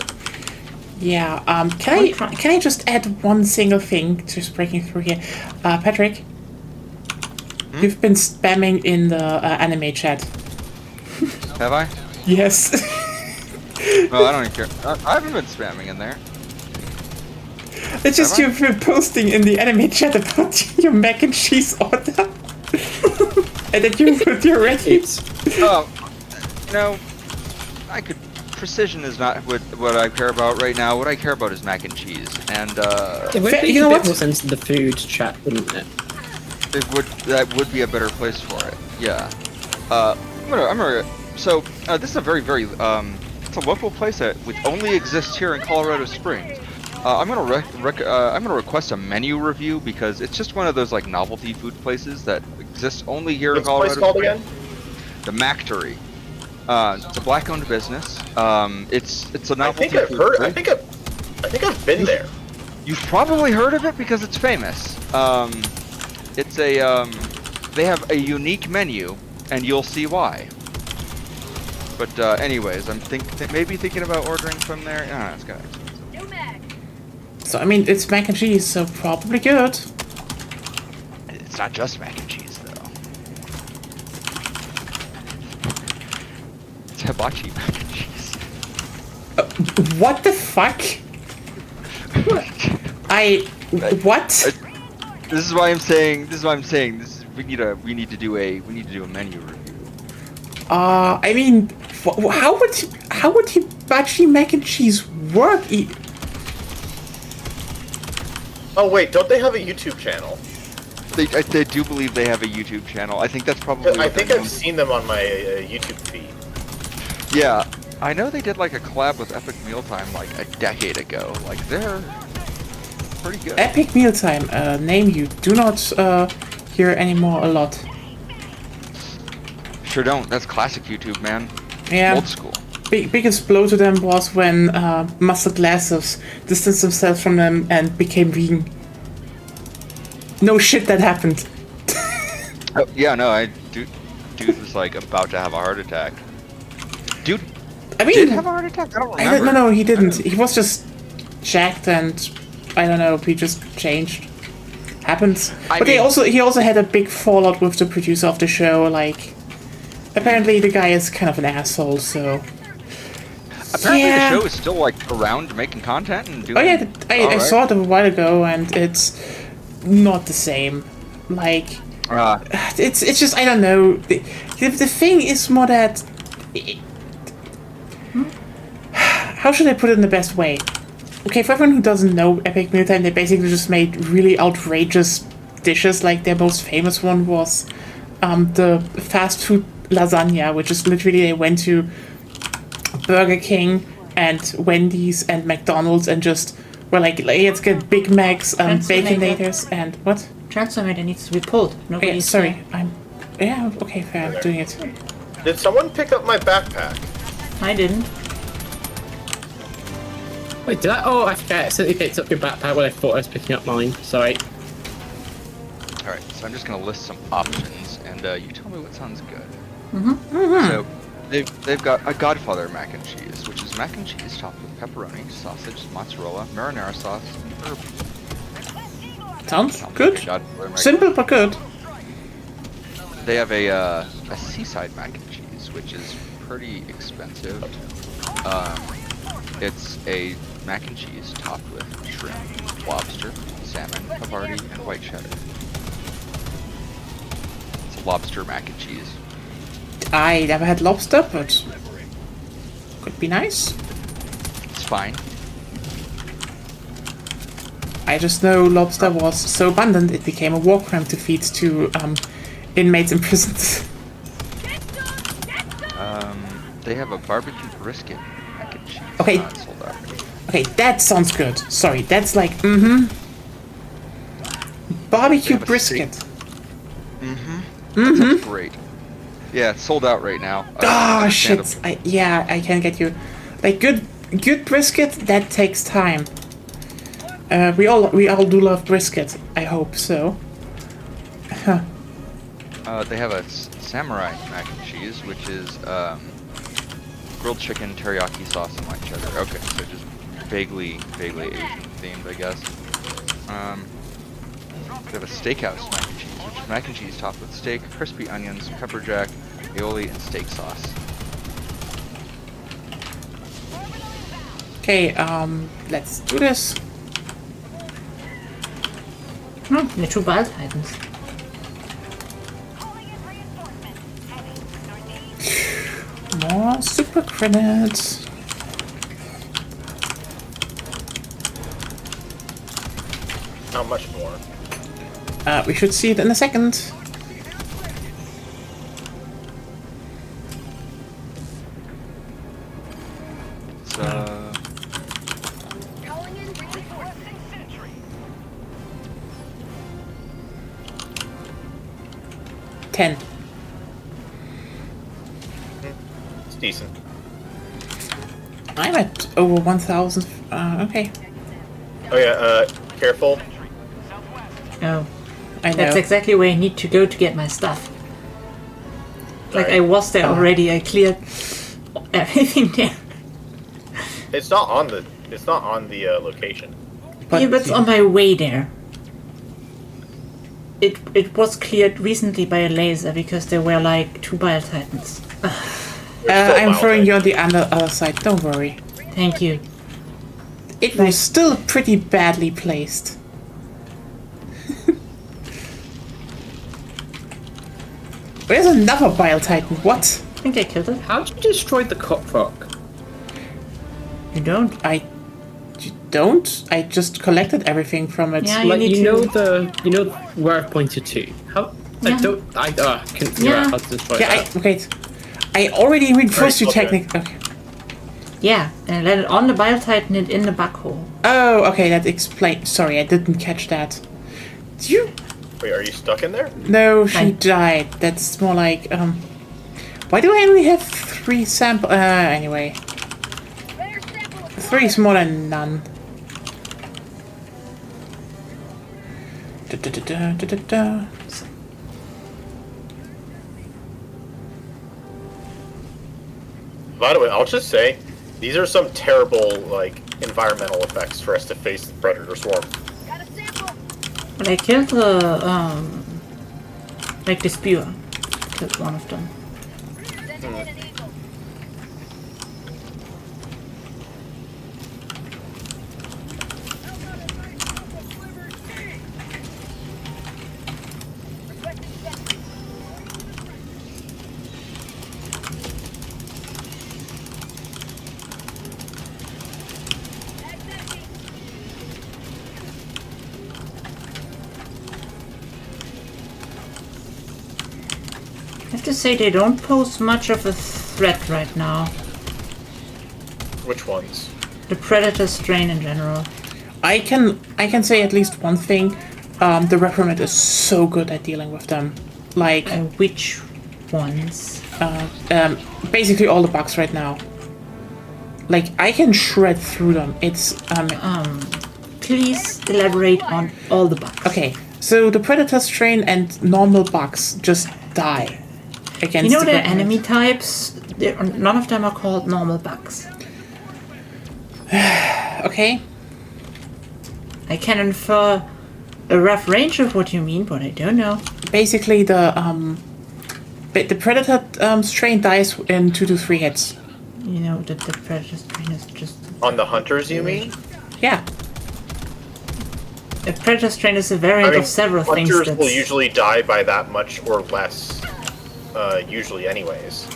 Yeah. Can I just add one single thing, just breaking through here, Patrick? You've been spamming in the anime chat. Have I? Yes. No, I don't even care. I haven't been spamming in there. It's just you've been posting in the anime chat about your mac and cheese order. And then you're ready. Oh, no. Precision is not what I care about right now. What I care about is mac and cheese. And, it would make a bit more sense in the food chat, wouldn't it? That would be a better place for it. Yeah. So this is a very, very it's a local place that only exists here in Colorado Springs. I'm gonna request a menu review because it's just one of those like novelty food places that exists only here in Colorado Springs. What's the place called again? The Mactory. It's a black-owned business. It's a novelty food. I think I've been there. You've probably heard of it because it's famous. It's they have a unique menu, and you'll see why. But anyways, I'm maybe thinking about ordering from there. It's kind of expensive. So I mean, it's mac and cheese, so probably good. It's not just mac and cheese, though. It's hibachi mac and cheese. What the fuck? What? This is why I'm saying. We need to do a menu review. I mean, how would hibachi mac and cheese work? Oh wait, don't they have a YouTube channel? They do believe they have a YouTube channel. I think that's probably. I think I've seen them on my YouTube feed. Yeah, I know they did like a collab with Epic Mealtime like a decade ago. Like they're pretty good. Epic Mealtime, name you do not hear anymore a lot. Sure don't. That's classic YouTube, man. Yeah. Old school. Biggest blow to them was when Mustard Glasses distanced themselves from them and became vegan. No shit, that happened. Oh, yeah, no, dude was like about to have a heart attack. Dude, I mean, did have a heart attack? I don't remember. No, he didn't. He was just jacked and I don't know. He just changed. Happens. But he also had a big fallout with the producer of the show. Like, apparently the guy is kind of an asshole. So. Apparently the show is still like around making content and doing. Oh yeah, I saw it a while ago, and it's not the same. Like, it's just I don't know. The thing is more that. How should I put it in the best way? Okay, for everyone who doesn't know Epic Mealtime, they basically just made really outrageous dishes. Like their most famous one was the fast food lasagna, which is literally they went to Burger King and Wendy's and McDonald's and just were like, let's get Big Macs, Baconators, and what? Transformator needs to be pulled. Okay, sorry, okay, fair, I'm doing it. Did someone pick up my backpack? I didn't. Wait, did I? Oh, I accidentally picked up your backpack when I thought I was picking up mine. Sorry. Alright, so I'm just gonna list some options, and you tell me what sounds good. So, they've got a Godfather mac and cheese, which is mac and cheese topped with pepperoni, sausage, mozzarella, marinara sauce, and herb. Sounds good. Simple but good. They have a seaside mac and cheese, which is pretty expensive. It's a mac and cheese topped with shrimp, lobster, salmon, havarti, and white cheddar. It's lobster mac and cheese. I never had lobster, but could be nice. It's fine. I just know lobster was so abundant it became a war crime to feed to inmates in prisons. They have a barbecue brisket mac and cheese. Okay. Sold out. Okay, that sounds good. Sorry, that's like barbecue brisket. That sounds great. Yeah, it's sold out right now. Ah, shit. Understandable. I can get you. Like good brisket, that takes time. We all do love brisket. I hope so. Huh. They have a samurai mac and cheese, which is grilled chicken, teriyaki sauce, and white cheddar. Okay, so just vaguely Asian themed, I guess. They have a steakhouse mac and cheese, which is mac and cheese topped with steak, crispy onions, pepper jack, aioli, and steak sauce. Okay, let's do this. The two Wild Titans. More super credits. How much more? We should see it in a second. So, $10. It's decent. I'm at over 1,000. Okay. Oh yeah, careful. Oh, I know. that's exactly where I need to go to get my stuff. Like, Right. I was there already, I cleared everything there. It's not on the location. But Yeah, but it's on my way there. It was cleared recently by a laser because there were like 2 Wild Titans. I'm throwing you on the other side. Don't worry. Thank you. It was still pretty badly placed. Where's another Bile Titan? What? I think I killed it. How did you destroy the cockroach? You don't? You don't? I just collected everything from it. Yeah, Like need you to... know where I pointed to. How? Yeah. I couldn't figure Yeah. out how to destroy Yeah, that. wait. I already reinforced you Okay. technically. Okay. Yeah, and I landed on the Bile Titan and in the bug hole. Oh, okay, that explains. Sorry, I didn't catch that. Do you? Wait, are you stuck in there? No, she I- died. That's more like, why do I only have 3 sample? Anyway. 3 is more than none. Da-da-da-da-da-da. By the way, I'll just say, these are some terrible, like, environmental effects for us to face the predator swarm. But I killed the, like the spear. Killed one of them. I have to say they don't pose much of a threat right now. Which ones? The predator strain in general. I can say at least one thing. The Reprimand is so good at dealing with them. Like, Which ones? basically all the bugs right now. Like, I can shred through them. It's, Please elaborate on all the bugs. okay. So the Predator strain and normal bugs just die against You know the the Reprimand. enemy types? None of them are called normal bugs. Okay. I can infer a rough range of what you mean, but I don't know. Basically, the Predator strain dies in 2 to 3 hits. You know that the predator strain is just... On the hunters, you mean? Yeah. A predator strain is a variant of several things. Hunters That's... will usually die by that much or less, usually anyways.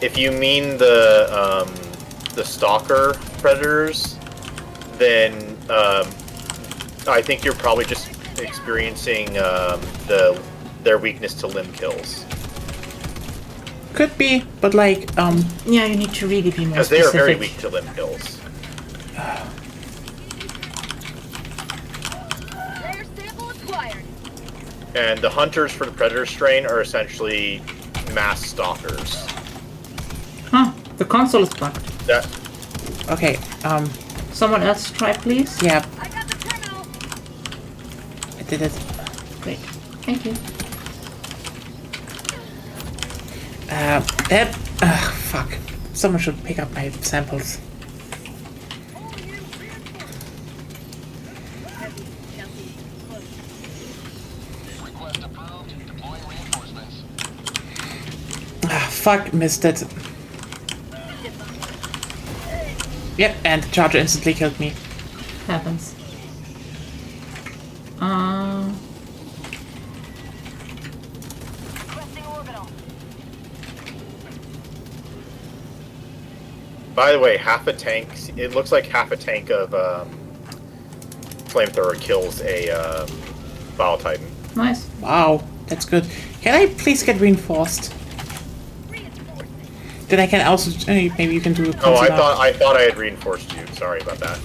If you mean the stalker predators, then I think you're probably just experiencing their weakness to limb kills. Could be, but like, Yeah, you need to really be more Because they specific. are very weak to limb kills. Player sample acquired. And the hunters for the predator strain are essentially mass stalkers. Huh, the console is bugged. That Okay, Someone else try, please? yeah, I got the terminal. I did it. Great. Thank you. Fuck. Someone should pick up my samples. Fuck, missed it. Yep, and the charger instantly killed me. Happens. By the way, half a tank. It looks like half a tank of flamethrower kills a Bile Titan. Nice. Wow, that's good. Can I please get reinforced? Then I can also maybe you can do. Oh, I thought I had reinforced you. Sorry about that.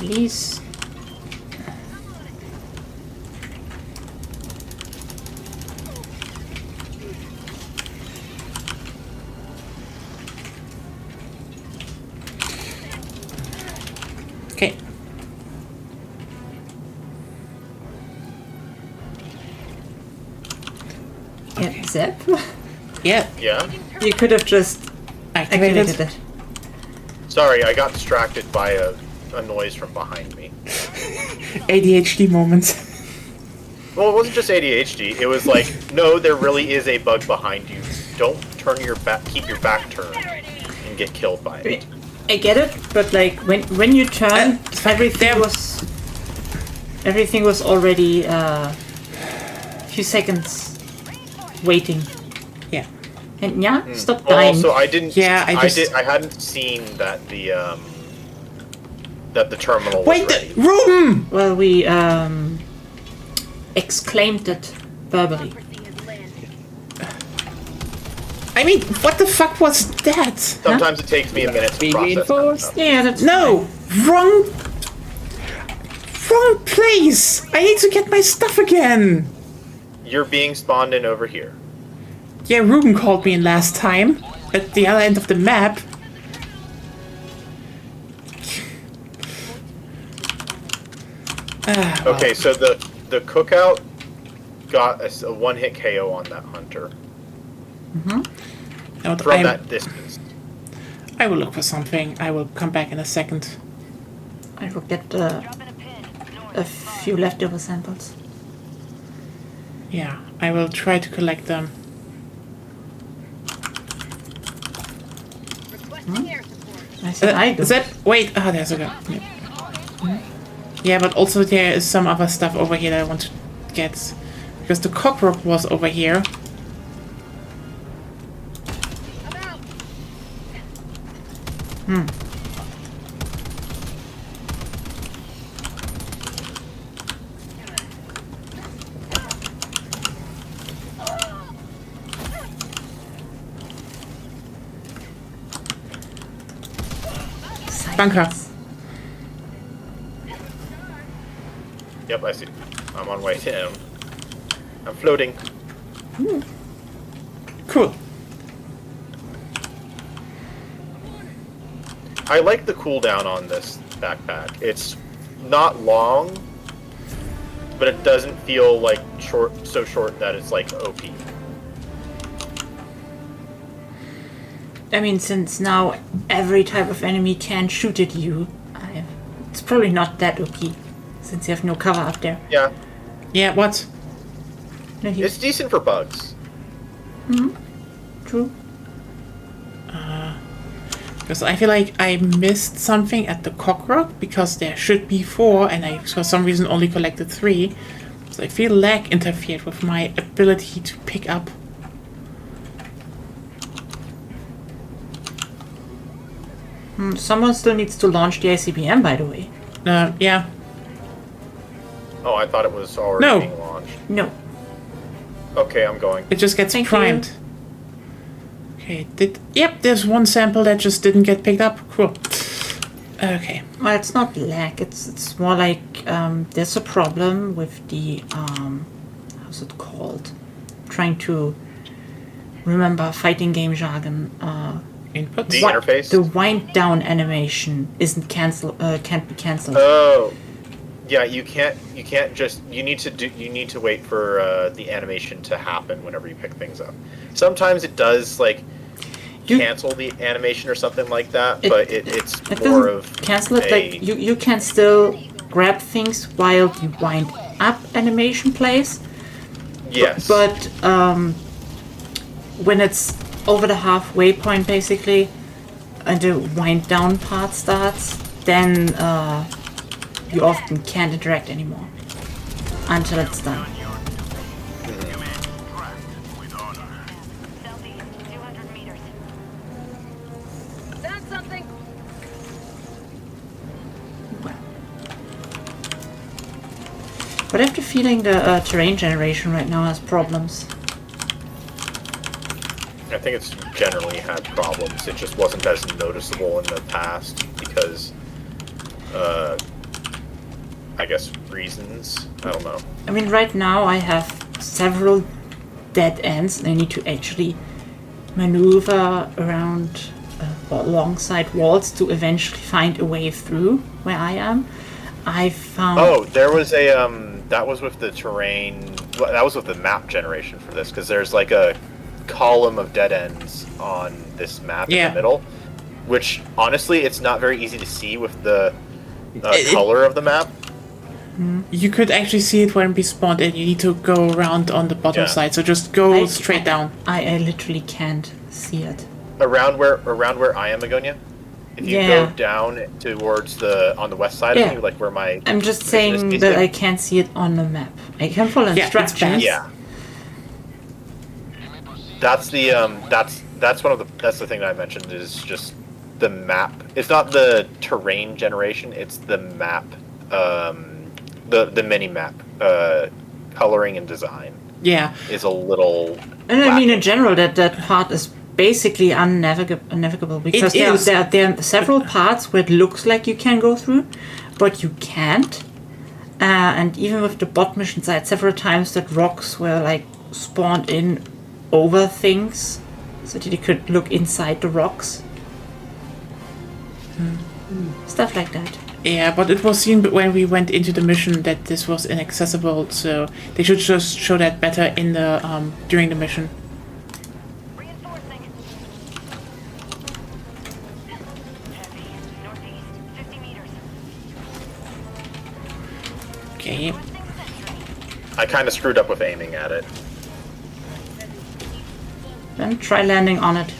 Release. Okay. Yeah, Zep. Yeah, Yeah. You could have just activated. activated it. Sorry, I got distracted by a noise from behind me. ADHD moment. Well, it wasn't just ADHD. It was like, no, there really is a bug behind you. Don't turn your back. Keep your back turned and get killed by it. I get it, but like when you turn, everything was already a few seconds waiting. Yeah. And yeah, stop Well, dying. also, I didn't. Yeah, I hadn't seen that the terminal. Was Wait, ready. Ruben! Well, we exclaimed it verbally. I mean, what the fuck was that? Sometimes it takes me a minute to process. reinforced? Yeah, that's No! Wrong place! I need to get my stuff again! You're being spawned in over here. Yeah, Ruben called me in last time. At the other end of the map. Okay, so the cookout got a one-hit KO on that hunter from that distance. I will look for something. I will come back in a second. I will get a few leftover samples. Yeah, I will try to collect them. I said I do. Is that... Wait, there's a guy. Yeah, but also there is some other stuff over here that I want to get. Because the cockroach was over here. Bunker. Yep, I see. I'm on way down. I'm floating. Cool. I like the cooldown on this backpack. It's not long, but it doesn't feel like so short that it's like OP. I mean, since now every type of enemy can shoot at you, it's probably not that OP, since you have no cover up there. Yeah, Yeah, what? No, it's decent for bugs. True. Because I feel like I missed something at the cockroach, because there should be 4, and I for some reason only collected 3. So I feel lag interfered with my ability to pick up. Someone still needs to launch the ICBM, by the way. Yeah. Oh, I thought it was already being launched. No. Okay, I'm going. It just gets Thank primed. you. Okay, yep, there's one sample that just didn't get picked up. Cool. Okay. Well, it's not lag. It's more like there's a problem with the how's it called? Trying to remember fighting game jargon. Input. The interface? The wind down animation isn't can't be cancelled. Oh, yeah. You can't just. You need to wait for the animation to happen whenever you pick things up. Sometimes it does like cancel the animation or something like that, but it's more of cancel it. Like you can still grab things while the wind up animation plays. Yes. But when it's over the halfway point, basically, and the wind down part starts, then you often can't interact anymore until it's done. But I have the feeling the terrain generation right now has problems. I think it's generally had problems. It just wasn't as noticeable in the past because, I guess, reasons. I don't know. I mean, right now I have several dead ends and I need to actually maneuver around alongside walls to eventually find a way through where I am. I found... Oh, there was a, that was with the terrain, that was with the map generation for this, because there's like a column of dead ends on this map in the middle, which honestly it's not very easy to see with the color of the map. You could actually see it when we spawned in. You need to go around on the bottom side, so just go straight down. I literally can't see it. Around where I am, Agonia? If you go down towards on the west side of me, like where my... I'm just saying that I can't see it on the map. I can follow instructions. Yeah. That's the that's one of the thing that I mentioned is just the map. It's not the terrain generation, it's the map, the mini map coloring and design. Yeah. Is a little... And I mean in general that part is basically unnavigable because there are several parts where it looks like you can go through, but you can't. And even with the bot missions, I had several times that rocks were like spawned in over things so that you could look inside the rocks. Stuff like that. Yeah, but it was seen when we went into the mission that this was inaccessible, so they should just show that better in the during the mission. Okay. I kind of screwed up with aiming at it. Then try landing on it.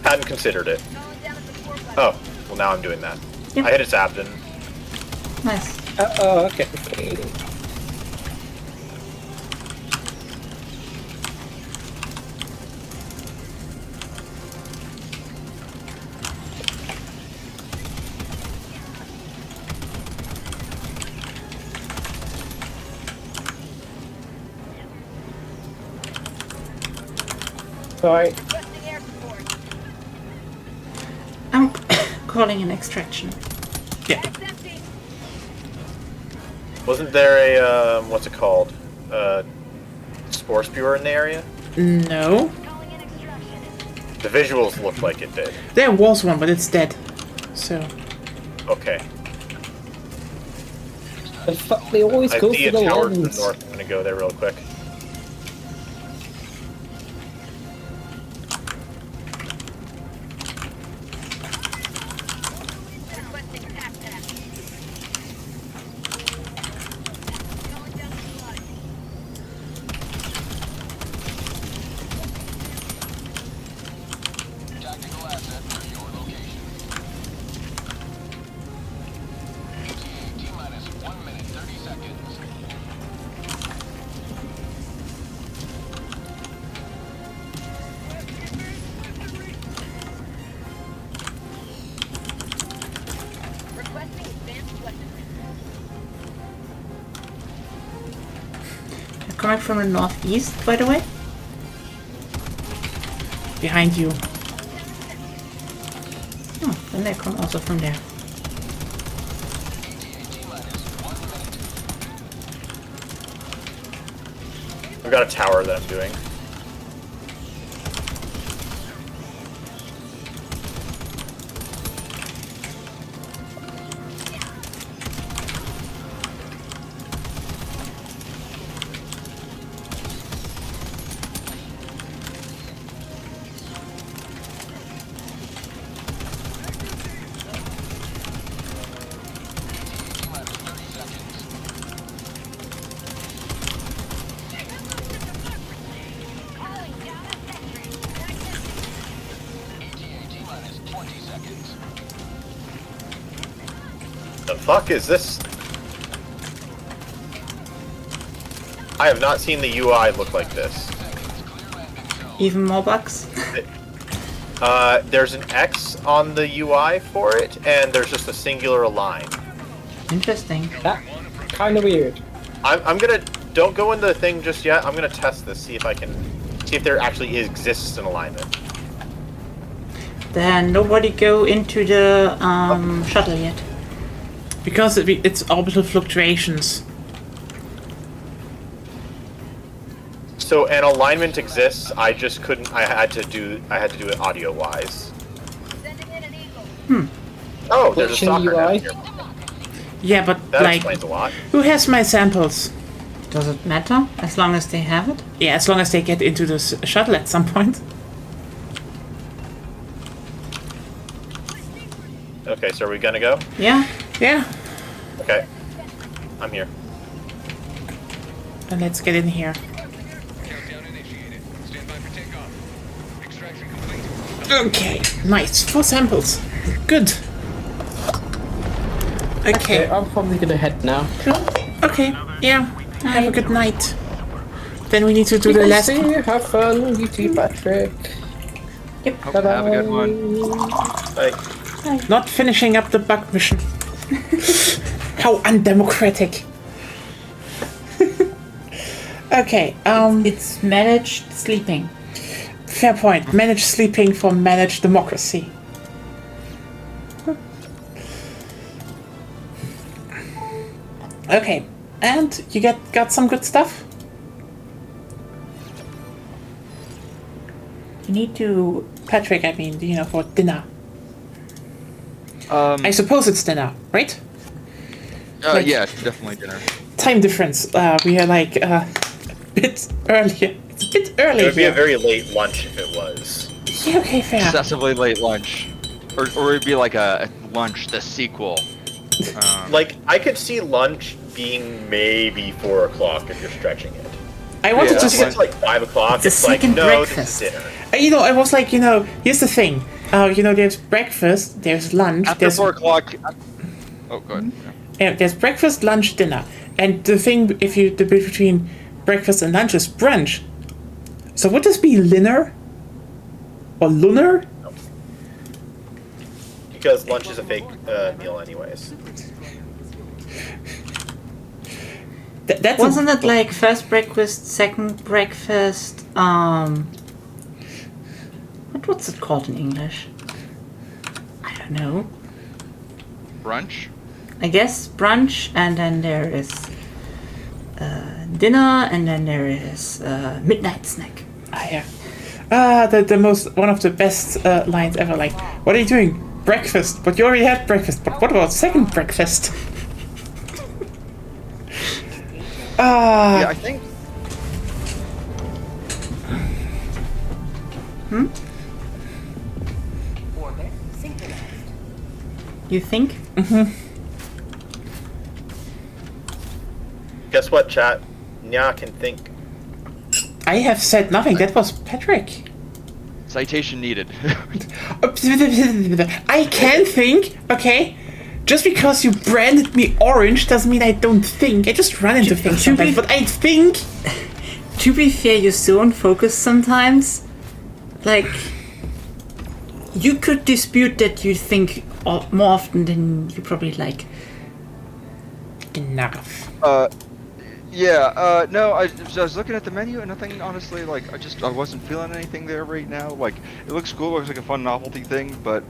Hadn't considered it. Oh, well now I'm doing that. Yep. I hit its abdomen. Nice. Oh, okay. Sorry. I'm calling an extraction. Yeah. Wasn't there a, what's it called? Spore spewer in the area? No. The visuals looked like it did. There was one, but it's dead. So. Okay. The fuck, they always go see for a the tower to the lens. north. I'm gonna go there real quick. Coming from the northeast, by the way. behind you. Oh, then they come also from there. I've got a tower that I'm doing. The fuck is this? I have not seen the UI look like this. Even more bugs? There's an X on the UI for it, and there's just a singular line. Interesting. That kind of weird. I'm gonna... Don't go into the thing just yet. I'm gonna test this, see if I can... See if there actually exists an alignment. Then nobody go into the shuttle yet. Because it's orbital fluctuations. So an alignment exists. I just couldn't. I had to do it audio wise. Oh, there's a Glitch in soccer UI? net here. Yeah, but That like, explains a lot. who has my samples? Does it matter as long as they have it? Yeah, as long as they get into the shuttle at some point. Okay, so are we gonna go? Yeah. Yeah, Okay, I'm here. and let's get in here. Countdown initiated. Stand by for takeoff. Extraction complete. Okay, nice. 4 samples. Good. Okay. I'm probably gonna head now. Okay, yeah. Have a good night. Then we need to do the last... See you, have fun, you too, Patrick. Yep. Have a good one. Bye. Not finishing up the bug mission. How undemocratic. Okay, It's managed sleeping. fair point. Manage sleeping for managed democracy. Okay, and you got some good stuff? You need to. Patrick, I mean, you know, for dinner. I suppose it's dinner, right? like- Yeah, definitely dinner. Time difference. We are like a bit earlier. It's a bit early It would be a here. very late lunch if it was. Yeah, okay, fair. Excessively late lunch. Or it'd be like a lunch, the sequel. Like, I could see lunch being maybe 4 o'clock if you're stretching it. I wanted Yeah. to Once you say, get to like 5 o'clock, It's a it's like, second no, breakfast. this is dinner. you know, I was like, you know, here's the thing. You know, there's breakfast, there's lunch, After there's 4 o'clock. Oh, good. there's breakfast, lunch, dinner, and the thing, if you the bit between breakfast and lunch is brunch. So would this be lunar or lunar? Because lunch is a fake meal anyways. That's Wasn't it like first breakfast, second breakfast? What's it called in English? I don't know. Brunch? I guess brunch, and then there is dinner, and then there is midnight snack. yeah. The most one of the best lines ever. Like, what are you doing? Breakfast. But you already had breakfast. But what about second breakfast? Yeah, I think. Orbit synchronized. You think? Guess what, chat? Nya can think. I have said nothing. That was Patrick. Citation needed. I can think, okay? Just because you branded me orange doesn't mean I don't think. I just run into things to be- sometimes, but I think. To be fair, you're so unfocused sometimes. Like, you could dispute that you think more often than you probably like. Enough. No, I was looking at the menu and nothing, honestly, like, I wasn't feeling anything there right now. Like, it looks cool, looks like a fun novelty thing, but,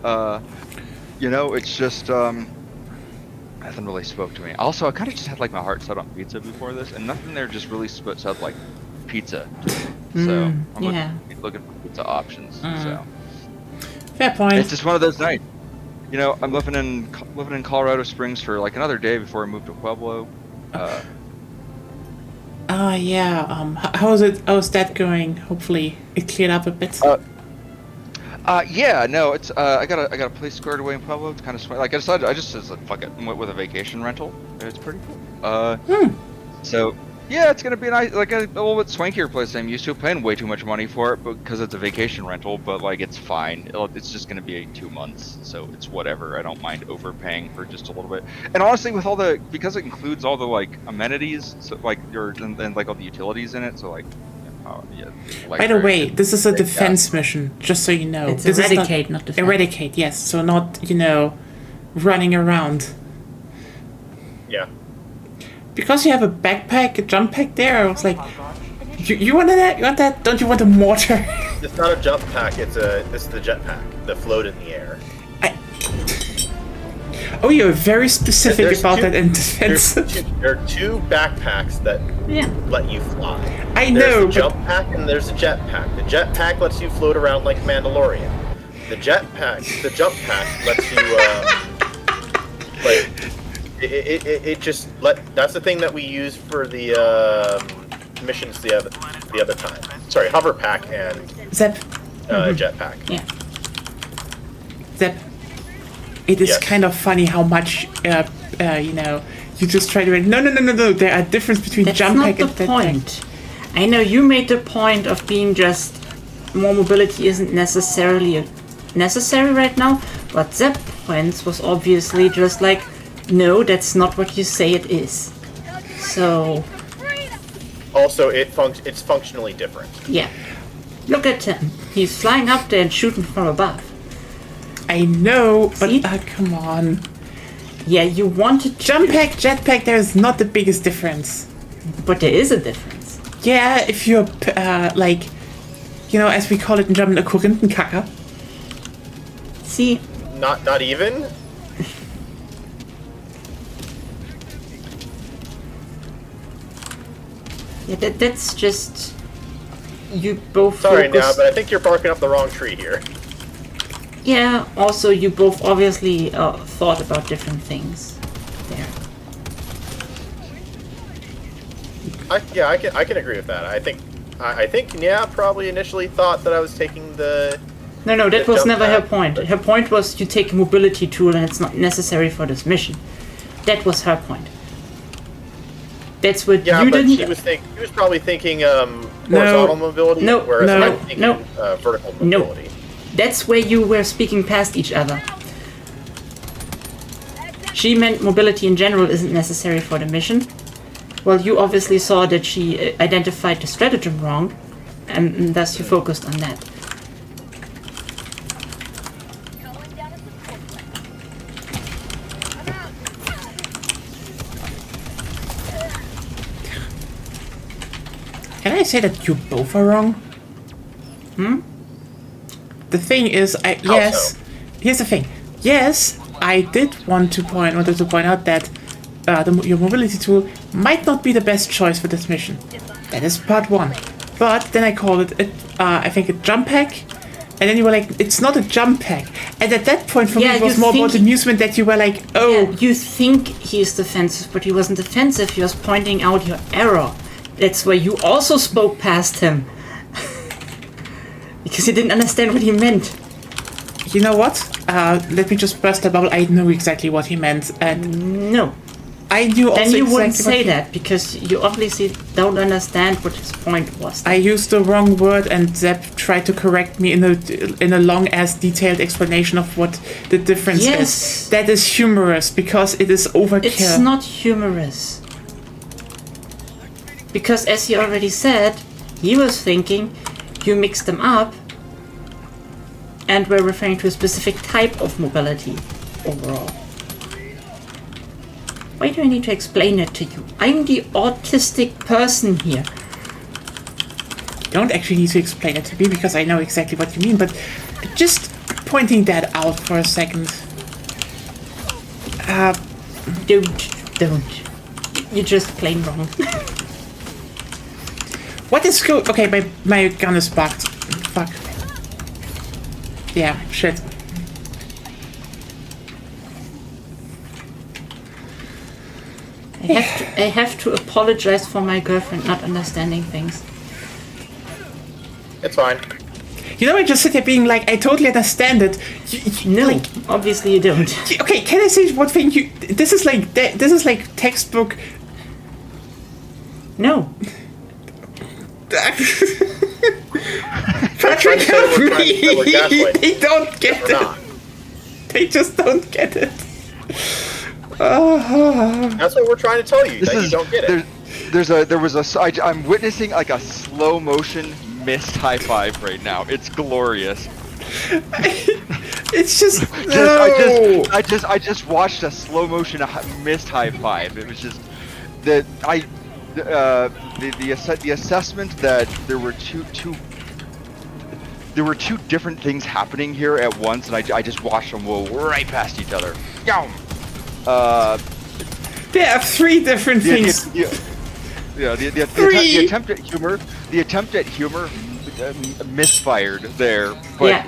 you know, it's just, nothing really spoke to me. Also, I kind of just had, like, my heart set on pizza before this, and nothing there just really said, like, pizza to me. So, I'm looking for pizza options, so. Fair point. It's just one of those nights. You know, I'm living in Colorado Springs for, like, another day before I move to Pueblo. How's that going? Hopefully it cleared up a bit. Yeah, no, it's I got a place squared away in Pueblo. It's kind of like I just said fuck it, and went with a vacation rental. It's pretty cool. So yeah, it's gonna be nice, like a little bit swankier place I'm used to. Paying way too much money for it, because it's a vacation rental. But like, it's fine. It's just gonna be 2 months, so it's whatever. I don't mind overpaying for just a little bit. And honestly, with all the, because it includes all the like amenities, so like and like all the utilities in it, so like. Like by the way, this is a defense mission, just so you know. It's this eradicate, is not defense. Eradicate, yes. So not, running around. Yeah. Because you have a backpack, a jump pack there, I was like, you want that? You want that? Don't you want a mortar? It's not a jump pack, it's the jet pack, the float in the air. Oh, you're very specific about that in defense. There are 2 backpacks that let you fly. I There's know. the jump pack and there's a jet pack. The jet pack lets you float around like Mandalorian. The jump pack lets you that's the thing that we use for the missions the other time. Sorry, hover pack and Zep. Jet pack. Yeah. Zep. It is Yes. kind of funny how much, you just try to. No. There are difference between That's jump not pack the and jet point. I know you made the point of being just more mobility isn't necessarily necessary right now, but Zep points was obviously just like, no, that's not what you say it is. So. Also, it's functionally different. Yeah. Look at him. He's flying up there and shooting from above. I know, but See? come on. Yeah, you wanted to. Jump pack, jet pack, there is not the biggest difference. But there is a difference. Yeah, if you're, as we call it in German, a Korinthenkacker. See? Not even? Yeah, that's just. You both. Sorry focus... now, but I think you're barking up the wrong tree here. Yeah, also you both obviously thought about different things there. I can agree with that. I think probably initially thought that I was taking the. No, that was never her pack, point. Her point was you take a mobility tool and it's not necessary for this mission. That was her point. That's what you didn't. She was probably thinking horizontal mobility, whereas I'm thinking vertical mobility. No. That's where you were speaking past each other. She meant mobility in general isn't necessary for the mission. Well, you obviously saw that she identified the stratagem wrong, and thus you focused on that. Can I say that you both are wrong? The thing is, yes. Here's the thing. Yes, I wanted to point out that your mobility tool might not be the best choice for this mission. That is part 1. But then I called it, I think, a jump pack. And then you were like, it's not a jump pack. And at that point, for me, it was more about amusement that you were like, oh. Yeah, you think he's defensive, but he wasn't defensive. He was pointing out your error. That's where you also spoke past him. Because he didn't understand what he meant. You know what? Let me just burst the bubble. I know exactly what he meant. And no. I knew also then you exactly wouldn't say that, because you obviously don't understand what his point was. I used the wrong word, and Zeb tried to correct me in a long-ass detailed explanation of what the difference is. That is humorous, because it is overkill. It's not humorous. Because as he already said, he was thinking you mixed them up and were referring to a specific type of mobility overall. Why do I need to explain it to you? I'm the autistic person here. You don't actually need to explain it to me because I know exactly what you mean, but just pointing that out for a second. Don't. You're just plain wrong. What is go? Okay, my gun is bugged. Fuck. Yeah, shit. I have to apologize for my girlfriend not understanding things. It's fine. You know, I just sit here being like, I totally understand it. No, like, obviously you don't. okay, can I say one thing? This is like textbook. No. Patrick, help me! They don't get We're it. not. They just don't get it. That's what we're trying to tell you. That you don't get it. I'm witnessing like a slow motion missed high five right now. It's glorious. It's just no. I just watched a slow motion missed high five. It was just the assessment that there were two different things happening here at once, and I just watched them roll right past each other. Yum. There are three different things. The attempt at humor misfired there, but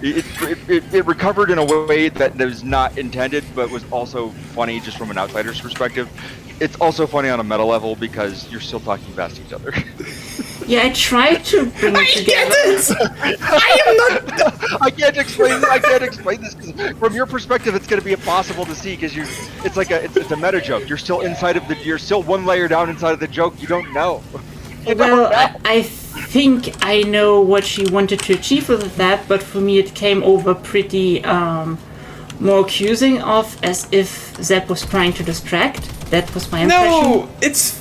it recovered in a way that was not intended, but was also funny just from an outsider's perspective. It's also funny on a meta level because you're still talking past each other. Yeah, I tried to bring it together. I am not. I can't explain this. 'Cause from your perspective, it's going to be impossible to see because it's a meta joke. You're still one layer down inside of the joke. You don't know. Well, I think I know what she wanted to achieve with that, but for me it came over pretty more accusing of as if Zeb was trying to distract. That was my impression. No, it's.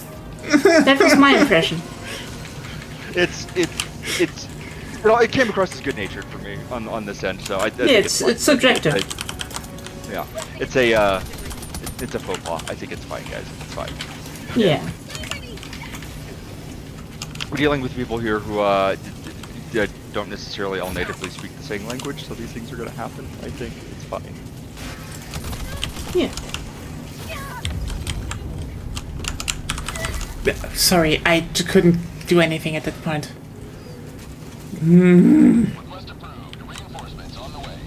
That was my impression. It came across as good-natured for me on this end. So it's subjective. It's a faux pas. I think it's fine, guys. It's fine. Yeah. We're dealing with people here who don't necessarily all natively speak the same language, so these things are going to happen. I think it's fine. Yeah. Sorry, I couldn't do anything at that point. Request approved. Reinforcements on the way.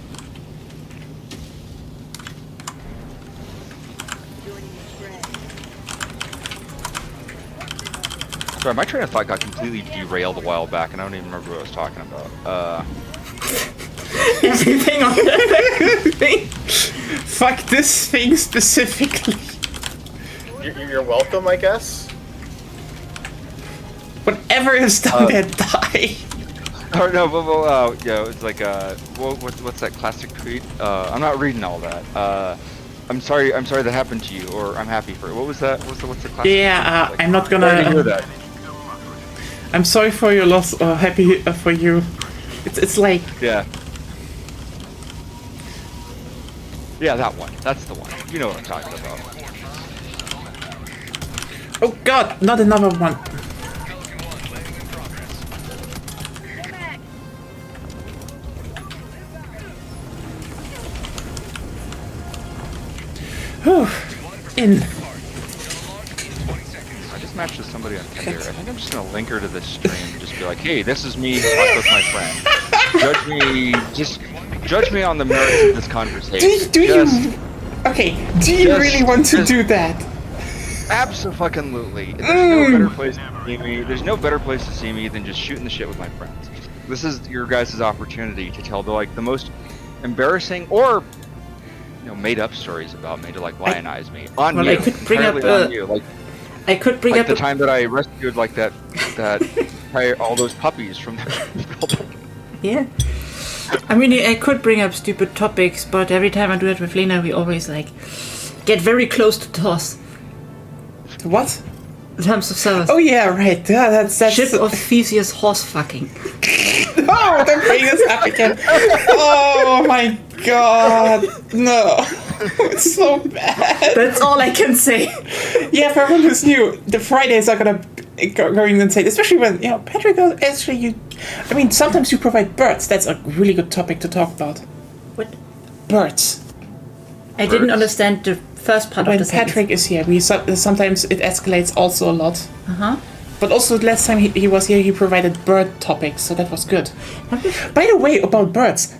Sorry, my train of thought got completely derailed a while back, and I don't even remember what I was talking about. Everything on that thing. Fuck this thing specifically. You're welcome, I guess. Whatever is down there, die. Oh no, it's like what's that classic tweet? I'm not reading all that. I'm sorry that happened to you, or I'm happy for it. What was that? What's the classic? Yeah, like, I'm not gonna. I didn't hear that. I'm sorry for your loss, or happy for you. It's like. Yeah. Yeah, that one. That's the one. You know what I'm talking about. Oh God, not another one. Whew. In. I just matched with somebody on Twitter. I think I'm just gonna link her to this stream and just be like, hey, this is me talking with my friend. Judge me on the merits of this conversation. Do you really want to do that? Absolutely. There's no better place to see me. There's no better place to see me than just shooting the shit with my friends. This is your guys' opportunity to tell the most embarrassing or made up stories about me to lionize me on you. I could bring up on you. I could bring up the time that I rescued all those puppies from the building. Yeah. I mean, I could bring up stupid topics, but every time I do it with Lena, we always get very close to toss. What? In terms of sellers. Oh yeah, right. Yeah, that's Ship of Theseus horse fucking. Oh, don't bring this up again. Oh my God, no. It's so bad. That's all I can say. Yeah, for everyone who's new, the Fridays are going insane, especially when Patrick. Actually, sometimes you provide birds. That's a really good topic to talk about. What? Birds. I didn't understand the first part when of the Patrick is here, sometimes it escalates also a lot. But also last time he was here, he provided bird topics, so that was good. By the way, about birds,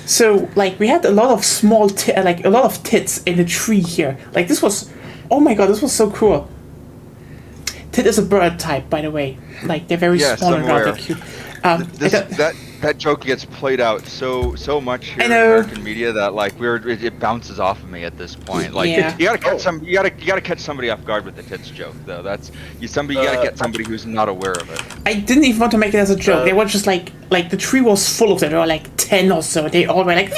so like we had a lot of small, a lot of tits in the tree here. Like this was, oh my god, this was so cool. Tit is a bird type, by the way. Like they're very small and rather cute. That joke gets played out so much here in American media that like it bounces off of me at this point. Like you gotta catch somebody off guard with the tits joke though. You gotta get somebody who's not aware of it. I didn't even want to make it as a joke. They were just like the tree was full of them. There were like 10 or so. They all were like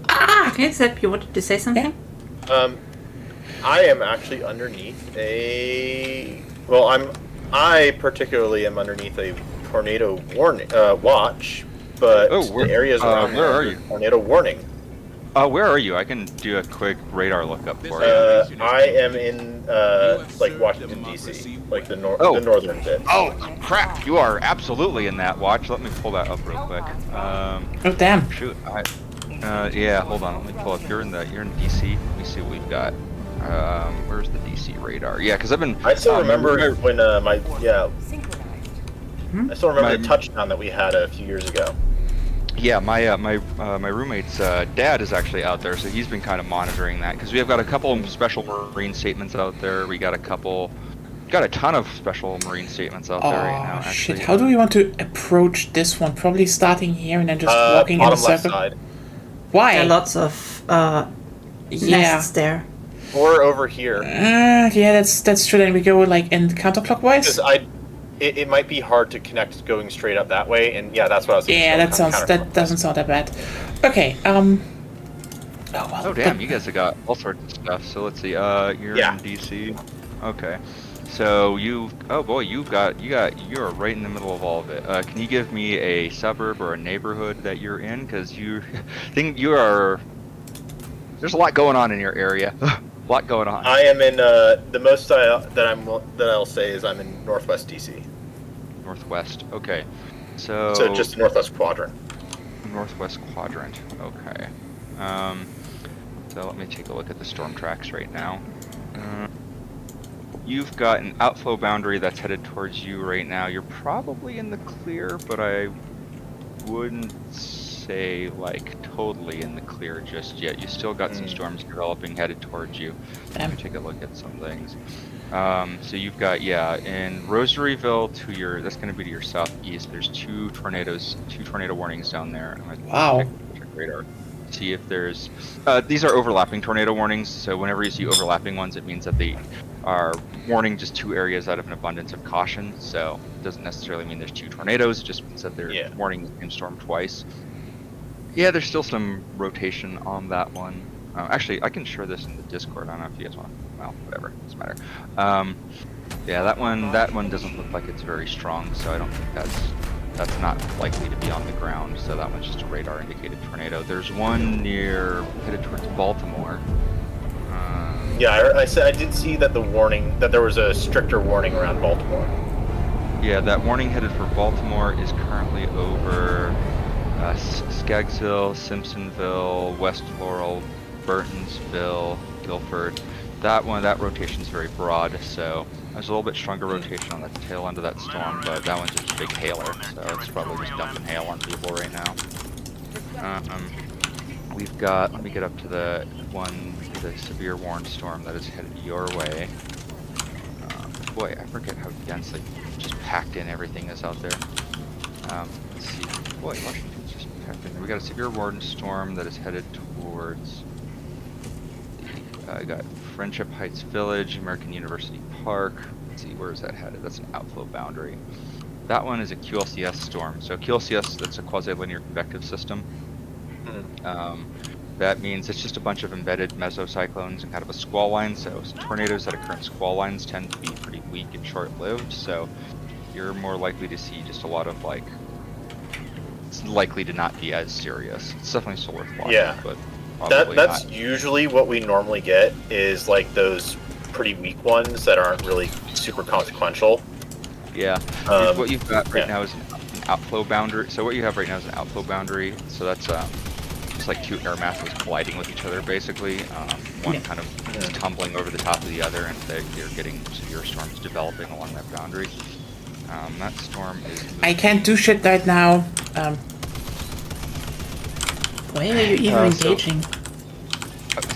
ah. Okay, Zep, you wanted to say something? I am actually underneath I particularly am underneath a tornado warning watch, but the areas around where are you? Tornado warning. Where are you? I can do a quick radar lookup for you. I am in like Washington D.C., like the northern bit. Oh crap! You are absolutely in that watch. Let me pull that up real quick. Oh damn! Shoot. Yeah. Hold on. Let me pull up. You're in D.C. Let me see what we've got. Where's the DC radar? Yeah, because I still remember when I still remember the touchdown that we had a few years ago. Yeah, my roommate's dad is actually out there, so he's been kind of monitoring that because we have got a couple of special marine statements out there. We got a ton of special marine statements out there right now. Actually. Shit! How do we want to approach this one? Probably starting here and then just walking in a circle. Side. Why? There are lots of nests there. Or over here. Yeah, that's true. Then we go like in counterclockwise. Because it might be hard to connect going straight up that way, and yeah, that's what I was thinking. Yeah, that doesn't sound that bad. Okay. Oh damn, you guys have got all sorts of stuff. So let's see. You're in DC. Okay. So you're right in the middle of all of it. Can you give me a suburb or a neighborhood that you're in? Because there's a lot going on in your area. A lot going on. I am in the most that I'll say is I'm in Northwest DC. Northwest. Okay. So just the Northwest quadrant. Northwest quadrant. Okay. So let me take a look at the storm tracks right now. You've got an outflow boundary that's headed towards you right now. You're probably in the clear, but I wouldn't say like totally in the clear just yet. You still got some storms developing headed towards you. Let me take a look at some things. So you've got in Rosaryville that's going to be to your southeast. There's two tornado warnings down there. Wow. Check radar. See if there's these are overlapping tornado warnings. So whenever you see overlapping ones, it means that they are warning just two areas out of an abundance of caution. So it doesn't necessarily mean there's two tornadoes. It just means that they're warning the same storm twice. Yeah, there's still some rotation on that one. Actually, I can share this in the Discord. I don't know if you guys want. Well, whatever, doesn't matter. Yeah, that one doesn't look like it's very strong, so I don't think that's not likely to be on the ground. So that one's just a radar indicated tornado. There's one headed towards Baltimore. Yeah, I did see that there was a stricter warning around Baltimore. Yeah, that warning headed for Baltimore is currently over Skaggsville, Simpsonville, West Laurel, Burtonsville, Guilford. That rotation's very broad, so there's a little bit stronger rotation on the tail end of that storm, but that one's just a big hailer, so it's probably just dumping hail on people right now. We've got, let me get up to the severe warned storm that is headed your way. Boy, I forget how densely just packed in everything is out there. Let's see. Boy, Washington's just packed in. We got a severe warden storm that is headed towards. I got Friendship Heights Village, American University Park. Let's see, where is that headed? That's an outflow boundary. That one is a QLCS storm. So QLCS, that's a quasi-linear convective system. That means it's just a bunch of embedded mesocyclones and kind of a squall line. So tornadoes that occur in squall lines tend to be pretty weak and short-lived. So you're more likely to see just a lot of like. It's likely to not be as serious. It's definitely still worth watching. Yeah. But That's usually what we normally get, is like those pretty weak ones that aren't really super consequential. Yeah. What you've got right now is an outflow boundary. So what you have right now is an outflow boundary. So that's just like two air masses colliding with each other, basically. One kind of is tumbling over the top of the other, and you're getting severe storms developing along that boundary. That storm is... I can't do shit right now. Why are you even engaging?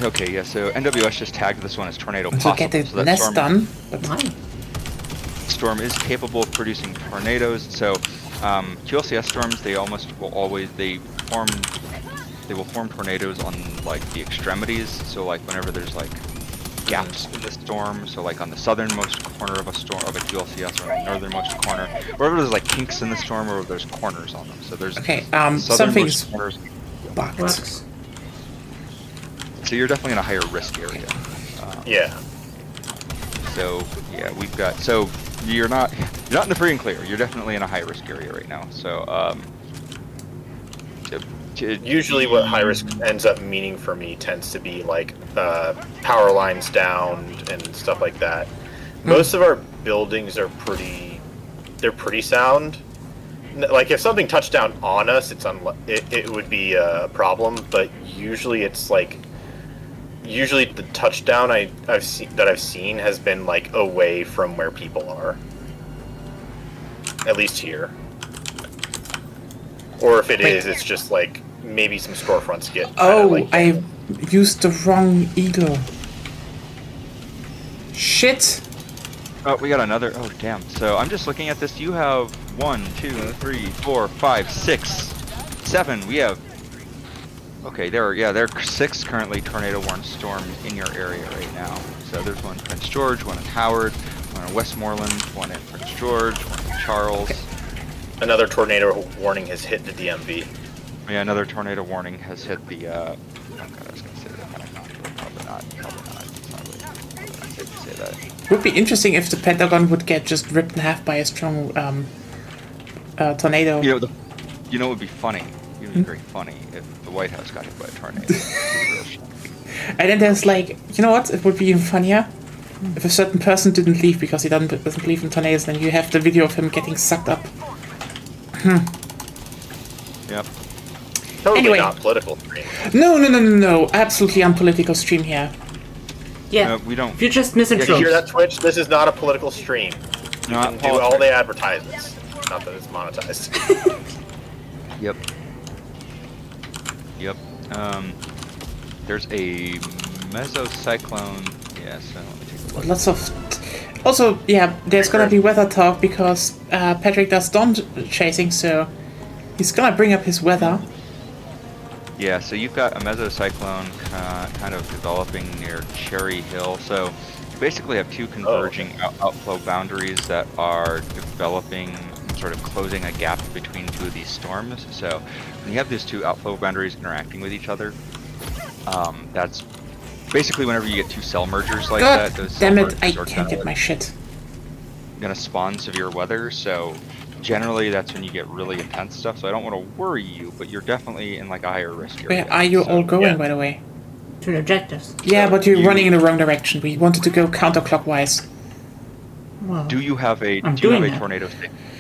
Okay, yeah, so NWS just tagged this one as tornado To possible. get the So that nest storm, done. Why? storm is capable of producing tornadoes. So QLCS storms, they will form tornadoes on like the extremities. So like whenever there's like gaps in the storm, so like on the southernmost corner of a storm of a QLCS or on the northernmost corner, wherever there's like kinks in the storm or there's corners on them. So there's something's corners. bugged. So you're definitely in a higher risk area. Yeah. So yeah, we've got, so you're not in the free and clear. You're definitely in a high risk area right now. So usually what high risk ends up meaning for me tends to be like power lines down and stuff like that. Most of our buildings are pretty sound. Like if something touched down on us, it would be a problem, but usually it's like the touchdown I've seen has been like away from where people are. At least here. Or if it is, it's just like maybe some storefronts get. I used the wrong eagle. Shit. Oh, we got another. Oh, damn. So I'm just looking at this. You have 1, 2, 3, 4, 5, 6, 7. We have. Okay, there are 6 currently tornado-warned storms in your area right now. So there's one in Prince George, one in Howard, one in Westmoreland, one in Prince George, one in Charles. Okay. Another tornado warning has hit the DMV. Yeah, another tornado warning has hit the. Oh God, I was gonna say that. Probably not. It's not really safe to say that. It would be interesting if the Pentagon would get just ripped in half by a strong tornado. You know what would be funny? It would be very funny if the White House got hit by a tornado. And then there's like, you know what? It would be even funnier if a certain person didn't leave because he doesn't believe in tornadoes. Then you have the video of him getting sucked up. Yep. Totally Anyway. not political stream. No. Absolutely unpolitical stream here. Yeah, we don't. you're just You misinformed. hear that, Twitch? This is not a political stream. You Not can do all the advertisements. Not that it's monetized. Yep. There's a mesocyclone. Yeah, so let me take a look. Lots of. Also, yeah, there's gonna be weather talk because Patrick does storm chasing, so he's gonna bring up his weather. Yeah, so you've got a mesocyclone kind of developing near Cherry Hill. So you basically have two converging outflow boundaries that are developing, sort of closing a gap between two of these storms. So when you have these two outflow boundaries interacting with each other, that's basically whenever you get two cell mergers like that. Those damn cell it! I mergers are can't get my shit. gonna spawn severe weather. So generally that's when you get really intense stuff. So I don't want to worry you, but you're definitely in like a higher risk area. Where are you all going, by the way? To the objectives. Yeah, but you're running in the wrong direction. We wanted to go counterclockwise. Well, Do you have a tornado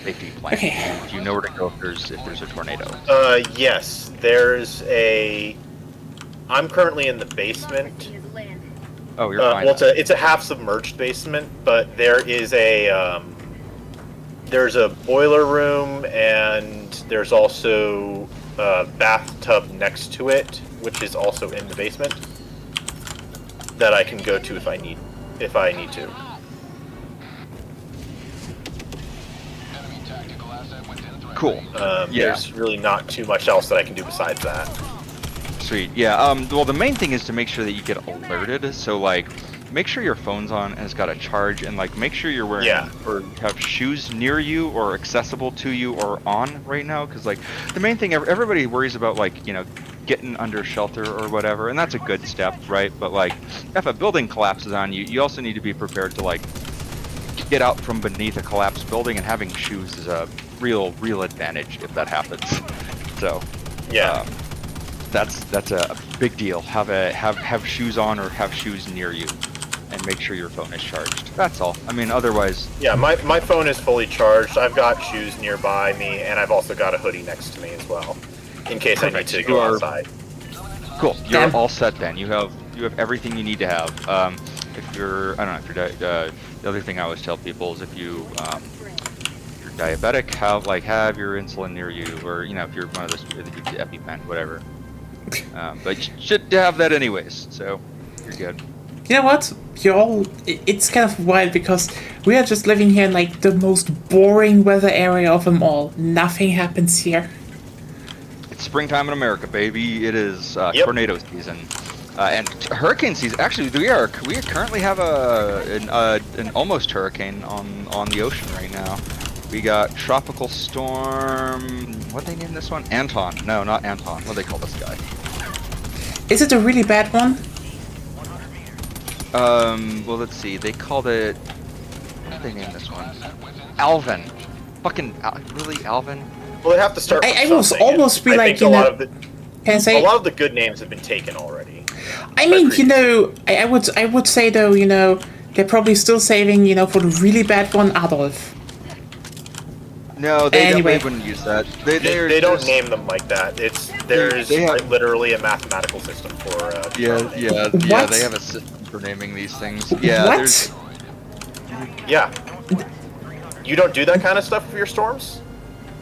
safety plan? Okay. Do you know where to go if there's a tornado? Yes. There's a. I'm currently in the basement. Oh, you're fine. Well, it's a half submerged basement, but there is there's a boiler room and there's also a bathtub next to it, which is also in the basement that I can go to if I need to. Cool. There's really not too much else that I can do besides that. Sweet. Yeah. Well, the main thing is to make sure that you get alerted. So, like, make sure your phone's on and it's got a charge, and like, make sure you're wearing or have shoes near you or accessible to you or on right now. Because like, the main thing everybody worries about, like, you know, getting under shelter or whatever, and that's a good step, right? But like, if a building collapses on you, you also need to be prepared to like get out from beneath a collapsed building, and having shoes is a real advantage if that happens. So, that's a big deal. Have shoes on or have shoes near you, and make sure your phone is charged. That's all. I mean, otherwise. Yeah, my phone is fully charged. I've got shoes nearby me, and I've also got a hoodie next to me as well, in case I need to go outside. Cool. You're all set then. You have everything you need to have. If you're, I don't know, if you're the other thing I always tell people is if you're diabetic, have your insulin near you, or if you're one of those people that gives you EpiPen, whatever. But you should have that anyways, so you're good. You know what? It's kind of wild because we are just living here in like the most boring weather area of them all. Nothing happens here. It's springtime in America, baby. It is tornado season. And hurricane season. Actually, we currently have an almost hurricane on the ocean right now. We got tropical storm. What they name this one? Anton. No, not Anton. What do they call this guy? Is it a really bad one? Well, let's see. They called it. What did they name this one? Alvin. Fucking really, Alvin? Well, they have to start. I will almost be like, a lot of the good names have been taken already. I mean, I would say though, they're probably still saving, for the really bad one, Adolf. No, they wouldn't use that. They don't name them like that. There's literally a mathematical system for. Yeah. They have a system for naming these things. Yeah. What? Yeah. You don't do that kind of stuff for your storms?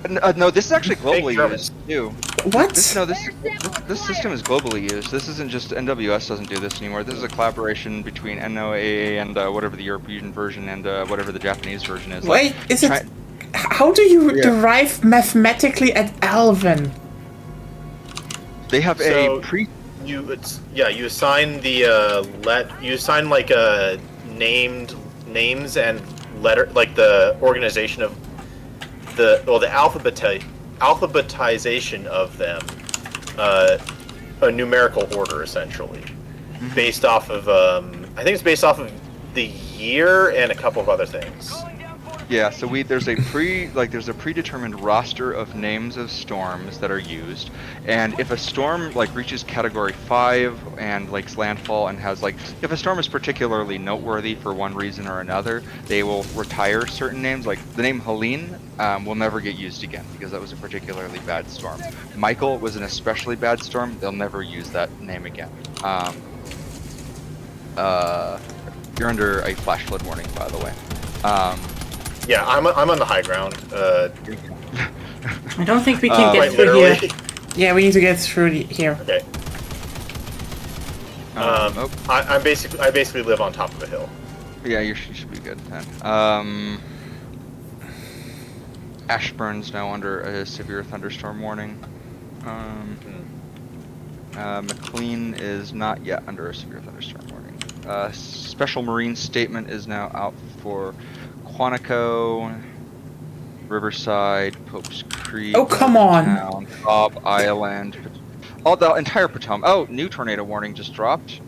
No, this is actually globally used too. What? This system is globally used. This isn't just NWS doesn't do this anymore. This is a collaboration between NOAA and whatever the European version and whatever the Japanese version is. Wait, how do you derive mathematically at Alvin? They have You assign you assign like names and letter, like the organization of the alphabetization of them, a numerical order essentially, based off of I think it's based off of the year and a couple of other things. Yeah, so there's a predetermined roster of names of storms that are used, and if a storm reaches category 5 and landfall and has if a storm is particularly noteworthy for one reason or another, they will retire certain names. Like the name Helene will never get used again because that was a particularly bad storm. Michael was an especially bad storm. They'll never use that name again. You're under a flash flood warning, by the way. Yeah, I'm on the high ground. I don't think we can get through here. Yeah, we need to get through here. Okay. I basically live on top of a hill. Yeah, you should be good then. Ashburn's now under a severe thunderstorm warning. McLean is not yet under a severe thunderstorm warning. Special Marine statement is now out for Quantico, Riverside, Pope's Creek. Oh, come on! Town, Cobb Island. Oh, the entire Potomac. Oh, new tornado warning just dropped.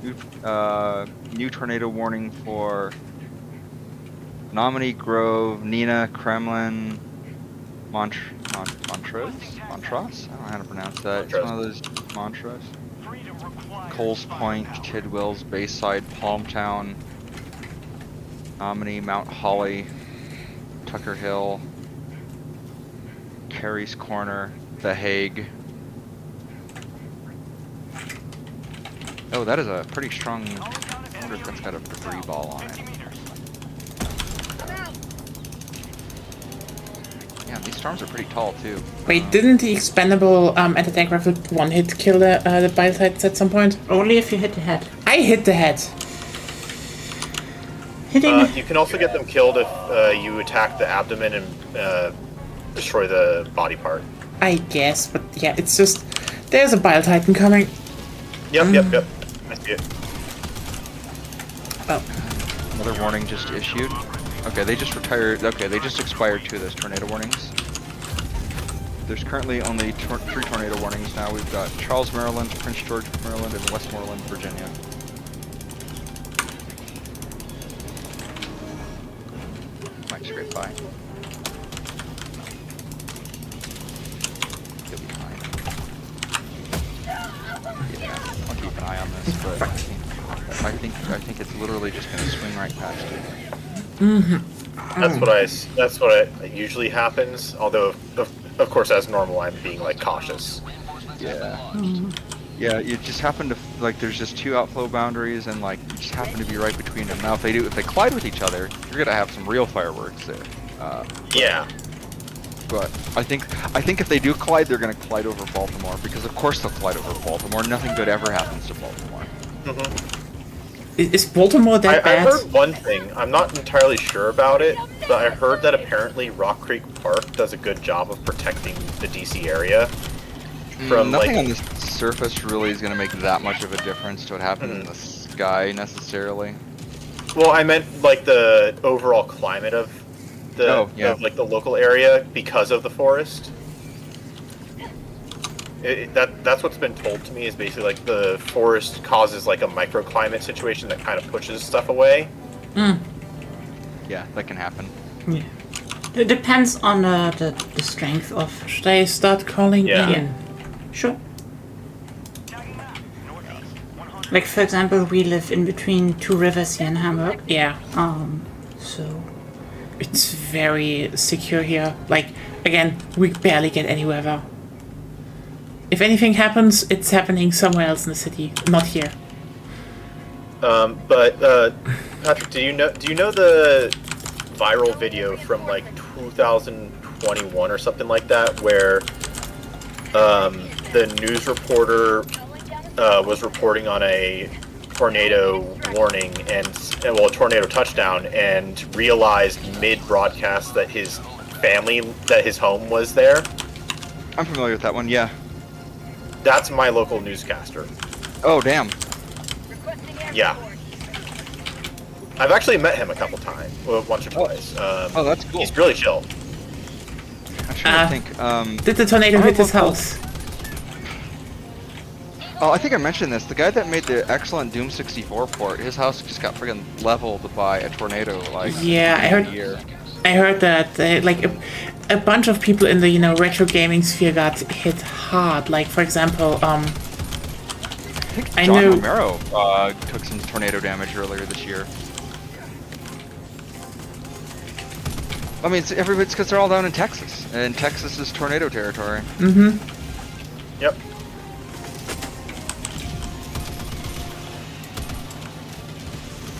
New tornado warning for Nominee Grove, Nina, Kremlin, Montrose? I don't know how to pronounce that. It's one of those mantras. Coles Point, Tidwells, Bayside, Palmtown, Nominee, Mount Holly, Tucker Hill, Carey's Corner, The Hague. Oh, that is a pretty strong. I wonder if that's got a debris ball on it. Yeah, these storms are pretty tall too. Wait, didn't the expendable anti-tank rifle one-hit kill the Biosites at some point? Only if you hit the head. I hit the head. You can also get them killed if you attack the abdomen and destroy the body part. I guess, but yeah, it's just there's a Bile Titan coming. Yep. I see it. Oh. Another warning just issued. Okay, they just retired. Okay, they just expired 2 of those tornado warnings. There's currently only 3 tornado warnings now. We've got Charles, Maryland, Prince George, Maryland, and Westmoreland, Virginia. Might scrape by. You'll be fine. but I think it's literally just going to swing right past you. That's what usually happens. Although, of course, as normal, I'm being like cautious. Yeah. Yeah, you just happen to like. There's just two outflow boundaries, and like you just happen to be right between them. Now, if they collide with each other, you're gonna have some real fireworks there. Yeah. But I think if they do collide, they're gonna collide over Baltimore because of course they'll collide over Baltimore. Nothing good ever happens to Baltimore. Is Baltimore that I bad? heard one thing. I'm not entirely sure about it, but I heard that apparently Rock Creek Park does a good job of protecting the DC area. From nothing on the surface really is going to make that much of a difference to what happens in the sky necessarily. Well, I meant like the overall climate of the of, like the local area because of the forest. That's what's been told to me is basically like the forest causes like a microclimate situation that kind of pushes stuff away. Yeah, that can happen. Yeah. It depends on the strength of. Should I start calling in? Sure. Like for example, we live in between two rivers here in Hamburg. Yeah. So it's very secure here. Like again, we barely get any weather. If anything happens, it's happening somewhere else in the city, not here. But Patrick, do you know the viral video from like 2021 or something like that where the news reporter was reporting on a tornado warning and a tornado touchdown and realized mid-broadcast that his home was there? I'm familiar with that one, yeah. That's my local newscaster. Oh, damn. Yeah. I've actually met him a couple times, once or twice. Oh, that's cool. He's really chill. I'm trying to think. Did the tornado hit his house? Oh, I think I mentioned this. The guy that made the excellent Doom 64 port, his house just got friggin' leveled by a tornado. Like yeah, I heard that like a bunch of people in the retro gaming sphere got hit hard. Like for example, I think John Romero took some tornado damage earlier this year. I mean, it's because they're all down in Texas, and Texas is tornado territory. Yep.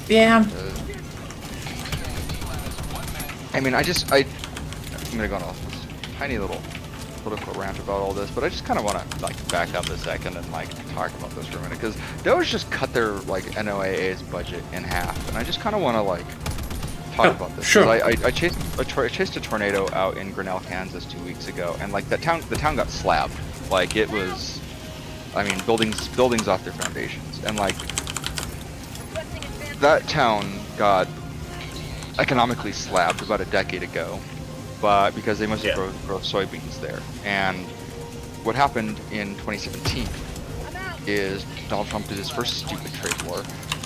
Yeah. I mean, I'm gonna go on a tiny little political rant about all this, but I just kind of want to like back up a second and like talk about this for a minute because Doge just cut their like NOAA's budget in half, and I just kind of want to like talk about this. Sure. I chased a tornado out in Grinnell, Kansas 2 weeks ago, and like the town got slabbed. Like it was, I mean, buildings off their foundations, and like that town got economically slabbed about a decade ago, but because they must have grow soybeans there. And what happened in 2017 is Donald Trump did his first stupid trade war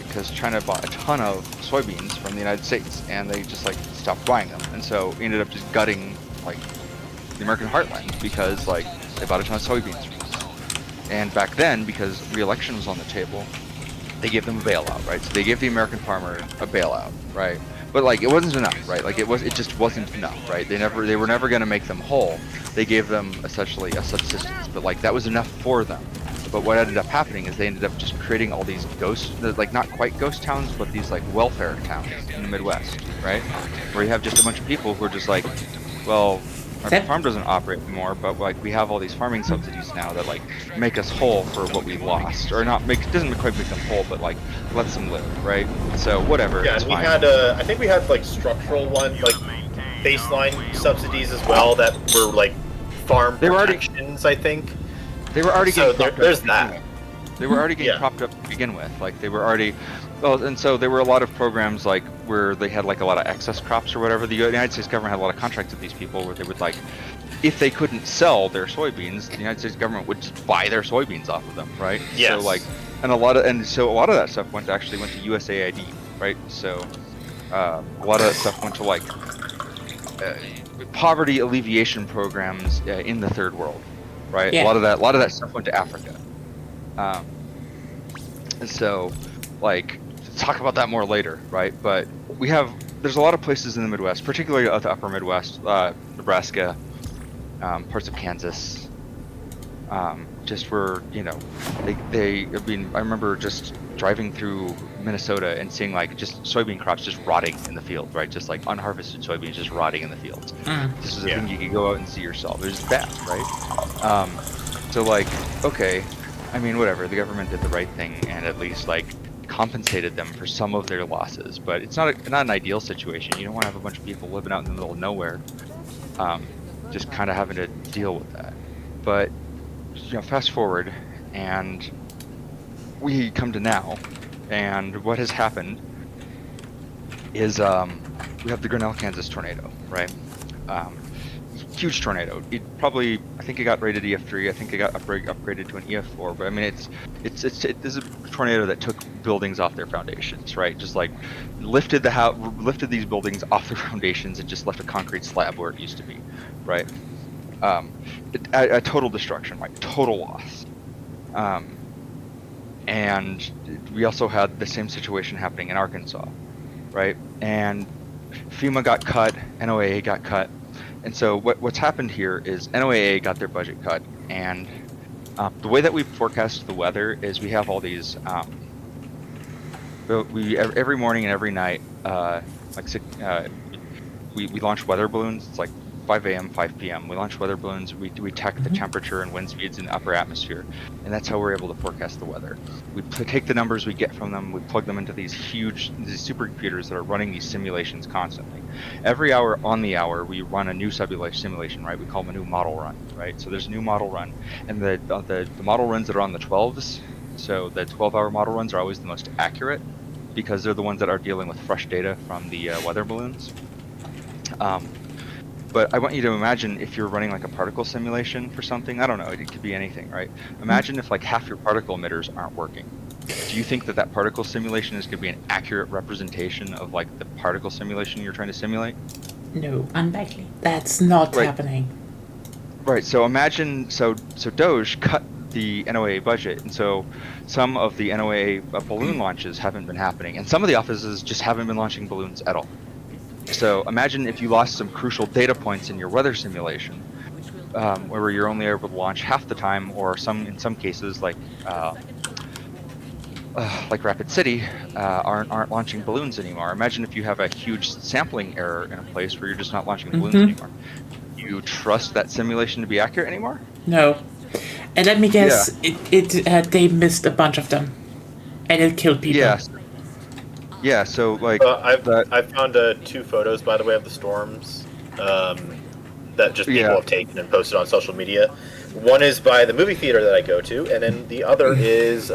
because China bought a ton of soybeans from the United States, and they just like stopped buying them, and so we ended up just gutting like the American heartland because like they bought a ton of soybeans from us. And back then, because re-election was on the table, they gave them a bailout, right? So they gave the American farmer a bailout, right? But like it wasn't enough, right? Like it just wasn't enough, right? They were never going to make them whole. They gave them essentially a subsistence, but like that was enough for them. But what ended up happening is they ended up just creating all these like not quite ghost towns, but these like welfare towns in the Midwest, right? Where you have just a bunch of people who are just like, well, our farm doesn't operate anymore, but like we have all these farming subsidies now that like make us whole for what we lost, or doesn't quite make them whole, but like lets them live, right? So whatever. Yeah, and we had I think we had like structural like baseline subsidies as well that were like farm protections. I think they were already getting propped there's up. that. They were already getting propped up to begin with. Like they were already. Well, and so there were a lot of programs like where they had like a lot of excess crops or whatever. The United States government had a lot of contracts with these people where they would like, if they couldn't sell their soybeans, the United States government would just buy their soybeans off of them, right? Yes. So like, so a lot of that stuff went to USAID, right? So a lot of that stuff went to like poverty alleviation programs in the third world, right? Yeah. A lot of that stuff went to Africa. And so, like, talk about that more later, right? But there's a lot of places in the Midwest, particularly the upper Midwest, Nebraska, parts of Kansas, just where, you know, I remember just driving through Minnesota and seeing like just soybean crops just rotting in the field, right? Just like unharvested soybeans just rotting in the fields. This is a thing you could go out and see yourself. It was bad, right? So like, okay, I mean, whatever, the government did the right thing and at least like compensated them for some of their losses, but it's not an ideal situation. You don't want to have a bunch of people living out in the middle of nowhere, just kind of having to deal with that. But you know, fast forward, and we come to now, and what has happened is we have the Grinnell, Kansas tornado, right? Huge tornado. I think it got rated EF3. I think it got upgraded to an EF4. But I mean, it is a tornado that took buildings off their foundations, right? Just like lifted these buildings off their foundations and just left a concrete slab where it used to be, right? A total destruction, like total loss. And we also had the same situation happening in Arkansas, right? And FEMA got cut, NOAA got cut, and so what's happened here is NOAA got their budget cut, and the way that we forecast the weather is we have all these. Every morning and every night, we launch weather balloons. It's like 5 a.m., 5 p.m. We launch weather balloons. We detect the temperature and wind speeds in the upper atmosphere, and that's how we're able to forecast the weather. We take the numbers we get from them, we plug them into these supercomputers that are running these simulations constantly. Every hour on the hour, we run a new simulation, right? We call them a new model run, right? So there's a new model run, and the model runs that are on the 12s, so the 12-hour model runs are always the most accurate because they're the ones that are dealing with fresh data from the weather balloons. But I want you to imagine if you're running like a particle simulation for something. I don't know, it could be anything, right? Imagine if like half your particle emitters aren't working. Do you think that particle simulation is going to be an accurate representation of like the particle simulation you're trying to simulate? No. Unlikely. That's not happening. Right, so imagine, so Doge cut the NOAA budget, and so some of the NOAA balloon launches haven't been happening, and some of the offices just haven't been launching balloons at all. So imagine if you lost some crucial data points in your weather simulation, where you're only able to launch half the time, or in some cases like Rapid City aren't launching balloons anymore. Imagine if you have a huge sampling error in a place where you're just not launching balloons anymore. You trust that simulation to be accurate anymore? No. And let me guess, they missed a bunch of them, and it killed people. Yes. Yeah, so like I found 2 photos, by the way, of the storms that just people have taken and posted on social media. One is by the movie theater that I go to, and then the other is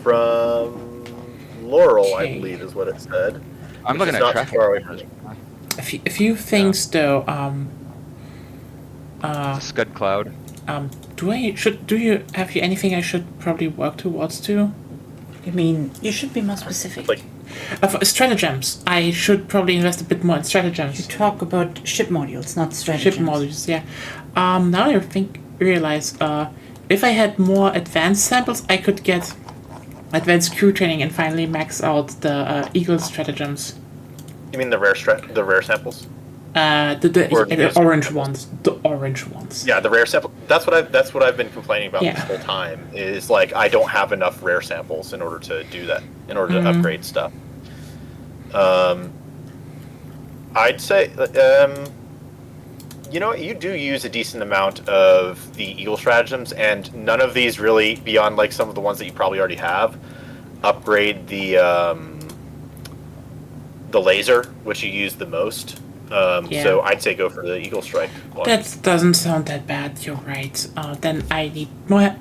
from Laurel, I believe, is what it said. I'm looking at traffic. Far away from me. A few things though. Scud cloud. Do you have anything I should probably work towards too? I mean, you should be more specific. Like, for stratagems, I should probably invest a bit more in stratagems. You talk about ship modules, not stratagems. Ship modules, yeah. Now I realize, if I had more advanced samples, I could get advanced crew training and finally max out the Eagle stratagems. you mean the rare samples? The orange ones. The orange ones. Yeah, the rare sample. That's what I've been complaining about this whole time. Is like I don't have enough rare samples in order to do that. In order to upgrade stuff. I'd say, you know, you do use a decent amount of the Eagle stratagems, and none of these really, beyond like some of the ones that you probably already have, upgrade the laser, which you use the most. So I'd say go for the Eagle Strike one. That doesn't sound that bad. You're right. Then I need more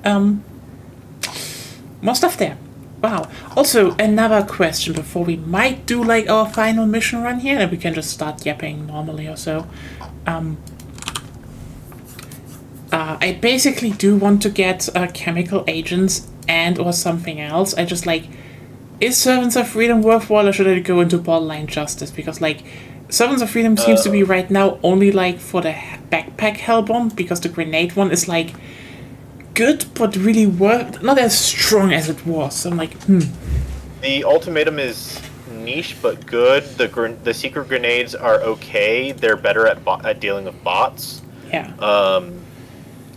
stuff there. Wow. Also, another question before we might do like our final mission run here, and we can just start yapping normally or so. I basically do want to get chemical agents and or something else. I just like, is Servants of Freedom worthwhile, or should I go into Borderline Justice? Because like, Servants of Freedom seems to be right now only like for the backpack hellbomb, because the grenade one is like good, but really not as strong as it was. So I'm like, The ultimatum is niche but good. The secret grenades are okay. They're better at dealing with bots. Yeah.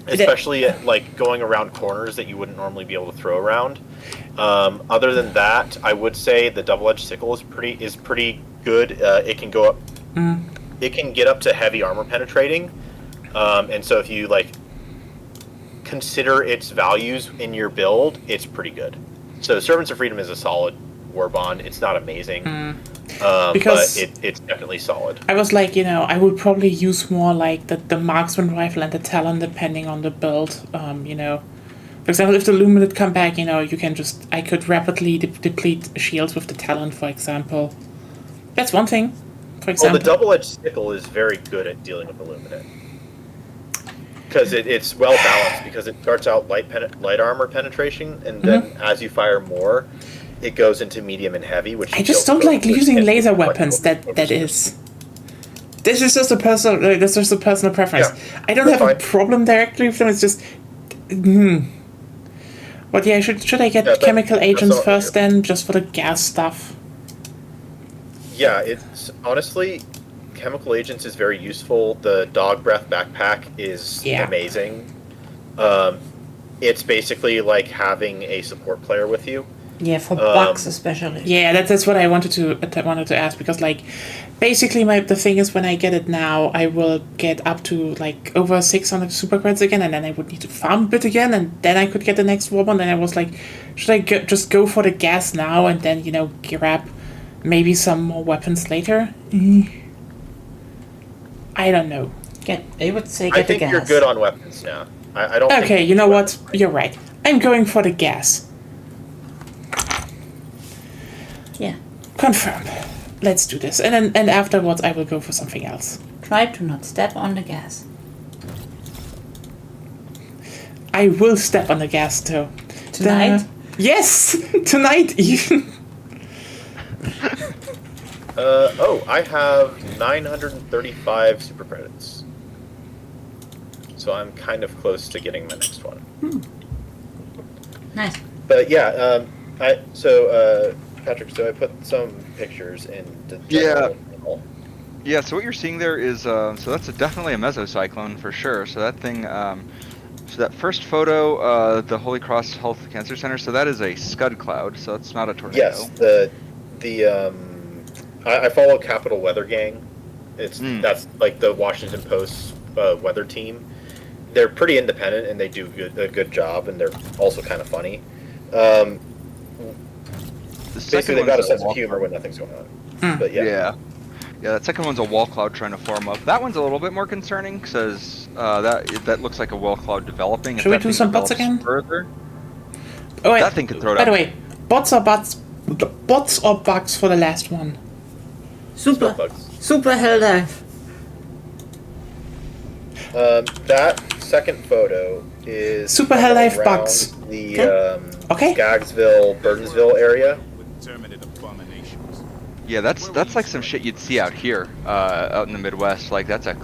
Especially at like going around corners that you wouldn't normally be able to throw around. Other than that, I would say the double-edged sickle is pretty good. It can go up. It can get up to heavy armor penetrating, and so if you like consider its values in your build, it's pretty good. So Servants of Freedom is a solid war bond. It's not amazing, because but it's definitely solid. I was like, I would probably use more like the marksman rifle and the talon depending on the build. For example, if the lumen would come back, I could rapidly deplete shields with the talon, for example. That's one thing. For example, the double-edged sickle is very good at dealing with Illuminate. Because it's well balanced, because it starts out light armor penetration, and then as you fire more, it goes into medium and heavy. Which I just don't like using laser weapons. That is. This is just a personal preference. Yeah, I don't have a problem directly with them. It's just. But yeah, should I get chemical agents first then, just for the gas stuff? Yeah, it's honestly, chemical agents is very useful. The dog breath backpack is amazing. It's basically like having a support player with you. Yeah, for bugs especially. Yeah, that's what I wanted to ask, because like basically the thing is, when I get it now, I will get up to like over 600 super credits again, and then I would need to farm a bit again, and then I could get the next warband. And I was like, should I just go for the gas now and then grab maybe some more weapons later? I don't know. I would say I think you're good on weapons now. I don't. Okay, you know what? You're right. I'm going for the gas. Yeah. Confirm. Let's do this, and afterwards I will go for something else. Try to not step on the gas. I will step on the gas though. Tonight? Yes! Tonight even! I have 935 super credits. So I'm kind of close to getting my next one. Nice. But yeah, Patrick, so I put some pictures in the channel. Yeah, so what you're seeing there is, so that's definitely a mesocyclone for sure. So that thing, so that first photo, the Holy Cross Health Cancer Center, so that is a scud cloud, so it's not a tornado. Yes, I follow Capital Weather Gang. That's like the Washington Post weather team. They're pretty independent and they do a good job, and they're also kind of funny. Basically, they've got a sense of humor when nothing's going on. But yeah, that second one's a wall cloud trying to form up. That one's a little bit more concerning because that looks like a wall cloud developing. Should we do some bots again? Further, oh wait, that thing could throw it by out. the way, bots or bugs for the last one? Super Helldive. that second photo is Super Helldivers bugs. The Okay. Gagsville, Burdensville area. Yeah, that's like some shit you'd see out here, out in the Midwest. Like that's a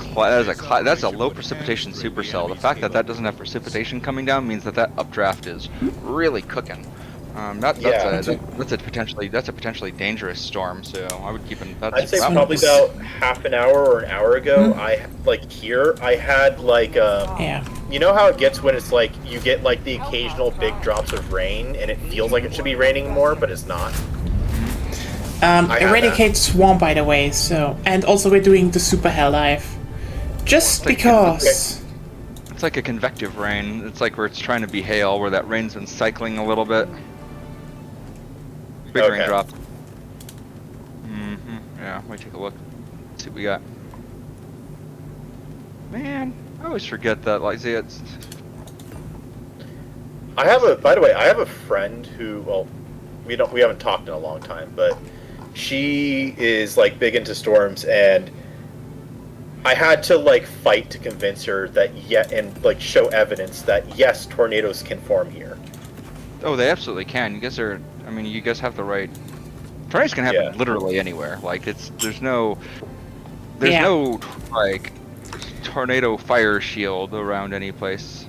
low precipitation supercell. The fact that that doesn't have precipitation coming down means that updraft is really cooking. That's a potentially dangerous storm. So I would keep an. I'd say probably about half an hour or an hour ago. I had like you know how it gets when it's like you get like the occasional big drops of rain and it feels like it should be raining more, but it's not. Eradicate Swarm, by the way, so... And also we're doing the Super Helldive. Just because... It's like a convective rain. It's like where it's trying to be hail, where that rain's been cycling a little bit. Big raindrop. Yeah, let me take a look. Let's see what we got. Man, I always forget that, like, see, it's... By the way, I have a friend who, well, we haven't talked in a long time, but she is like big into storms, and I had to like fight to convince her that and like show evidence that yes, tornadoes can form here. Oh, they absolutely can. You guys are, I mean, you guys have the right. Tornadoes can happen literally anywhere. Like there's no like tornado fire shield around any place.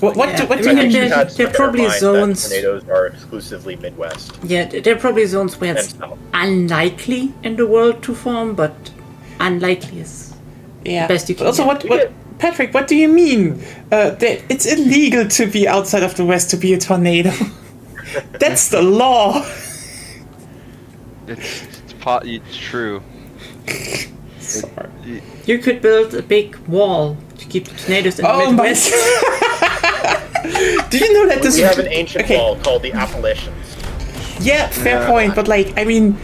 there are probably zones. Tornadoes are exclusively Midwest. Yeah, there are probably zones where it's unlikely in the world to form, but unlikely is the best you can. Also, Patrick, what do you mean? It's illegal to be outside of the West to be a tornado. That's the law. It's true. You could build a big wall to keep the tornadoes in the Midwest. Do you know that we have an ancient wall called the Appalachians? Yeah, fair point, but like, I mean...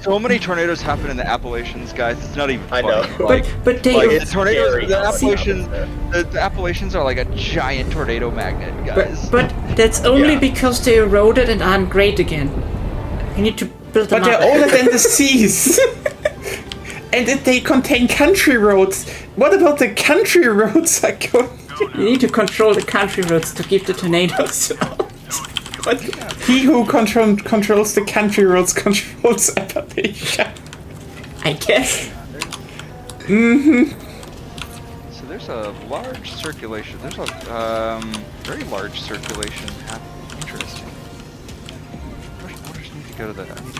so many tornadoes happen in the Appalachians, guys, it's not even funny. I know. But they... the tornadoes, the Appalachians are like a giant tornado magnet, guys. But that's only because they eroded and aren't great again. You need to build them up. But they're older than the seas. And they contain country roads. What about the country roads are going... You need to control the country roads to keep the tornadoes out. But he who controls the country roads controls Appalachia. I guess. So there's a large circulation. There's a very large circulation happening. Interesting. I just need to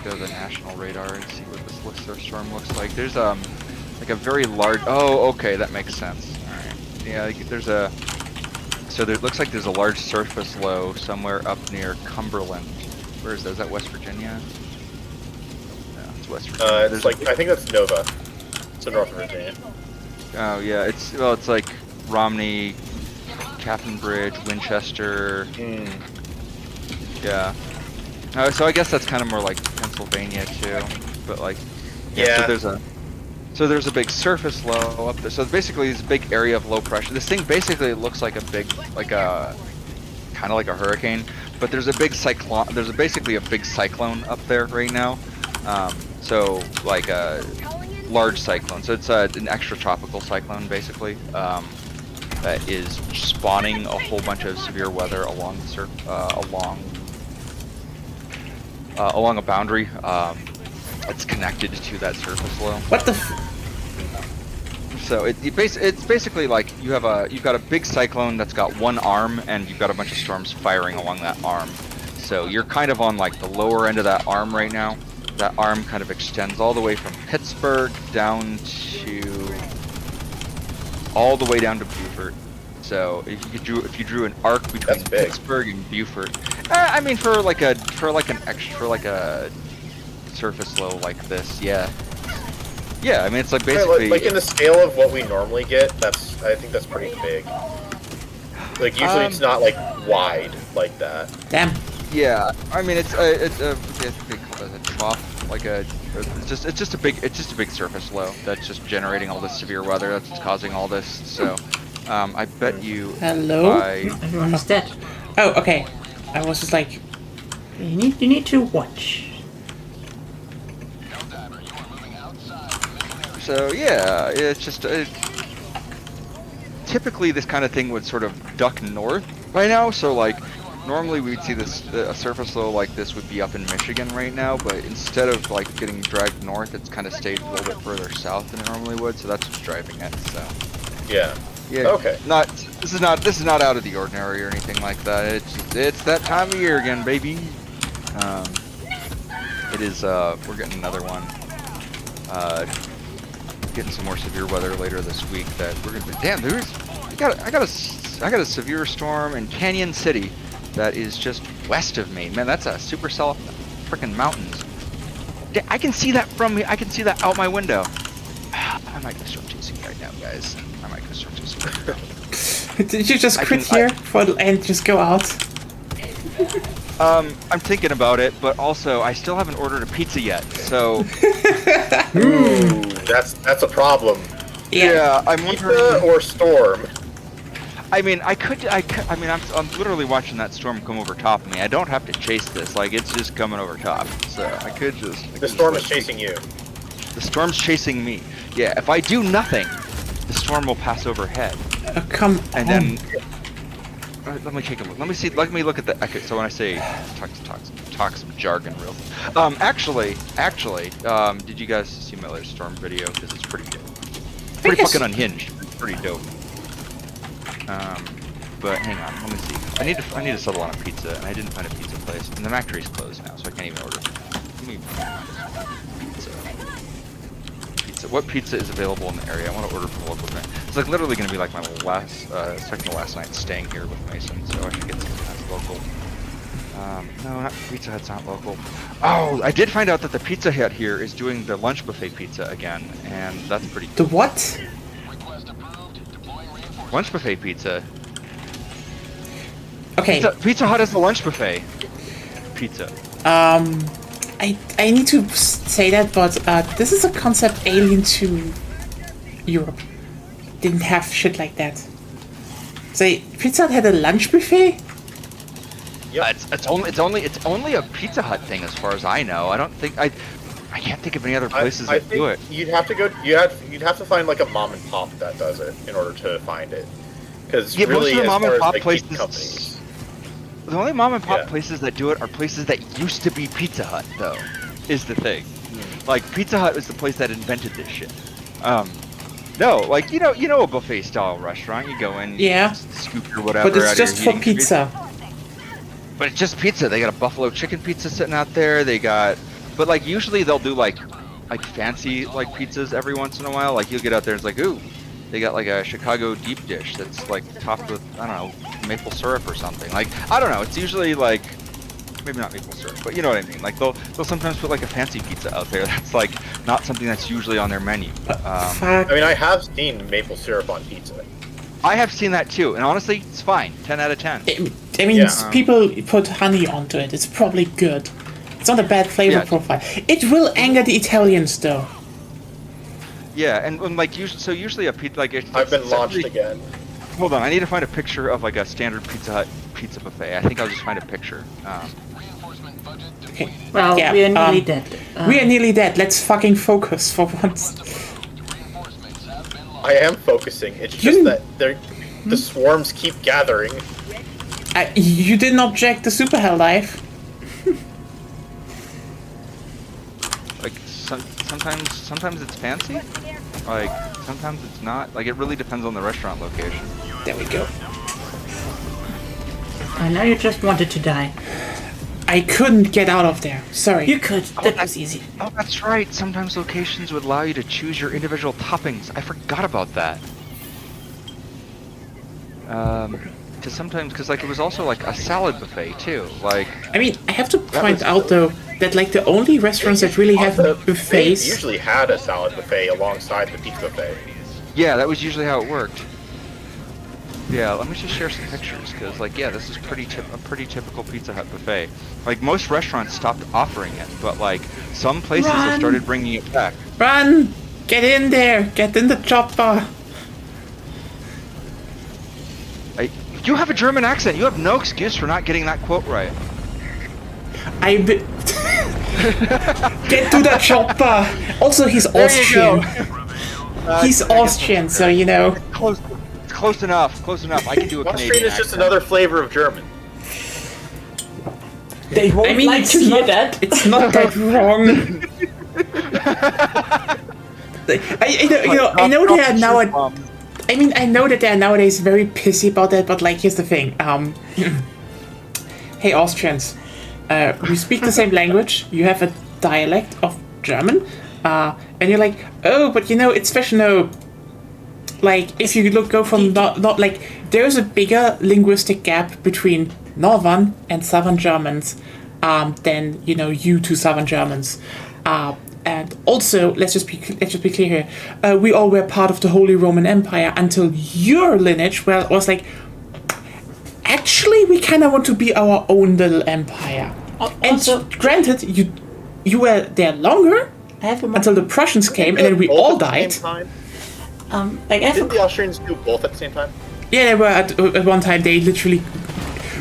go to the national radar and see what this storm looks like. There's like a very large. Oh, okay, that makes sense. All right. Yeah, there's a. So there looks like there's a large surface low somewhere up near Cumberland. Where is that? Is that West Virginia? No, it's West Virginia. It's like I think that's Nova. So North Virginia. Oh yeah, it's like Romney, Catherine Bridge, Winchester. Yeah. So I guess that's kind of more like Pennsylvania too, but like yeah. So there's a big surface low up there. So basically, this big area of low pressure. This thing basically looks like kind of like a hurricane, but there's a big cyclone. There's basically a big cyclone up there right now. So like a large cyclone. So it's an extratropical cyclone basically that is spawning a whole bunch of severe weather along the along a boundary. It's connected to that surface low. What the? So it's basically like you've got a big cyclone that's got one arm, and you've got a bunch of storms firing along that arm. So you're kind of on like the lower end of that arm right now. That arm kind of extends all the way from Pittsburgh down to all the way down to Beaufort. So if you drew an arc between Pittsburgh and Beaufort, I mean for a surface low like this, yeah. I mean it's like basically like in the scale of what we normally get. I think that's pretty big. Like usually it's not like wide like that. Damn. Yeah, I mean it's they call it a trough, like it's just a big surface low that's just generating all this severe weather that's causing all this. So I bet you. Hello. Everyone is dead. Oh, okay. I was just like. You need to watch. So yeah, it's just typically this kind of thing would sort of duck north by now. So like normally we'd see this a surface low like this would be up in Michigan right now, but instead of like getting dragged north, it's kind of stayed a little bit further south than it normally would. So that's what's driving it. So yeah. Okay. This is not out of the ordinary or anything like that. It's that time of year again, baby. It is. We're getting another one. Getting some more severe weather later this week. That we're gonna. Damn, I got a severe storm in Canyon City that is just west of me. Man, that's a supercell up the freaking mountains. I can see that from me. I can see that out my window. I might go storm chasing right now, guys. I might go storm chasing right now. Did you just quit here and just go out? I'm thinking about it, but also I still haven't ordered a pizza yet, so. Ooh, that's a problem. Yeah, I'm wondering. Pizza or storm. I mean, I'm literally watching that storm come over top of me. I don't have to chase this, like it's just coming over top. So I could just. The storm is chasing you. The storm's chasing me. Yeah, if I do nothing, the storm will pass overhead. Come and on. Then. Let me take a look. Let me look at the. Okay, so when I say talk some jargon, real. Actually, did you guys see my latest storm video? Because it's pretty dope. Pretty fucking unhinged. It's pretty dope. but hang on, let me see. I need to settle on a pizza, and I didn't find a pizza place, and the factory's closed now, so I can't even order. Give me pizza. What pizza is available in the area? I want to order from a local brand. It's like literally going to be like my second to last night staying here with Mason, so I should get something that's local. No, not Pizza Hut's not local. Oh, I did find out that the Pizza Hut here is doing the lunch buffet pizza again, and that's pretty cool. The what? Lunch buffet pizza. Okay. Pizza Hut is the lunch buffet pizza. I need to say that, but this is a concept alien to Europe. Didn't have shit like that. So Pizza Hut had a lunch buffet? Yeah, it's only a Pizza Hut thing as far as I know. I don't think I can't think of any other places that do it. You'd have to find like a mom and pop that does it in order to find it. Because really, most of the mom and pop like places, companies, the only mom and pop places that do it are places that used to be Pizza Hut, though, is the thing. Like Pizza Hut was the place that invented this shit. No, like you know a buffet style restaurant. You go in, you scoop or whatever. But it's just for pizza. But it's just pizza. They got a buffalo chicken pizza sitting out there. They got, but like usually they'll do like fancy like pizzas every once in a while. Like you'll get out there and it's like, ooh, they got like a Chicago deep dish that's like topped with, I don't know, maple syrup or something. Like, I don't know. It's usually like, maybe not maple syrup, but you know what I mean. Like they'll sometimes put like a fancy pizza out there that's like not something that's usually on their menu. I mean, I have seen maple syrup on pizza. I have seen that too, and honestly, it's fine. 10 out of 10. I mean, people put honey onto it. It's probably good. It's not a bad flavor profile. It will anger the Italians, though. Yeah, and like usually a pizza like I've been launched again. Hold on, I need to find a picture of like a standard Pizza Hut pizza buffet. I think I'll just find a picture. Okay. Well, we are nearly dead. We are nearly dead. Let's fucking focus for once. I am focusing. It's just that the swarms keep gathering. You didn't object to Super Helldive. Like sometimes it's fancy. Like sometimes it's not. Like it really depends on the restaurant location. There we go. I know you just wanted to die. I couldn't get out of there. Sorry. You could. That was easy. Oh, that's right. Sometimes locations would allow you to choose your individual toppings. I forgot about that. Because like it was also like a salad buffet too. Like, I mean, I have to point out though that like the only restaurants that really have buffets. They usually had a salad buffet alongside the pizza buffet. Yeah, that was usually how it worked. Yeah, let me just share some pictures, because, like, yeah, this is a pretty typical Pizza Hut buffet. Like, most restaurants stopped offering it, but, like, some places have started bringing it back. Run! Get in there! Get in the chopper! You have a German accent! You have no excuse for not getting that quote right. Get to the chopper! Also, he's Austrian. He's Austrian, so, you know. Close enough. I can do a Canadian Austrian is just another flavor of German. They won't like to hear that. It's not that wrong. I know they are now. I know that they are nowadays very pissy about that, but like, here's the thing. Hey Austrians, we speak the same language. You have a dialect of German, and you're like, oh, but you know, it's special. No. Like, if you go from not like, there's a bigger linguistic gap between Northern and Southern Germans than, you know, you two Southern Germans. And also, let's just be clear here. We all were part of the Holy Roman Empire until your lineage, well, it was like, actually, we kind of want to be our own little empire. Also, and granted, you were there longer until the Prussians came, and then we all died. Didn't the Austrians do both at the same time? Yeah, they were at one time. They literally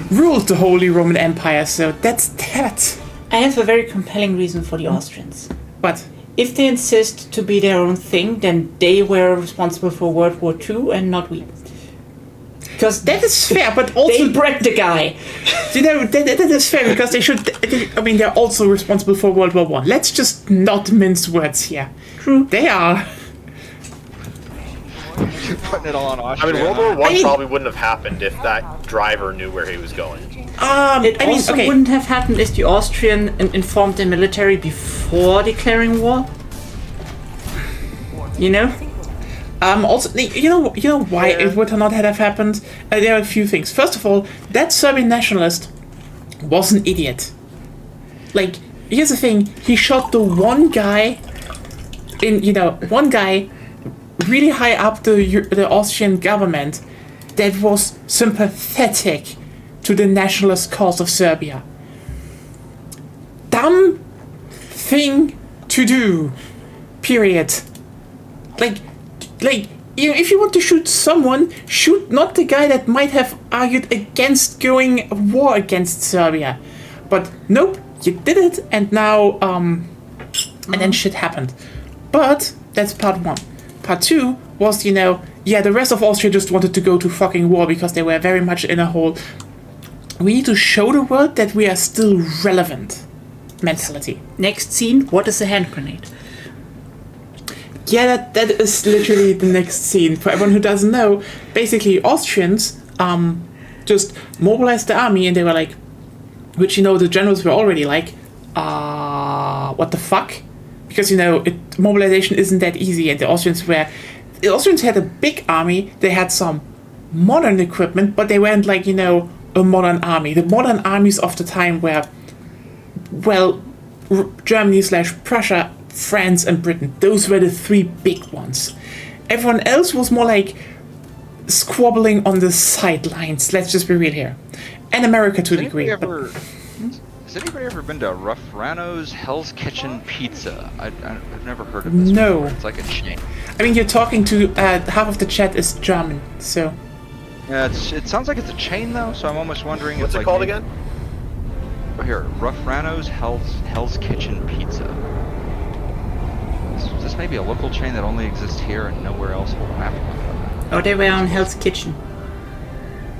ruled the Holy Roman Empire, so that's that. I have a very compelling reason for the Austrians. What? If they insist to be their own thing, then they were responsible for World War II and not we. Because that is fair, but also they bred the guy. You know, that is fair because they should. I mean, they're also responsible for World War I. Let's just not mince words here. True. They are. Putting it all on I Austria. mean, World War huh? One probably wouldn't have happened if that driver knew where he was going. It also wouldn't have happened if the Austrian informed the military before declaring war. You know? Also, you know why it would not have happened? There are a few things. First of all, that Serbian nationalist was an idiot. Like, here's the thing: he shot the one guy really high up the Austrian government that was sympathetic to the nationalist cause of Serbia. Dumb thing to do. Period. Like, if you want to shoot someone, shoot not the guy that might have argued against going war against Serbia. But nope, you did it, and now, and then shit happened. But that's part one. Part two was, the rest of Austria just wanted to go to fucking war because they were very much in a whole, we need to show the world that we are still relevant mentality. Next scene, what is a hand grenade? Yeah, that is literally the next scene. For everyone who doesn't know, basically Austrians just mobilized the army, and they were like, which the generals were already like, what the fuck? Because mobilization isn't that easy, and the Austrians had a big army. They had some modern equipment, but they weren't like a modern army. The modern armies of the time were, well, Germany/Prussia, France, and Britain. Those were the three big ones. Everyone else was more like squabbling on the sidelines. Let's just be real here. And America to a degree. Has anybody ever been to Rough Rano's Hell's Kitchen Pizza? I've never heard of this before. It's like a chain. I mean, you're talking to half of the chat is German, so. Yeah, it sounds like it's a chain though, so I'm almost wondering. What's it called again? Oh, here, Rough Rano's Hell's Kitchen Pizza. This may be a local chain that only exists here and nowhere else will happen. Oh, they were on Hell's Kitchen.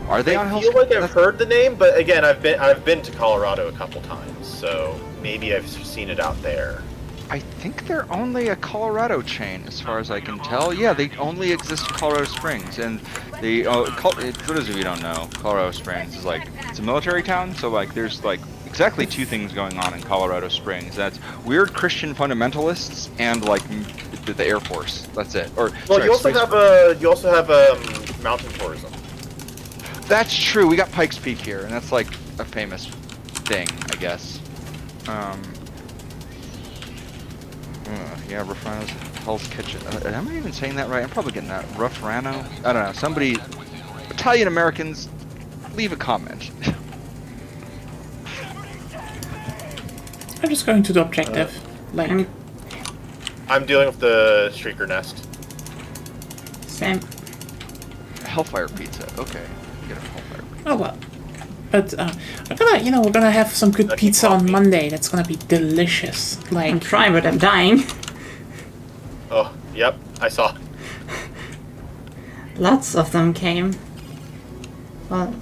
Are they on Hell's Kitchen? I feel like I've heard the name, but again, I've been to Colorado a couple times, so maybe I've seen it out there. I think they're only a Colorado chain, as far as I can tell. Yeah, they only exist in Colorado Springs, and for those of you who don't know, Colorado Springs is it's a military town, so there's exactly two things going on in Colorado Springs. That's weird Christian fundamentalists and the Air Force. That's it. You also have mountain tourism. That's true. We got Pikes Peak here, and that's a famous thing, I guess. Yeah, Rough Rano's Hell's Kitchen. Am I even saying that right? I'm probably getting that. Rough Rano? I don't know. Somebody, Italian Americans, leave a comment. I'm just going to the objective. I'm dealing with the Streaker nest. Same. Hellfire pizza. Okay. Get a Hellfire pizza. Oh well. But we're gonna have some good pizza on Monday. That's gonna be delicious. I'm trying, but I'm dying. Oh, yep, I saw. Lots of them came. Well,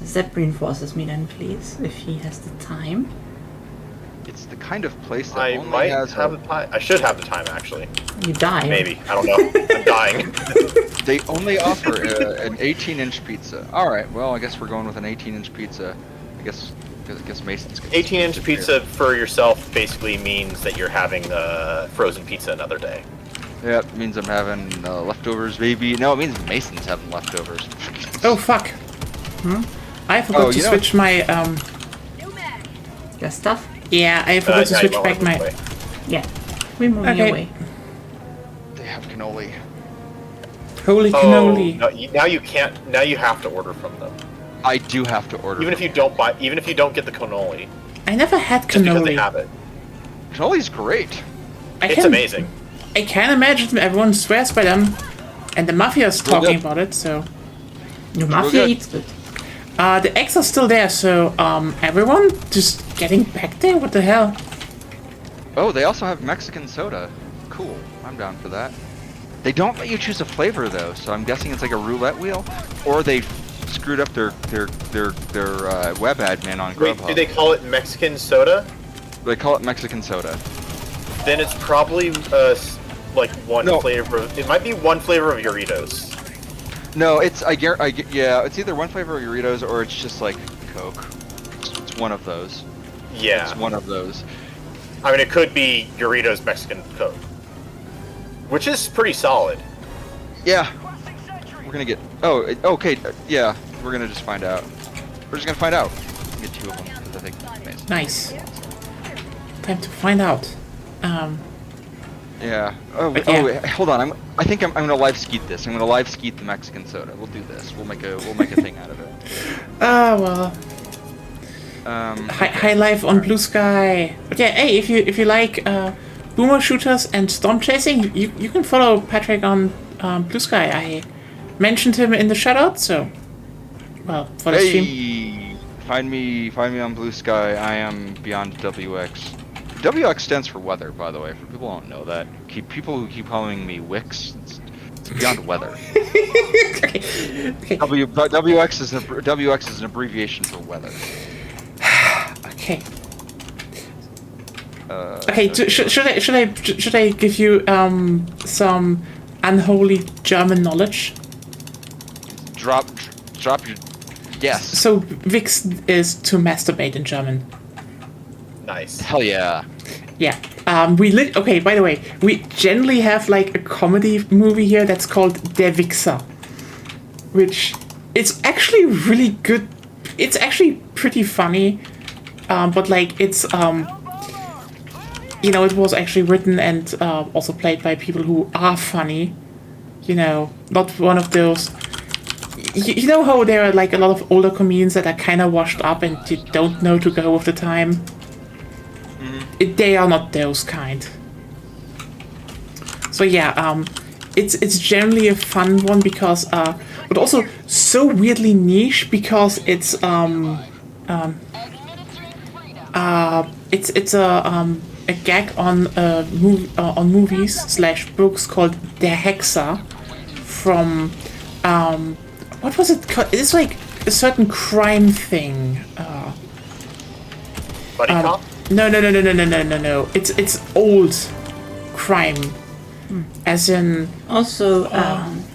Zeb reinforces me then, please, if he has the time. It's the kind of place that I only might has have the time. I should have the time, actually. You die. Maybe. I don't know. I'm dying. They only offer an 18-inch pizza. All right. Well, I guess we're going with an 18-inch pizza. I guess Mason's. 18-inch pizza for yourself basically means that you're having frozen pizza another day. Yeah, it means I'm having leftovers, maybe. No, it means Mason's having leftovers. Oh fuck! I forgot to switch my Your stuff. Yeah, I forgot to switch back my. Yeah, we're moving away. They have cannoli. Holy cannoli! No, now you can't. Now you have to order from them. I do have to order. Even if you don't get the cannoli. I never had cannoli. Just because they have it. Cannoli's great. It's amazing. I can't imagine everyone swears by them, and the mafia is talking about it. So. The mafia eats good. The eggs are still there, so everyone just getting back there. What the hell? Oh, they also have Mexican soda. Cool. I'm down for that. They don't let you choose a flavor though, so I'm guessing it's like a roulette wheel, or they screwed up their web admin on Grubhub. Wait, do they call it Mexican soda? They call it Mexican soda. Then it's probably like one No. flavor. It might be one flavor of Doritos. No, it's yeah, it's either one flavor of Doritos or it's just like Coke. It's one of those. Yeah. It's one of those. I mean, it could be Doritos Mexican Coke, which is pretty solid. Yeah. We're gonna get. Oh, okay. Yeah, we're gonna just find out. We're just gonna find out. Get 2 of them because I think. Nice. Time to find out. Yeah. Oh, But oh, yeah. wait, hold on. I think I'm gonna live skeet this. I'm gonna live skeet the Mexican soda. We'll do this. We'll make a thing out of it. Well. High life on Blue Sky. But yeah, hey, if you like boomer shooters and storm chasing, you can follow Patrick on Blue Sky. I mentioned him in the shoutout, so well for the stream. Hey, find me on Blue Sky. I am Beyond WX. WX stands for weather, by the way. For people who don't know that, people who keep calling me Wix, it's Beyond Weather. Okay. WX is an abbreviation for weather. Okay. Okay. Should I give you some unholy German knowledge? Drop your. Yes. So Vix is to masturbate in German. Nice. Hell yeah. Yeah. Okay, by the way, we generally have like a comedy movie here that's called Der Wichser, which is actually really good. It's actually pretty funny, but like it's it was actually written and also played by people who are funny. Not one of those. You know how there are like a lot of older comedians that are kind of washed up and you don't know to go with the time. They are not those kind. So yeah, it's generally a fun one because, but also so weirdly niche because it's a gag on on movies / books called Der Hexer from what was it called? It's like a certain crime thing. Buddy cop? No. It's old crime, as in. Also,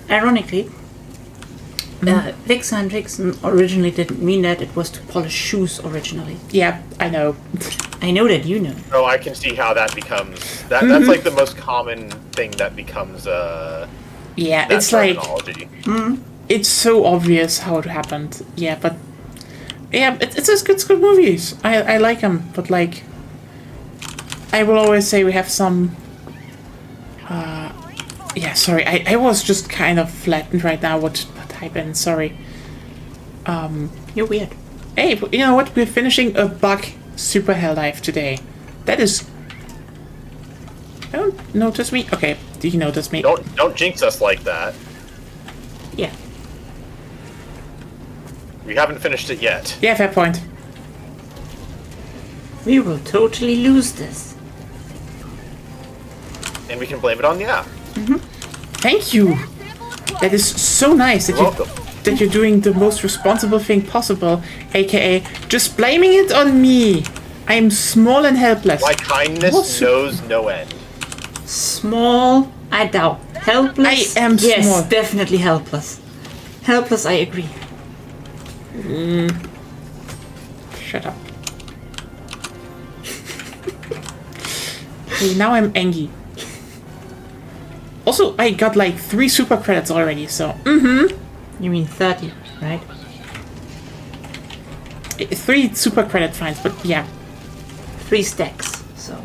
ironically, Vixen and Vixen originally didn't mean that. It was to polish shoes originally. Yeah, I know. I know that you know. Oh, I can see how that becomes. That's like the most common thing that becomes. Yeah, that it's like. terminology. It's so obvious how it happened. Yeah, but. Yeah, it's good movies. I like them, but like. I will always say we have some. Yeah, sorry. I was just kind of flattened right now. What type in? Sorry. You're weird. Hey, you know what? We're finishing a bug super Helldive today. That is. Don't notice me. Okay, do you notice me? Don't jinx us like that. Yeah. We haven't finished it yet. Yeah, fair point. We will totally lose this. And we can blame it on the app. Thank you. That is so nice that that you're doing the most responsible thing possible, aka just blaming it on me. I am small and helpless. My kindness knows no end. Small, I doubt. Helpless? I am yes, small. Definitely helpless. Helpless, I agree. Shut up. Okay, now I'm angry. Also, I got like 3 super credits already, so You mean 30, right? 3 super credit finds, but yeah. 3 stacks, so.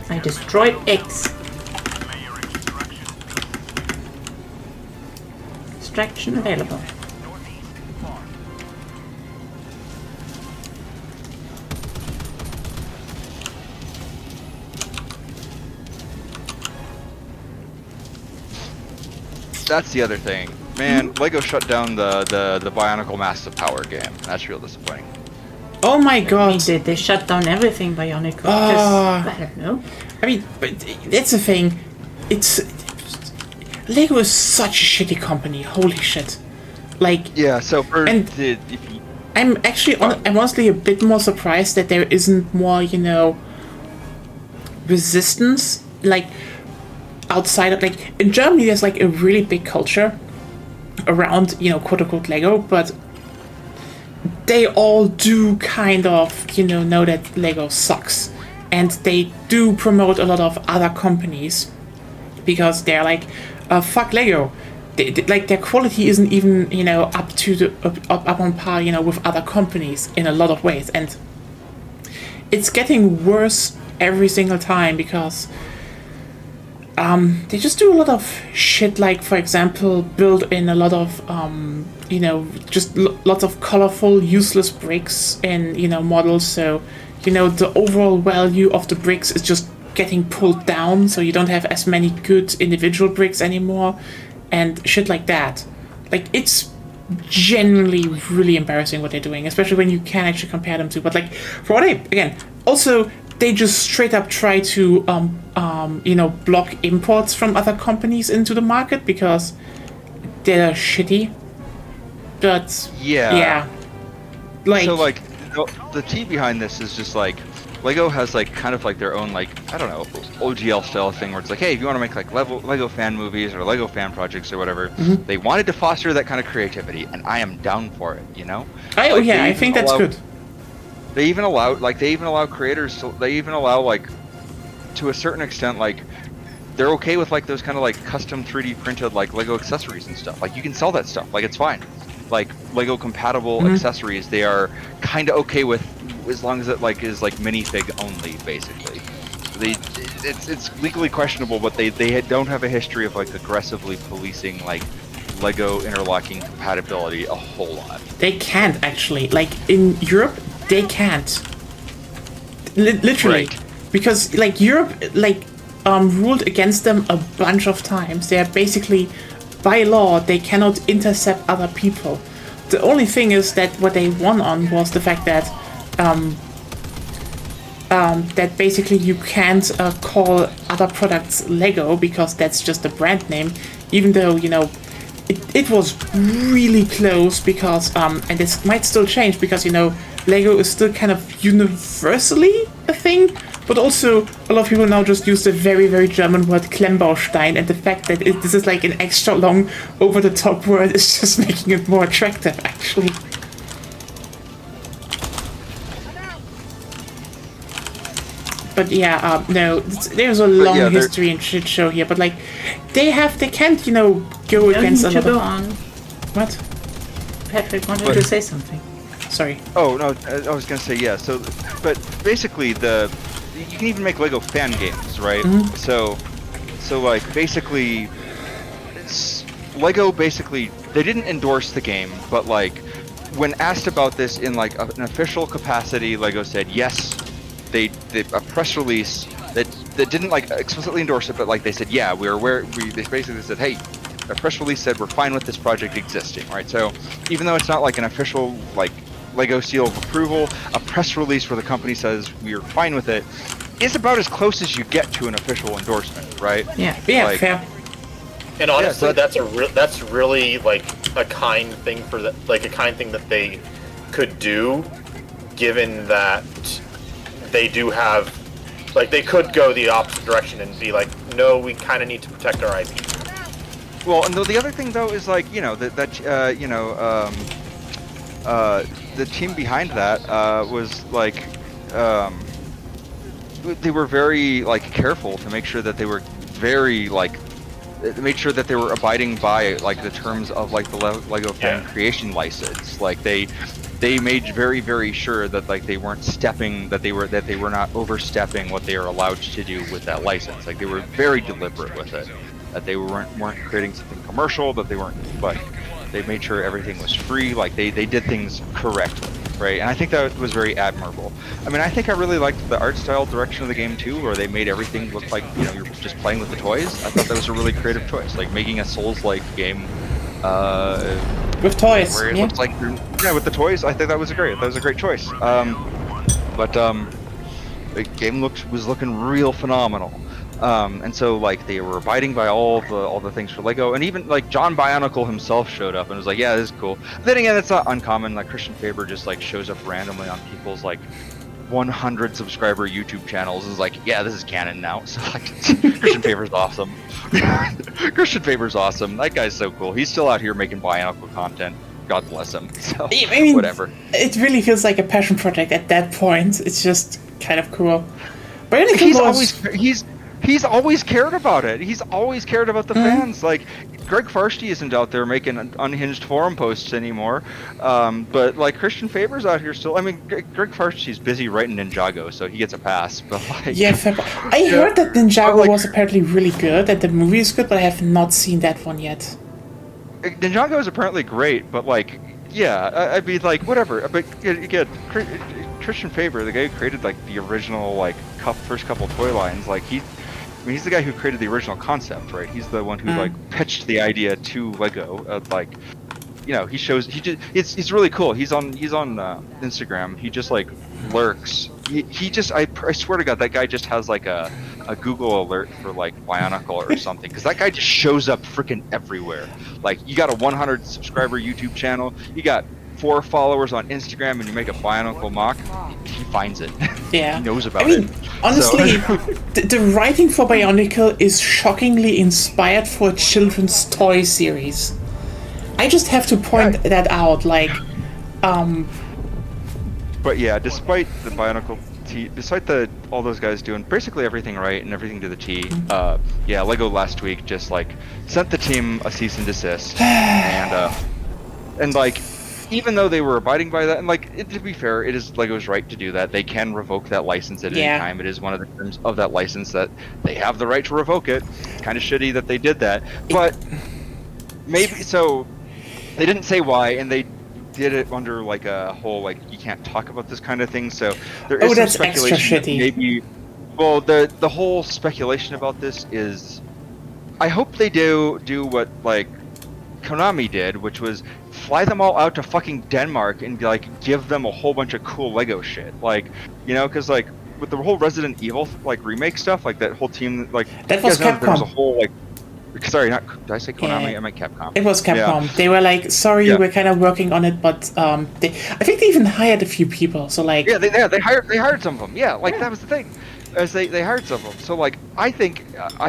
I destroyed X. Extraction available. That's the other thing. Man, Lego shut down the Bionicle Massive Power game. That's real disappointing. Oh my god. They shut down everything Bionicle. I don't know. I mean, but that's the thing. It's Lego is such a shitty company. Holy shit! Like, Yeah. So for And- I'm actually, I'm honestly a bit more surprised that there isn't more, resistance, like, outside of, like, in Germany, there's, like, a really big culture around, quote-unquote Lego, but they all do kind of, know that Lego sucks. And they do promote a lot of other companies because they're like, fuck Lego. Like, their quality isn't even, up to up on par, with other companies in a lot of ways. And it's getting worse every single time because they just do a lot of shit, like, for example, build in a lot of, just lots of colorful, useless bricks in, models. So, the overall value of the bricks is just getting pulled down. So you don't have as many good individual bricks anymore and shit like that. Like, it's genuinely really embarrassing what they're doing, especially when you can actually compare them to. But, like, for what also, they just straight up try to, block imports from other companies into the market because they're shitty. But, yeah. Like, so like the tea behind this is just like Lego has like kind of like their own like I don't know OGL style thing where it's like, hey, if you want to make like Lego fan movies or Lego fan projects or whatever, they wanted to foster that kind of creativity, and I am down for it. I think that's good. They even allow creators to, they even allow like to a certain extent like they're okay with like those kind of like custom 3D printed like Lego accessories and stuff. Like you can sell that stuff. Like it's fine. Like Lego compatible accessories, they are kind of okay with as long as it like is like minifig only, basically. It's legally questionable, but they don't have a history of like aggressively policing like Lego interlocking compatibility a whole lot. They can't actually. Like in Europe, they can't. Literally, Right. Because like Europe ruled against them a bunch of times. They are basically, by law, they cannot intercept other people. The only thing is that what they won on was the fact that that basically you can't call other products Lego because that's just a brand name, even though it was really close because and this might still change because Lego is still kind of universally a thing, but also a lot of people now just use the very, very German word Klemmbaustein, and the fact that this is like an extra long, over-the-top word is just making it more attractive, actually. But yeah, no, there's a long history and shit show here, but like, they can't, go against a lot go of... on. What? Patrick wanted to say something. Sorry. Oh no, I was gonna say yeah. So, but basically you can even make Lego fan games, right? So like basically, Lego basically they didn't endorse the game, but like when asked about this in like an official capacity, Lego said yes. They a press release that didn't like explicitly endorse it, but like they said yeah, we're aware. They basically said hey. A press release said we're fine with this project existing, right? So even though it's not like an official like Lego seal of approval, a press release where the company says we're fine with it is about as close as you get to an official endorsement, right? Yeah, like, fair. And honestly, so that's really like a kind thing that they could do, given that they do have, like, they could go the opposite direction and be like, no, we kind of need to protect our IP. Well, and the other thing though is like the team behind that was like they were very like careful to make sure that they were very like made sure that they were abiding by like the terms of like the Lego fan creation license. Like they made very, very sure that like they weren't that they were not overstepping what they are allowed to do with that license. Like they were very deliberate with it. That they weren't creating something commercial, that they weren't like they made sure everything was free, like they did things correctly, right? And I think that was very admirable. I mean, I think I really liked the art style direction of the game too, where they made everything look like you're just playing with the toys. I thought that was a really creative choice, like making a Souls-like game with toys. Where it looks like with the toys. I think that was a great choice. But the game was looking real phenomenal. And so like they were abiding by all the things for Lego, and even like John Bionicle himself showed up and was like, yeah, this is cool. But then again, it's not uncommon. Like Christian Faber just like shows up randomly on people's like 100 subscriber YouTube channels and is like, yeah, this is canon now. So like Christian Faber's awesome. Christian Faber's awesome. That guy's so cool. He's still out here making Bionicle content. God bless him. So I mean, whatever. It really feels like a passion project at that point. It's just kind of cool. But he's always cared about it. He's always cared about the fans. Like Greg Farshty isn't out there making unhinged forum posts anymore. But like Christian Faber's out here still. I mean, Greg Farshty's busy writing Ninjago, so he gets a pass. But like, yeah, I heard that Ninjago was apparently really good, and the movie is good, but I have not seen that one yet. Ninjago is apparently great, but like, yeah, I'd be like, whatever. But again, Christian Faber, the guy who created like the original like first couple toy lines, like he's the guy who created the original concept, right? He's the one who like pitched the idea to Lego. Like, you know, it's really cool. He's on Instagram. He just like lurks. I swear to God, that guy just has like a Google alert for like Bionicle or something, because that guy just shows up freaking everywhere. Like, you got a 100 subscriber YouTube channel, you got 4 followers on Instagram, and you make a Bionicle mock, he finds it. Yeah. He knows about it. Honestly, the writing for Bionicle is shockingly inspired for a children's toy series. I just have to point that out, like, But yeah, despite the Bionicle despite all those guys doing basically everything right and everything to the T, yeah, Lego last week just like sent the team a cease and desist, and like, even though they were abiding by that, and like, to be fair, it is Lego's right to do that. They can revoke that license at any time. It is one of the terms of that license that they have the right to revoke it. It's kind of shitty that they did that, but maybe so. They didn't say why, and they did it under like a whole like you can't talk about this kind of thing. So there is some speculation that maybe. Well, the whole speculation about this is, I hope they do what like Konami did, which was fly them all out to fucking Denmark and like give them a whole bunch of cool Lego shit. Like, you know, because like with the whole Resident Evil like remake stuff, like that whole team, like that was Capcom. There was a whole like. Sorry, did I say Konami? I meant Capcom. It was Capcom. Yeah. They were like, sorry, we're kind of working on it, but I think they even hired a few people. So like, they hired some of them. Yeah, like that was the thing, as they hired some of them. So like, I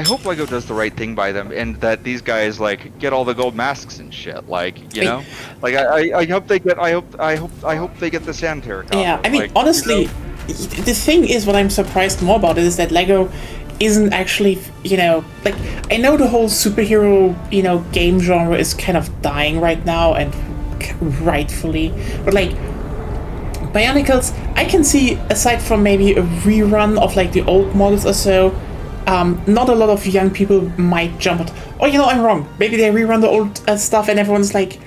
hope Lego does the right thing by them, and that these guys like get all the gold masks and shit. Like, you know, like I hope they get I hope they get the sand terracotta. Yeah, I mean, like, honestly, the thing is, what I'm surprised more about is that Lego isn't actually, you know, like, I know the whole superhero, you know, game genre is kind of dying right now, and rightfully, but like, Bionicles, I can see, aside from maybe a rerun of like the old models or so, not a lot of young people might jump at, oh, you know, I'm wrong, maybe they rerun the old stuff and everyone's like,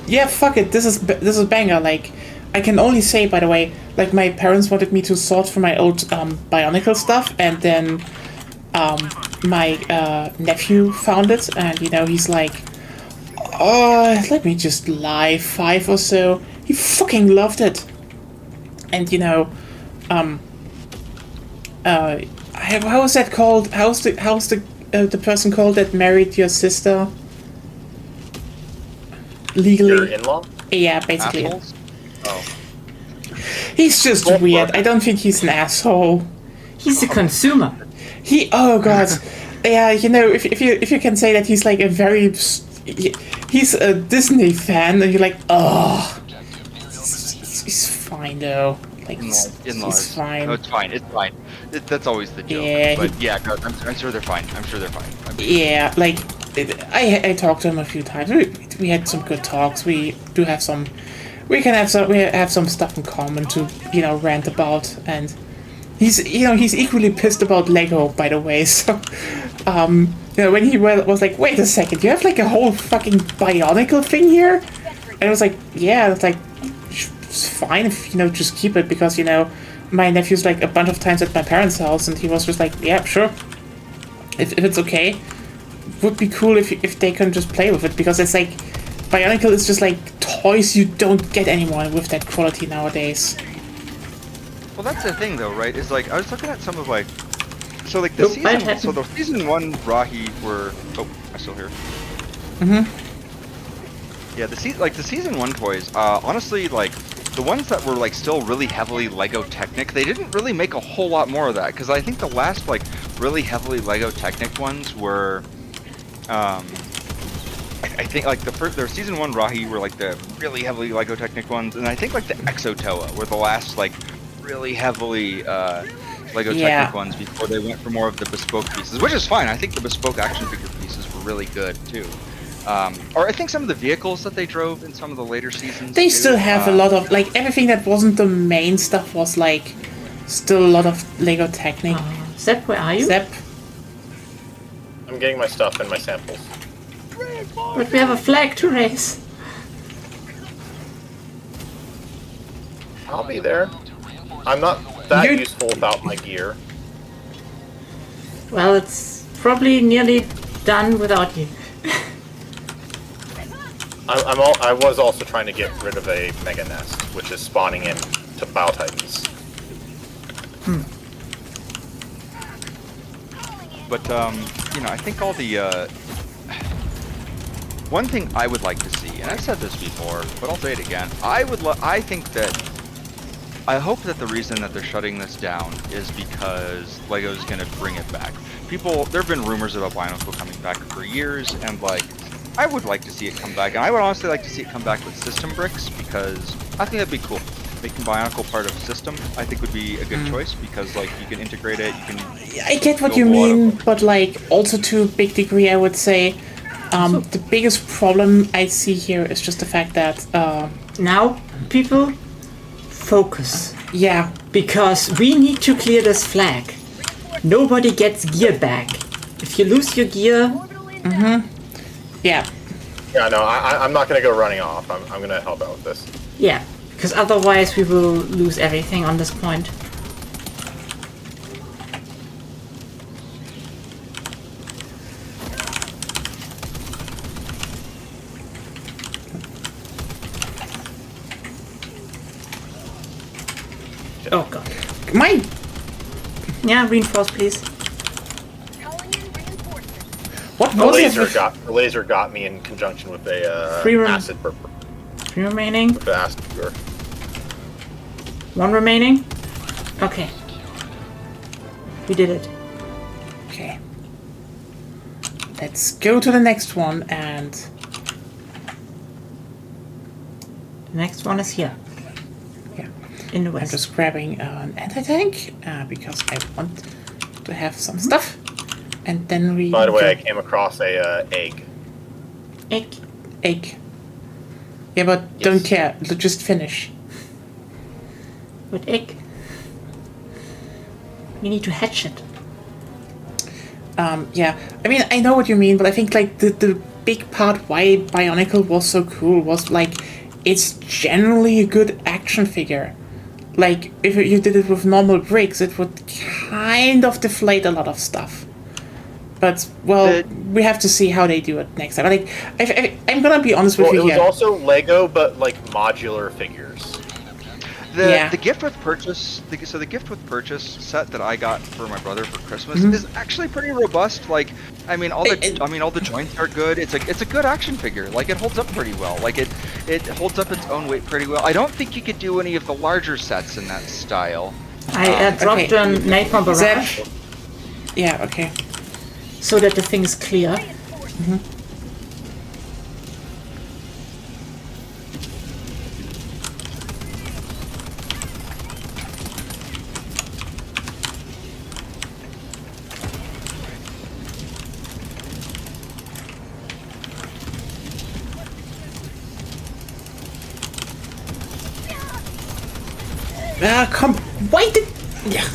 yeah, fuck it, this is banger. Like, I can only say, by the way, like, my parents wanted me to sort for my old Bionicle stuff, and then my nephew found it, and, you know, he's like, oh, let me just lie, 5 or so. He fucking loved it. And, you know, how is that called? How's the person called that married your sister? Legally? Your in-law? Yeah, basically. Assholes? Oh. He's just weird. I don't think he's an asshole. He's a consumer. Oh god, yeah. You know, if you can say that he's like he's a Disney fan, and you're like, oh, he's fine though. Like, he's fine. No, it's fine. It's fine. That's always the joke. Yeah, but yeah, I'm sure they're fine. I'm sure they're fine. Yeah, like, I talked to him a few times. We had some good talks. We have some stuff in common to, you know, rant about, and he's equally pissed about Lego, by the way. So, you know, when he was like, wait a second, you have like a whole fucking Bionicle thing here, and I was like, yeah, it's like, it's fine if, you know, just keep it, because, you know, my nephew's like a bunch of times at my parents' house, and he was just like, yeah, sure, if it's okay, would be cool if they can just play with it, because it's like, Bionicle is just like toys you don't get anymore with that quality nowadays. Well, that's the thing though, right? Is like, I was looking at some of like So like the season 1 Rahi were. Oh, I'm still here. Yeah, the season 1 toys. Honestly, like the ones that were like still really heavily Lego Technic, they didn't really make a whole lot more of that because I think the last like really heavily Lego Technic ones were. I think like their season 1 Rahi were like the really heavily Lego Technic ones, and I think like the Exotoa were the last like really heavily Lego Technic ones before they went for more of the bespoke pieces, which is fine. I think the bespoke action figure pieces were really good too. Or I think some of the vehicles that they drove in some of the later seasons. They still have a lot of like everything that wasn't the main stuff was like still a lot of Lego Technic. Zep, where are you? Zep. I'm getting my stuff and my samples. But we have a flag to raise. I'll be there. I'm not that useful without my gear. Well, it's probably nearly done without you. I was also trying to get rid of a Mega Nest, which is spawning in to Bile Titans. But you know, I think all the one thing I would like to see, and I've said this before, but I'll say it again. I think that I hope that the reason that they're shutting this down is because Lego's gonna bring it back. There have been rumors about Bionicle coming back for years, and like, I would like to see it come back, and I would honestly like to see it come back with system bricks, because I think that'd be cool. Making Bionicle part of system, I think would be a good choice, because like, you can integrate it, you can... I get what you mean, but like, also to a big degree, I would say, the biggest problem I see here is just the fact that, now, people, focus. Yeah. Because we need to clear this flag. Nobody gets gear back. If you lose your gear... Yeah. Yeah, no, I'm not going to go running off. I'm going to help out with this. Yeah, because otherwise we will lose everything on this point. Oh god. Mine! Yeah, reinforce please. What the laser got me in conjunction with a acid burp. 3 remaining. With the acid burp. 1 remaining. Okay. We did it. Okay. Let's go to the next one, and... The next one is here. Yeah. In the I'm west. just grabbing an anti-tank, because I want to have some stuff. And then we... By the way, I came across a egg. Egg. Yeah, but don't care. Just finish. What egg? We need to hatch it. Yeah. I mean, I know what you mean, but I think, like, the big part why Bionicle was so cool was, like, it's generally a good action figure. Like, if you did it with normal bricks, it would kind of deflate a lot of stuff. But, well, we have to see how they do it next time. Like, I'm gonna be honest with you here. It was also Lego, but, like, modular figures. The gift with purchase, the gift with purchase set that I got for my brother for Christmas is actually pretty robust. Like, I mean, all the joints are good. It's a good action figure. Like, it holds up pretty well. Like, it holds up its own weight pretty well. I don't think you could do any of the larger sets in that style. I dropped a napalm barrage. Yeah. Okay. So that the thing is clear. Come. Why did? Yeah.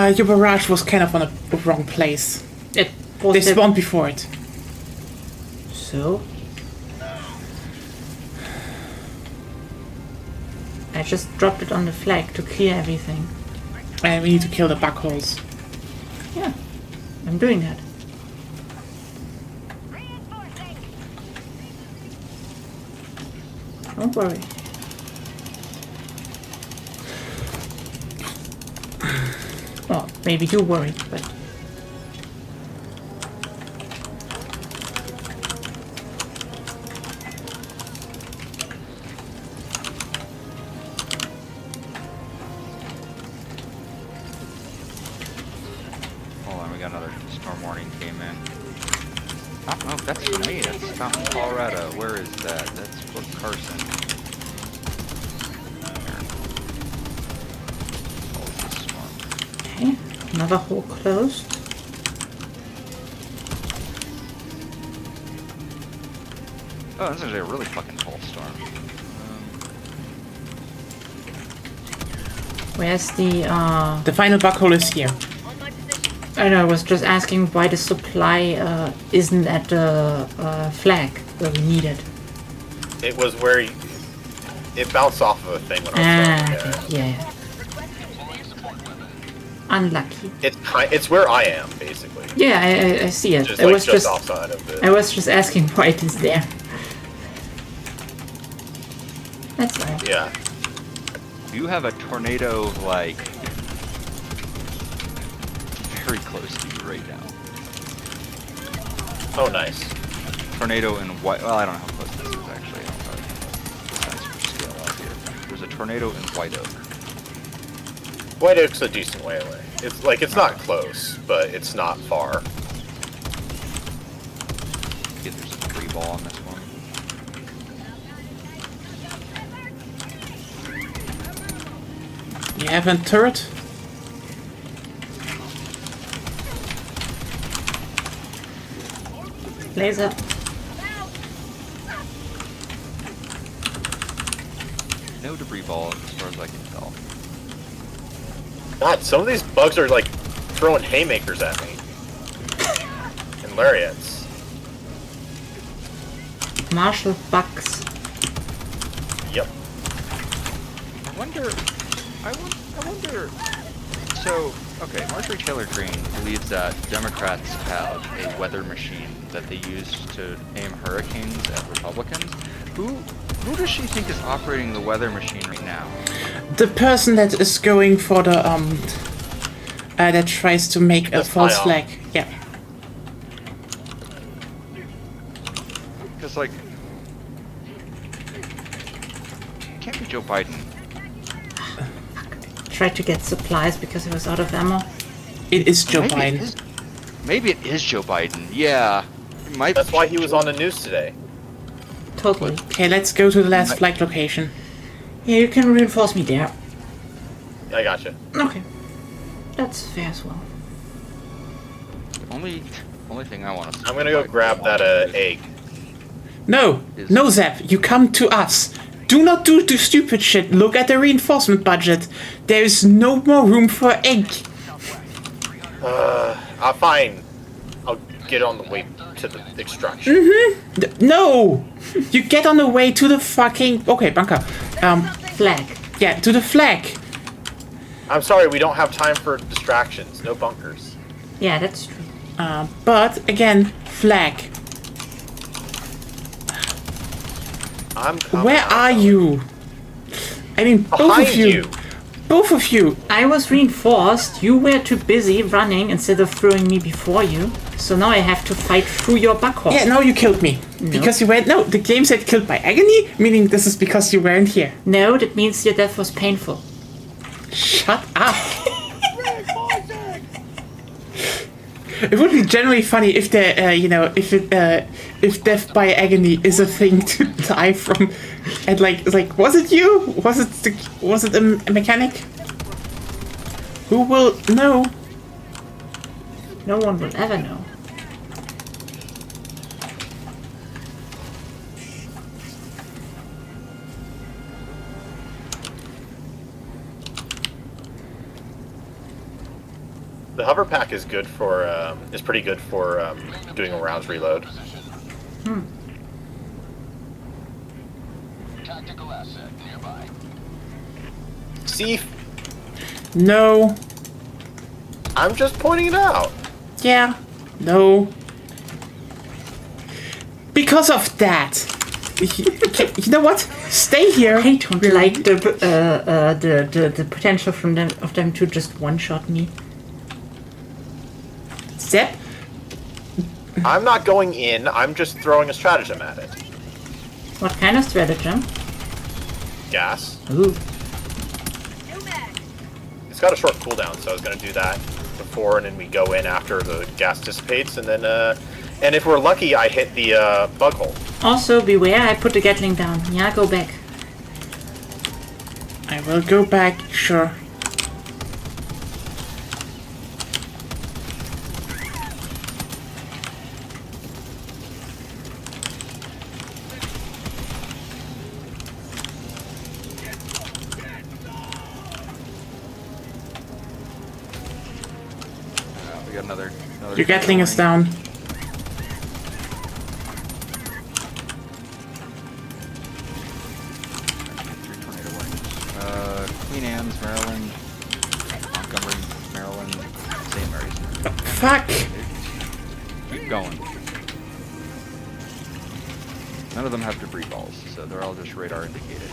Your barrage was kind of on a wrong place. They spawned before it. So? I just dropped it on the flag to clear everything. And we need to kill the bug holes. Yeah, I'm doing that. Don't worry. Well, maybe you worry, but... Hold on, we got another storm warning came in. Oh, no, that's for me. That's Fountain, Colorado. Where is that? That's Fort Carson. Okay, another hole closed. Oh, this is actually a really fucking tall storm. Where's the, The final bug hole is here. I know, I was just asking why the supply isn't at the flag where we need it. It was where it bounced off of a thing when I was throwing it. Yeah. Unlucky. It's where I am, basically. Yeah, I see it. Just I like was just outside of it. I was just asking why it is there. That's all. Yeah. You have a tornado, like, very close to you right now. Oh, nice. Tornado in White... Well, I don't know how close this is, actually. I don't know the size for scale out here. There's a tornado in White Oak. White Oak's a decent way away. It's like, it's not close, but it's not far. Yeah, there's a 3-ball on this one. You have a turret? Laser. No debris ball, as far as I can tell. God, some of these bugs are like throwing haymakers at me. And lariats. Marshall bugs. Yep. I wonder... So, okay, Marjorie Taylor Greene believes that Democrats have a weather machine that they use to aim hurricanes at Republicans. Who does she think is operating the weather machine right now? The person that is going for the that tries to make a false flag. Yeah. Because, like, it can't be Joe Biden. Tried to get supplies because I was out of ammo. It is Joe Biden. Maybe it is Joe Biden. Yeah. It might That's why he was on the news today. Totally. Okay, let's go to the last flag location. Yeah, you can reinforce me there. I gotcha. Okay. That's fair as well. Only thing I want to. I'm gonna go grab that egg. No, Zap, you come to us. Do not do the stupid shit. Look at the reinforcement budget. There is no more room for egg. Fine. I'll get on the way to the extraction. No! You get on the way to the fucking... Okay, bunker. Flag. Yeah, to the flag. I'm sorry, we don't have time for distractions. No bunkers. Yeah, that's true. But, again, flag. I'm coming. Where are you? I mean, both Behind of you. Both of you. I was reinforced. You were too busy running instead of throwing me before you. So now I have to fight through your backhole. Yeah, now you killed me. No. Because you went... No, the game said killed by agony, meaning this is because you weren't here. No, that means your death was painful. Shut up. It would be generally funny if if death by agony is a thing to die from, and like was it you? Was it a mechanic? Who will know? No one will ever know. The hover pack is good for is pretty good for doing a rounds reload. Tactical asset nearby. See, No. I'm just pointing it out. Yeah. No. Because of that. You know what? Stay here. I don't like the potential of them to just one-shot me. Zep? I'm not going in. I'm just throwing a stratagem at it. What kind of stratagem? Gas. Ooh. It's got a short cooldown, so I was going to do that before, and then we go in after the gas dissipates, and then, and if we're lucky, I hit the bug hole. Also, beware, I put the Gatling down. Yeah, go back. I will go back, sure. We got another Your Gatling is down. Queen Anne's, Maryland, Montgomery, Maryland, St. Mary's. Fuck! Keep going. None of them have debris balls, so they're all just radar indicated.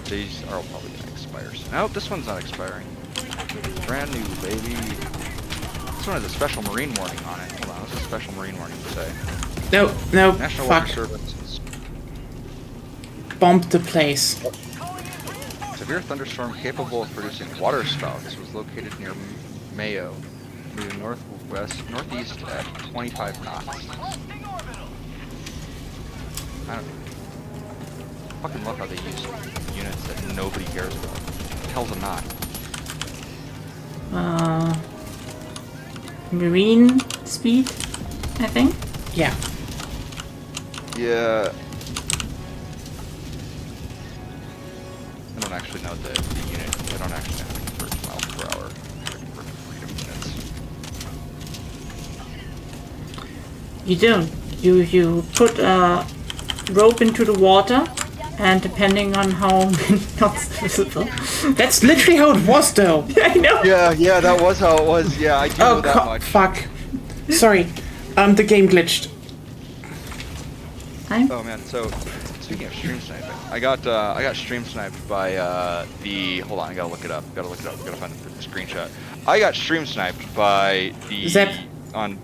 These are all probably gonna expire soon. No, this one's not expiring. Brand new, baby. This one has a special marine warning on it. Hold on, what's a special marine warning say? No, National fuck. Water Service. Bombed the place. Severe thunderstorm capable of producing water spouts was located near Mayo, moving northeast at 25 knots. I don't fucking love how they use units that nobody cares about. What the hell's a knot? Marine speed, I think. Yeah. Yeah. I don't actually know the unit. I don't actually know how to convert to miles per hour. I convert to freedom units. You don't. You put a rope into the water, and depending on how many knots visible. That's literally how it was, though. I know. Yeah, that was how it was. Yeah, I do know that much. Fuck. Sorry. The game glitched. Oh man, so speaking of stream sniping, I got stream sniped by the hold on, I gotta look it up. Gotta find the screenshot. I got stream sniped by the Zep. on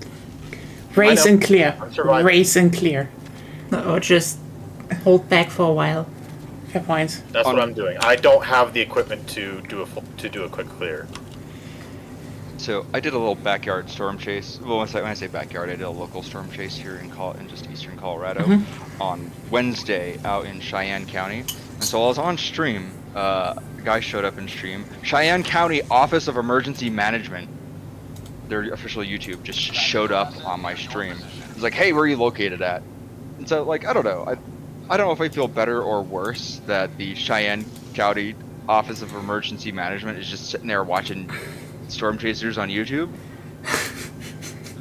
Race and clear. I'm surviving. Race and clear. Or just hold back for a while. Fair point. That's what I'm doing. I don't have the equipment to do a quick clear. So I did a little backyard storm chase. Well, when I say backyard, I did a local storm chase here in just eastern Colorado on Wednesday out in Cheyenne County. And so while I was on stream, a guy showed up in stream. Cheyenne County Office of Emergency Management, their official YouTube, just showed up on my stream. It was like, "Hey, where are you located at?" And so, like, I don't know. I don't know if I feel better or worse that the Cheyenne County Office of Emergency Management is just sitting there watching storm chasers on YouTube.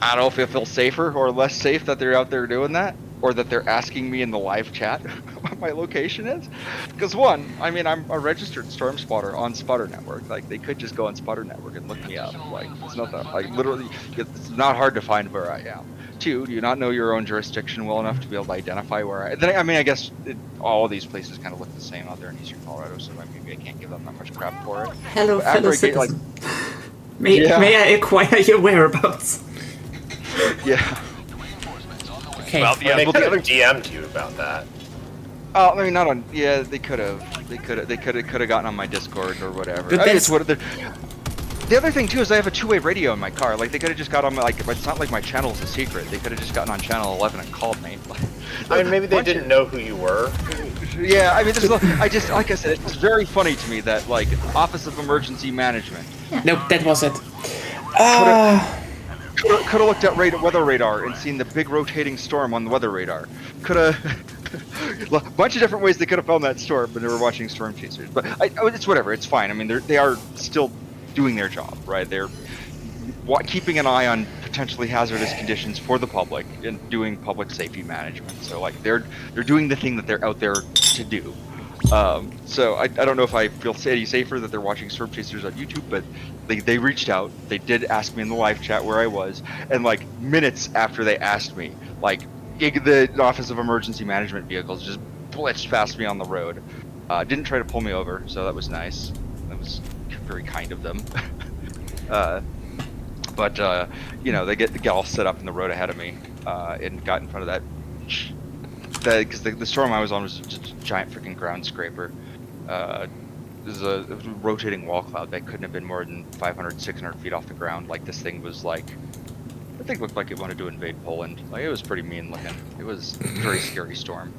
I don't know if I feel safer or less safe that they're out there doing that, or that they're asking me in the live chat what my location is. Because one, I mean, I'm a registered storm spotter on Spotter Network. Like, they could just go on Spotter Network and look me up. Like, it's not that, like, literally, it's not hard to find where I am. Two, do you not know your own jurisdiction well enough to be able to identify where I mean, I guess all these places kind of look the same out there in eastern Colorado, so maybe I can't give them that much crap for it. Hello, But after fellow I get, citizen. May I acquire your whereabouts? yeah. Okay. Well, yeah, they could have DM'd you about that. Oh, I mean, not on. Yeah, they could have. They could have gotten on my Discord or whatever. But I mean, that's- it's what the other thing too is I have a two-way radio in my car. Like, they could have just got on my, like, it's not like my channel is a secret. They could have just gotten on channel 11 and called me. I mean, maybe they didn't know who you were. Yeah, I mean, I just, like I said, it's very funny to me that, like, Office of Emergency Management Nope, that was it. could have looked at weather radar and seen the big rotating storm on the weather radar. Could have a bunch of different ways they could have found that storm when they were watching storm chasers. But it's whatever. It's fine. I mean, they are still doing their job, right? They're keeping an eye on potentially hazardous conditions for the public and doing public safety management. So, like, they're doing the thing that they're out there to do. So I don't know if I feel any safer that they're watching storm chasers on YouTube, but they reached out. They did ask me in the live chat where I was, and like minutes after they asked me, like, the Office of Emergency Management vehicles just blitzed past me on the road. Didn't try to pull me over, so that was nice. That was very kind of them. But they get all set up in the road ahead of me, and got in front of that because the storm I was on was just a giant freaking ground scraper. It was a rotating wall cloud that couldn't have been more than 500, 600 feet off the ground. Like this thing was like, I think looked like it wanted to invade Poland. Like it was pretty mean looking. It was a very scary storm.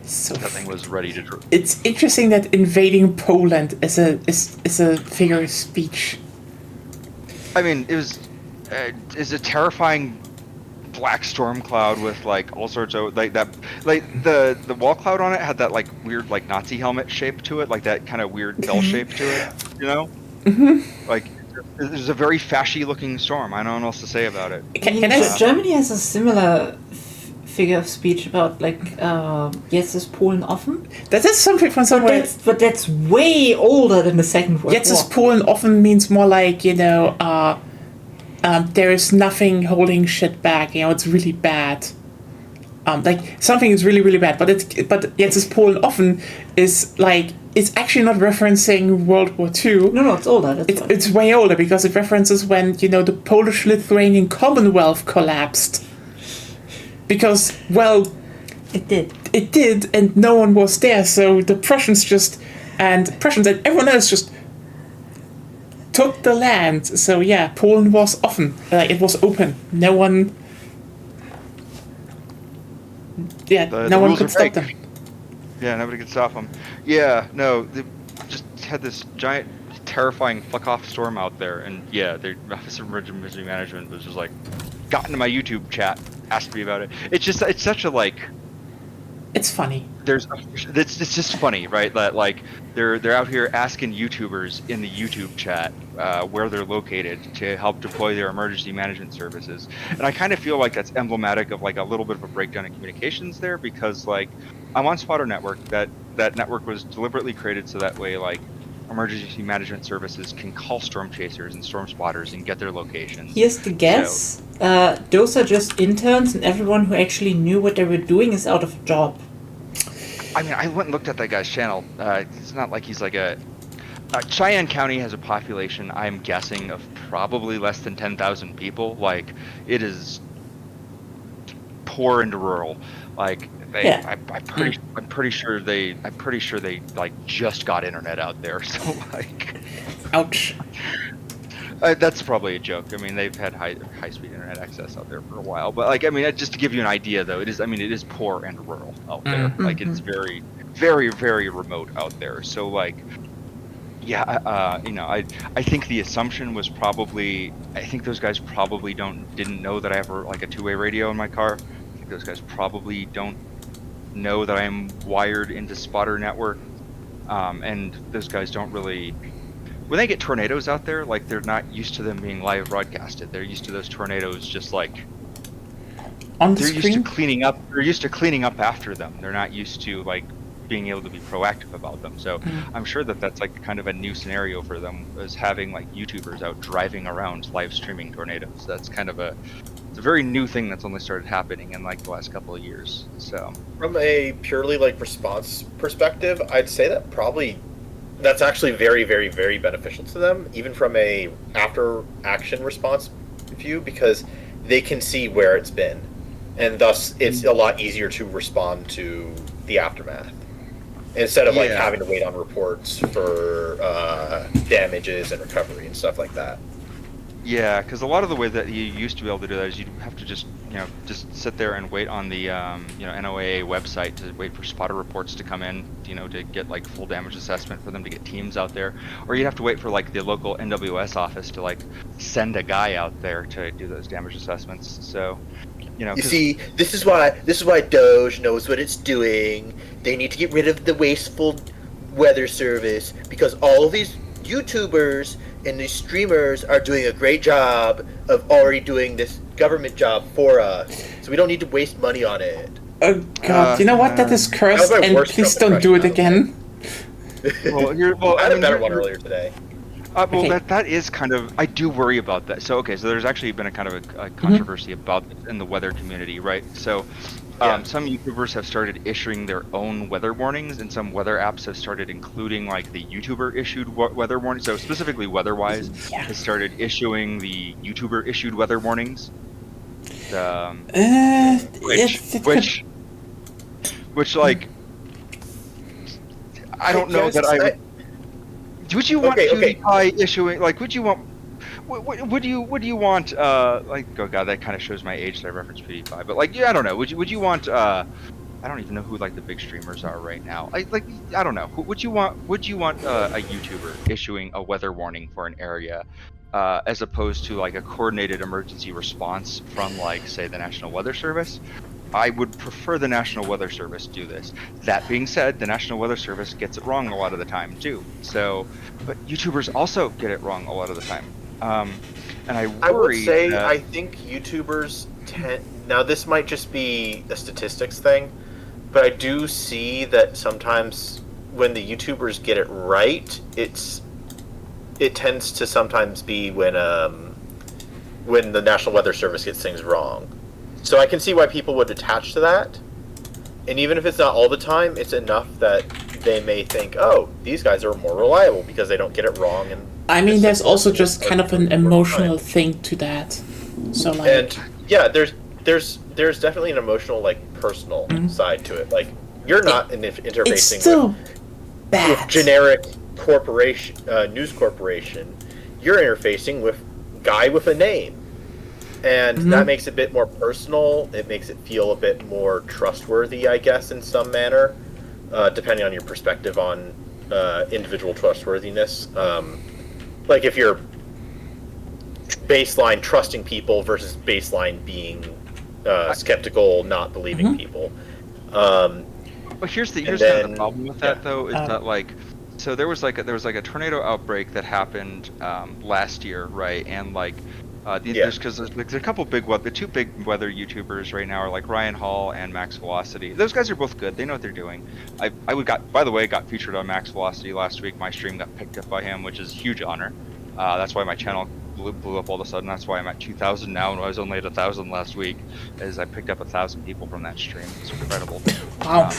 So that thing was ready to. It's interesting that invading Poland is a figure of speech. I mean, it was is a terrifying black storm cloud with like all sorts of like that, like the wall cloud on it had that like weird like Nazi helmet shape to it, like that kind of weird bell shape to it, you know? Like it was a very fashy looking storm. I don't know what else to say about it. Germany has a similar figure of speech about like jetzt ist Polen offen. That is something from somewhere. But that's way older than the Second World War. Jetzt ist Polen offen means more like there is nothing holding shit back. It's really bad. Like something is really really bad. But jetzt ist Polen offen is like it's actually not referencing World War II. No, it's older. It's way older because it references when the Polish-Lithuanian Commonwealth collapsed. Because it did, and no one was there. So the Prussians and everyone else just took the land. So yeah, Poland was offen. It was open. No one. Yeah, no one could stop them. Yeah, nobody could stop them. Yeah, no, they just had this giant, terrifying fuck-off storm out there, and yeah, the Office of Emergency Management was just like, got into my YouTube chat, asked me about it. It's such a like. It's funny. It's just funny, right? That like they're out here asking YouTubers in the YouTube chat where they're located to help deploy their emergency management services, and I kind of feel like that's emblematic of like a little bit of a breakdown in communications there, because like I'm on Spotter Network. That network was deliberately created so that way like emergency management services can call storm chasers and storm spotters and get their locations. Here's the guess. Those are just interns, and everyone who actually knew what they were doing is out of a job. I mean, I went and looked at that guy's channel. It's not like he's like a... Cheyenne County has a population, I'm guessing, of probably less than 10,000 people. Like, it is poor and rural. Like, I'm pretty sure they like just got internet out there. So like, ouch. That's probably a joke. I mean, they've had high speed internet access out there for a while. But like, I mean, just to give you an idea, though, it is poor and rural out there. Like, it's very, very, very remote out there. So like, yeah, I think the assumption was probably, I think those guys probably didn't know that I have like a two-way radio in my car. I think those guys probably don't know that I'm wired into Spotter Network, and those guys don't really. When they get tornadoes out there, like they're not used to them being live broadcasted. They're used to those tornadoes just like on the they're screen? used to cleaning up. They're used to cleaning up after them. They're not used to like being able to be proactive about them. So I'm sure that's like kind of a new scenario for them, is having like YouTubers out driving around live streaming tornadoes. That's kind of it's a very new thing that's only started happening in like the last couple of years. So from a purely like response perspective, I'd say that probably that's actually very, very, very beneficial to them, even from a after action response view, because they can see where it's been, and thus it's a lot easier to respond to the aftermath instead of like having to wait on reports for damages and recovery and stuff like that. Yeah, because a lot of the way that you used to be able to do that is you'd have to just sit there and wait on the NOAA website to wait for spotter reports to come in, to get like full damage assessment for them to get teams out there, or you'd have to wait for like the local NWS office to like send a guy out there to do those damage assessments. So, you see, this is why Doge knows what it's doing. They need to get rid of the wasteful weather service, because all of these YouTubers and these streamers are doing a great job of already doing this government job for us, so we don't need to waste money on it. Oh god, you know what? That is cursed, and please don't do it again. I had a better one earlier today. Well, that is kind of, I do worry about that. So there's actually been a kind of a controversy about this in the weather community, right? So Some YouTubers have started issuing their own weather warnings, and some weather apps have started including like the YouTuber issued weather warnings. So specifically WeatherWise has started issuing the YouTuber issued weather warnings. Which like I don't know that I would. Would you want PewDiePie issuing like? Would you want? Would you want like? Oh god, that kind of shows my age that I reference PewDiePie. But like, yeah, I don't know. Would you want? I don't even know who like the big streamers are right now. I don't know. Would you want a YouTuber issuing a weather warning for an area, as opposed to like a coordinated emergency response from like say the National Weather Service? I would prefer the National Weather Service do this. That being said, the National Weather Service gets it wrong a lot of the time too. So, but YouTubers also get it wrong a lot of the time. And I worry. I would say I think YouTubers tend. Now this might just be a statistics thing, but I do see that sometimes when the YouTubers get it right, it tends to sometimes be when the National Weather Service gets things wrong. So I can see why people would attach to that. And even if it's not all the time, it's enough that they may think, oh, these guys are more reliable because they don't get it wrong. And I mean, there's also just kind of an emotional thing to that. So like, and yeah, there's definitely an emotional, like, personal side to it. Like, you're not interfacing with generic corporation, news corporation. You're interfacing with guy with a name. And that makes it a bit more personal. It makes it feel a bit more trustworthy, I guess, in some manner, depending on your perspective on individual trustworthiness. Like if you're baseline trusting people versus baseline being skeptical, not believing people. But here's kind of the problem with that, though, is that like, so there was like a tornado outbreak that happened last year, right? And like. There's a couple the two big weather YouTubers right now are like Ryan Hall and Max Velocity. Those guys are both good. They know what they're doing. I got featured on Max Velocity last week. My stream got picked up by him, which is a huge honor. That's why my channel blew up all of a sudden. That's why I'm at 2,000 now, and I was only at 1,000 last week. As I picked up 1,000 people from that stream. It's incredible. Wow.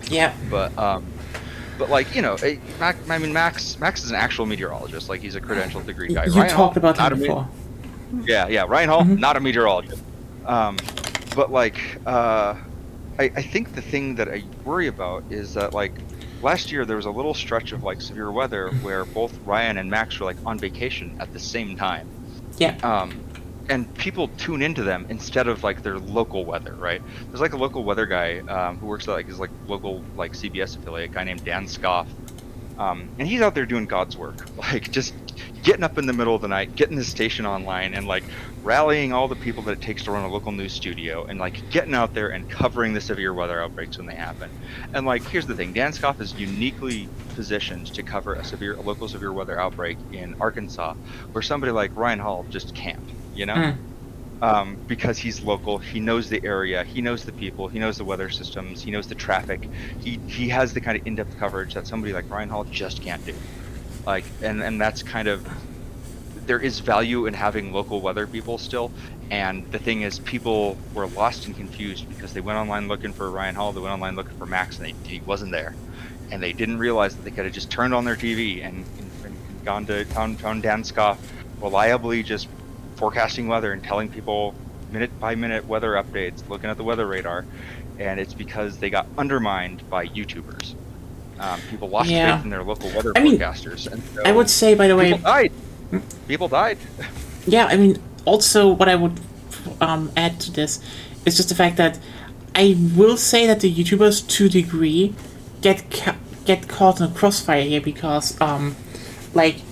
Yeah. But like, you know, Max is an actual meteorologist. Like, he's a credentialed degree guy. You Ryan talked Hall, about him before. Yeah. Ryan Hall, not a meteorologist. But like, I think the thing that I worry about is that like last year there was a little stretch of like severe weather where both Ryan and Max were like on vacation at the same time. Yeah. And people tune into them instead of like their local weather, right? There's like a local weather guy who works at like his like local like CBS affiliate, a guy named Dan Scoff, and he's out there doing God's work, like just getting up in the middle of the night, getting his station online, and like rallying all the people that it takes to run a local news studio, and like getting out there and covering the severe weather outbreaks when they happen. And like, here's the thing: Dan Scoff is uniquely positioned to cover a local severe weather outbreak in Arkansas, where somebody like Ryan Hall just can't. You know, because he's local, he knows the area, he knows the people, he knows the weather systems, he knows the traffic. He has the kind of in-depth coverage that somebody like Ryan Hall just can't do. Like, and that's kind of, there is value in having local weather people still. And the thing is, people were lost and confused because they went online looking for Ryan Hall, they went online looking for Max, and he wasn't there. And they didn't realize that they could have just turned on their TV and gone to Dan Scoff, reliably just forecasting weather and telling people minute by minute weather updates, looking at the weather radar, and it's because they got undermined by YouTubers. People lost faith in their local weather forecasters. And so I would say, by the way, people died. Yeah, I mean, also what I would add to this is just the fact that I will say that the YouTubers, to a degree, get caught in a crossfire here because, like,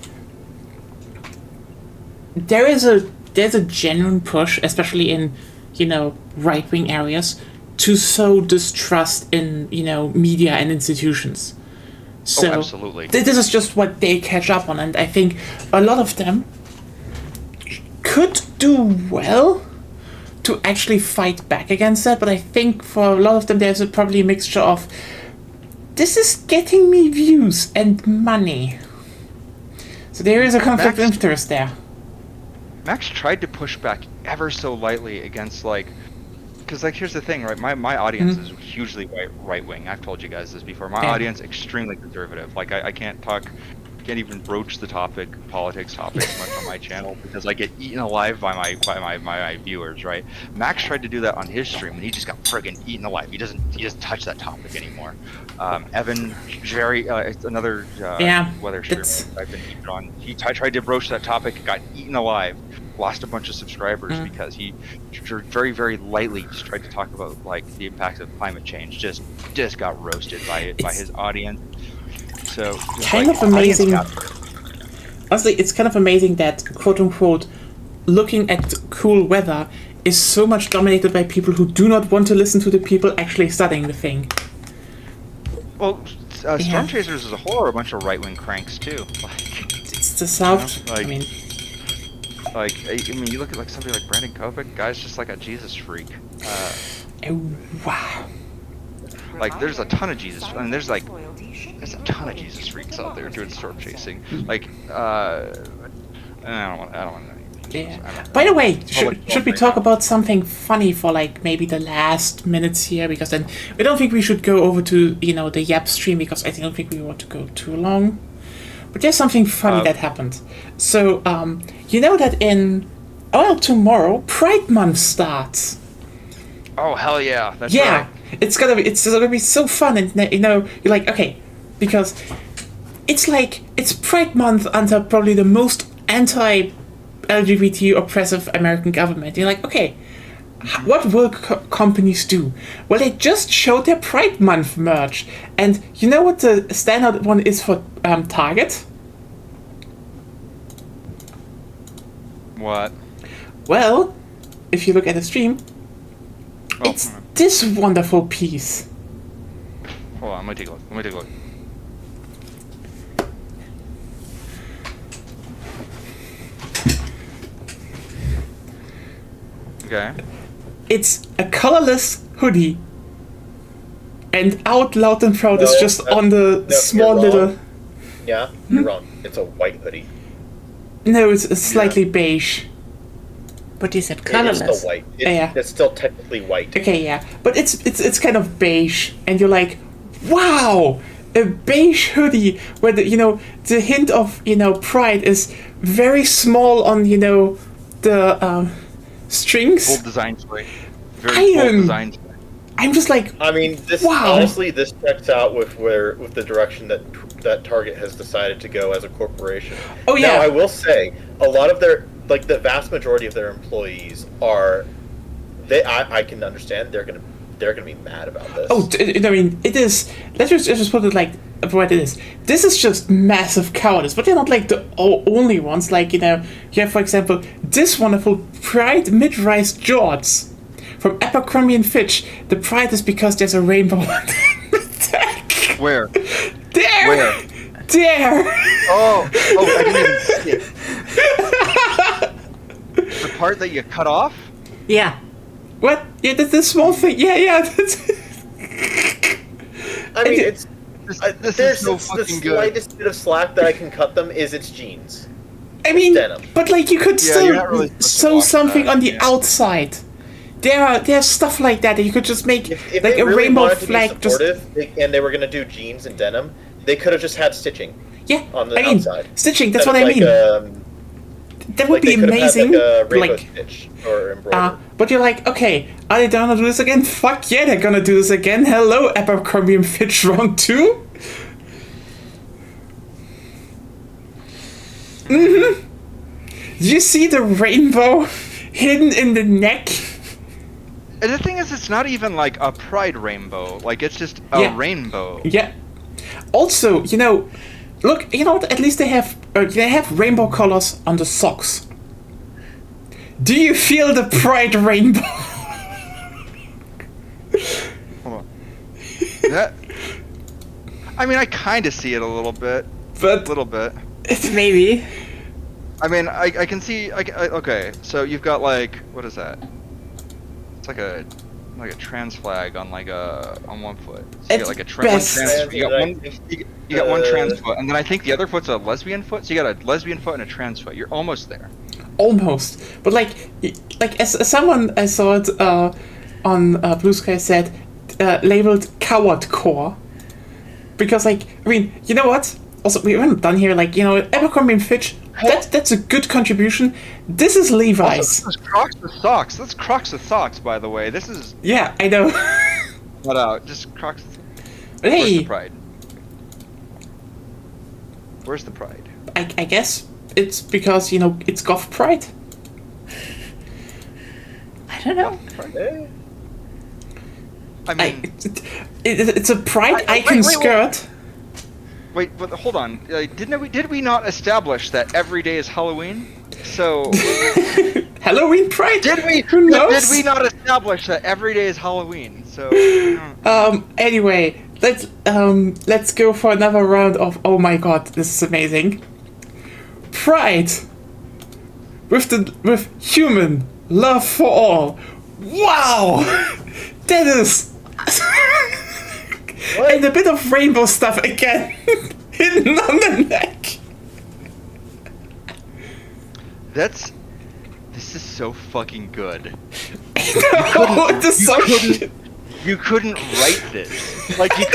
there's a genuine push, especially in, you know, right-wing areas, to sow distrust in, you know, media and institutions. So absolutely. This is just what they catch up on, and I think a lot of them could do well to actually fight back against that, but I think for a lot of them there's probably a mixture of, this is getting me views and money. So there is a conflict of interest there. Max tried to push back ever so lightly against like because like here's the thing, right? My audience is hugely right wing. I've told you guys this before. My audience extremely conservative. Like I can't even broach the politics topics much on my channel because I get eaten alive by my viewers, right? Max tried to do that on his stream and he just got friggin' eaten alive. He doesn't touch that topic anymore. Evan, Jerry, it's another weather streamer I've been eaten on. He tried to broach that topic, got eaten alive, lost a bunch of subscribers because he very, very lightly just tried to talk about like the impacts of climate change. Just got roasted by his audience. So kind of amazing. Honestly, it's kind of amazing that quote unquote looking at cool weather is so much dominated by people who do not want to listen to the people actually studying the thing. Well, Storm Chasers as a whole are a bunch of right-wing cranks too. Like, it's the South. You know, I mean, you look at like somebody like Brandon Kovic, guy's just like a Jesus freak. Wow. Like there's a ton of Jesus, and there's a ton of Jesus freaks out there doing storm chasing. Like, I don't want to. Yeah. By the way, should we talk about something funny for like maybe the last minutes here? Because then I don't think we should go over to the Yap stream because I don't think we want to go too long. But there's something funny that happened. So you know that tomorrow Pride Month starts. Oh hell yeah! That's right. It's gonna be so fun, and you're like, okay, because it's Pride Month under probably the most anti-LGBT oppressive American government. You're like, okay, what will companies do? Well, they just showed their Pride Month merch, and you know what the standard one is for Target? What? Well, if you look at the stream, it's this wonderful piece. Hold on, let me take a look. Okay. It's a colorless hoodie. And Out Loud and Proud is just on the small little... Yeah, you're wrong. It's a white hoodie. No, it's slightly beige. But you said colorless. It's still white. It's still technically white. Okay, yeah. But it's kind of beige. And you're like, wow! A beige hoodie where the hint of, pride is very small on, the strings. Bold design choice. Very bold design choice. I'm just like, I mean, honestly, this checks out with the direction that Target has decided to go as a corporation. Oh yeah. Now, I will say, a lot of their, like the vast majority of their employees are, I can understand they're gonna be mad about this. Oh, I mean, it is. Let's just put it like what it is. This is just massive cowardice, but they're not like the only ones. Like you have, for example, this wonderful Pride mid-rise jorts from Abercrombie & Fitch. The pride is because there's a rainbow on the deck. Where? There. Where? There. Oh, I didn't even see it. The part that you cut off? Yeah. What? Yeah, that's the small thing. Yeah. I mean, it's this there's is so the fucking good. slightest bit of slack that I can cut them is its jeans. I mean, denim. but like you could still really sew something on the outside. There's stuff like that you could just make If like they a really rainbow wanted to be flag. Just and they were gonna do jeans and denim, they could have just had stitching. Yeah, on the outside. Stitching. That's what I Like, mean. That would be amazing. Like stitch or embroidery. But you're like, okay, are they gonna do this again? Fuck yeah, they're gonna do this again. Hello, Abercrombie & Fitch round 2. You see the rainbow hidden in the neck? And the thing is, it's not even like a pride rainbow. Like, it's just a rainbow. Yeah. Also, look, at least they have rainbow colors on the socks. Do you feel the pride rainbow? Hold on. I mean, I kind of see it a little bit. But a little bit. Maybe. I mean, I can see. Okay, so you've got like, what is that? It's like a trans flag on on one foot. So you got like you got one trans foot, and then I think the other foot's a lesbian foot. So you got a lesbian foot and a trans foot. You're almost there. Almost, but like as someone I saw it on Blue Sky said labeled coward core, because like I mean, you know what? Also, we haven't done here like Abercrombie and Fitch. That's a good contribution. This is Levi's. Also, this is Crocs with socks. That's Crocs with socks, by the way. This is. Yeah, I know. What just Crocs. But Where's hey, the pride? Where's the pride? I guess it's because it's goth pride. I don't know. I mean, It's a pride icon skirt. Wait, but hold on. Did we not establish that every day is Halloween? So Halloween pride? did we? Who knows? Did we not establish that every day is Halloween? So Anyway, let's go for another round of oh my god, this is amazing. Pride with human love for all. Wow, that is. And a bit of rainbow stuff again, hidden on the neck. This is so fucking good. You couldn't write this. Like you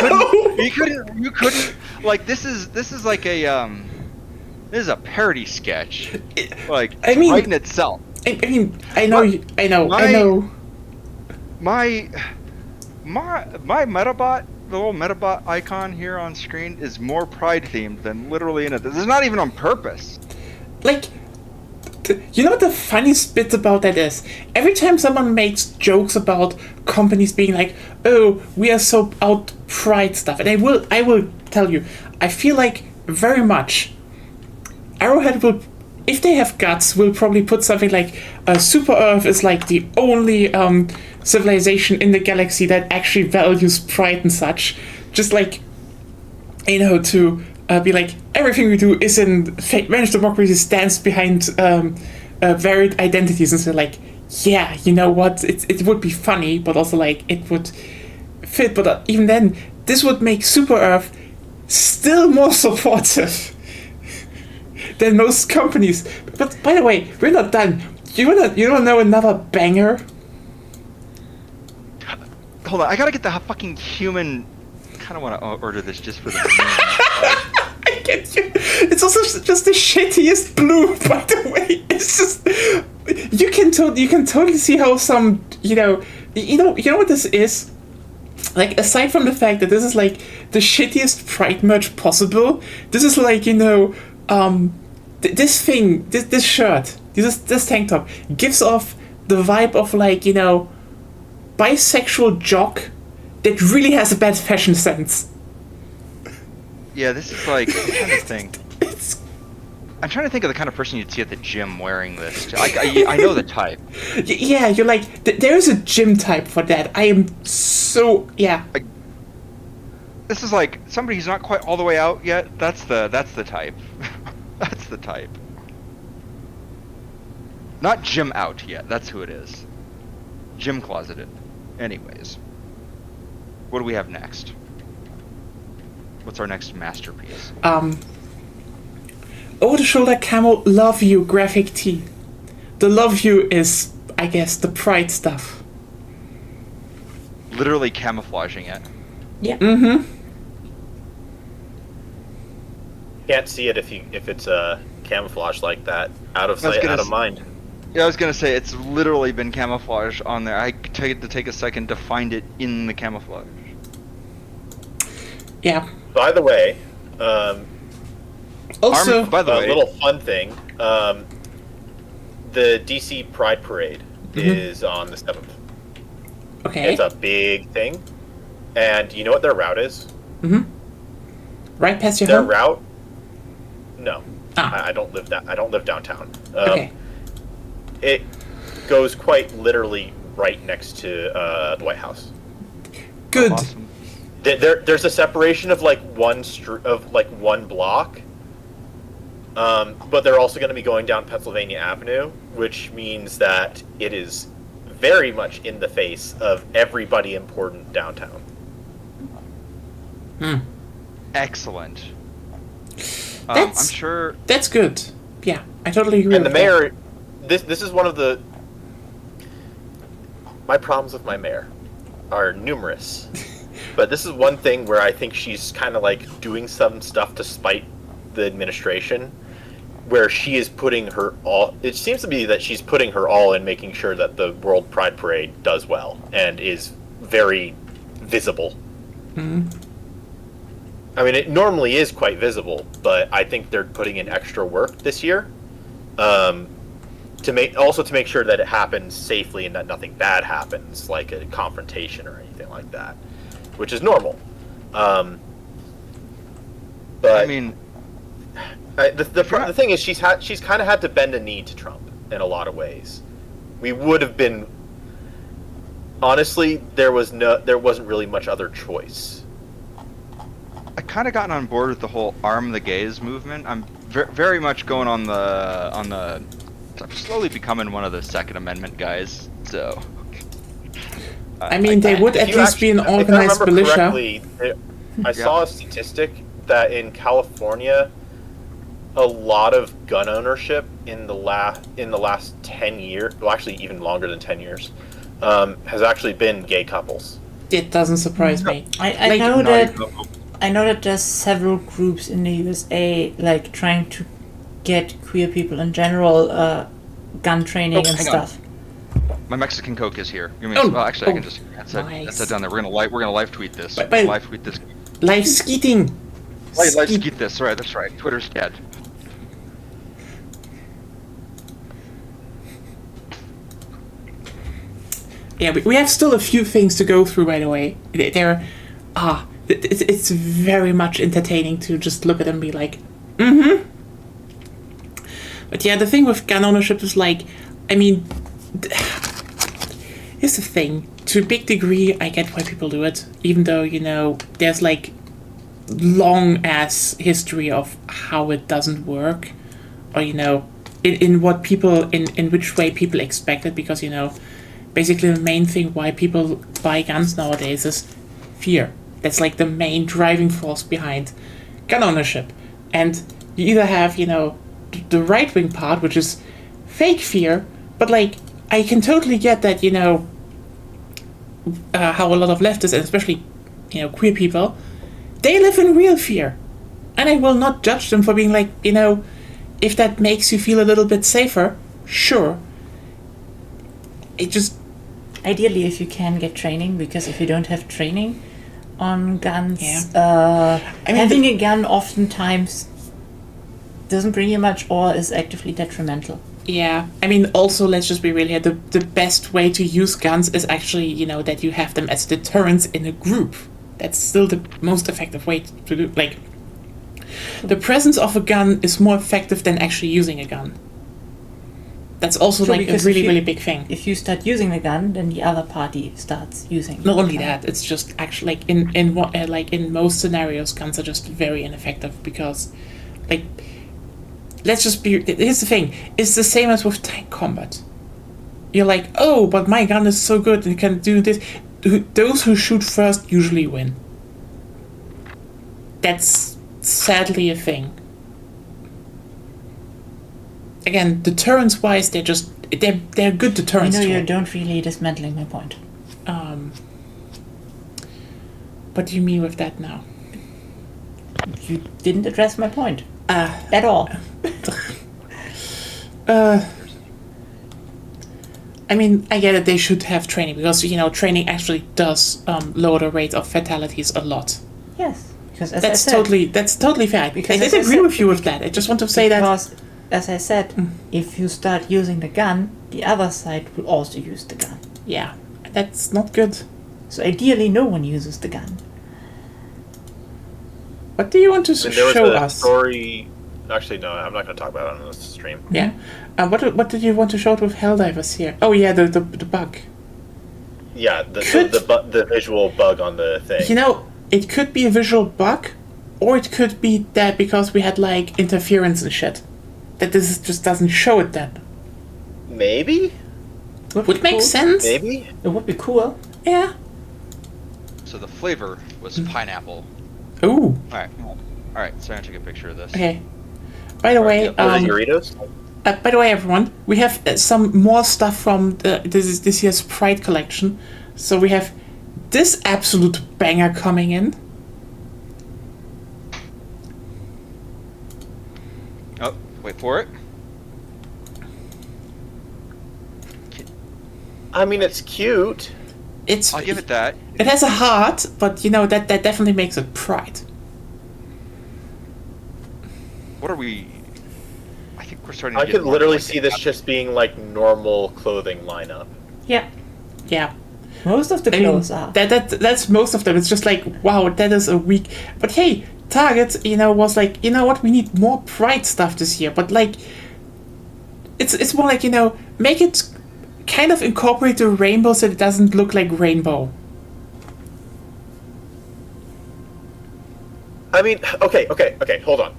couldn't like this is like a this is a parody sketch. Like I mean, writing itself. I mean, I know. My Metabot, the little Metabot icon here on screen is more pride themed than literally in it. This is not even on purpose. Like, you know what the funniest bit about that is? Every time someone makes jokes about companies being like, "Oh, we are so out pride stuff," and I will tell you, I feel like very much Arrowhead will, if they have guts, will probably put something like Super Earth is like the only civilization in the galaxy that actually values pride and such. Just like, to be like, everything we do is in Managed Democracy stands behind varied identities, and so like, yeah, you know what, it would be funny, but also like it would fit, but even then, this would make Super Earth still more supportive than most companies. But by the way, we're not done. You wanna know another banger? Hold on, I gotta get the fucking human. I kind of want to order this just for the. I get you. It's also just the shittiest blue. By the way, it's just you can totally see how some you know what this is. Like, aside from the fact that this is like the shittiest Pride merch possible, this is like this thing, this shirt, this tank top gives off the vibe of like bisexual jock that really has a bad fashion sense. Yeah, this is like I'm trying to think of the kind of person you'd see at the gym wearing this. I know the type. Yeah, you're like there is a gym type for that. I am so yeah. This is like somebody who's not quite all the way out yet. That's the type. That's the type. Not gym out yet. That's who it is. Gym closeted. Anyways, what do we have next? What's our next masterpiece? Over the shoulder camo love you graphic tee. The love you is, I guess, the pride stuff. Literally camouflaging it. Yeah. Mm-hmm. Can't see it if it's camouflage like that. Out of sight, out of mind. Yeah, I was gonna say it's literally been camouflaged on there. I had to take a second to find it in the camouflage. Yeah. By the way, also, by the way, a little fun thing. The DC Pride Parade is on the 7th. Okay. It's a big thing, and you know what their route is? Mm-hmm. Right past your Their home? route? No. Ah. I don't live downtown. Okay. It goes quite literally right next to the White House. Good. Awesome. There's a separation of like one block, but they're also going to be going down Pennsylvania Avenue, which means that it is very much in the face of everybody important downtown. Excellent. I'm sure that's good. Yeah, I totally agree. And the with that. mayor, this is one of the. my problems with my mayor are numerous. But this is one thing where I think she's kind of like doing some stuff to spite the administration, where she is putting her all. It seems to be that she's putting her all in making sure that the World Pride Parade does well and is very visible. Mm-hmm. I mean, it normally is quite visible, but I think they're putting in extra work this year, to make sure that it happens safely and that nothing bad happens, like a confrontation or anything like that, which is normal. But I mean, the thing is, she's kind of had to bend a knee to Trump in a lot of ways. We would have been, honestly, there wasn't really much other choice. I kind of gotten on board with the whole arm the gays movement. I'm very much going on the I'm slowly becoming one of the Second Amendment guys. So I mean, they would at least be an organized militia. I saw a statistic that in California, a lot of gun ownership in the last 10 years, well, actually even longer than 10 years, has actually been gay couples. It doesn't surprise me. I know that there's several groups in the USA like trying to get queer people in general gun training and stuff. My Mexican Coke is here. Well, actually, I can just that's it down there. We're gonna live tweet this. Live tweet this. Live skeeting. Live skeet this. Right, that's right. Twitter's dead. Yeah, we have still a few things to go through, by the way. It's very much entertaining to just look at them and be like, mm-hmm. But yeah, the thing with gun ownership is like, I mean, here's the thing. To a big degree, I get why people do it, even though, there's like long-ass history of how it doesn't work, or, in what people, in which way people expect it, because, basically the main thing why people buy guns nowadays is fear. That's like the main driving force behind gun ownership. And you either have, the right-wing part, which is fake fear, but like, I can totally get that, how a lot of leftists, and especially, queer people, they live in real fear. And I will not judge them for being like, if that makes you feel a little bit safer, sure. It just... Ideally, if you can get training, because if you don't have training on guns, having a gun oftentimes doesn't bring you much or is actively detrimental. Yeah, I mean, also, let's just be real here, the best way to use guns is actually, that you have them as deterrents in a group. That's still the most effective way to do, like, the presence of a gun is more effective than actually using a gun. That's also like a really, really big thing. If you start using the gun, then the other party starts using. Not only that, it's just actually like in most scenarios, guns are just very ineffective because, like, let's just be. Here's the thing: it's the same as with tank combat. You're like, oh, but my gun is so good and can do this. Those who shoot first usually win. That's sadly a thing. Again, deterrence-wise, they're good deterrents. You don't really dismantling my point. What do you mean with that now? You didn't address my point at all. I mean, I get it. They should have training because training actually does lower the rate of fatalities a lot. Yes, because that's totally fair. Because I disagree with you with that. I just want to say that. As I said, if you start using the gun, the other side will also use the gun. Yeah, that's not good. So ideally, no one uses the gun. What do you want to show us? Story. Actually, no, I'm not going to talk about it on this stream. Yeah. What did you want to show with Helldivers here? Oh yeah, the bug. Yeah, the visual bug on the thing. It could be a visual bug, or it could be that because we had like interference and shit. That this just doesn't show it then. Maybe? Would make sense. Maybe? It would be cool. Yeah. So the flavor was pineapple. Ooh. Alright, so I'm gonna take a picture of this. Okay. By the way, Doritos? By the way, everyone, we have some more stuff from this year's Pride collection. So we have this absolute banger coming in. Oh, wait for it. I mean, it's cute. I'll give it that. It has a heart, but you know that definitely makes it Pride. What are we? I think we're starting. To I get could more literally like see this just being like normal clothing lineup. Yeah. Yeah. Most of the clothes are. That's most of them. It's just like, wow, that is a week. But hey, Target, was like, you know what, we need more Pride stuff this year. But like, it's more like, make it kind of incorporate the rainbow so it doesn't look like rainbow. I mean, okay, hold on.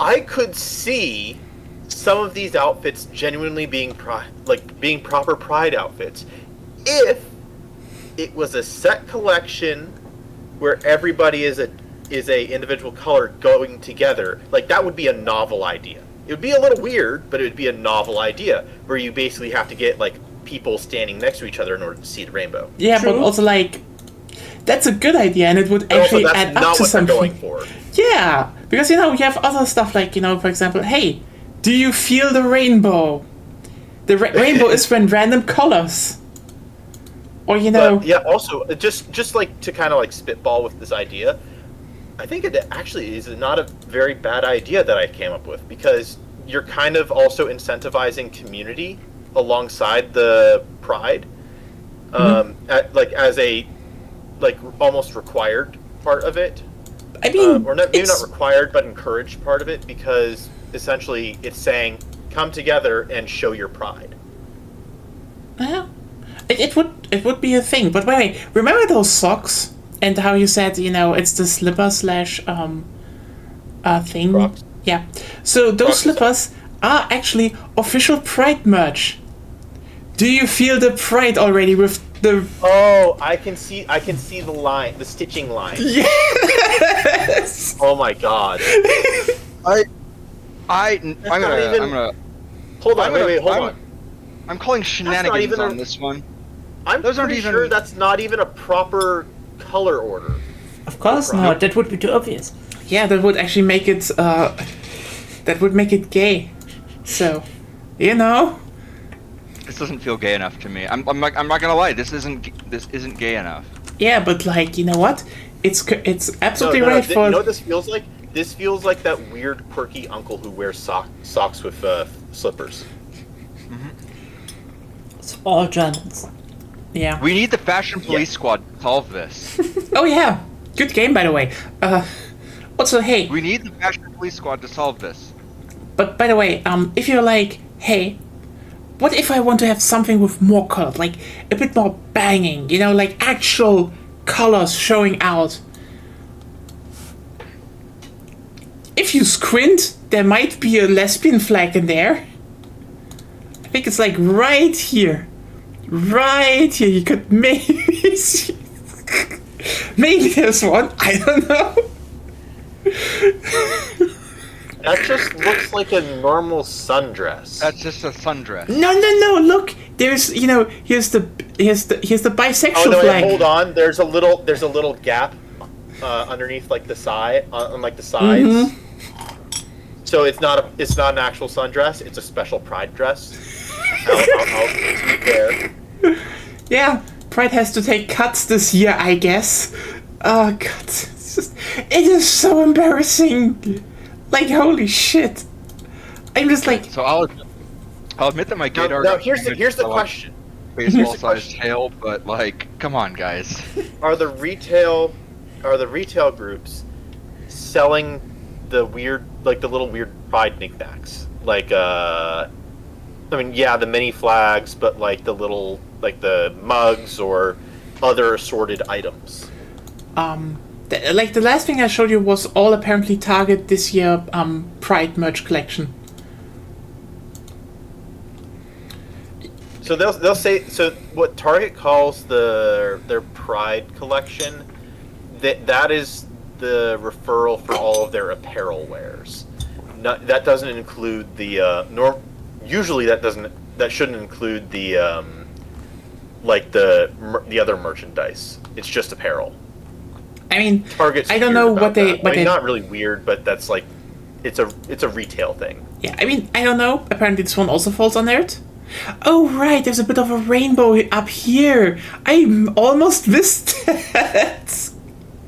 I could see some of these outfits genuinely being being proper Pride outfits if it was a set collection where everybody is a individual color going together. Like, that would be a novel idea. It would be a little weird, but it would be a novel idea where you basically have to get like people standing next to each other in order to see the rainbow. Yeah, True. but also like, that's a good idea, and it would But actually also, that's add not up to what they're something. going for. Yeah, because you have other stuff like, for example, hey, do you feel the rainbow? The rainbow is when random colors. Or But, yeah, also, just like to kind of like spitball with this idea, I think it actually is not a very bad idea that I came up with, because you're kind of also incentivizing community alongside the Pride, as a almost required part of it. I mean, or maybe not required, but encouraged part of it, because essentially it's saying, come together and show your pride. Yeah, it would be a thing. But wait, remember those socks and how you said it's the slipper slash thing? Crocs. Yeah. So those Crocs. slippers are actually official Pride merch. Do you feel the pride already with the? Oh, I can see the line, the stitching line. Yes. Oh my god. I'm gonna. Hold on, wait, hold on. I'm calling shenanigans even on this one. I'm Those aren't pretty even- sure that's not even a proper color order. Of course not. That would be too obvious. Yeah, that would actually make it. That would make it gay. So, This doesn't feel gay enough to me. I'm not gonna lie. This isn't gay enough. Yeah, but like, you know what? It's absolutely No, right for. You know what this feels like? This feels like that weird, quirky uncle who wears socks with slippers. It's all Germans. Yeah. We need the Fashion Police Squad to solve this. Oh yeah, good game by the way. Also, hey, We need the Fashion Police Squad to solve this. but by the way, if you're like, hey, what if I want to have something with more color, like a bit more banging, like actual colors showing out? If you squint, there might be a lesbian flag in there. I think it's like right here. Right here, you could maybe see. Maybe there's one, I don't know. That just looks like a normal sundress. That's just a sundress. No, look, there's, here's the bisexual Oh no! flag. Wait, hold on. There's a little gap underneath like the side, on like the sides. Mm-hmm. So it's not an actual sundress. It's a special Pride dress. I'll be there. Yeah, Pride has to take cuts this year, I guess. Oh god, it is so embarrassing. Like, holy shit. I'm just like, So I'll admit that my gaydar. Now here's the question. Baseball-sized tail, but like, come on, guys. Are the retail groups selling the weird, like the little weird Pride knickknacks? Like, I mean, yeah, the mini flags, but like the little, like the mugs or other assorted items. like the last thing I showed you was all apparently Target this year Pride merch collection. So they'll say, so what Target calls their Pride collection, that is the referral for all of their apparel wares. that doesn't include the usually that shouldn't include the like the other merchandise. It's just apparel. I mean, Target's I don't weird know about what they. that. I mean, not really weird, but that's like, it's a retail thing. Yeah, I mean, I don't know. Apparently, this one also falls under it. Oh right, there's a bit of a rainbow up here. I almost missed it.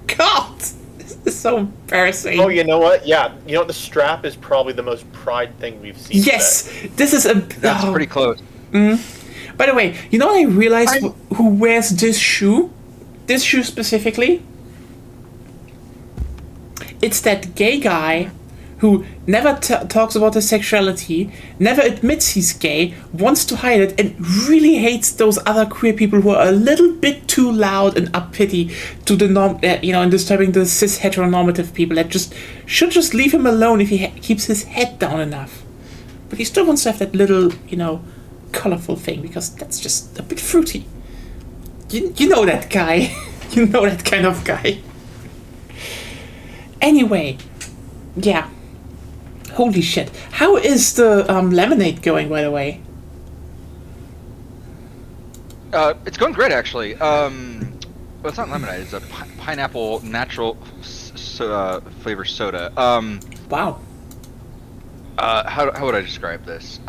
God, this is so embarrassing. Oh, you know what? Yeah, you know what? The strap is probably the most pride thing we've seen. Yes, today. this is a. That's pretty close. By the way, you know what I realized? Who wears this shoe? This shoe specifically? It's that gay guy who never talks about his sexuality, never admits he's gay, wants to hide it, and really hates those other queer people who are a little bit too loud and uppity to the and disturbing the cis heteronormative people that should just leave him alone if he keeps his head down enough. But he still wants to have that little, colorful thing because that's just a bit fruity. You know that guy. You know that kind of guy. Anyway, yeah. Holy shit. How is the lemonade going, by the way? It's going great, actually. Well, it's not lemonade. It's a pineapple natural flavor soda. Wow. How would I describe this?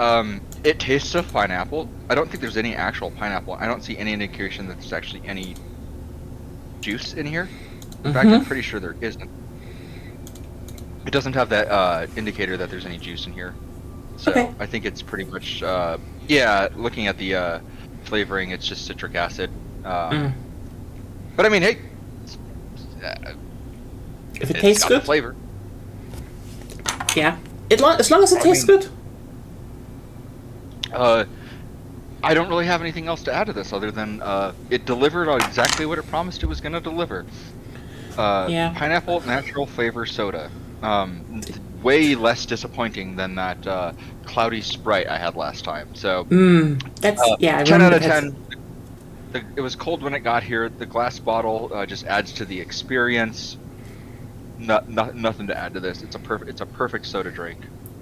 It tastes of pineapple. I don't think there's any actual pineapple. I don't see any indication that there's actually any juice in here. In fact, I'm pretty sure there isn't. It doesn't have that indicator that there's any juice in here. So Okay. I think it's pretty much, looking at the flavoring, it's just citric acid. But I mean, hey, If it tastes got good, the flavor. yeah. As long as it tastes good. I don't really have anything else to add to this other than it delivered on exactly what it promised it was going to deliver. Yeah. Pineapple natural flavor soda. Way less disappointing than that cloudy Sprite I had last time. So That's I 10 out remember of that. 10. It was cold when it got here. The glass bottle just adds to the experience. Nothing to add to this. It's a perfect soda drink.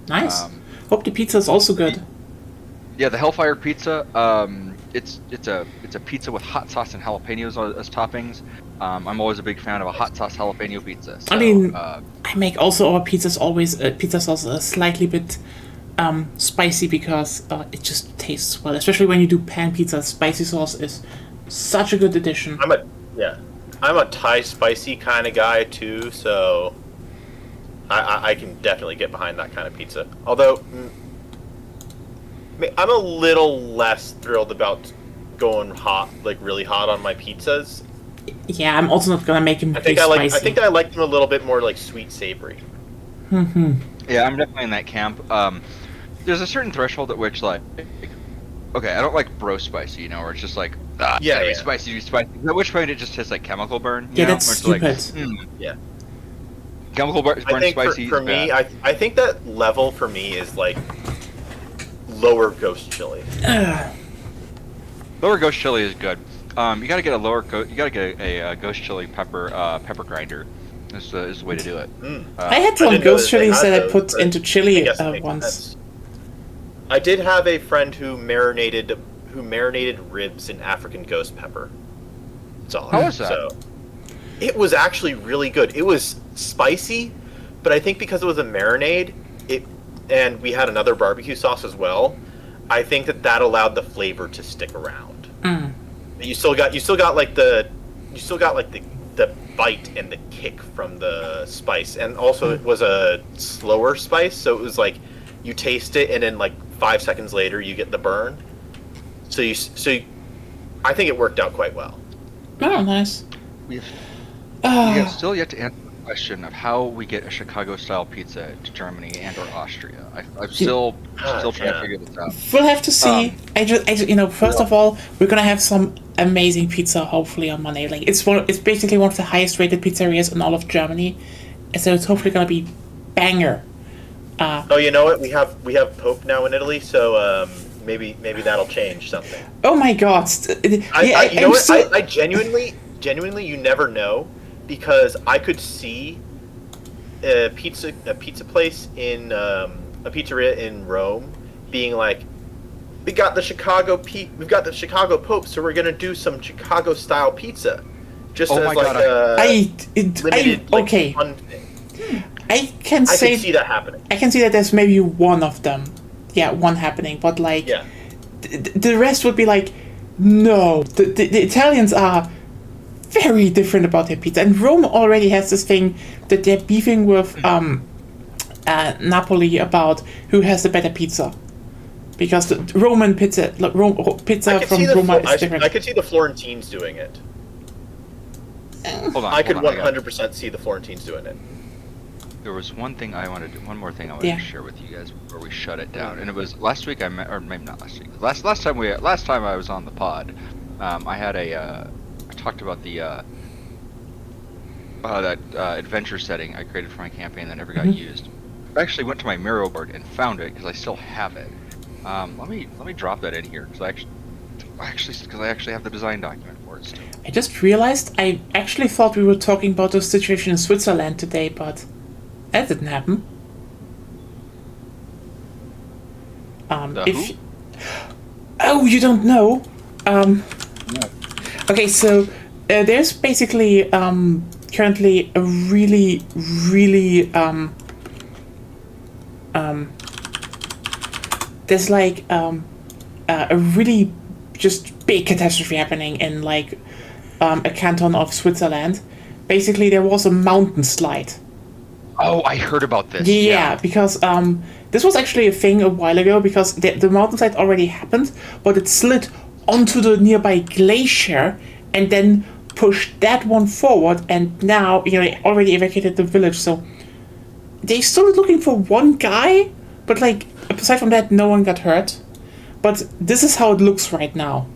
Nice. Hope the pizza is also good. Yeah, the Hellfire pizza. It's a pizza with hot sauce and jalapenos as toppings. I'm always a big fan of a hot sauce jalapeno pizza. So, I mean, I make also our pizzas always pizza sauce a slightly bit spicy because it just tastes well. Especially when you do pan pizza, spicy sauce is such a good addition. I'm a Thai spicy kind of guy too, so I can definitely get behind that kind of pizza. Although I'm a little less thrilled about going hot, like really hot on my pizzas. Yeah, I'm also not gonna make them I think I like them a little bit more like sweet savory. Yeah, I'm definitely in that camp. There's a certain threshold at which like, okay, I don't like bro spicy, where it's just like, spicy, spicy. At which point it just tastes like chemical burn. Yeah, that's stupid. Yeah. Chemical burn I think spicy. for me, I think that level for me is like lower ghost chili. Lower ghost chili is good. You gotta get a ghost chili pepper grinder. Is the way to do it. I had some ghost chilies that I put into chili once. Sense. I did have a friend who marinated ribs in African ghost pepper. That's all. How was that? So, it was actually really good. It was spicy, but I think because it was a marinade, and we had another barbecue sauce as well, I think that allowed the flavor to stick around. You still got like the bite and the kick from the spice, and also it was a slower spice, so it was like you taste it and then like 5 seconds later you get the burn. So I think it worked out quite well. Oh, nice. We have still yet to answer the question of how we get a Chicago-style pizza to Germany and or Austria. I'm still trying to figure this out. We'll have to see. First of all, we're gonna have some amazing pizza hopefully on Monday. Like it's basically one of the highest rated pizzerias in all of Germany, so it's hopefully gonna be banger. Oh, you know what? We have Pope now in Italy, so maybe that'll change something. Oh my God! I genuinely, you never know, because I could see a pizza place in a pizzeria in Rome being like, we've got the Chicago Pope, so we're gonna do some Chicago style pizza, just as like limited, okay. fun thing. I can see that happening. I can see that there's maybe one of them, one happening, but like, the rest would be like, no. The Italians are very different about their pizza, and Rome already has this thing that they're beefing with Napoli about who has the better pizza, because the Roman pizza from Roma is different. I could see the Florentines doing it. Hold on. I could 100% see the Florentines doing it. There was one more thing I wanted to share with you guys before we shut it down, and it was last week. Or maybe not last week. Last time I was on the pod, I talked about the that adventure setting I created for my campaign that never got used. I actually went to my Miro board and found it because I still have it. Let me drop that in here because I actually have the design document for it still. I just realized I actually thought we were talking about the situation in Switzerland today, but that didn't happen. Oh, you don't know? No. Okay, so there's basically currently a really there's like a really just big catastrophe happening in like a canton of Switzerland. Basically, there was a mountain slide. Oh, I heard about this. Yeah, because this was actually a thing a while ago, because the mountain slide already happened, but it slid onto the nearby glacier and then pushed that one forward, and now it already evacuated the village. So they still looking for one guy, but like aside from that, no one got hurt. But this is how it looks right now.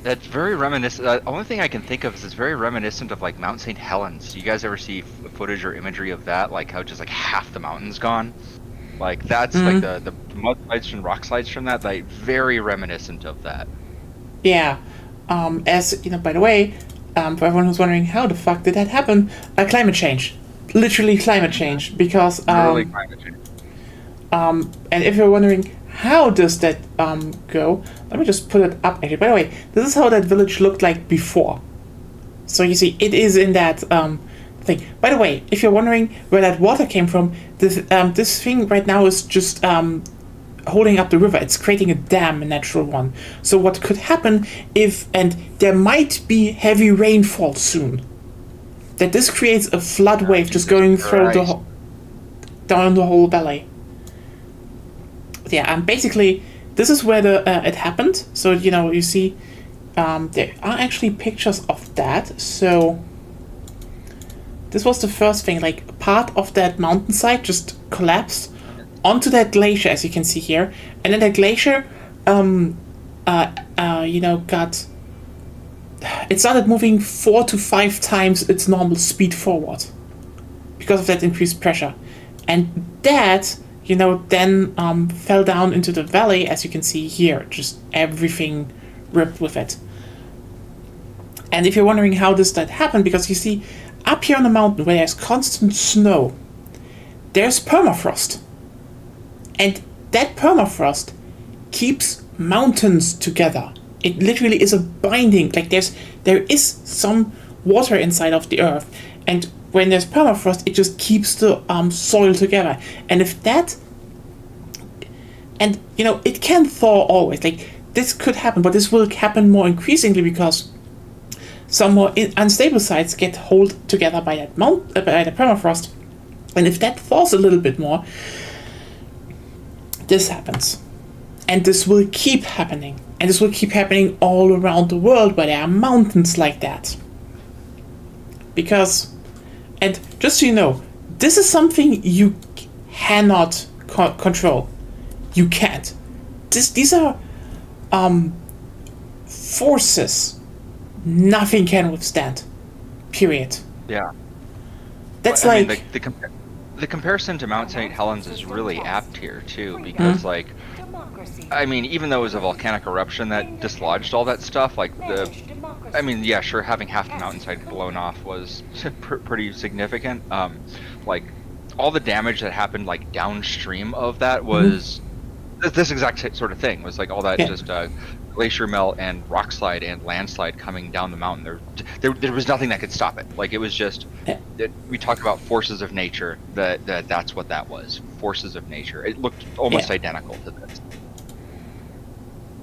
That's very reminiscent. The only thing I can think of is it's very reminiscent of like Mount St. Helens. Do you guys ever see footage or imagery of that? Like how just like half the mountain's gone. Like that's like the mud slides and rock slides from that. Like very reminiscent of that. Yeah. As you know, by the way, for everyone who's wondering how the fuck did that happen, climate change. Literally climate change, because Literally climate change. And if you're wondering how does that go, let me just put it up. Actually, by the way, this is how that village looked like before. So you see, it is in that thing. By the way, if you're wondering where that water came from, this thing right now is just holding up the river. It's creating a dam, a natural one. So what could happen and there might be heavy rainfall soon, that this creates a flood wave just going through down the whole valley. Yeah, basically, this is where it happened. So, you see, there are actually pictures of that. So, this was the first thing. Like, part of that mountainside just collapsed onto that glacier, as you can see here. And then that glacier, it started moving 4 to 5 times its normal speed forward because of that increased pressure. And that then fell down into the valley, as you can see here. Just everything ripped with it. And if you're wondering how does that happen, because you see, up here on the mountain where there's constant snow, there's permafrost. And that permafrost keeps mountains together. It literally is a binding. Like there is some water inside of the earth, and when there's permafrost, it just keeps the soil together. And if that, and it can thaw always. Like this could happen, but this will happen more increasingly because some more unstable sites get held together by that by the permafrost. And if that thaws a little bit more, this happens. And this will keep happening. And this will keep happening all around the world where there are mountains like that. Because, and just so you know, this is something you cannot control. You can't. These are forces nothing can withstand. Period. Yeah. That's I like... mean, the comparison to Mount St. Helens is really apt here too, because like, I mean, even though it was a volcanic eruption that dislodged all that stuff, like I mean, yeah, sure, having half the mountainside blown off was pretty significant. Like, all the damage that happened like downstream of that was this exact sort of thing. Was like all that just glacier melt and rock slide and landslide coming down the mountain. There was nothing that could stop it. Like, it was just we talk about forces of nature. That's what that was. Forces of nature. It looked almost identical to this.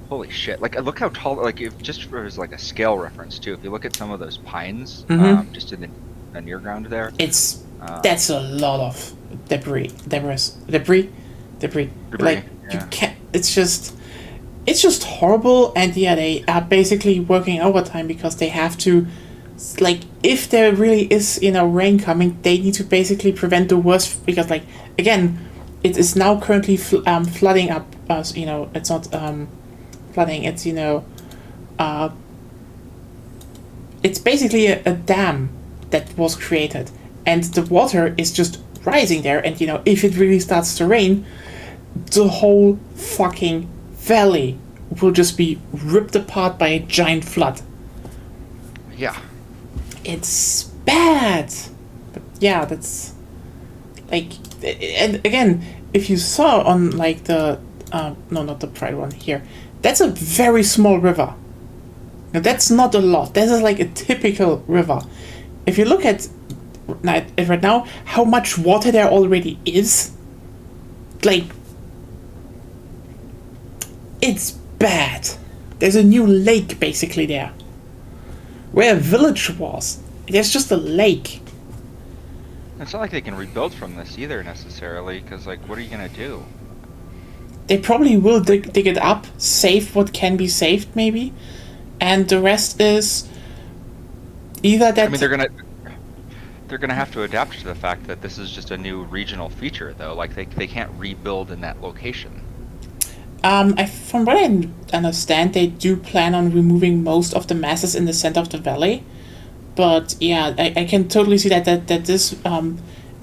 Holy shit! Like, look how tall. Like, if just as like a scale reference too. If you look at some of those pines, just in the near ground there, that's a lot of debris. Like, you can't. It's just horrible. And yeah, they are basically working overtime because they have to. Like, if there really is rain coming, they need to basically prevent the worst, because like, again, it is now currently flooding up us. It's not flooding. It's it's basically a dam that was created, and the water is just rising there. And if it really starts to rain, the whole fucking valley will just be ripped apart by a giant flood. Yeah. It's bad. But yeah, that's like, and again, if you saw on like the no, not the Pride one here, that's a very small river. Now that's not a lot. This is like a typical river. If you look at right now how much water there already is, like, it's bad. There's a new lake basically there. Where a village was, there's just a lake. It's not like they can rebuild from this either necessarily, because like, what are you gonna do? They probably will dig it up, save what can be saved maybe, and the rest is either that. I mean, they're gonna have to adapt to the fact that this is just a new regional feature, though. Like, they can't rebuild in that location. From what I understand, they do plan on removing most of the masses in the center of the valley. But yeah, I can totally see that this,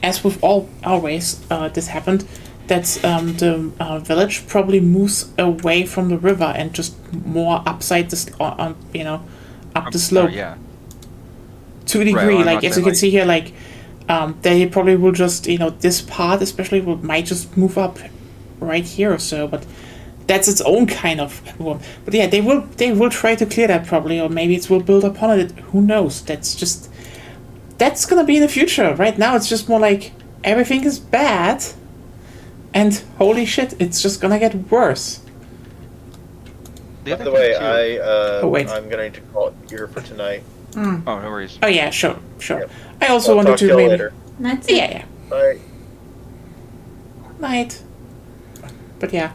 as with always, this happened, that the village probably moves away from the river and just more upside the up the slope. Yeah. To a degree, like as you can see here, like they probably will just this part especially might just move up right here or so, but that's its own kind of one. But yeah, they will try to clear that probably, or maybe it will build upon it. Who knows? That's gonna be in the future. Right now, it's just more like everything is bad, and holy shit, it's just gonna get worse. By the way, I'm gonna need to call it here for tonight. Oh, no worries. Oh yeah, sure. Yep. I also wanted talk to to you maybe. later. That's Yeah. Bye. Night. But yeah,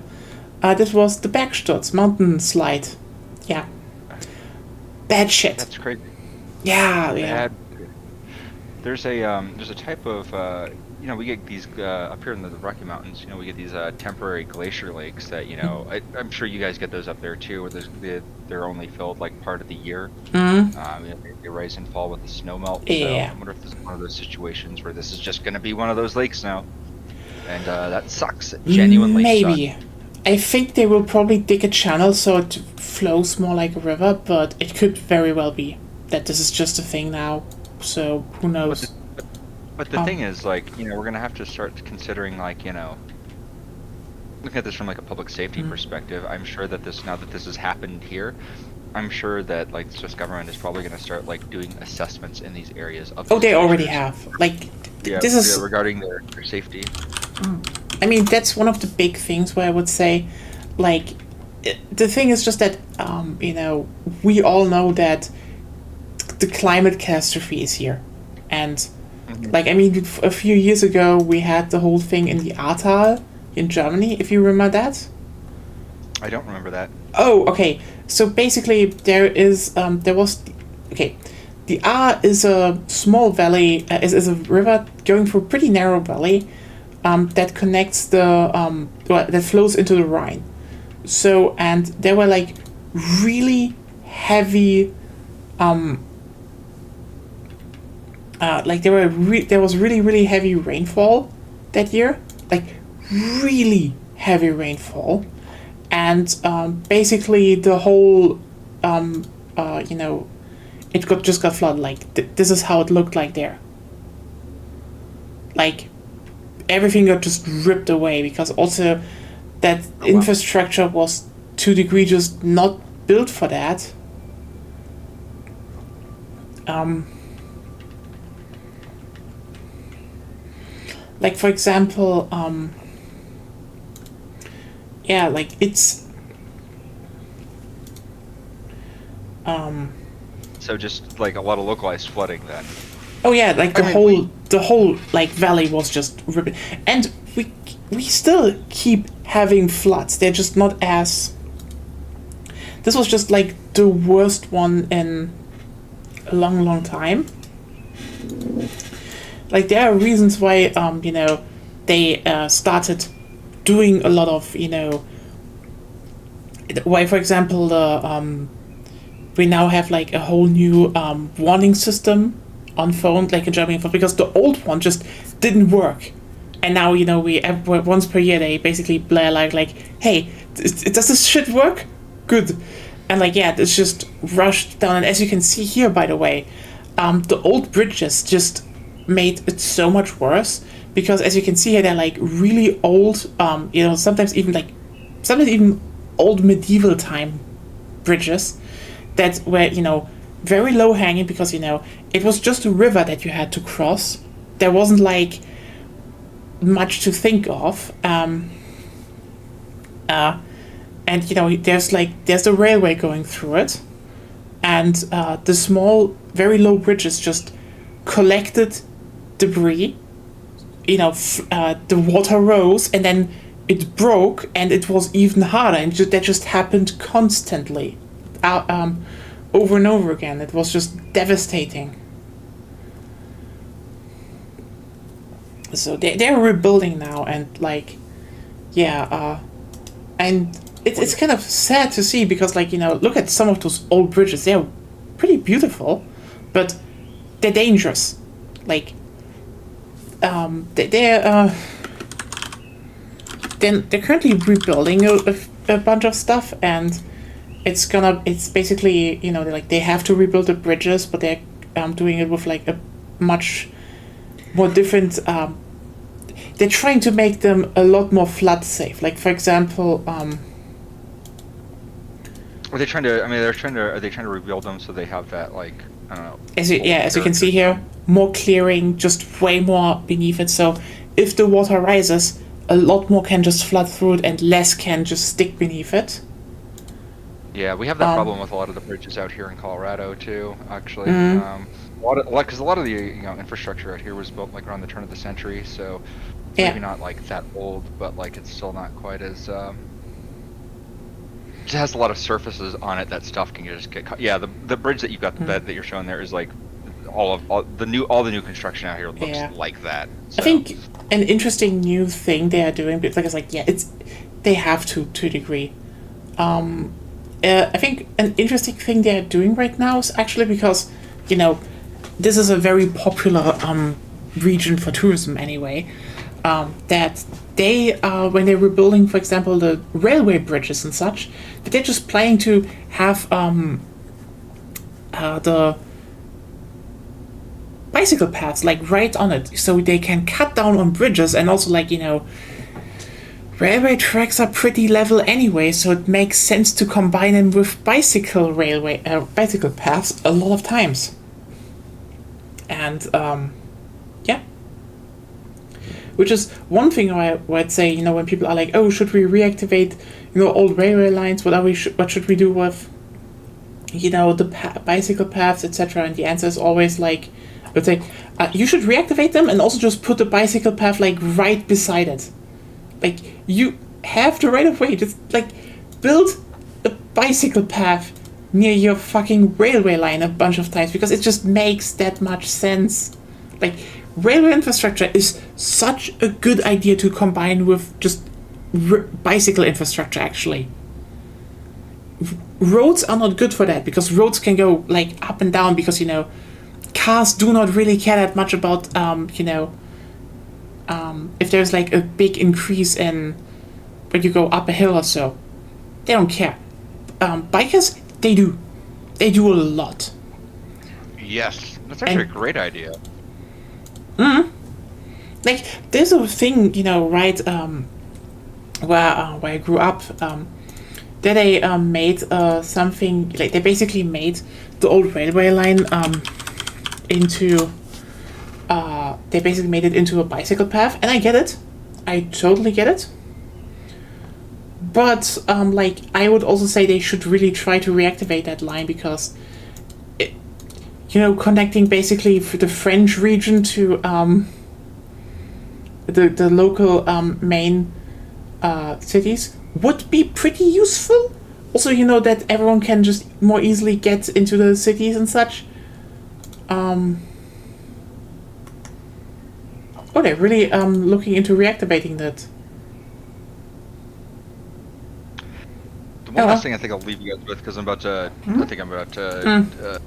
this was the Bergsturz mountain slide. Yeah. Bad shit. That's crazy. Yeah. There's a type of we get these up here in the Rocky Mountains. We get these temporary glacier lakes that I'm sure you guys get those up there too, where they're only filled like part of the year. They rise and fall with the snow melt. Yeah. So I wonder if this is one of those situations where this is just going to be one of those lakes now, and that sucks. It genuinely maybe. sucks. I think they will probably dig a channel so it flows more like a river, but it could very well be that this is just a thing now. So who knows? But the thing is, like, we're gonna have to start considering, like, looking at this from like a public safety perspective. I'm sure that now that this has happened here, I'm sure that like the Swiss government is probably gonna start like doing assessments in these areas of. Oh, they already have. Like, this is regarding their safety. I mean, that's one of the big things where I would say, like, the thing is just that we all know that the climate catastrophe is here, and. Like, I mean, a few years ago, we had the whole thing in the Ahrtal in Germany, if you remember that. I don't remember that. Oh, okay. So basically, the Ahr is a small valley, is a river going through a pretty narrow valley that connects that flows into the Rhine. So, and there were like really heavy there was really heavy rainfall that year, like really heavy rainfall, and basically the whole, it just got flooded. Like this is how it looked like there. Like everything got just ripped away because also that infrastructure was to a degree just not built for that. Like for example, like it's So just like a lot of localized flooding then. oh yeah, like the whole like valley was just ripping, and we still keep having floods. They're just not as. This was just like the worst one in a long time. Like there are reasons why they started doing a lot of why, for example, we now have like a whole new warning system on phone, like in Germany, because the old one just didn't work, and now we once per year they basically blare like hey, does this shit work? Good. And like it's just rushed down, and as you can see here, by the way, the old bridges just made it so much worse, because as you can see here, they're like really old, sometimes even old medieval time bridges that were very low hanging, because it was just a river that you had to cross. There wasn't like much to think of, and there's the railway going through it, and the small, very low bridges just collected debris. The water rose, and then it broke, and it was even harder, and that just happened constantly, over and over again. It was just devastating. So they're rebuilding now, and and it's kind of sad to see, because look at some of those old bridges. They're pretty beautiful, but they're dangerous. They're currently rebuilding a bunch of stuff, and it's basically they have to rebuild the bridges, but they're doing it with a much more different. They're trying to make them a lot more flood safe. Like for example, Are they trying to? Are they trying to rebuild them so they have that I don't know. As you can see here, more clearing, just way more beneath it. So if the water rises, a lot more can just flood through it, and less can just stick beneath it. Yeah, we have that problem with a lot of the bridges out here in Colorado too. Actually, because a lot of the infrastructure out here was built around the turn of the century, so maybe not that old, but it's still not quite as. It has a lot of surfaces on it that stuff can just get caught. Yeah, the bridge that you've got that you're showing there is all the new construction out here looks like that. So. I think an interesting new thing they are doing, because they have to a degree. I think an interesting thing they are doing right now is actually because this is a very popular region for tourism anyway. That they when they're rebuilding, for example, the railway bridges and such, that they're just planning to have the bicycle paths right on it, so they can cut down on bridges, and also railway tracks are pretty level anyway, so it makes sense to combine them with bicycle paths a lot of times. And which is one thing I'd say, when people are like, oh, should we reactivate, old railway lines? What should we do with, the bicycle paths, etc.? And the answer is always I would say, you should reactivate them, and also just put the bicycle path right beside it. You have the right of way. Just build a bicycle path near your fucking railway line a bunch of times, because it just makes that much sense. Railway infrastructure is such a good idea to combine with just bicycle infrastructure, actually. Roads are not good for that, because roads can go up and down, because cars do not really care that much about if there's like a big increase in when you go up a hill or so, they don't care. Bikers, they do a lot. Yes, that's actually a great idea. Like there's a thing, right, where I grew up, that they made something, like they basically made the old railway line into they basically made it into a bicycle path, and I get it. I totally get it. But like I would also say they should really try to reactivate that line, because it, connecting basically the French region to the local main cities would be pretty useful. Also, that everyone can just more easily get into the cities and such. Oh, they're really looking into reactivating that. The one last thing I think I'll leave you guys with, because I think I'm about to.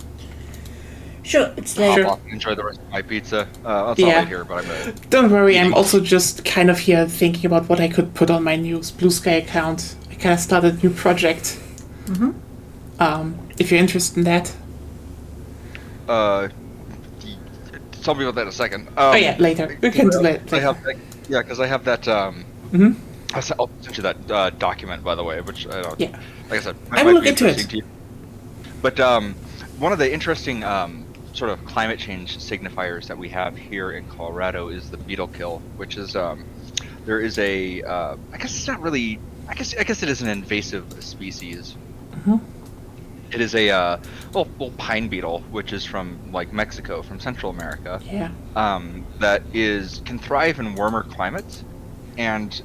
Sure, it's hop like... off and enjoy the rest of my pizza. It's not late here, but I'm gonna... Don't worry, I'm also just kind of here thinking about what I could put on my new Blue Sky account. I kind of started a new project. If you're interested in that. Tell me about that in a second. Later. We can do that. Because I have that. I'll send you that document, by the way, which I don't. Yeah. Like I said, I will look into it. To you. But one of the interesting sort of climate change signifiers that we have here in Colorado is the beetle kill, which is there is a I guess it's not really. I guess it is an invasive species. It is a little pine beetle, which is from like Mexico, from Central America. Yeah. That can thrive in warmer climates, and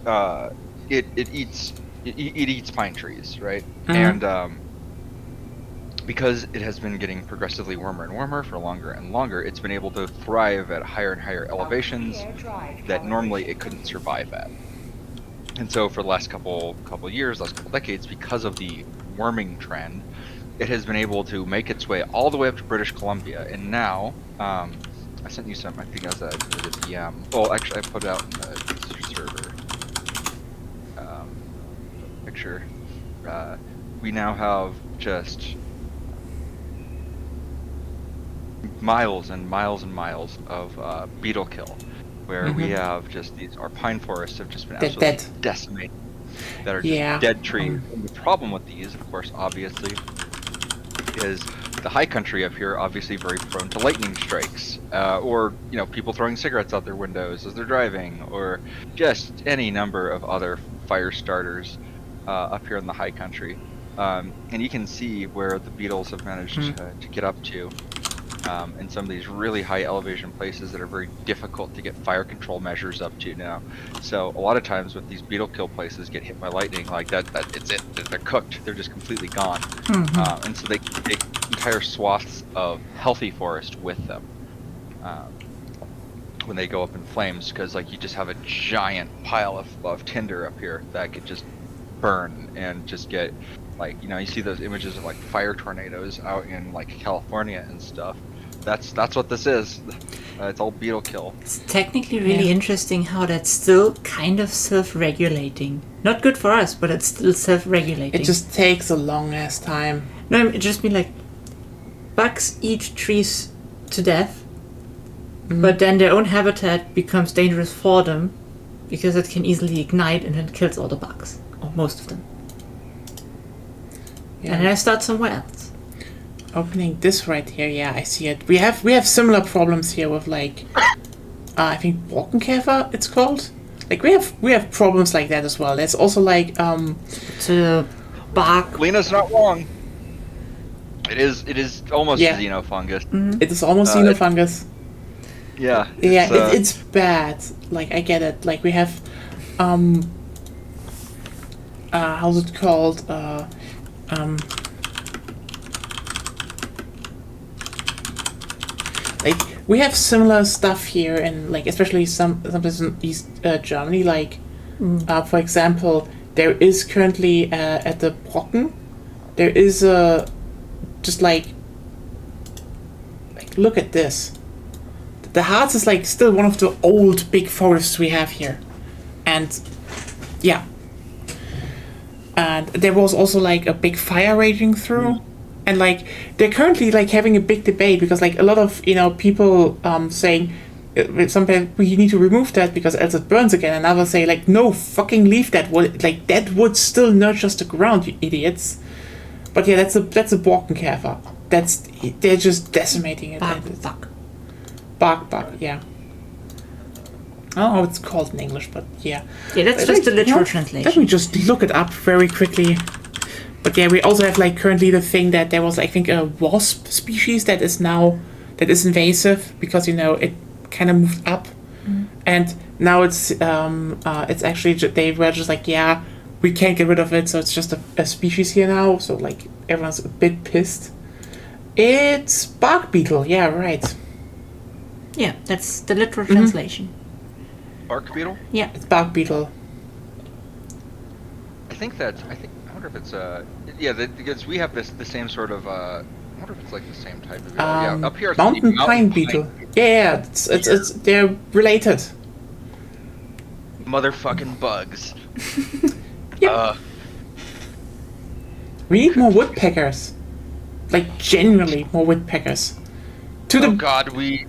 it eats pine trees, right? And because it has been getting progressively warmer and warmer for longer and longer, it's been able to thrive at higher and higher elevations that normally it couldn't survive at. And so for the last couple years, last couple decades, because of the warming trend, it has been able to make its way all the way up to British Columbia. And now, I sent you some, I think as a DM. Well, actually, I put out in the server picture. We now have just miles and miles and miles of beetle kill, where we have just our pine forests have just been absolutely decimated. That are just dead trees. And the problem with these, of course, obviously, is the high country up here obviously very prone to lightning strikes, or people throwing cigarettes out their windows as they're driving, or just any number of other fire starters up here in the high country. And you can see where the beetles have managed to get up to in some of these really high elevation places that are very difficult to get fire control measures up to now. So a lot of times when these beetle kill places get hit by lightning like that it's it. They're cooked. They're just completely gone. And so they take entire swaths of healthy forest with them when they go up in flames, because like you just have a giant pile of tinder up here that could just burn and just get like, you see those images of like fire tornadoes out in like California and stuff. That's what this is. It's all beetle kill. It's technically really interesting how that's still kind of self-regulating. Not good for us, but it's still self-regulating. It just takes a long ass time. No, it just means like bugs eat trees to death, but then their own habitat becomes dangerous for them because it can easily ignite and then kills all the bugs, or most of them. Yeah. And then I start somewhere else. Opening this right here, yeah, I see it. We have similar problems here with like, I think Borkenkäfer it's called. Like we have problems like that as well. There's also like to bark. Lena's not wrong. It is almost xenofungus. It is almost xenofungus. Yeah. It's bad. Like I get it. Like we have how's it called? Like we have similar stuff here, and like especially some places in East Germany. Like for example, there is currently at the Brocken, there is just like look at this. the Harz is like still one of the old big forests we have here, and yeah. And there was also like a big fire raging through, and like they're currently like having a big debate because like a lot of people saying sometimes we need to remove that because else it burns again, and others say like no, fucking leave that wood, like that wood still nurtures the ground, you idiots. But yeah, that's a Borkenkäfer. They're just decimating it. Bark, yeah. I don't know how it's called in English, but yeah. Yeah, that's just the literal translation. Let me just look it up very quickly. But yeah, we also have like currently the thing that there was I think a wasp species that is invasive because it kind of moved up, and now it's actually they were just like we can't get rid of it, so it's just a species here now. So like everyone's a bit pissed. It's bark beetle, yeah, right. Yeah, that's the literal translation. Bark beetle? Yeah. It's bark beetle. I wonder if it's because we have the same sort of I wonder if it's like the same type of beetle. Up here it's mountain pine beetle. Yeah, it's they're related. Motherfucking bugs. Yep. We need more woodpeckers. Like genuinely more woodpeckers. God, we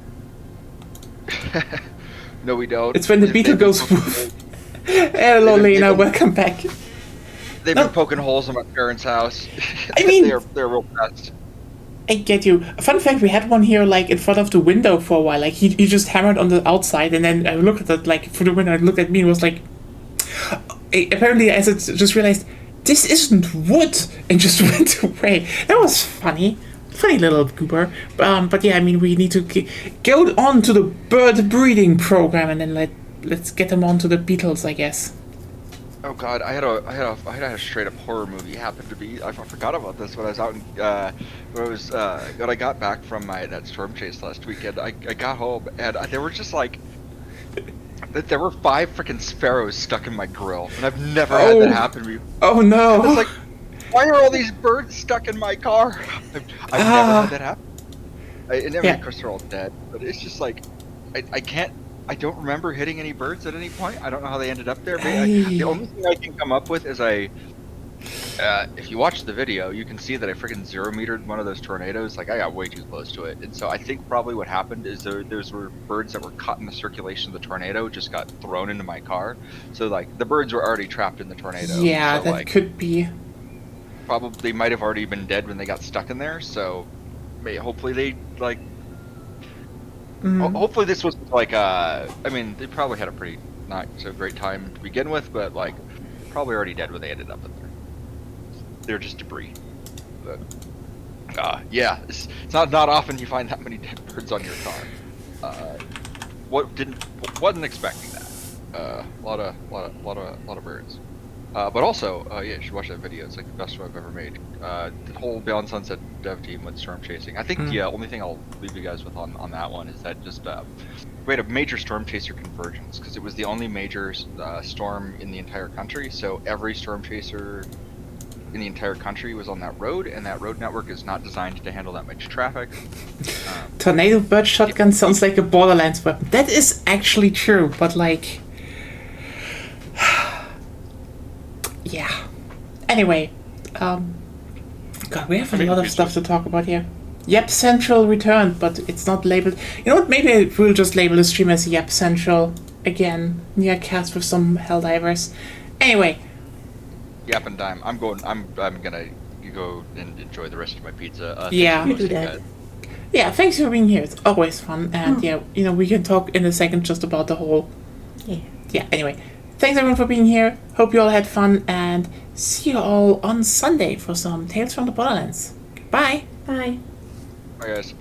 no, we don't. It's when the beetle goes woof. Hello, Lena. Welcome back. They've been poking holes in my parents' house. I mean, they're real fast. I get you. Fun fact: we had one here, like in front of the window for a while. Like he just hammered on the outside, and then I looked at it like through the window. And looked at me and was like, apparently, as it just realized this isn't wood, and just went away. That was funny. Funny little goober. But yeah, I mean, we need to go on to the bird breeding program, and then let's get them on to the beetles, I guess. Oh God, I had a straight up horror movie happen to be. I forgot about this when I was out when I got back from that storm chase last weekend. I got home and there were just like there were 5 freaking sparrows stuck in my grill, and I've never had that happen to me. Oh no! It's like, why are all these birds stuck in my car? I've never had that happen. Of course, they're all dead, but it's just like, I don't remember hitting any birds at any point. I don't know how they ended up there. The only thing I can come up with is if you watch the video, you can see that I freaking 0-metered one of those tornadoes. Like, I got way too close to it. And so I think probably what happened is those were birds that were caught in the circulation of the tornado, just got thrown into my car. So, like, the birds were already trapped in the tornado. Yeah, so, that like, could be. Probably might have already been dead when they got stuck in there. So, hopefully they, like... Hopefully this was like I mean, they probably had a pretty not so great time to begin with, but like probably already dead when they ended up in there. They're just debris. But yeah, it's not often you find that many dead birds on your car. Wasn't expecting that. A lot of birds. But also, yeah, you should watch that video. It's like the best one I've ever made. The whole Beyond Sunset dev team went storm chasing. I think the only thing I'll leave you guys with on that one is that just we had a major storm chaser convergence because it was the only major storm in the entire country. So every storm chaser in the entire country was on that road, and that road network is not designed to handle that much traffic. Tornado bird shotgun sounds like a Borderlands weapon. That is actually true, but like... yeah. Anyway, God, we have a lot of stuff to talk about here. Yep Central returned, but it's not labeled. You know what? Maybe we'll just label the stream as Yep Central again. Nyacast with some Helldivers. Anyway. Yep and dime. I'm gonna go and enjoy the rest of my pizza. Yeah. You do that. Yeah, thanks for being here. It's always fun, and yeah, we can talk in a second just about the whole. Yeah. Anyway. Thanks everyone for being here. Hope you all had fun, and see you all on Sunday for some Tales from the Borderlands. Bye. Bye. Bye guys.